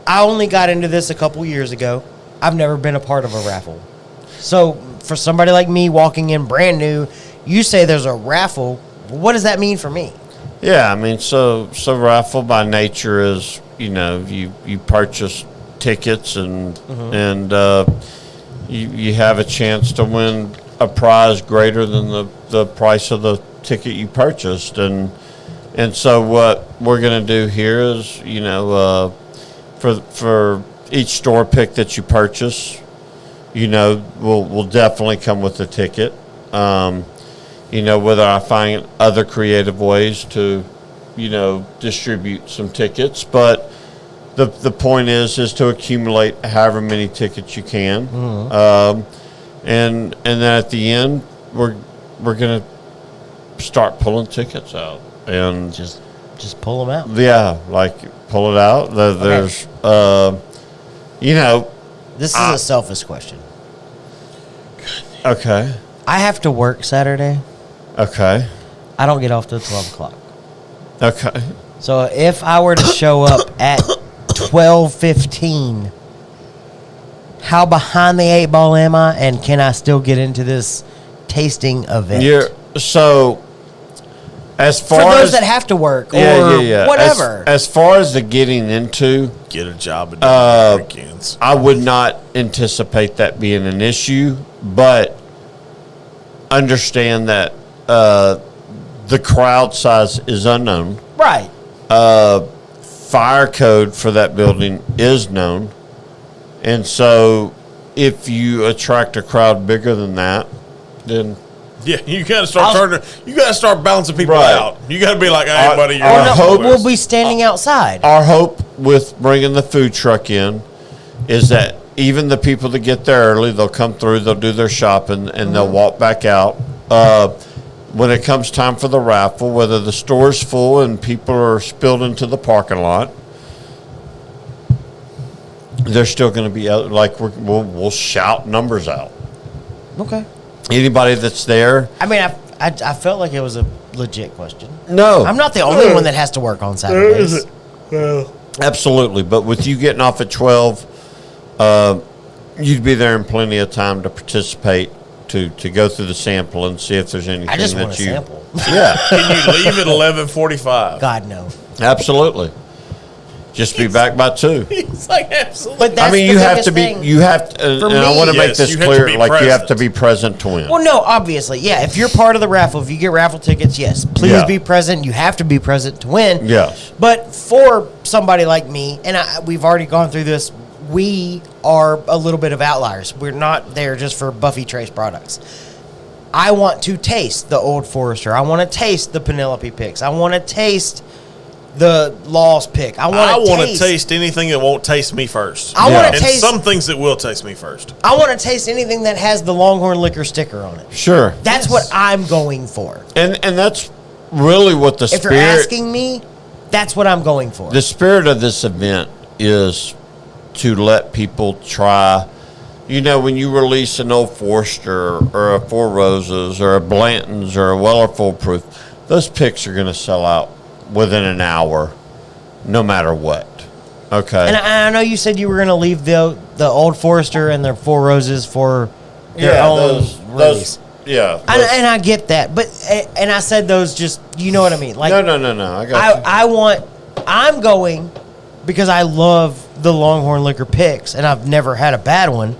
I only got into this a couple years ago. I've never been a part of a raffle. So for somebody like me walking in brand new, you say there's a raffle. What does that mean for me? Yeah, I mean, so raffle by nature is, you purchase tickets and you have a chance to win a prize greater than the price of the ticket you purchased, and so what we're going to do here is, for each store pick that you purchase, will definitely come with a ticket. Whether I find other creative ways to, distribute some tickets, but the point is to accumulate however many tickets you can, and then at the end we're gonna start pulling tickets out and just pull them out. Yeah, like pull it out. There's this is a selfish question. Okay. I have to work Saturday. Okay. I don't get off till 12 o'clock. Okay. So if I were to show up at 12:15, how behind the 8 ball am I, and can I still get into this tasting event? So as far for those as that have to work or whatever. As far as the getting into, get a job and weekends. I would not anticipate that being an issue, but understand that the crowd size is unknown. Right. Fire code for that building is known. And so if you attract a crowd bigger than that, then you got to start turning. You got to start balancing people out. You got to be like, hey, buddy, we'll be standing outside. Our hope with bringing the food truck in is that even the people that get there early, they'll come through, they'll do their shopping, and they'll walk back out. When it comes time for the raffle, whether the store's full and people are spilled into the parking lot, they're still going to be like we'll shout numbers out. Okay. Anybody that's there. I mean, I felt like it was a legit question. No, I'm not the only one that has to work on Saturdays. Absolutely, but with you getting off at 12, you'd be there in plenty of time to participate. To go through the sample and see if there's anything I just that want to sample. Yeah. Can you leave at 11:45? God, no. Absolutely. Just be back by 2. It's like absolutely. But that's you have to be. You have to. And I want to make this clear. Like you have to be present to win. Well, no, obviously, yeah. If you're part of the raffle, if you get raffle tickets, yes, please be present. You have to be present to win. Yes. But for somebody like me, and we've already gone through this, we are a little bit of outliers. We're not there just for Buffy Trace products. I want to taste the Old Forester. I want to taste the Penelope picks. I want to taste the Laws pick. I want to taste anything that won't taste me first. I want to taste some things that will taste me first. I want to taste anything that has the Longhorn Liquor sticker on it. Sure. That's what I'm going for. And that's really what the spirit. If you're asking me, that's what I'm going for. The spirit of this event is to let people try. When you release an Old Forester or a Four Roses or a Blanton's or a Weller Full Proof, those picks are going to sell out within an hour, no matter what. Okay. And I know you said you were going to leave the Old Forester and the Four Roses for their own release. And I get that, but and I said those just you know what I mean. Like no. I got you. I'm going because I love the Longhorn Liquor picks, and I've never had a bad one.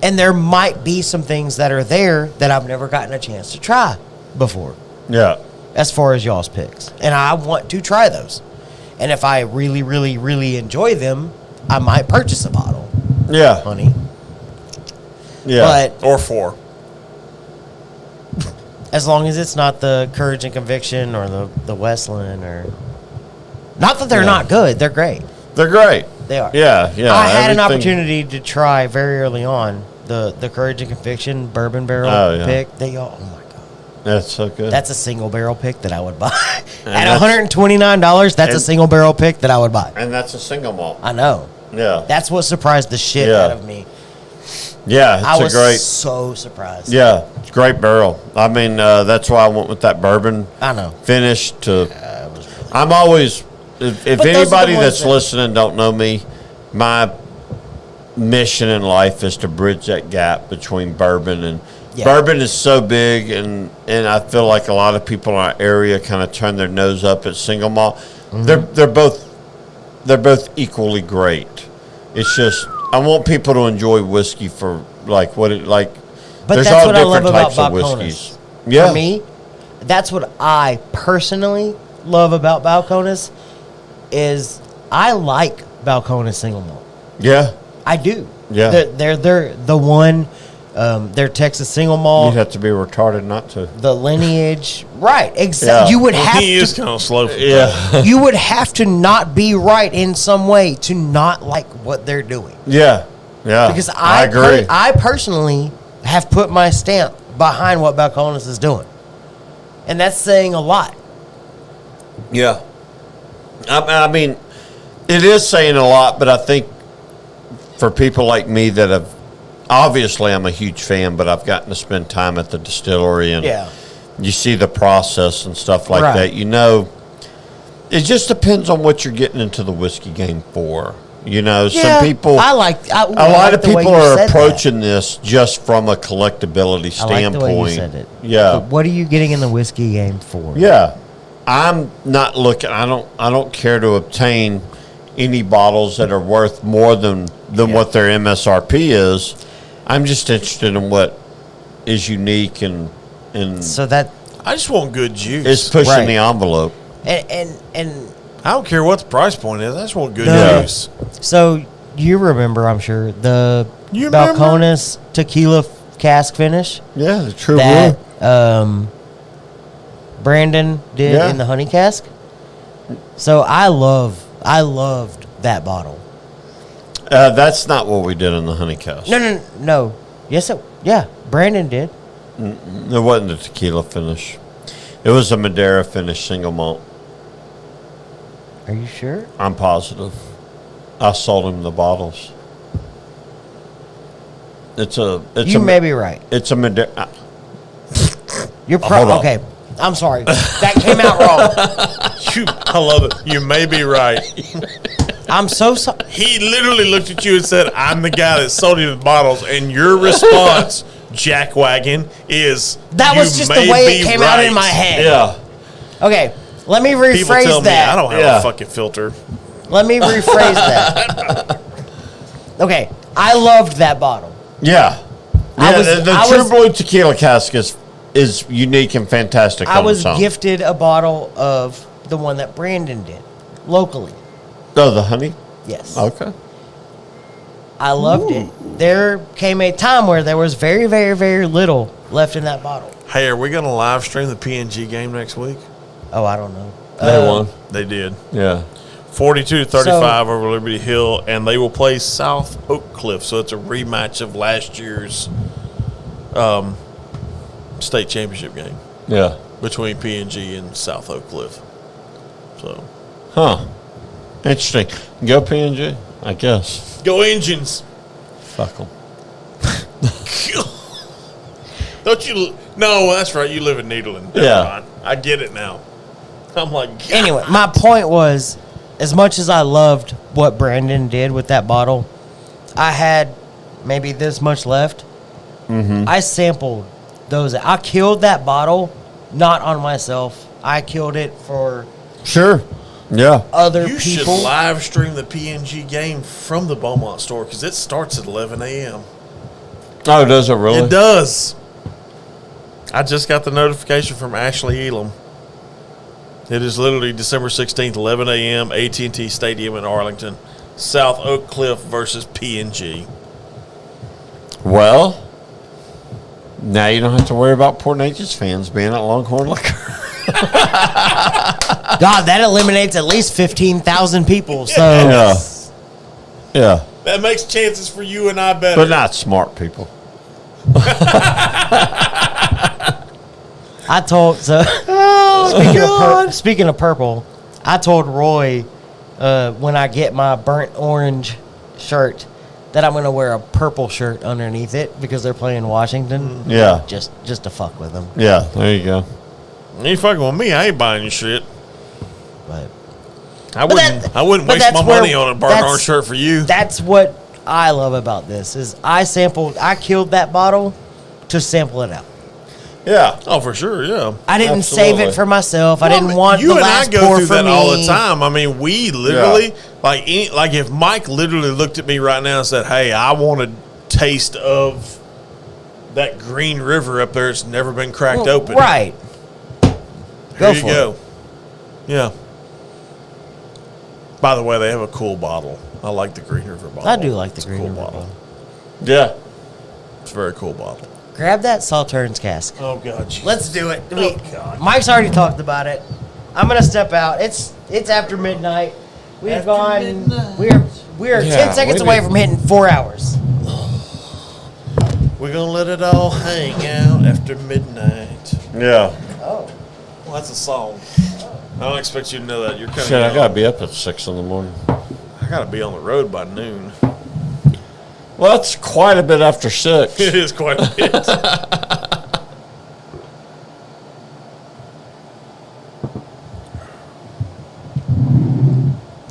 And there might be some things that are there that I've never gotten a chance to try before. Yeah. As far as y'all's picks. And I want to try those. And if I really, really, really enjoy them, I might purchase a bottle. Yeah. Honey. Yeah. But Or 4. as long as it's not the Courage and Conviction or the Westland or... Not that they're not good. They're great. They're great. They are. Yeah, yeah. I had an opportunity to try very early on the Courage and Conviction bourbon barrel pick. Oh my god, that's so good. that's a single barrel pick that I would buy And at $129. That's a single barrel pick that I would buy. And that's a single malt. I know. Yeah. That's what surprised the shit Yeah. out of me. Yeah, it's I was a great. so surprised. Yeah, it's a great barrel. I mean, that's why I went with that bourbon I know. finish. I'm always, if those are the anybody ones that's that- listening don't know me, my mission in life is to bridge that gap between bourbon and bourbon is so big, and I feel like a lot of people in our area kind of turn their nose up at single malt. Mm-hmm. They're both equally great. It's just I want people to enjoy whiskey for like what it like. But there's that's all what I love different about types of Balcones. whiskeys. Yeah, For me, that's what I personally love about Balcones is I like Balcones single malt. yeah. I do. Yeah. They're the one. They're Texas single malt. You'd have to be retarded not to. The lineage, right? Exactly. Yeah. You would Well, have he is to. kind of slow. For Yeah, You would have to not be right in some way to not like what they're doing. yeah, yeah. Because I agree. I personally have put my stamp behind what Balcones is doing, and that's saying a lot. Yeah. I mean, it is saying a lot, but I think for people like me that have, obviously I'm a huge fan, but I've gotten to spend time at the distillery and you see the process and stuff like that. You know, it just depends on what you're getting into the whiskey game for. You know, some people, I like. a lot of people are approaching this just from a collectability I like the way you standpoint. said it. Yeah. But what are you getting in the whiskey game for? Yeah, I'm not looking. I don't care to obtain any bottles that are worth more than what their MSRP is. I'm just interested in what is unique and So that I just want good juice. is pushing Right. the envelope. and I don't care what the price point is. I just want good No. juice. so you remember, I'm sure, the You remember? Balcones tequila cask finish Yeah, the true that blue. Brandon did Yeah. in the honey cask. So I loved that bottle. That's not what we did in the honey cast. No. Yes, Brandon did. It wasn't a tequila finish. It was a Madeira finish single malt. Are you sure? I'm positive. I sold him the bottles. You may be right. It's a Madeira. You're Hold on. okay. I'm sorry. That came out wrong. I love it. You may be right. I'm so sorry. He literally looked at you and said, "I'm the guy that sold you the bottles," and your response, jackwagon, is That was "You just may the way be it came out in right." my head. Yeah. Okay, let me People rephrase tell me that. I don't have Yeah. a fucking filter. Let me rephrase that. Okay, I loved that bottle. Yeah. I Yeah, was- the I True was- Blue Tequila cask is unique and fantastic. I on was its own. gifted a bottle of the one that Brandon did locally. Oh, the honey? Yes. Okay. I loved it. There came a time where there was very, very, very little left in that bottle. Hey, are we going to live stream the PNG game next week? Oh, I don't know. They won. They did. Yeah. 42-35 over Liberty Hill, and they will play South Oak Cliff. So it's a rematch of last year's state championship game Yeah. between PNG and South Oak Cliff. So Huh. Interesting. Go PNG, I guess. go Engines! Fuck them. Don't you? No, that's right. You live in Needland. Never Yeah. mind. I get it now. I'm like, God. Anyway, my point was, as much as I loved what Brandon did with that bottle, I had maybe this much left. Mm-hmm. I sampled those. I killed that bottle, not on myself. I killed it for Sure. Yeah. other You people. should live stream the PNG game from the Beaumont store because it starts at 11 a.m. Oh, does it really? It does. I just got the notification from Ashley Elam. It is literally December 16th, 11 a.m., AT&T Stadium in Arlington. South Oak Cliff versus PNG. Well, now you don't have to worry about Port Neches fans being at Longhorn Liquor. God, that eliminates at least 15,000 people. So Yeah. Yeah. That makes chances for you and I better. But not smart people. I told speaking of purple, I told Roy when I get my burnt orange shirt that I'm gonna wear a purple shirt underneath it because they're playing Washington. Yeah. Just to fuck with them. Yeah, there you go. You ain't fucking with me. I ain't buying your shit. But I wouldn't but waste that's my where- money on a burnt orange shirt for you. that's what I love about this is I killed that bottle to sample it out. Yeah. Oh, for sure, yeah. I didn't save Absolutely. it for myself. I Well, didn't want you the and last I go pour through for that me. all the time. I mean, we literally like if Mike literally looked at me right now and said, "Hey, I want a taste of that Green River up there. It's never been cracked open." Right. Here Go you for go. Yeah. By the way, they have a cool bottle. I like the Green River bottle. I do like the It's a Green cool River bottle. bottle. Yeah. It's a very cool bottle. Grab that Sauternes cask. Oh God, Jesus. Let's do it. Oh, God. Mike's already talked about it. I'm gonna step out. It's after midnight. We've gone. We're Yeah, 10 seconds we away did- from hitting 4 hours. We're gonna let it all hang out after midnight. Yeah. Oh. Well, that's a song. I don't expect you to know that. You're kind Shit, I of. got to be up at 6 in the morning. I gotta be on the road by noon. Well, that's quite a bit after 6. It is quite a bit.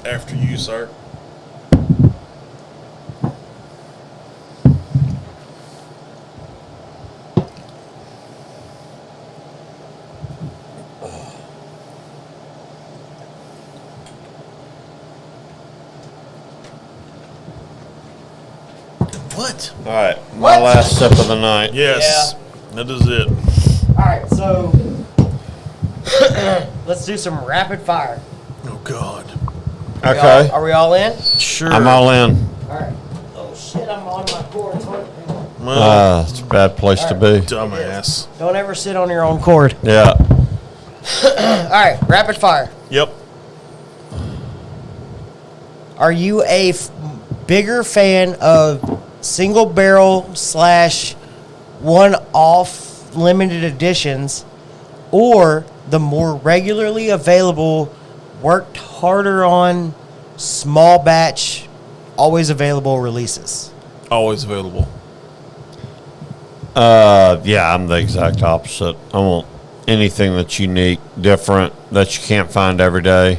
After you, sir. What? All right. My What? last sip of the night. Yes. That is it. All right, so let's do some rapid fire. Oh God. Okay. Are we all in? Sure. I'm all in. All right. Oh shit! I'm on my cord. Well, It's a bad place to be. dumbass. Don't ever sit on your own cord. Yeah. All right, rapid fire. Yep. Are you a bigger fan of single barrel / one-off limited editions, or the more regularly available, worked harder on, small batch, always available releases? Always available. Yeah, I'm the exact opposite. I want anything that's unique, different, that you can't find every day.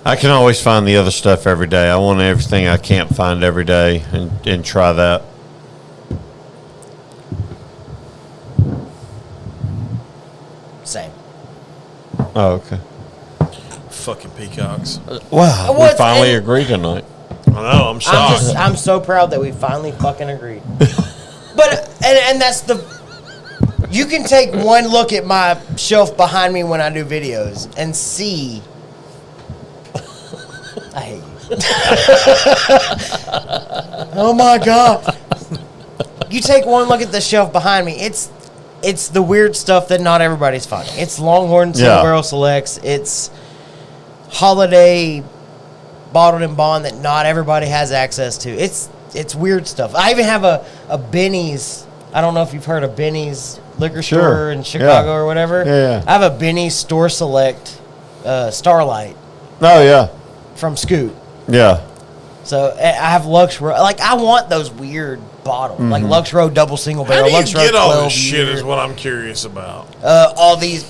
I can always find the other stuff every day. I want everything I can't find every day and try that. Same. Oh, okay. Fucking peacocks. Wow, we What's- finally and- agreed tonight. I know. I'm shocked. I'm so proud that we finally fucking agreed. But and that's the. You can take one look at my shelf behind me when I do videos and see. I hate you. Oh my god! You take one look at the shelf behind me. It's the weird stuff that not everybody's finding. It's Longhorn Single Yeah. Barrel Selects. It's holiday bottled and bond that not everybody has access to. It's weird stuff. I even have a Benny's. I don't know if you've heard of Benny's liquor Sure. store in Chicago Yeah. or whatever. Yeah. I have a Benny's Store Select Starlight Oh, yeah. from Scoot. Yeah. So I have Lux Row. Like I want those weird bottles, like Lux Row double single How barrel. do you Lux Row get all 12 this shit? year. Is what I'm curious about. All these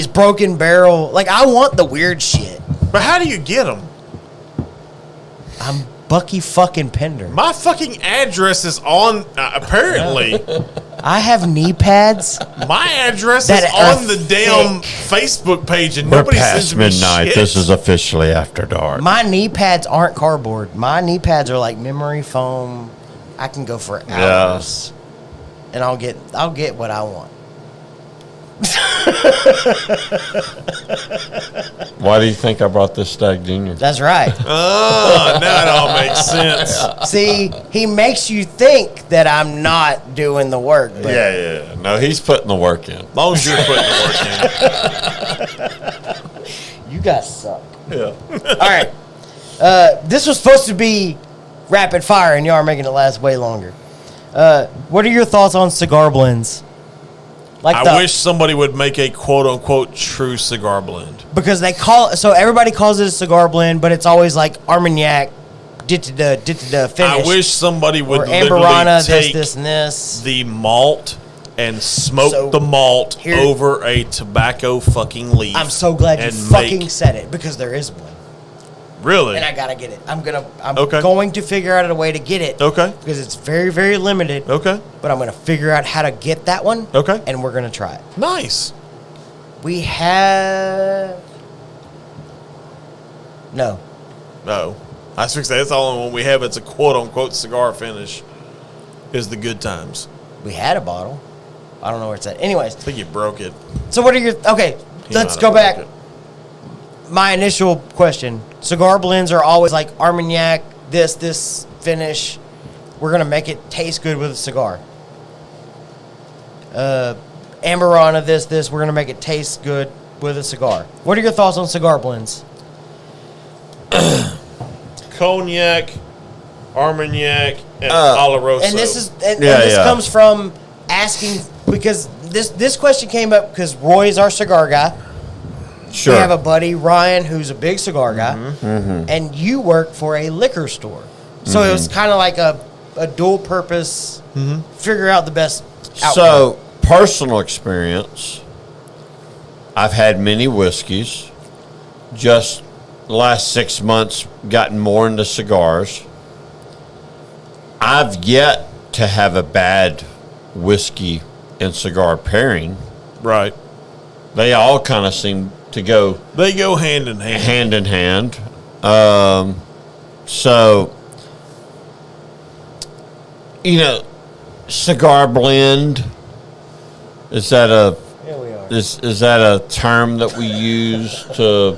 broken barrel. Like I want the weird shit. But how do you get them? I'm Bucky fucking Pender. My fucking address is on. Apparently, I have knee pads. My address That is are on the damn thick. Facebook page, and We're nobody past sends me midnight. shit. This is officially after dark. My knee pads aren't cardboard. My knee pads are like memory foam. I can go for hours, and I'll get what I want. Why do you think I brought this Stag Junior? That's right. Oh, now it all makes sense. See, he makes you think that I'm not doing the work. But Yeah. No, he's putting the work in. As long as you're putting the work in. You guys suck. Yeah. All right. This was supposed to be rapid fire, and y'all are making it last way longer. What are your thoughts on cigar blends? I wish somebody would make a quote-unquote true cigar blend. Because everybody calls it a cigar blend, but it's always like Armagnac, finish. I wish somebody would or literally Amberana, take this, and this. the malt and smoke So, the malt here- over a tobacco fucking leaf. I'm so glad you and fucking said it, because there is one. Really? And I gotta get it. I'm Okay. going to figure out a way to get it. Okay. Because it's very, very limited. Okay. But I'm gonna figure out how to get that one. Okay. And we're gonna try it. Nice. We have no. No. I was fixing that's the only one we have. It's a quote-unquote cigar finish is the Good Times. We had a bottle. I don't know where it's at. Anyways, I think you broke it. so what are your okay? He Let's might go have back. broke it. My initial question: cigar blends are always like Armagnac, this finish. We're gonna make it taste good with a cigar. Amberana, this. We're gonna make it taste good with a cigar. What are your thoughts on cigar blends? Cognac, Armagnac, and Oloroso. And this is and Yeah, this yeah. comes from asking because this question came up because Roy's our cigar guy. Sure. We have a buddy, Ryan, who's a big cigar guy, Mm-hmm. and you work for a liquor store. So it was kind of like a dual purpose, figure out the best outcome. So, personal experience, I've had many whiskeys. Just the last 6 months, gotten more into cigars. I've yet to have a bad whiskey and cigar pairing. right. They all kind of seem to go They go hand in hand. hand in hand. So, cigar blend, is that a Here we are. is that a term that we use to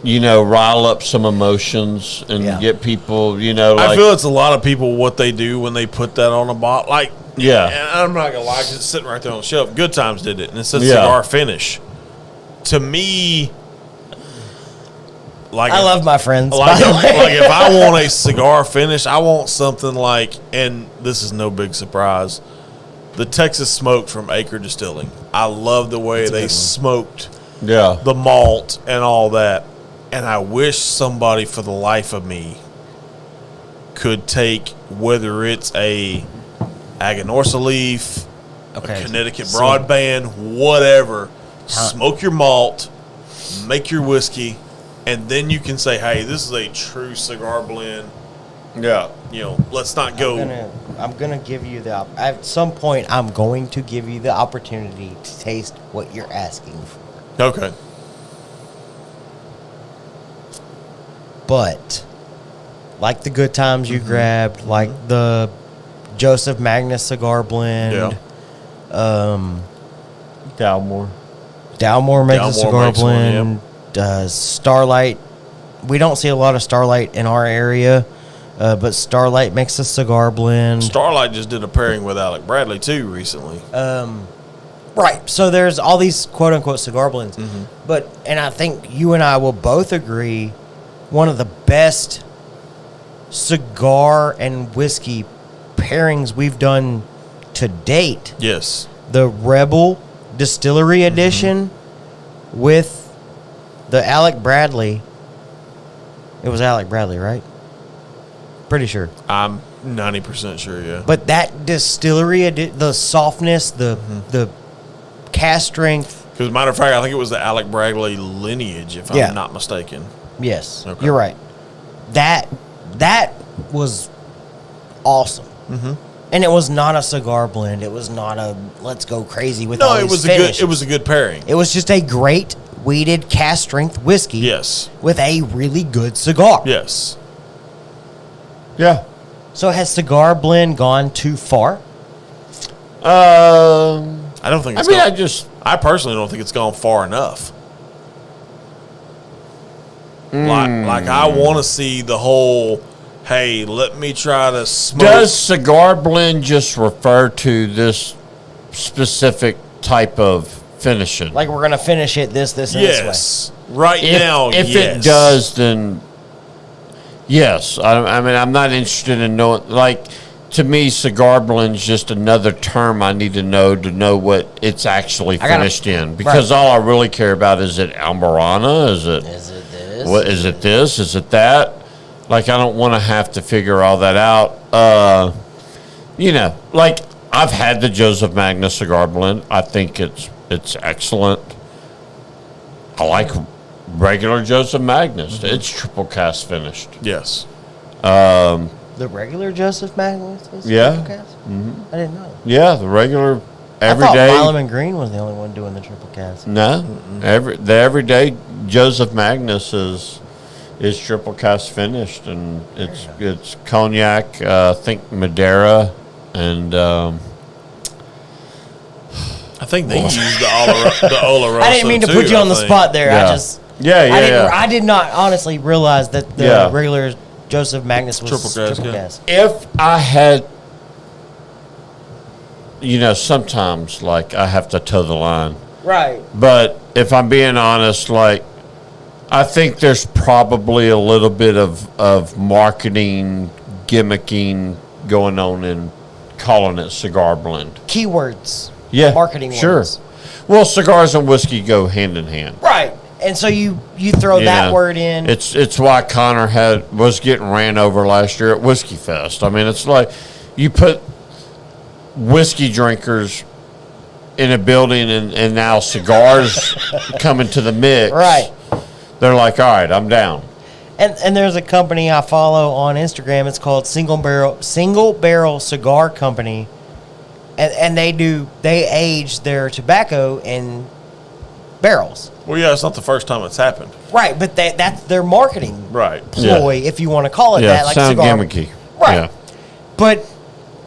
rile up some emotions and Yeah. get people, I feel it's a lot of people what they do when they put that on a bottle. Like, Yeah. and I'm not gonna lie, 'cause it's sitting right there on the shelf. Good Times did it, and it says Yeah. cigar finish. To me, like I love my friends. like, by the way. like if I want a cigar finish, I want something like, and this is no big surprise, the Texas Smoke from Acre Distilling. I love the way they smoked Yeah. the malt and all that. And I wish somebody for the life of me could take, whether it's a Aganorsa leaf, Okay. a Connecticut broadband, whatever, smoke your malt, make your whiskey, and then you can say, hey, this is a true cigar blend. Yeah. Let's not go. I'm gonna give you at some point. I'm going to give you the opportunity to taste what you're asking for. Okay. But like the Good Times you grabbed, like the Joseph Magnus cigar blend. Yeah. Dalmore. Dalmore makes a Dalmore cigar makes one, blend. Starlight. We don't see a lot of Starlight in our area, but Starlight makes a cigar blend. Starlight just did a pairing with Alec Bradley, too, recently. Right. So there's all these quote unquote cigar blends. And I think you and I will both agree one of the best cigar and whiskey pairings we've done to date. Yes. The Rebel Distillery Edition with the Alec Bradley. It was Alec Bradley, right? Pretty sure. I'm 90% sure, yeah. But that distillery, the softness, the cast strength. Because, matter of fact, I think it was the Alec Bradley lineage, if Yeah. I'm not mistaken. Yes, Okay. you're right. That was awesome. And it was not a cigar blend. It was not a let's go crazy with all No, these it was finishes. a good pairing. It was just a great weeded cast strength whiskey. Yes. With a really good cigar. Yes. Yeah. So has cigar blend gone too far? I don't think it's I personally don't think it's gone far enough. Like I want to see the whole, hey, let me try to smoke. Does cigar blend just refer to this specific type of finishing? Like we're going to finish it this, and this way. Yes. Right now, if yes. it does, then yes. I mean, I'm not interested in knowing. Like, to me, cigar blend's just another term I need to know what it's actually finished in. Because all I really care about is it Albarana? Is it this? What is it? This? Is it that? Like, I don't want to have to figure all that out. Like I've had the Joseph Magnus cigar blend. I think it's excellent. I like regular Joseph Magnus. Mm-hmm. It's triple cast finished. Yes. The regular Joseph Magnus is triple cast? Mm-hmm. I didn't know. Yeah, the regular everyday. I thought Milam and Green was the only one doing the triple cast. No, the everyday Joseph Magnus is triple cast finished, and it's cognac. I think Madeira, and I think they used the Oloroso. I didn't mean to put you on the spot there. Yeah. I did not honestly realize that the regular Joseph Magnus was triple cast. If I had, sometimes like I have to toe the line. Right. But if I'm being honest, like I think there's probably a little bit of marketing gimmicking going on in calling it cigar blend. Keywords. Yeah. Marketing words. Well, cigars and whiskey go hand in hand. Right. And so you throw that word in. It's why Connor was getting ran over last year at Whiskey Fest. I mean, it's like you put whiskey drinkers in a building and now cigars coming to the mix. Right. They're like, all right, I'm down. And there's a company I follow on Instagram. It's called Single Barrel Cigar Company. And they age their tobacco in barrels. Well, yeah, it's not the first time it's happened. Right, but that's their marketing ploy, if you want to call it that. Like sound cigar. gimmicky. Right. Yeah. But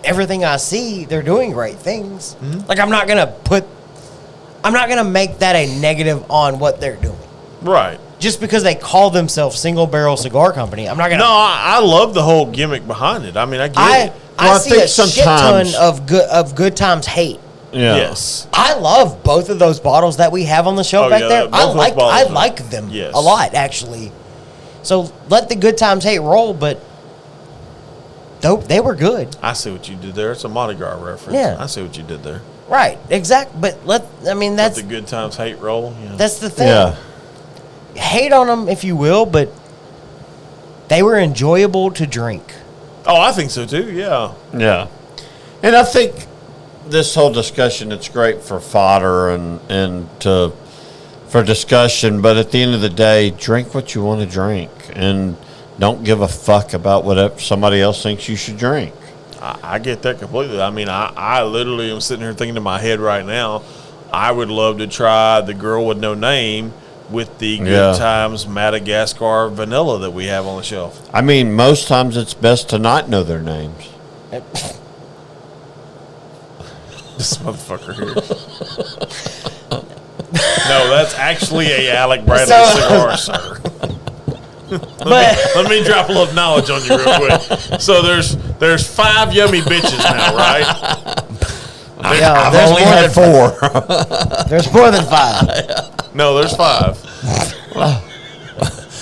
everything I see, they're doing great things. Mm-hmm. Like I'm not gonna make that a negative on what they're doing. Right. Just because they call themselves Single Barrel Cigar Company, I'm not gonna. No, I love the whole gimmick behind it. I mean, I get it. I see a shit ton of Good Times hate. Yeah. Yes. I love both of those bottles that we have on the show back there. I like them a lot, actually. So let the Good Times hate roll, but they were good. I see what you did there. It's a Mardi Gras reference. Yeah. I see what you did there. Right, exact. But that's let the Good Times hate roll. Yeah. That's the thing. Yeah. Hate on them if you will, but they were enjoyable to drink. Oh, I think so too. Yeah. Yeah. And I think this whole discussion, it's great for fodder for discussion, but at the end of the day, drink what you want to drink and don't give a fuck about whatever somebody else thinks you should drink. I get that completely. I mean, I literally am sitting here thinking in my head right now, I would love to try the Girl with No Name with the Good Times Madagascar vanilla that we have on the shelf. I mean, most times it's best to not know their names. This motherfucker here. No, that's actually a Alec Bradley cigar, sir. Let me drop a little knowledge on you real quick. So there's 5 yummy bitches now, right? I've only had 4. There's more than 5. No, there's 5.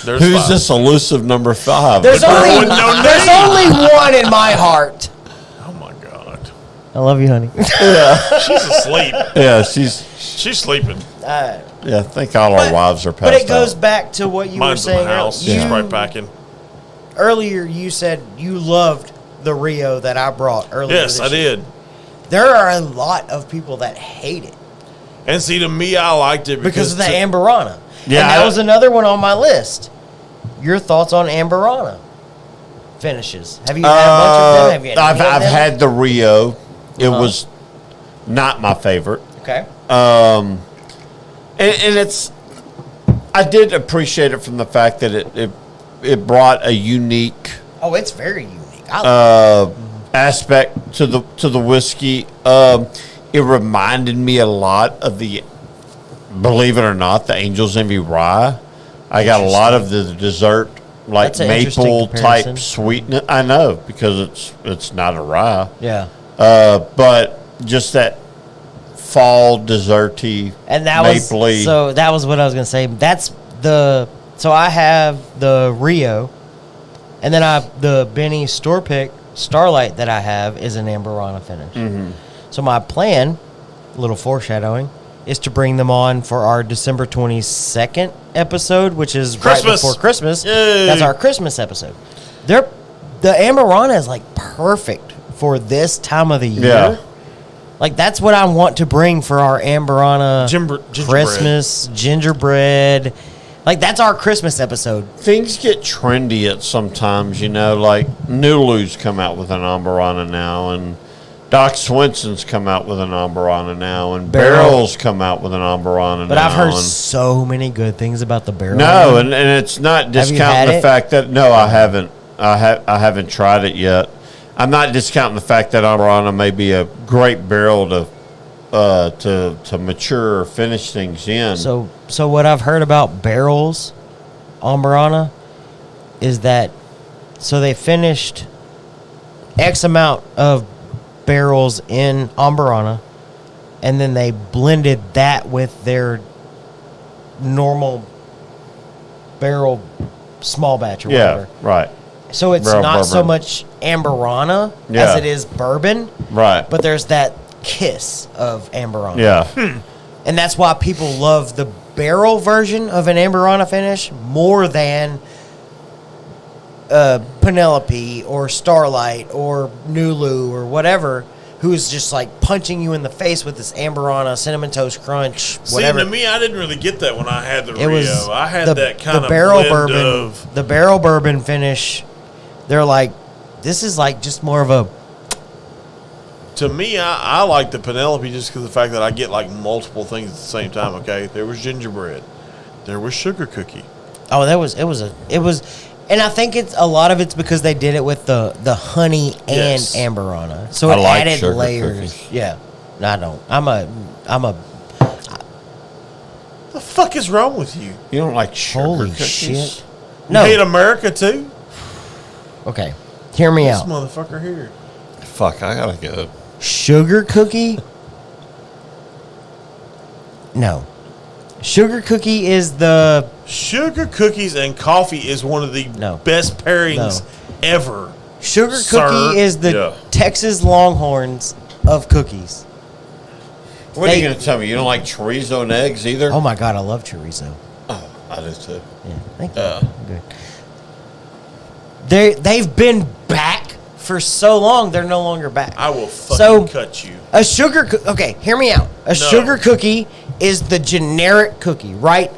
Who's 5. this elusive number 5? There's only one in my heart. Oh my God. I love you, honey. Yeah. She's asleep. Yeah, she's sleeping. Yeah, I think all our wives are passed But it goes out. back to what you Mine's were saying. in the house. She's right packing. Earlier, you said you loved the Rio that I brought earlier. Yes, I did. There are a lot of people that hate it. And see, to me, I liked it because of the Amberana. Yeah, and that was another one on my list. Your thoughts on Amberana? finishes? Have you had a bunch of them? Have you had any of I've them? had the Rio. It was not my favorite. Okay. And it's, I did appreciate it from the fact that it brought a unique Oh, it's very unique. I aspect to the whiskey. It reminded me a lot of the, believe it or not, the Angel's Envy Rye. I got a lot of the dessert, like That's an interesting maple comparison. type sweetness. I know, because it's not a rye. yeah. But just that fall desserty, And that mapley. was that was what I was gonna say. So I have the Rio, and then the Benny Store Pick Starlight that I have is an Amberana finish. Mm-hmm. So my plan, a little foreshadowing, is to bring them on for our December 22nd episode, which is right Christmas. before Christmas. Yay. That's our Christmas episode. The Amberana is like perfect for this time of the year. Yeah. Like, that's what I want to bring for our Amberana Gingerbread. Christmas, gingerbread. Like, that's our Christmas episode. Things get trendy at sometimes, like Nulu's come out with an Amberana now, and Doc Swenson's come out with an Amberana now, and Barrel's come out with an Amberana now. But I've heard and so many good things about the Barrel. no, and it's not Have you had discounting the it? fact that no, I haven't. I haven't tried it yet. I'm not discounting the fact that Amberana may be a great barrel to mature or finish things in. So what I've heard about barrels, Amberana, is that so they finished X amount of barrels in Amberana, and then they blended that with their normal barrel small batch or yeah, whatever. right, So it's Barrel not so bourbon. much Amberana Yeah. as it is bourbon, right. but there's that kiss of Amberana. Yeah. And that's why people love the barrel version of an Amberana finish more than Penelope or Starlight or Nulu or whatever, who's just like punching you in the face with this Amberana cinnamon toast crunch, whatever. See, to me, I didn't really get that when I had the It Rio. was I had that kind of barrel blend bourbon, of. the barrel bourbon finish. They're like, this is like just more of a. To me, I like the Penelope just because of the fact that I get like multiple things at the same time. Okay, there was gingerbread, there was sugar cookie. Oh, it was, and I think it's a lot of it's because they did it with the honey and Yes. Amberana, so I it like added sugar layers. cookies. Yeah, no, I don't. I'm a. The fuck is wrong with you? You don't like sugar Holy cookies? shit! You No, hate America too? okay, hear me This out. motherfucker here. Fuck, I gotta go. Sugar cookie? No, sugar cookie is the Sugar cookies and coffee is one of the No. best pairings ever. sugar Sir. cookie is the Yeah. Texas Longhorns of cookies. What are you They- gonna tell me? You don't like chorizo and eggs either? Oh my god, I love chorizo. Oh, I do too. Yeah, thank you. Good. They've been back for so long. They're no longer back. I will fucking So- cut you. A sugar okay, hear me out. A sugar cookie is the generic cookie, right?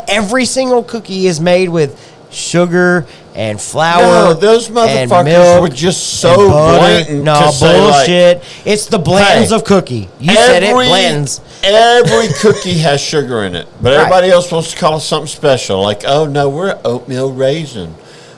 Every single cookie is made with sugar and flour. No, those and motherfuckers milk were just so and butter. blatant No to say, like, bullshit. It's the bland's hey, of cookie. You said it, bland's. Every cookie has sugar in it, but Right. everybody else wants to call it something special. Like, oh no, we're oatmeal raisin,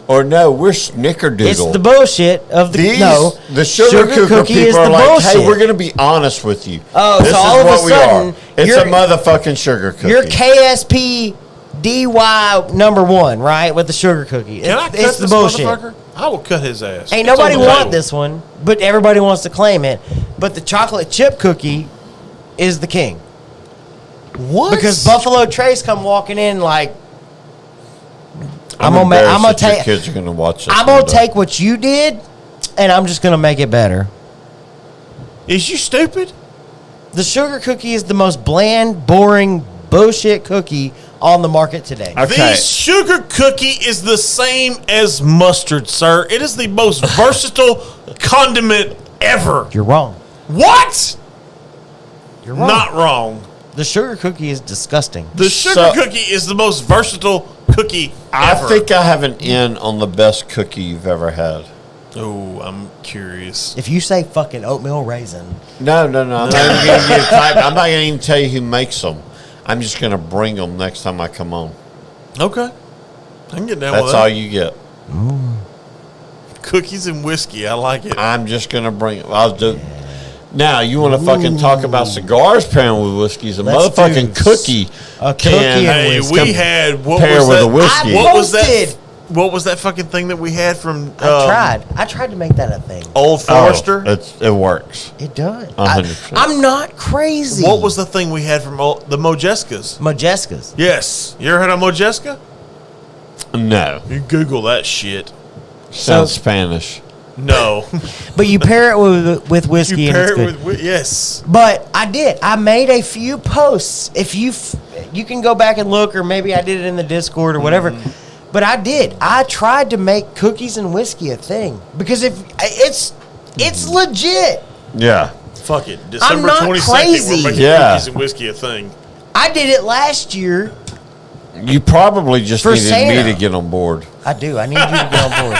or no, we're snickerdoodle. It's the bullshit of the The sugar cookie is people the are like, bullshit. hey, we're going to be honest with you. Oh, this so is all of a what we sudden, are. It's you're- a motherfucking sugar cookie. Your KSP DY number one, right? With the sugar cookie. Can I cut It's the this bullshit. motherfucker? I will cut his ass. Ain't It's nobody on the want table. this one, but everybody wants to claim it. But the chocolate chip cookie is the king. What? Because Buffalo Trace come walking in like, I'm I'm gonna embarrassed that your take kids are going to watch this. I'm gonna one day. take what you did, and I'm just gonna make it better. Is you stupid? The sugar cookie is the most bland, boring, bullshit cookie on the market today. Okay. The sugar cookie is the same as mustard, sir. It is the most versatile condiment ever. You're wrong. What? You're wrong. Not wrong. The sugar cookie is disgusting. The sugar So- cookie is the most versatile cookie I ever. think I have an in on the best cookie you've ever had. Oh, I'm curious. If you say fucking oatmeal raisin, No. I'm not even gonna give you a type. I'm not gonna even tell you who makes them. I'm just gonna bring them next time I come on. Okay. I can get down That's with that. all you get. Cookies and whiskey. I like it. I'm just gonna bring. I'll do. Now you want to fucking talk about cigars pairing with whiskeys? A Let's motherfucking do cookie. a can cookie and Hey, whiskey. we had what pair was with that? a whiskey. I What was posted. that? What was that fucking thing that we had from? I tried to make that a thing. Old Forester. It works. It does. 100%. I'm not crazy. What was the thing we had from the Mojescas? Majescas? Yes. You ever heard of Mojesca? No, You Google that shit. sounds So- Spanish. No. But you pair it with whiskey you and it's pair good. it with yes. But I did. I made a few posts. If you can go back and look, or maybe I did it in the Discord or whatever. But I did. I tried to make cookies and whiskey a thing because if it's legit. Yeah, Fuck it. December not 22nd, crazy. we're making Yeah. cookies and whiskey a thing. I did it last year. you probably just For needed Santa. me to get on board. I do. I need you to get on board.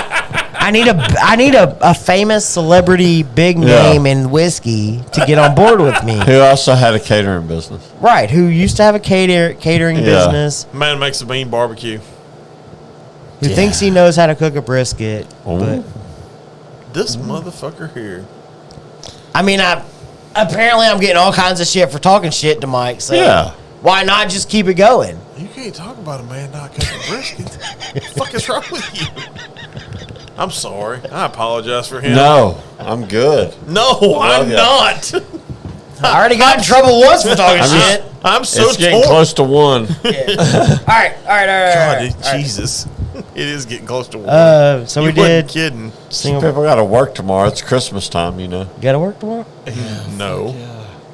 I need a famous celebrity big Yeah. name in whiskey to get on board with me. Who also had a catering business? Right, who used to have a catering Yeah. business, Man makes a mean barbecue. who thinks he knows how to cook a brisket. But This motherfucker here. I mean, apparently I'm getting all kinds of shit for talking shit to Mike. So Yeah. why not just keep it going? You can't talk about a man not cooking brisket. What the fuck is wrong with you? I'm sorry. I apologize for him. No, I'm good. No, I'm ya. not. I already got in trouble once for talking shit. I'm so It's getting torn. close to one. All right. God, Jesus. It is getting close to one. So you we wasn't did kidding. single. People got to work tomorrow. It's Christmas time, you know. You gotta work tomorrow? No.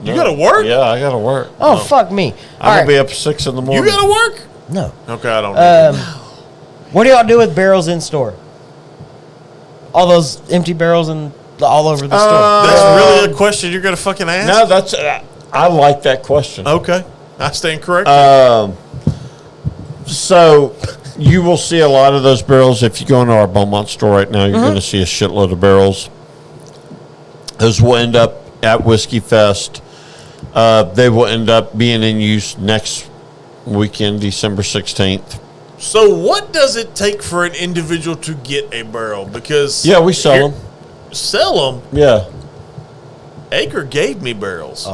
You gotta work? Yeah, I got to work. Oh, fuck me. I'm All gonna right. be up at 6 in the You morning. gotta work? No. Okay, I don't know. What do y'all do with barrels in store? All those empty barrels and all over the store. That's really a question you're gonna fucking ask? No, that's. I like that question. Okay. I stand corrected. So you will see a lot of those barrels if you go into our Beaumont store right now. You're going to see a shitload of barrels. Those will end up at Whiskey Fest. They will end up being in use next weekend, December 16th. So what does it take for an individual to get a barrel? Because Yeah, we sell them. Sell them. Yeah. Acre gave me barrels.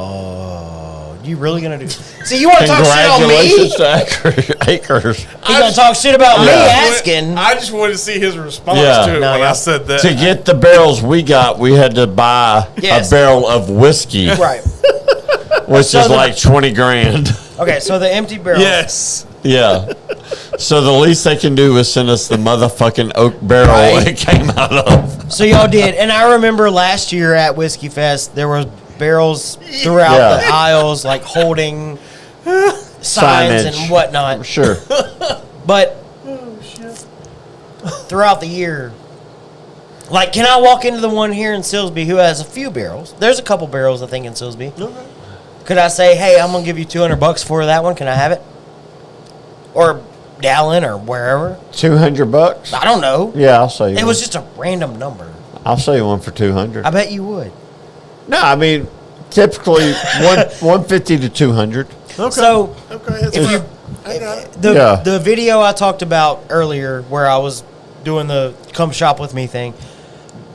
You really gonna do? See, you want to talk shit on me? Congratulations to Acres. You gonna talk shit about me Yeah. asking? I just wanted to see his response Yeah. to it No, when yeah. I said that. To get the barrels we got, we had to buy Yes. a barrel of whiskey, Right. which So is the- like 20 grand. Okay, so the empty barrels. Yes. Yeah. So the least they can do is send us the motherfucking oak barrel Right. it came out of. So y'all did, and I remember last year at Whiskey Fest there was barrels throughout Yeah. the aisles, like holding signs Signage. and whatnot. Sure. But throughout the year, like, can I walk into the one here in Silsbee who has a few barrels? There's a couple barrels, I think, in Silsbee. Could I say, hey, I'm gonna give you $200 for that one? Can I have it? Or Dallin or wherever? $200? I don't know. Yeah, I'll sell you It one. was just a random number. I'll sell you one for 200. I bet you would. No, I mean, typically 150 to 200. Okay. So Okay. That's if you fine. I got it. the video I talked about earlier where I was doing the come shop with me thing,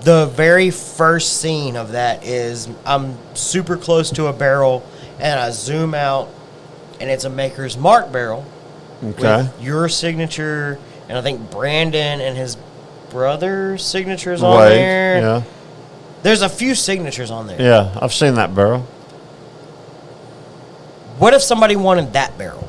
the very first scene of that is I'm super close to a barrel and I zoom out and it's a Maker's Mark barrel Okay. with your signature and I think Brandon and his brother's signatures on Wade, there. yeah. There's a few signatures on there. Yeah, I've seen that barrel. What if somebody wanted that barrel?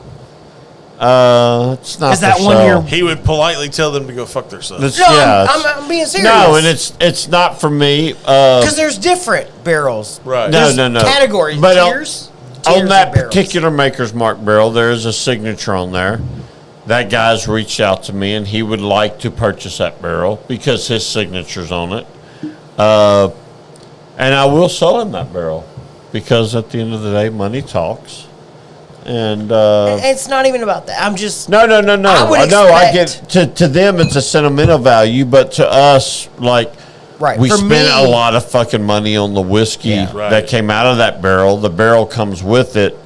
It's not Is that for one sale. you're- He would politely tell them to go fuck themselves. It's- No, yeah, I'm being serious. no, and it's not for me. Because there's different barrels. Right. No, There's no, no. categories. But tiers. on Tiers that of barrels. particular Maker's Mark barrel, there is a signature on there. That guy's reached out to me, and he would like to purchase that barrel because his signature's on it. And I will sell him that barrel because at the end of the day, money talks. And It's not even about that. I'm just. no. I would I know. I expect- get to them, it's a sentimental value, but to us, like Right. We For spent me- a lot of fucking money on the whiskey Yeah. Right. that came out of that barrel. The barrel comes with it.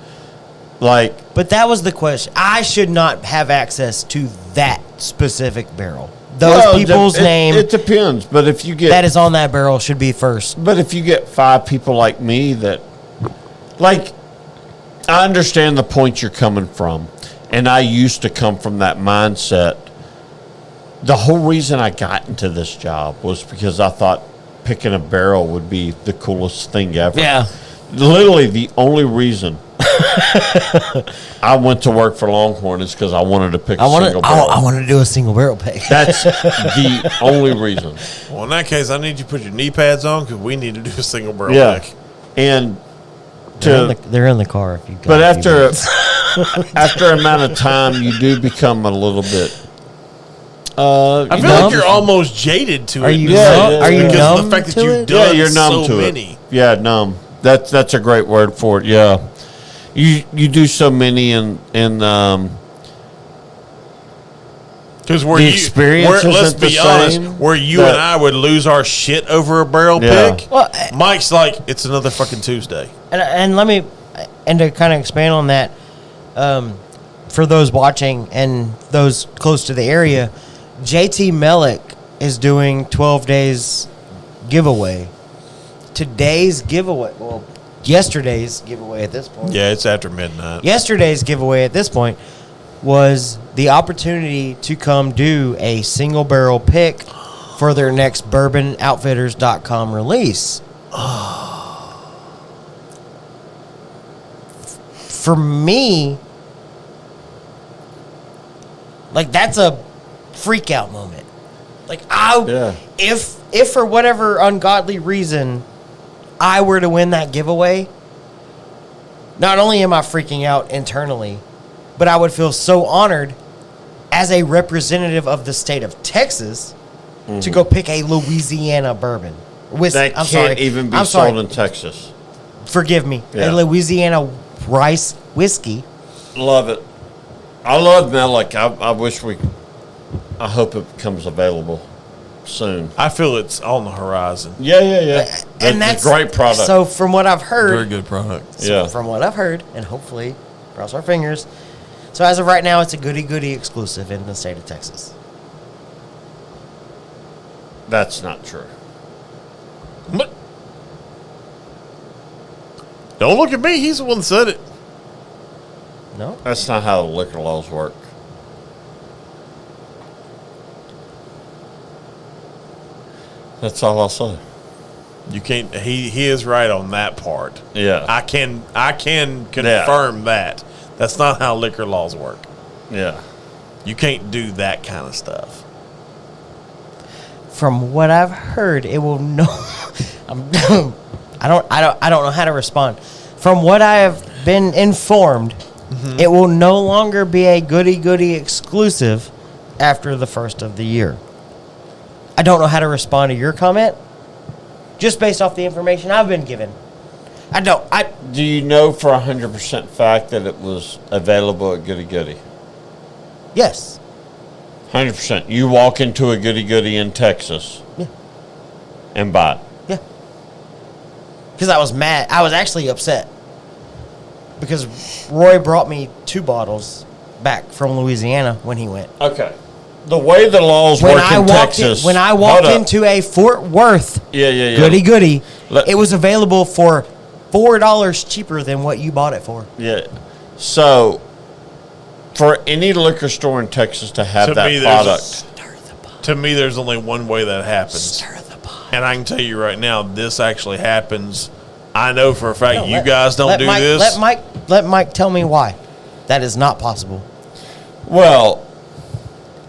Like, But that was the question. I should not have access to that specific barrel. Those well, people's name It depends, but if you get that is on that barrel should be first. But if you get 5 people like me that, like, I understand the point you're coming from, and I used to come from that mindset. The whole reason I got into this job was because I thought picking a barrel would be the coolest thing ever. Yeah. Literally, the only reason I went to work for Longhorn is because I wanted to pick a single barrel. I want to do a single barrel pick. That's the only reason. Well, in that case, I need you to put your knee pads on because we need to do a single barrel Yeah. pick. And They're in the car if you got but a few after minutes. after an amount of time, you do become a little bit. I feel like you're almost jaded to Are it. you numb? Are you because of numb the fact that to you've it? done you're numb so to many. it. Yeah, numb. That's a great word for it. Yeah, you do so many and Because where The you, experience where, let's isn't the be honest, same, where you but- and I would lose our shit over a barrel Yeah. pick. Well, Mike's like, it's another fucking Tuesday. and let me and to kind of expand on that, for those watching and those close to the area, JT Mellick is doing 12 days giveaway. Today's giveaway, well, yesterday's giveaway at this point. Yeah, it's after midnight. Yesterday's giveaway at this point was the opportunity to come do a single barrel pick for their next bourbonoutfitters.com release. For me, like, that's a freak out moment. Like, if for whatever ungodly reason I were to win that giveaway, not only am I freaking out internally, but I would feel so honored as a representative of the state of Texas to go pick a Louisiana bourbon. that can't even be sold in Texas. Forgive me. Yeah. A Louisiana rice whiskey. Love it. I love Mellick. I hope it becomes available soon. I feel it's on the horizon. Yeah. And That's a great product. So from what I've heard, Very good product. yeah. from what I've heard, and hopefully cross our fingers. So as of right now, it's a goody exclusive in the state of Texas. That's not true. But don't look at me. He's the one that said it. No? That's not how the liquor laws work. That's all I'll say. You can't. He is right on that part. Yeah. I can confirm that. That's not how liquor laws work. Yeah. You can't do that kind of stuff. From what I've heard, it will no. I don't know how to respond. From what I have been informed, it will no longer be a goody exclusive after the first of the year. I don't know how to respond to your comment, just based off the information I've been given. Do you know for 100% fact that it was available at Goody Goody? Yes. 100%. You walk into a Goody Goody in Texas and buy it. Yeah. Because I was mad. I was actually upset. Because Roy brought me 2 bottles back from Louisiana when he went. Okay. The way the laws work in Texas. When I walked into a Fort Worth Yeah. Goody, it was available for $4 cheaper than what you bought it for. Yeah. So, for any liquor store in Texas to have that product. To me, there's only one way that happens. And I can tell you right now, this actually happens. I know for a fact you guys don't do this. Let Mike tell me why. That is not possible. Well,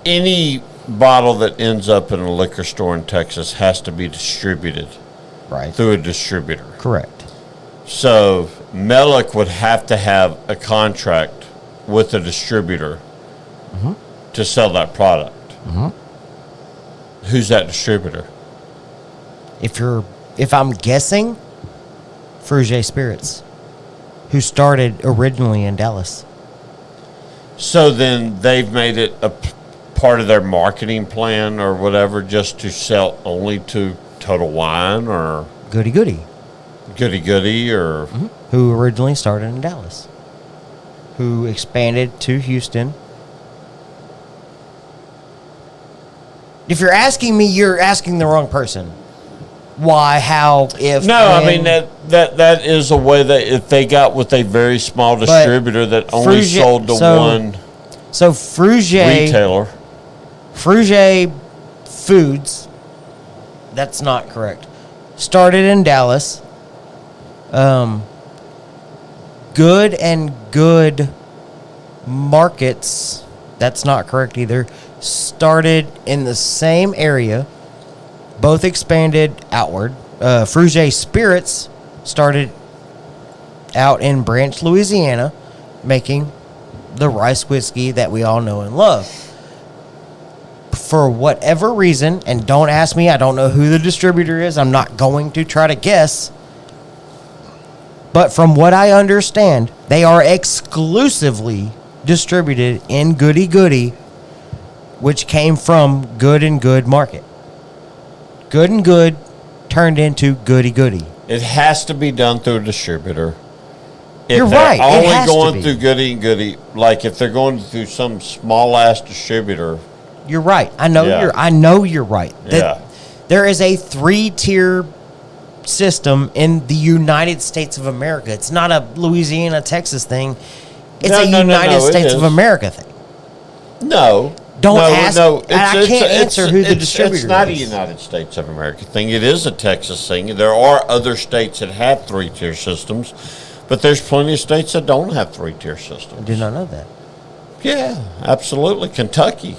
any bottle that ends up in a liquor store in Texas has to be distributed Right. through a distributor. Correct. So Mellick would have to have a contract with a distributor to sell that product. Who's that distributor? If I'm guessing, Frugier Spirits, who started originally in Dallas. So then they've made it a part of their marketing plan or whatever just to sell only to Total Wine or Goody Goody, Goody Goody or who originally started in Dallas, who expanded to Houston. If you're asking me, you're asking the wrong person. Why, how, if... No, I mean, that is a way that if they got with a very small distributor that only sold to one So Frugier... retailer. Frugier Foods, that's not correct, started in Dallas. Good and Good Markets, that's not correct either, started in the same area. Both expanded outward. Frugier Spirits started out in Branch, Louisiana, making the rice whiskey that we all know and love. For whatever reason, and don't ask me, I don't know who the distributor is. I'm not going to try to guess. But from what I understand, they are exclusively distributed in Goody Goody, which came from Good and Good Market. Good and Good turned into Goody Goody. It has to be done through a distributor. You're right. Only It has to going be. through Goody and Goody, like if they're going through some small ass distributor. You're right. I know you're right. Yeah. There is a 3-tier system in the United States of America. It's not a Louisiana, Texas thing. It's a United States of America thing. No. Don't ask. I can't answer who the distributor is. It's not a United States of America thing. It is a Texas thing. There are other states that have 3-tier systems, but there's plenty of states that don't have 3-tier systems. I did not know that. Yeah, absolutely. Kentucky.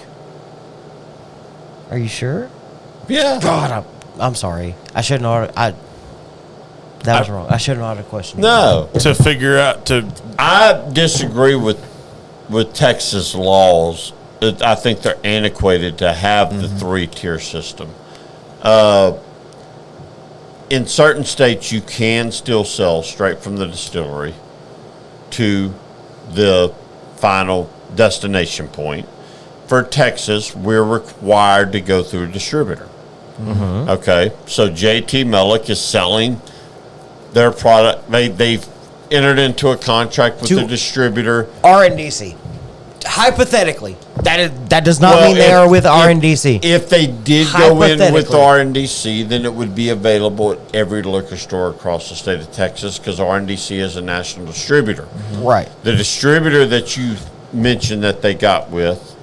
Are you sure? Yeah. God, I'm sorry. I shouldn't have. That was wrong. I shouldn't have had a question. No. To figure out I disagree with Texas laws. I think they're antiquated to have the 3-tier system. In certain states, you can still sell straight from the distillery to the final destination point. For Texas, we're required to go through a distributor. Okay, so JT Mellick is selling their product. They've entered into a contract with the distributor. RNDC. Hypothetically, that does not mean they are with RNDC. If they did go in with RNDC, then it would be available at every liquor store across the state of Texas because RNDC is a national distributor. Right. The distributor that you mentioned that they got with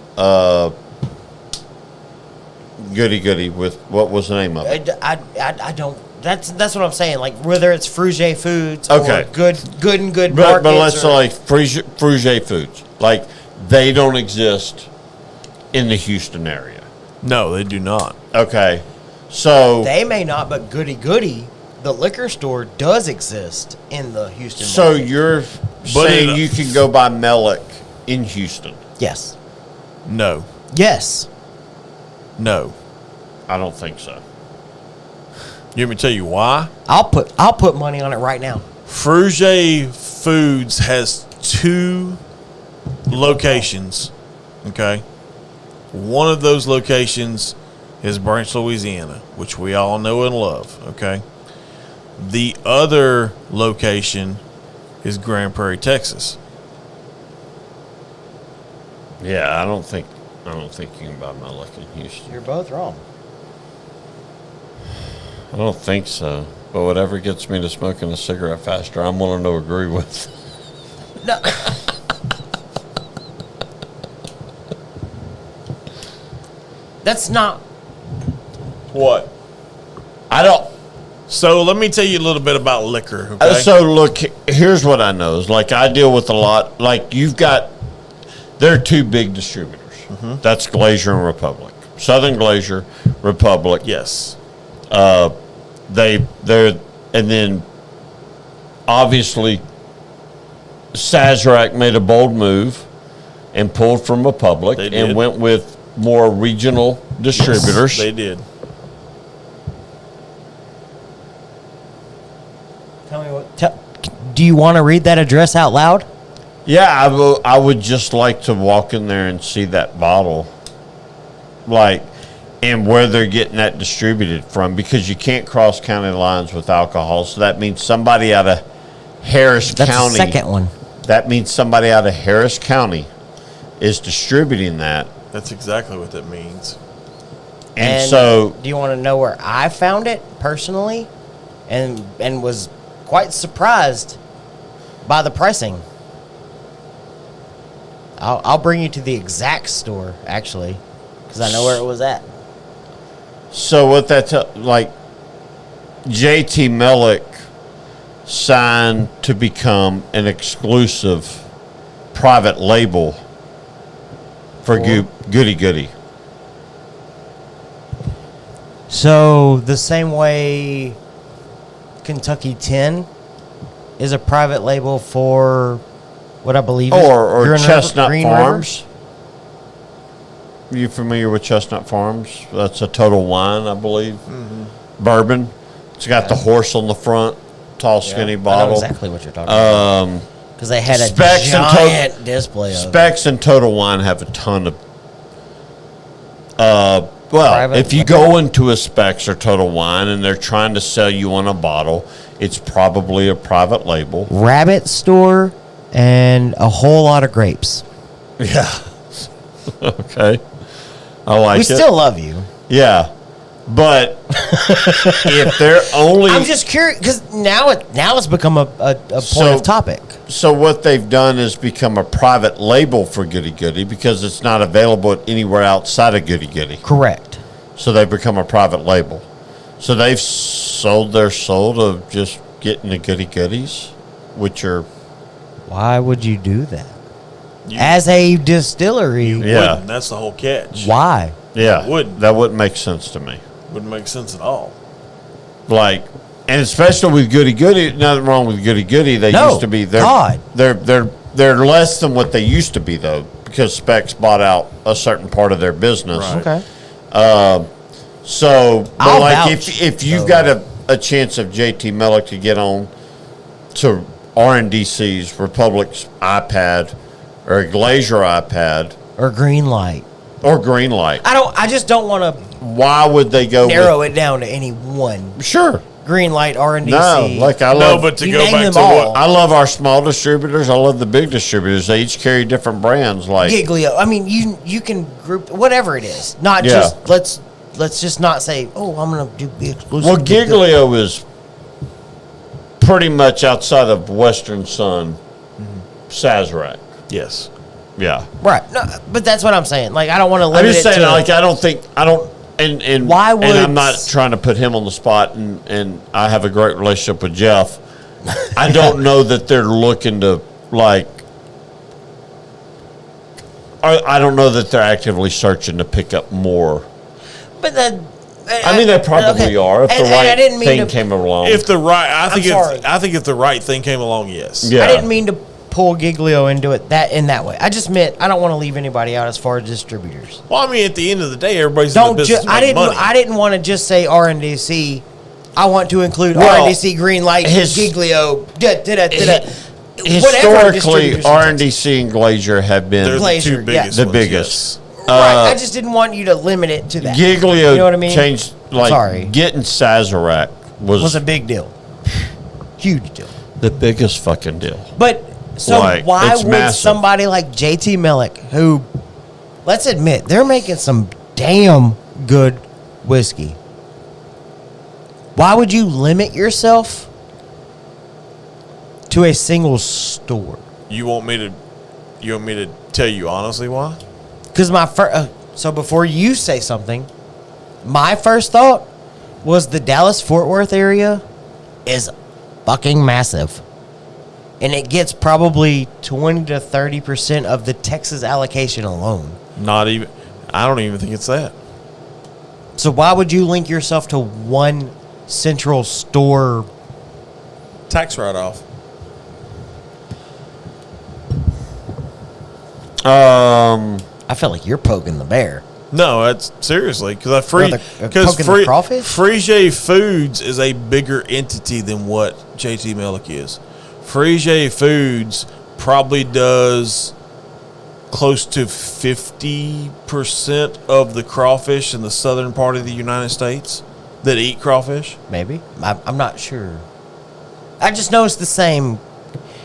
Goody Goody with what was the name of it? I don't. That's what I'm saying. Like whether it's Frugier Foods Okay. or Good and Good But Markets. let's say like Frugier Foods, like they don't exist in the Houston area. No, they do not. Okay, so They may not, but Goody Goody, the liquor store, does exist in the Houston so market. you're saying you can go buy Mellick in Houston? Yes. No. Yes. No. I don't think so. You want me to tell you why? I'll put money on it right now. Frugier Foods has 2 locations. Okay. One of those locations is Branch, Louisiana, which we all know and love. Okay. The other location is Grand Prairie, Texas. Yeah, I don't think you can buy Mellick in Houston. You're both wrong. I don't think so. But whatever gets me to smoking a cigarette faster, I'm willing to agree with. No. That's not. What? I don't. So let me tell you a little bit about liquor. Okay. So look, here's what I know is like I deal with a lot. Like there are 2 big distributors. That's Glacier and Republic. Southern Glacier, Republic. Yes. They're and then obviously Sazerac made a bold move and pulled from Republic They and did. went with more regional distributors. Yes, they did. Tell me what. Do you want to read that address out loud? Yeah, I would just like to walk in there and see that bottle. Like, and where they're getting that distributed from, because you can't cross county lines with alcohol. So that means somebody out of Harris That's County. the second one. That means somebody out of Harris County is distributing that. That's exactly what that means. And so, do you want to know where I found it personally, and was quite surprised by the pricing? I'll bring you to the exact store actually, because I know where it was at. so what that's like, JT Mellick signed to become an exclusive private label for Goody Goody. So the same way Kentucky 10 is a private label for what I believe is Or Green Chestnut Green Farms. You familiar with Chestnut Farms? That's a Total Wine, I believe. Mm-hmm. Bourbon. It's got the horse on the front, tall, skinny I know bottle. exactly what you're talking about. Because they had a Specs and giant display of it. Specs and Total Wine have a ton of. Well, Private if you liquor? go into a Specs or Total Wine and they're trying to sell you on a bottle, it's probably a private label. Rabbit store and a whole lot of grapes. Yeah. Okay. I like We it. still love you. Yeah. But if they're only. I'm just curious because now it's become a point of topic. So what they've done is become a private label for Goody Goody because it's not available anywhere outside of Goody Goody. Correct. So they've become a private label. So they've sold their soul to just getting the Goody Goodies, which are. Why would you do that? As a distillery, Yeah. Wouldn't. That's the whole catch. why? Yeah. Wouldn't. That wouldn't make sense to me. Wouldn't make sense at all. Like, and especially with Goody Goody, nothing wrong with Goody Goody. They No, used to be. God. They're less than what they used to be though, because Specs bought out a certain part of their business. Right. Okay. So, but I'll like vouch, if you've though. got a chance of JT Mellick to get on to RNDC's Republic's iPad or a Glacier iPad Or green light. or Greenlight, I just don't want to why would they go narrow it down to any one. Sure. Green light, RNDC. No, like I No, love. but to You go name back them to all. what I love our small distributors. I love the big distributors. They each carry different brands. Like Giglio. I mean, you can group whatever it is. Not Yeah. just let's just not say, oh, I'm gonna do be exclusive. well, Giglio is pretty much outside of Western Sun, Sazerac. yes. Yeah. Right. No, but that's what I'm saying. Like, I don't want to I'm limit just it saying, to like, I don't, and Why and would- I'm not trying to put him on the spot, and I have a great relationship with Jeff. I don't know that they're looking to, like, I don't know that they're actively searching to pick up more. But then, I mean, they probably are if the And I right didn't mean thing to- came along. If the right, I think sorry. if the right thing came along, yes. Yeah. I didn't mean to pull Giglio into it in that way. I just meant I don't want to leave anybody out as far as distributors. Well, I mean, at the end of the day, everybody's in the Don't business to I make didn't money. I didn't want to just say RNDC. I want to include Well, RNDC, Green Light, Giglio, Historically, whatever distributors in R&DC and Glacier have been They're Glacier, the two biggest. the ones, biggest. Right. I just didn't want you to limit it to that. Giglio You know what I mean? changed, like, Sorry. getting Sazerac Was a big deal. Huge deal. the biggest fucking deal. But so Like, why it's would massive. somebody like JT Mellick, who, let's admit, they're making some damn good whiskey. Why would you limit yourself to a single store? You want me to tell you honestly why? Because my first, so before you say something, my first thought was the Dallas-Fort Worth area is fucking massive. And it gets probably 20 to 30% of the Texas allocation alone. Not even. I don't even think it's that. So why would you link yourself to one central store? Tax write-off. I feel like you're poking the bear. No, that's seriously because Poking the crawfish? Frige Foods is a bigger entity than what JT Mellick is. Frige Foods probably does close to 50% of the crawfish in the southern part of the United States that eat crawfish. Maybe. I'm not sure. I just know it's the same.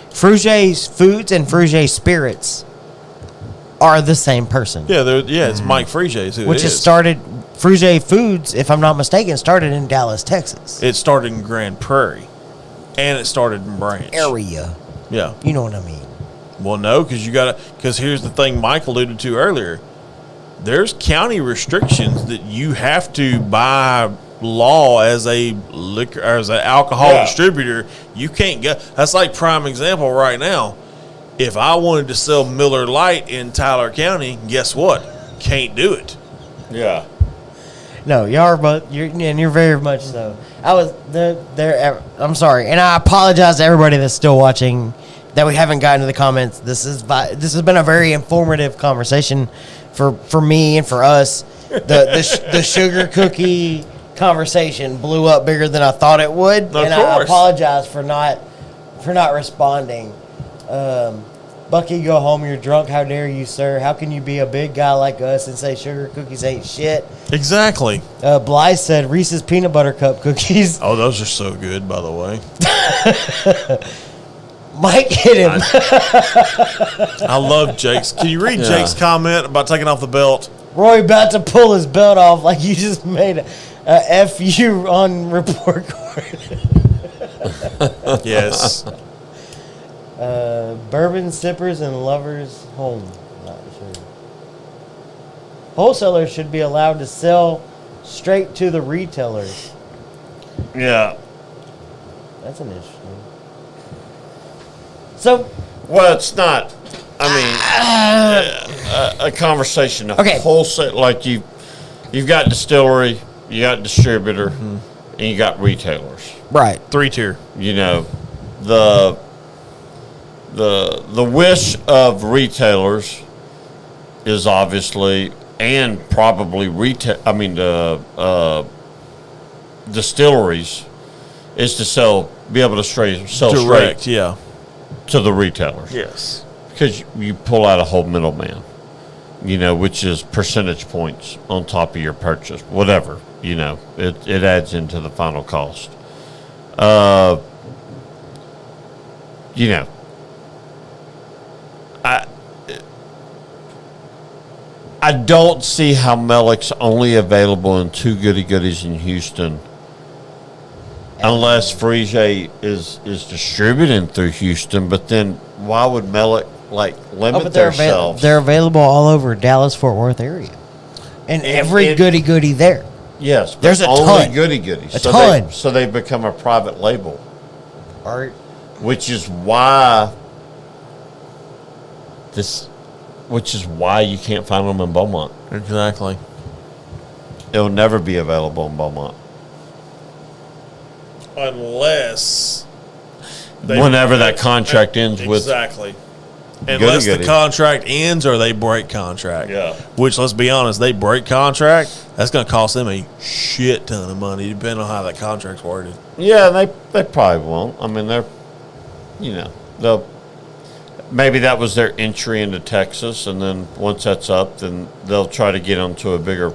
Fruget's Foods and Fruget Spirits are the same person. Yeah, it's Mike Fruget's who Which it has is. started, Fruget Foods, if I'm not mistaken, started in Dallas, Texas. It started in Grand Prairie, and it started in Branch. Area. Yeah. You know what I mean? Well, no, because here's the thing Mike alluded to earlier. There's county restrictions that you have to, by law, as a liquor or as an alcohol distributor, you can't go. That's like prime example right now. If I wanted to sell Miller Lite in Tyler County, guess what? Can't do it. Yeah. No, y'all are both, you're very much so. I was there. I'm sorry, and I apologize to everybody that's still watching that we haven't gotten to the comments. This has been a very informative conversation for me and for us. The sugar cookie conversation blew up bigger than I thought it would, and I apologize for not responding. Bucky, go home. You're drunk. How dare you, sir? How can you be a big guy like us and say sugar cookies ain't shit? Exactly. Blythe said Reese's peanut butter cup cookies. Oh, those are so good, by the way. Mike hit him. I love Jake's. Can you read Jake's comment about taking off the belt? Roy about to pull his belt off like you just made a FU on report card. Yes. Bourbon sippers and lovers home. Not sure. Wholesalers should be allowed to sell straight to the retailers. Yeah. That's an interesting. So, Well, it's not. I mean, a conversation of wholesale, like you've got distillery, you got distributor, and you got retailers. right. 3-tier. You know, the wish of retailers is obviously, and probably distilleries is to be able to sell Direct, straight yeah. to the retailers. Yes. Because you pull out a whole middleman, which is percentage points on top of your purchase, whatever, it adds into the final cost. I don't see how Melic's only available in 2 Goody Goodies in Houston, unless Frege is distributing through Houston. But then why would Melic limit themselves? They're available all over Dallas Fort Worth area, and every goody there. Yes, but there's a only ton. Goody Goodies. A ton. So they become a private label, Art. which is why you can't find them in Beaumont. Exactly. It'll never be available in Beaumont. Unless Whenever that contract ends with. Exactly. Unless the contract ends or they break contract. Yeah. Which, let's be honest, they break contract, that's going to cost them a shit ton of money, depending on how that contract's worded. Yeah, they probably won't. I mean, they'll. Maybe that was their entry into Texas, and then once that's up, then they'll try to get onto a bigger,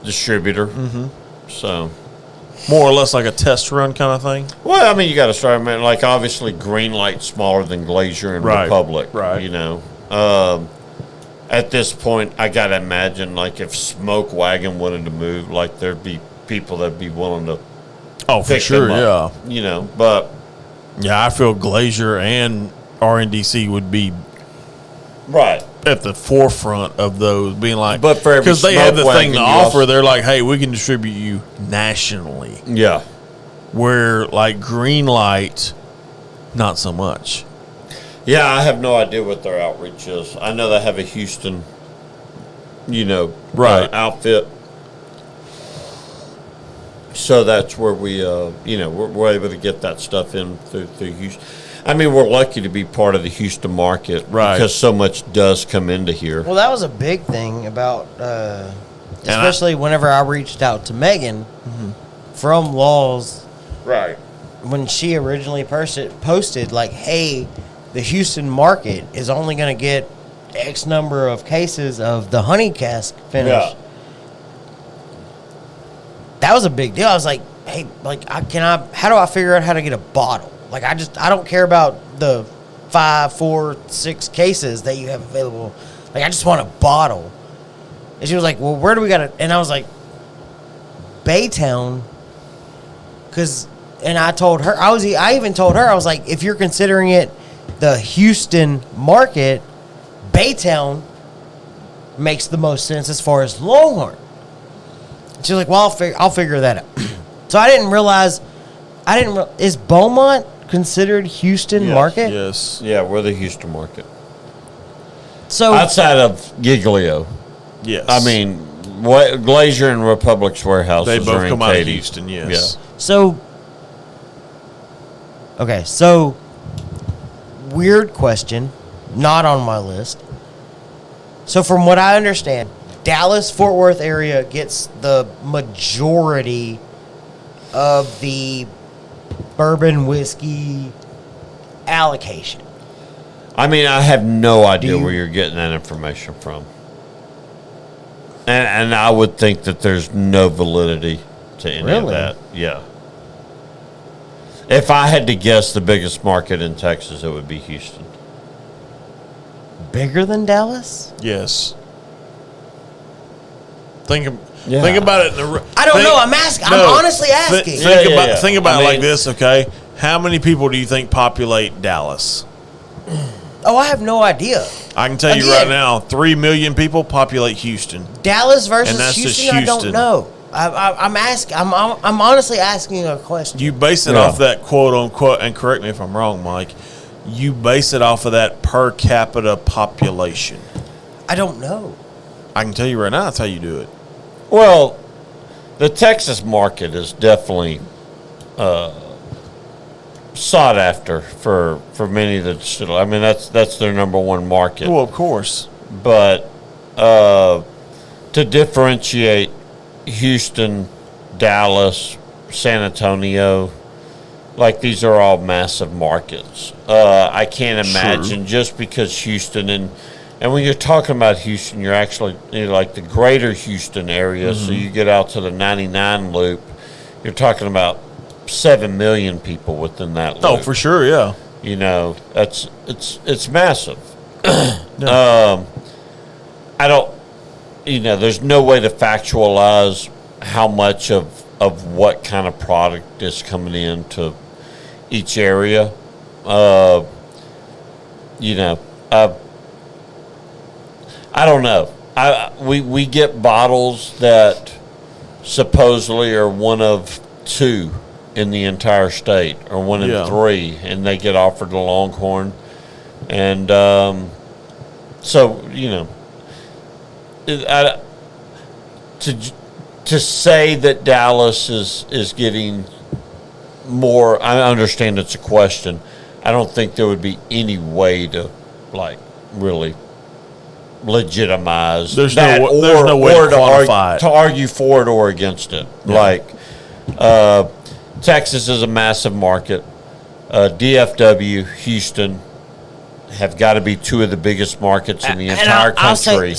distributor. Mm-hmm. So. More or less like a test run kind of thing? Well, I mean, you got to start, like, obviously, Greenlight's smaller than Glacier and Republic. Right. At this point, I got to imagine, like, if Smoke Wagon wanted to move, like, there'd be people that'd be willing to for sure, them up, but. Yeah, I feel Glacier and RNDC would be right at the forefront of those, being like, but for because they have the thing to offer, they're like, hey, we can distribute you nationally. Yeah, where like Greenlight, not so much. Yeah, I have no idea what their outreach is. I know they have a Houston, outfit. So that's where we, we're able to get that stuff in through Houston. I mean, we're lucky to be part of the Houston market, right? Because so much does come into here. Well, that was a big thing about, especially whenever I reached out to Megan from Laws, right? When she originally posted like, "Hey, the Houston market is only going to get X number of cases of the honey cask finish. Yeah. That was a big deal. I was like, hey, like, how do I figure out how to get a bottle? Like, I don't care about the 5, 4, 6 cases that you have available. Like, I just want a bottle. And she was like, well, where do we got to? And I was like, Baytown. And I told her, I even told her, I was like, if you're considering it the Houston market, Baytown makes the most sense as far as Longhorn. She was like, well, I'll figure that out. So I didn't realize, is Beaumont considered Houston market? Yes. Yeah, we're the Houston market. So Outside of Giglio. Yes. I mean, Glacier and Republic's warehouses they are both in come out of Katy. Houston, yes. Yeah. So, okay, so weird question, not on my list. So from what I understand, Dallas, Fort Worth area gets the majority of the bourbon whiskey allocation. I mean, I have no idea you- where you're getting that information from. And I would think that there's no validity to any of Really? that. Yeah. If I had to guess the biggest market in Texas, it would be Houston. Bigger than Dallas? Yes. Think Yeah. about it. I don't know. I'm asking. I'm honestly asking. Think about I it like mean- this, okay? How many people do you think populate Dallas? Oh, I have no idea. I can tell you Again. right now, 3 million people populate Houston. Dallas versus And that's just Houston, I don't Houston. know. I'm asking. I'm honestly asking a question. You base it Yeah. off that quote unquote, and correct me if I'm wrong, Mike. You base it off of that per capita population. I don't know. I can tell you right now, that's how you do it. Well, the Texas market is definitely sought after for many of the distillers. I mean, that's their number one market. Well, of course. But to differentiate Houston, Dallas, San Antonio, like these are all massive markets. I can't imagine just because Houston and when you're talking about Houston, you're actually like the greater Houston area. So you get out to the 99 loop, you're talking about 7 million people within that loop. Oh, for sure, yeah. You know, it's massive. I don't, there's no way to factualize how much of what kind of product is coming into each area. I don't know. We get bottles that supposedly are one of 2 in the entire state, or one in 3, and they get offered the Longhorn, and to say that Dallas is getting more. I understand it's a question. I don't think there would be any way to really legitimize There's that, there's no way to quantify it. to argue for it or against it. Texas is a massive market. DFW, Houston have got to be 2 of the biggest markets in the entire country.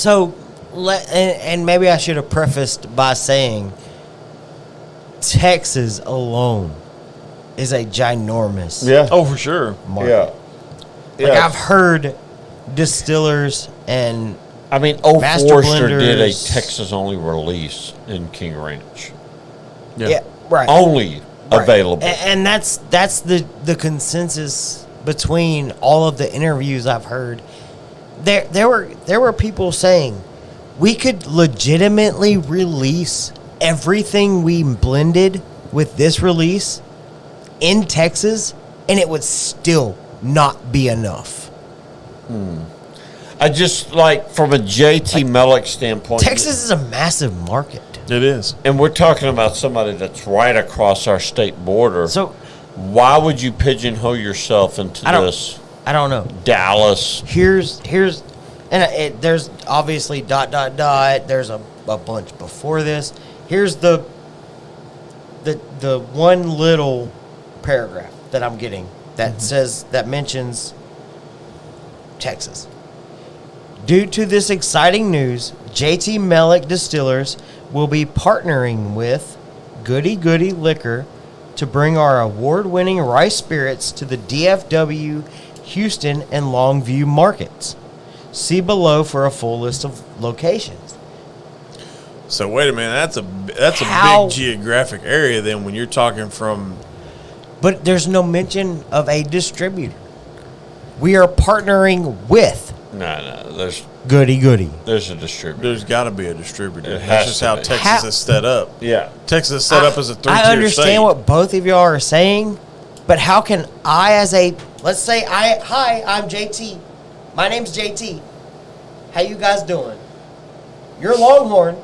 And maybe I should have prefaced by saying Texas alone is a ginormous Oh, for sure. market. Like I've heard distillers and I mean, Old Master Forester did a blenders. Texas-only release in King Ranch. right. Only Right. available. And that's the consensus between all of the interviews I've heard. There were people saying we could legitimately release everything we blended with this release in Texas, and it would still not be enough. I just from a JT Mellick standpoint. Texas is a massive market. It is. And we're talking about somebody that's right across our state border. So why would you pigeonhole yourself into this I don't know. Dallas? Here's and there's obviously ... There's a bunch before this. Here's the one little paragraph that I'm getting that mentions Texas. Due to this exciting news, JT Mellick Distillers will be partnering with Goody Goody Liquor to bring our award-winning rice spirits to the DFW, Houston, and Longview markets. See below for a full list of locations. So wait a minute, that's a big geographic area then when you're talking from. But there's no mention of a distributor. We are partnering with No, there's Goody Goody. a distributor. There's got to be a distributor. It That's has just to how be. Texas is set up. Yeah. Texas is set up as a three-tier I understand state. what both of y'all are saying, but how can I, let's say hi, I'm JT. My name's JT. How you guys doing? You're Longhorn,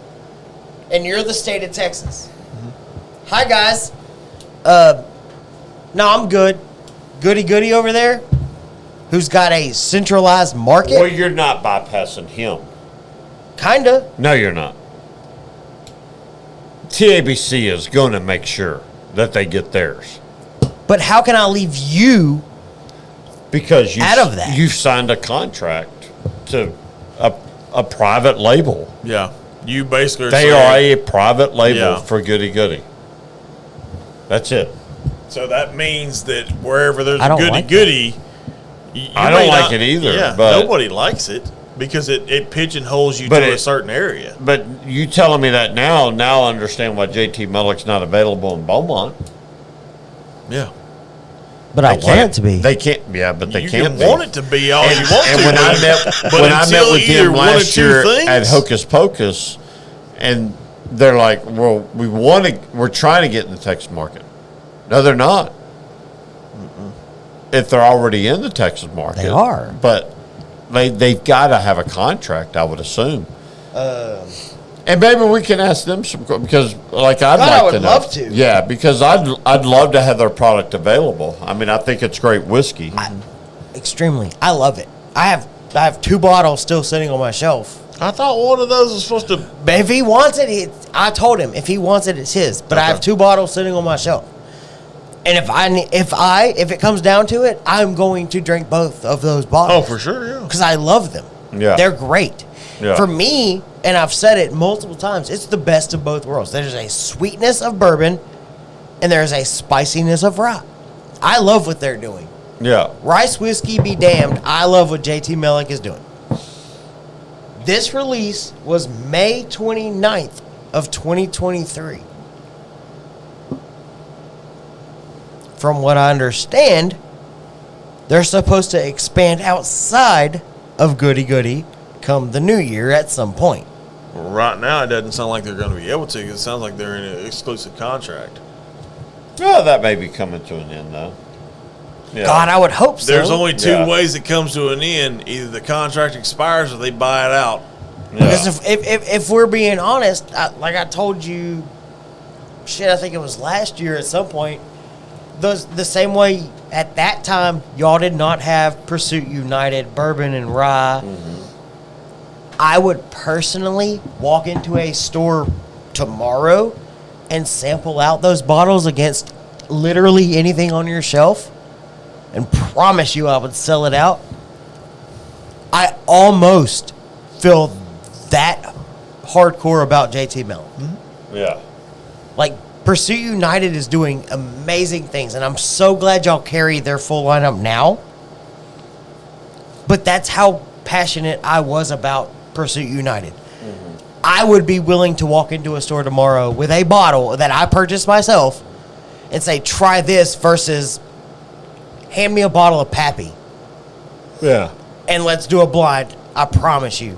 and you're the state of Texas. Mm-hmm. Hi, guys. No, I'm good. Goody Goody over there, who's got a centralized market. Well, you're not bypassing him. Kinda. No, you're not. TABC is going to make sure that they get theirs. But how can I leave you Because out of that? You've signed a contract to a private label. Yeah, you basically. They are a private label Yeah. for Goody Goody. That's it. So that means that wherever there's I a don't goody like goody, I don't like it either, Yeah, but- nobody likes it because it pigeonholes you But to a it- certain area. But you telling me that now I understand why JT Mellick's not available in Beaumont. Yeah, But I want it to be. They can't. Yeah, but they you can't can be. want it to be all And, you want and to. when I but- met but when I met until with either them one or last two year things- at Hocus Pocus, and they're like, "Well, we're trying to get in the Texas market." No, they're not. If they're already in the Texas market, They are. But they've got to have a contract, I would assume. And maybe we can ask them some because, like, I'd like I would to know. love to. Yeah, because I'd love to have their product available. I mean, I think it's great whiskey. Extremely. I love it. I have 2 bottles still sitting on my shelf. I thought one of those was supposed to. But if he wants it, I told him if he wants it, it's his. But I have 2 bottles sitting on my shelf. And if it comes down to it, I'm going to drink both of those Oh, bottles. for sure, yeah. Because I love them. Yeah. They're great. Yeah. For me, and I've said it multiple times, it's the best of both worlds. There's a sweetness of bourbon, and there's a spiciness of rye. I love what they're doing. Yeah. Rice whiskey be damned. I love what JT Mellick is doing. This release was May 29th of 2023. From what I understand, they're supposed to expand outside of Goody Goody come the new year at some point. Right now, it doesn't sound like they're going to be able to. 'Cause it sounds like they're in an exclusive contract. Well, that may be coming to an end, though. Yeah. God, I would hope so. There's only 2 Yeah. ways it comes to an end: either the contract expires or they buy it out. Because if we're being honest, like I told you, I think it was last year at some point, the same way at that time, y'all did not have Pursuit United, Bourbon, and Rye. Mm-hmm. I would personally walk into a store tomorrow and sample out those bottles against literally anything on your shelf and promise you I would sell it out. I almost feel that hardcore about JT Mellick. Yeah. Like, Pursuit United is doing amazing things, and I'm so glad y'all carry their full lineup now. But that's how passionate I was about Pursuit United. I would be willing to walk into a store tomorrow with a bottle that I purchased myself and say, try this versus hand me a bottle of Pappy Yeah. and let's do a blind. I promise you.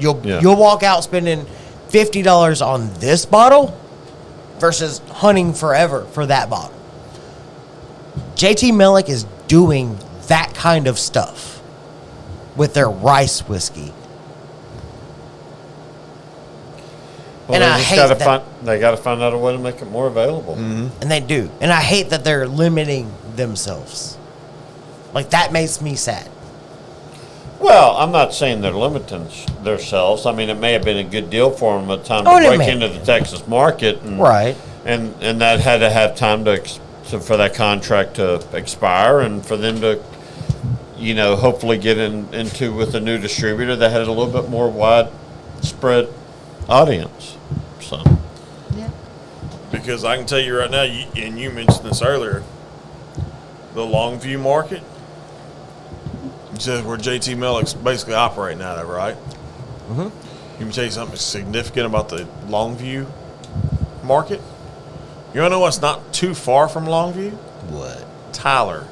Yeah. You'll walk out spending $50 on this bottle versus hunting forever for that bottle. JT Mellick is doing that kind of stuff with their rice whiskey. Well, And they I just hate gotta that- find. They got to find out a way to make it more available. And they do. And I hate that they're limiting themselves. Like, that makes me sad. Well, I'm not saying they're limiting themselves. I mean, it may have been a good deal for them at the time Oh, to it break may. into the Texas market, and, Right. And that had to have time for that contract to expire, and for them to, hopefully get into with a new distributor that has a little bit more widespread audience. So, because I can tell you right now, and you mentioned this earlier, the Longview market, which is where JT Mellick's basically operating out of, right? Mm-hmm. Let me tell you something significant about the Longview market. You want to know what's not too far from Longview? What? Tyler.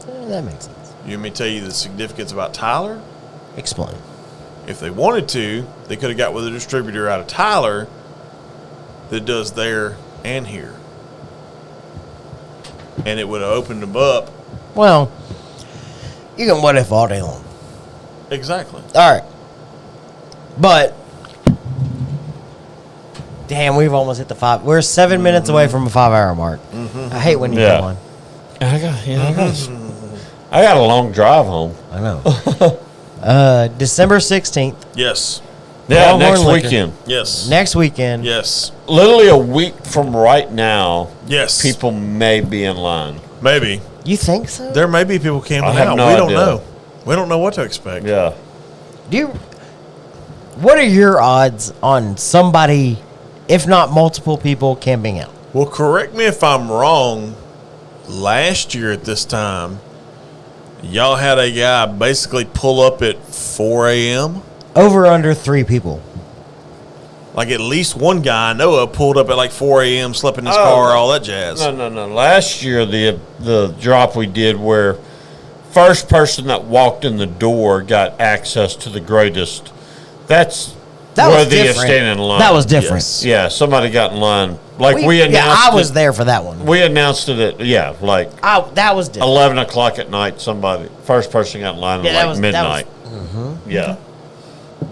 That makes sense. You want me to tell you the significance about Tyler? Explain. If they wanted to, they could have got with a distributor out of Tyler that does there and here. And it would have opened them up. Well, you can what if all day long. Exactly. All right. But, damn, we've almost hit the 5. We're 7 minutes away from a 5-hour mark. I hate when you come on. I got a long drive home. I know. December 16th. Yes. Yeah, Longhorn next Liquor. weekend. Yes. Next weekend. Yes. Literally a week from right now, Yes. people may be in line. Maybe. You think so? There may be people camping I have out. no We don't idea. know. We don't know what to expect. Yeah. What are your odds on somebody, if not multiple people, camping out? Well, correct me if I'm wrong. Last year at this time, y'all had a guy basically pull up at 4 a.m. Over under 3 people. Like at least one guy I know of pulled up at like 4 a.m., slept in his car, all that jazz. No. Last year, the drop we did where first person that walked in the door got access to the greatest. That That was worthy of different. standing in line. That was different. Yes. Yeah, somebody got in line. Like we announced. Yeah, I was there for that one. We announced it at That was different. 11 o'clock at night. First person got in line at That was midnight. Yeah,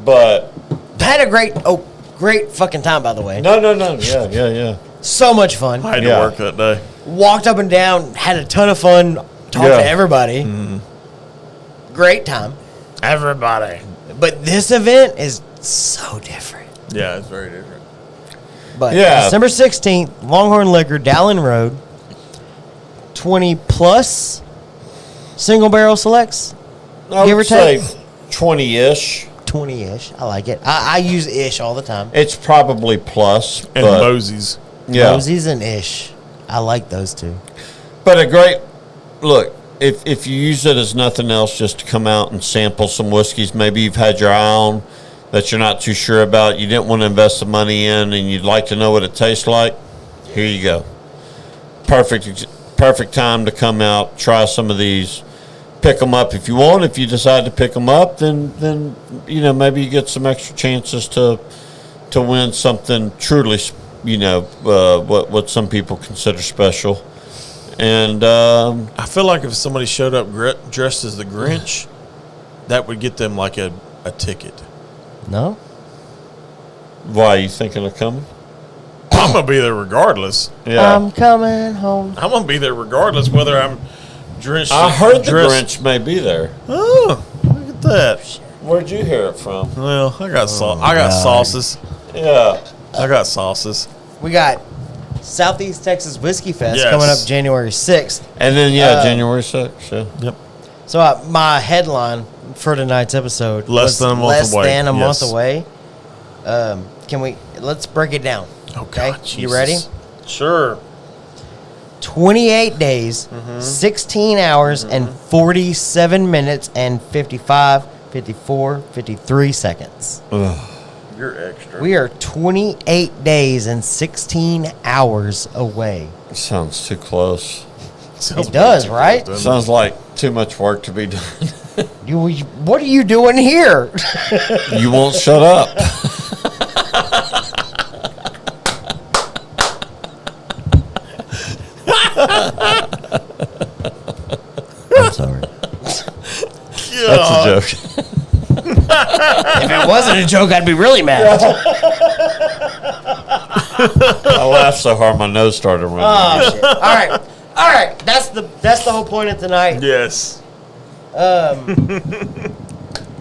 but Had a great fucking time, by the way. no. Yeah. So much fun. I had to Yeah. work that day. Walked up and down, had a ton of fun, talked Yeah. to everybody. Great time. Everybody. But this event is so different. Yeah, it's very different. But Yeah. December 16th, Longhorn Liquor, Dallin Road, 20 plus single barrel selects. I Give or would say take? 20-ish. 20-ish. I like it. I use ish all the time. It's probably plus, And but Mosey's. yeah. Mosey's and ish. I like those two. But a great look. If you use it as nothing else, just to come out and sample some whiskeys, maybe you've had your eye on that you're not too sure about, you didn't want to invest the money in, and you'd like to know what it tastes like. Here you go. Perfect time to come out, try some of these, pick them up if you want. If you decide to pick them up, then maybe you get some extra chances to win something truly, what some people consider special. And I feel like if somebody showed up dressed as the Grinch, that would get them like a ticket. No? why are you thinking of coming? I'm going to be there regardless. Yeah. I'm coming home. I'm going to be there regardless whether I'm drenched. I heard the dressed- Grinch may be there. Oh, look at that. Where'd you hear it from? Well, I got sauces. Yeah. I got sauces. We got Southeast Texas Whiskey Fest Yes. coming up January 6th. And then, January 6th. Yeah. Yep. So my headline for tonight's episode Less than a month less away. than a month Yes. away. Let's break it down. Okay. You ready? Sure. 28 days, 16 hours, and 47 minutes, and 55, 54, 53 seconds. You're extra. We are 28 days and 16 hours away. Sounds too close. Sounds It does, way too right? close, doesn't Sounds like too much work to be done. What are you doing here? You won't shut up. I'm sorry. it? That's a joke. If it wasn't a joke, I'd be really mad. I laughed so hard my nose started running. Oh, shit. All right. That's the whole point of tonight. Yes.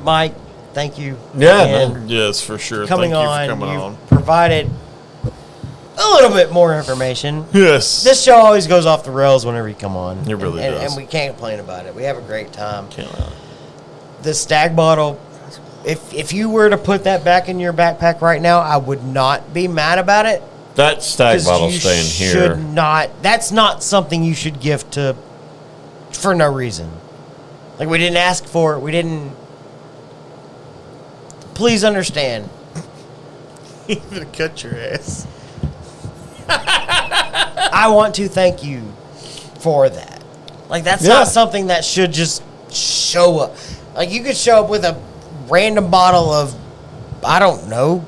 Mike, thank you. Yeah, again Yes, for sure. coming Thank you on. for coming You on. provided a little bit more information. Yes. This show always goes off the rails whenever you come on. It really and, does. And we can't complain about it. We have a great time. Can't lie. The Stag bottle, if you were to put that back in your backpack right now, I would not be mad about it. That Stag 'Cause bottle you staying here. should not. That's not something you should gift to for no reason. Like, we didn't ask for it. We didn't. Please understand. You're gonna cut your ass. I want to thank you for that. Like, that's not something that should just show up. Like, you could show up with a random bottle of, I don't know,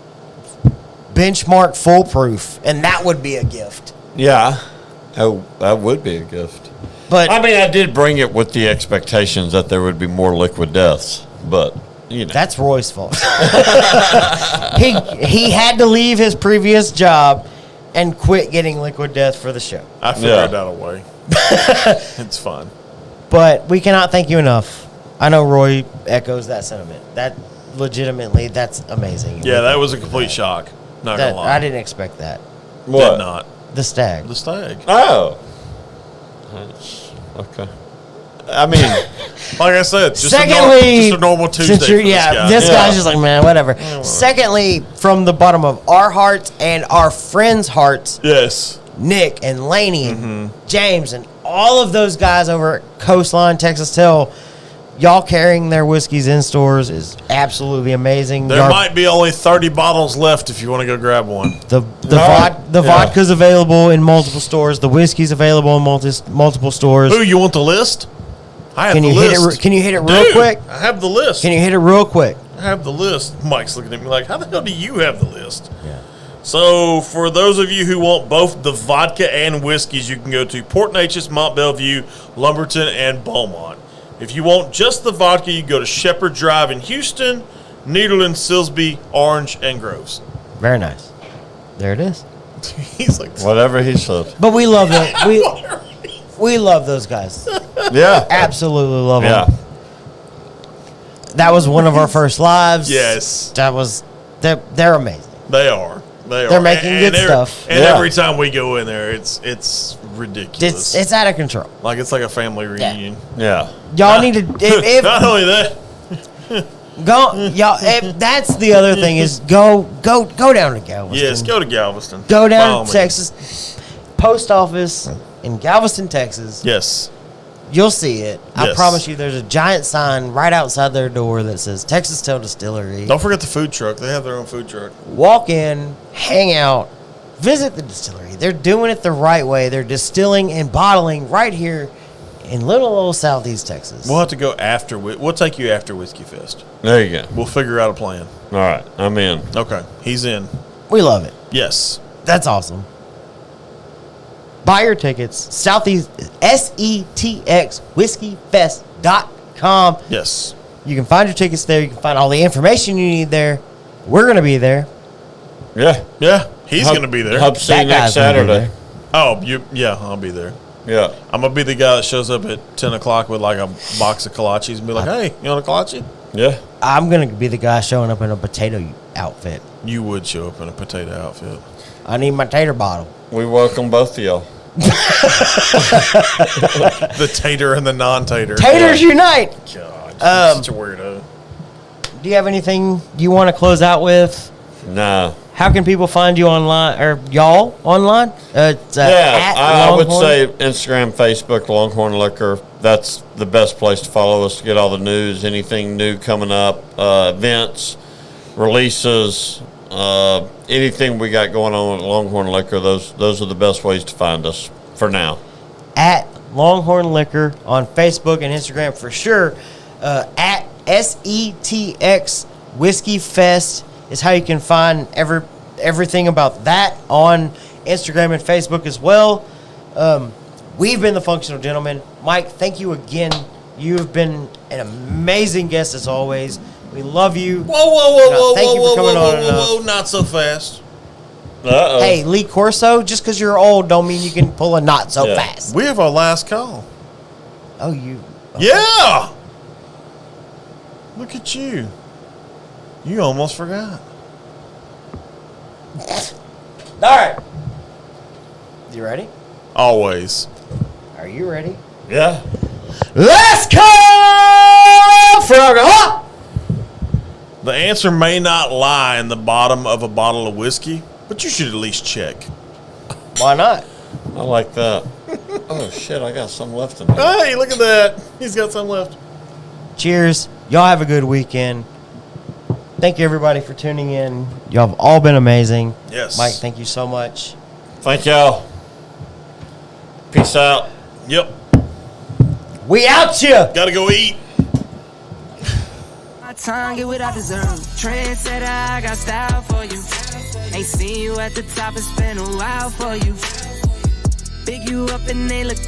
Benchmark Foolproof, and that would be a gift. Yeah, that would be a gift. But I mean, I did bring it with the expectations that there would be more liquid deaths, but you know. that's Roy's fault. he had to leave his previous job and quit getting liquid death for the show. I figured out a way. It's fun. But we cannot thank you enough. I know Roy echoes that sentiment. That legitimately, that's amazing. Yeah, that was a complete shock. Not That, gonna lie. I didn't expect that. What? Did not. The Stag. The Stag. Oh. Okay. I mean, Like I said, just Secondly, a normal Tuesday since for you're, this guy. this Yeah. guy's just like, man, whatever. Secondly, from the bottom of our hearts and our friends' hearts, Yes. Nick and Laney Mm-hmm. and James and all of those guys over at Coastline Texas Tell, y'all carrying their whiskeys in stores is absolutely amazing. There Y'all- might be only 30 bottles left if you want to go grab one. The vodka's available in multiple stores. The whiskey's available in multiple stores. Ooh, you want the list? I have Can the you hit list. it? Can you hit it real Dude, quick? I have the list. Can you hit it real quick? I have the list. Mike's looking at me like, how the hell do you have the list? Yeah. So, for those of you who want both the vodka and whiskeys, you can go to Port Neches, Mont Belvieu, Lumberton, and Beaumont. If you want just the vodka, you go to Shepherd Drive in Houston, Nederland, Silsby, Orange, and Groves. Very nice. There it is. He's like, whatever he said. But we love them. We love those guys. Yeah. Absolutely love Yeah. them. That was one of our first lives. yes, That was. They're amazing. they are. They are. They're making good stuff. And Yeah. every time we go in there, it's ridiculous. It's out of control. Like a family reunion. Yeah. Y'all need to. If Not only that, go, y'all. If, that's the other thing is go down to Galveston. yes, go to Galveston. Go By all down means. to Texas post office in Galveston, Texas. Yes. You'll see it. I Yes. promise you. There's a giant sign right outside their door that says Texas Tell Distillery. Don't forget the food truck. They have their own food truck. Walk in, hang out, visit the distillery. They're doing it the right way. They're distilling and bottling right here in little old Southeast Texas. We'll have to go after. We'll take you after Whiskey Fest. There you go. We'll figure out a plan. All right. I'm in. Okay, he's in. We love it. Yes. That's awesome. Buy your tickets. Southeast SETX WhiskeyFest.com. Yes. You can find your tickets there. You can find all the information you need there. We're going to be there. Yeah. Yeah. He's going to be there. Hope to see you That next guy's gonna be Saturday. Oh, yeah, I'll be there. Yeah. I'm going to be the guy that shows up at 10 o'clock with like a box of kolaches and be like, hey, you want a kolache? Yeah. I'm going to be the guy showing up in a potato outfit. You would show up in a potato outfit. I need my tater bottle. We welcome both of y'all. The tater and the non-tater. Taters unite! God, such a weirdo. Do you have anything you want to close out with? Nah. How can people find you online, or y'all online? It's, Yeah, at I would Longhorn. say Instagram, Facebook, Longhorn Liquor. That's the best place to follow us to get all the news, anything new coming up, events, releases, anything we got going on at Longhorn Liquor. Those are the best ways to find us for now. At Longhorn Liquor on Facebook and Instagram for sure. At SETX Whiskey Fest is how you can find everything about that on Instagram and Facebook as well. We've been the Functional Gentlemen. Mike, thank you again. You've been an amazing guest as always. We love you. Whoa, Thank you for coming on enough. not so fast. Uh-oh. Hey, Lee Corso, just because you're old don't mean you can pull a not so Yeah. fast. We have our last call. Oh, you. Yeah. Look at you. You almost forgot. All right. You ready? Always. Are you ready? Yeah. Let's go, Frogger! The answer may not lie in the bottom of a bottle of whiskey, but you should at least check. Why not? I like that. Oh, shit, I got some left in there. Hey, look at that. He's got some left. Cheers. Y'all have a good weekend. Thank you, everybody, for tuning in. Y'all have all been amazing. Yes. Mike, thank you so much. Thank y'all. Peace out. Yep. We out ya! Gotta go eat. My tongue, get what I deserve. Trendsetter, I got style for you. Ain't seen you at the top, it's been a while for you. Big you up and they look down.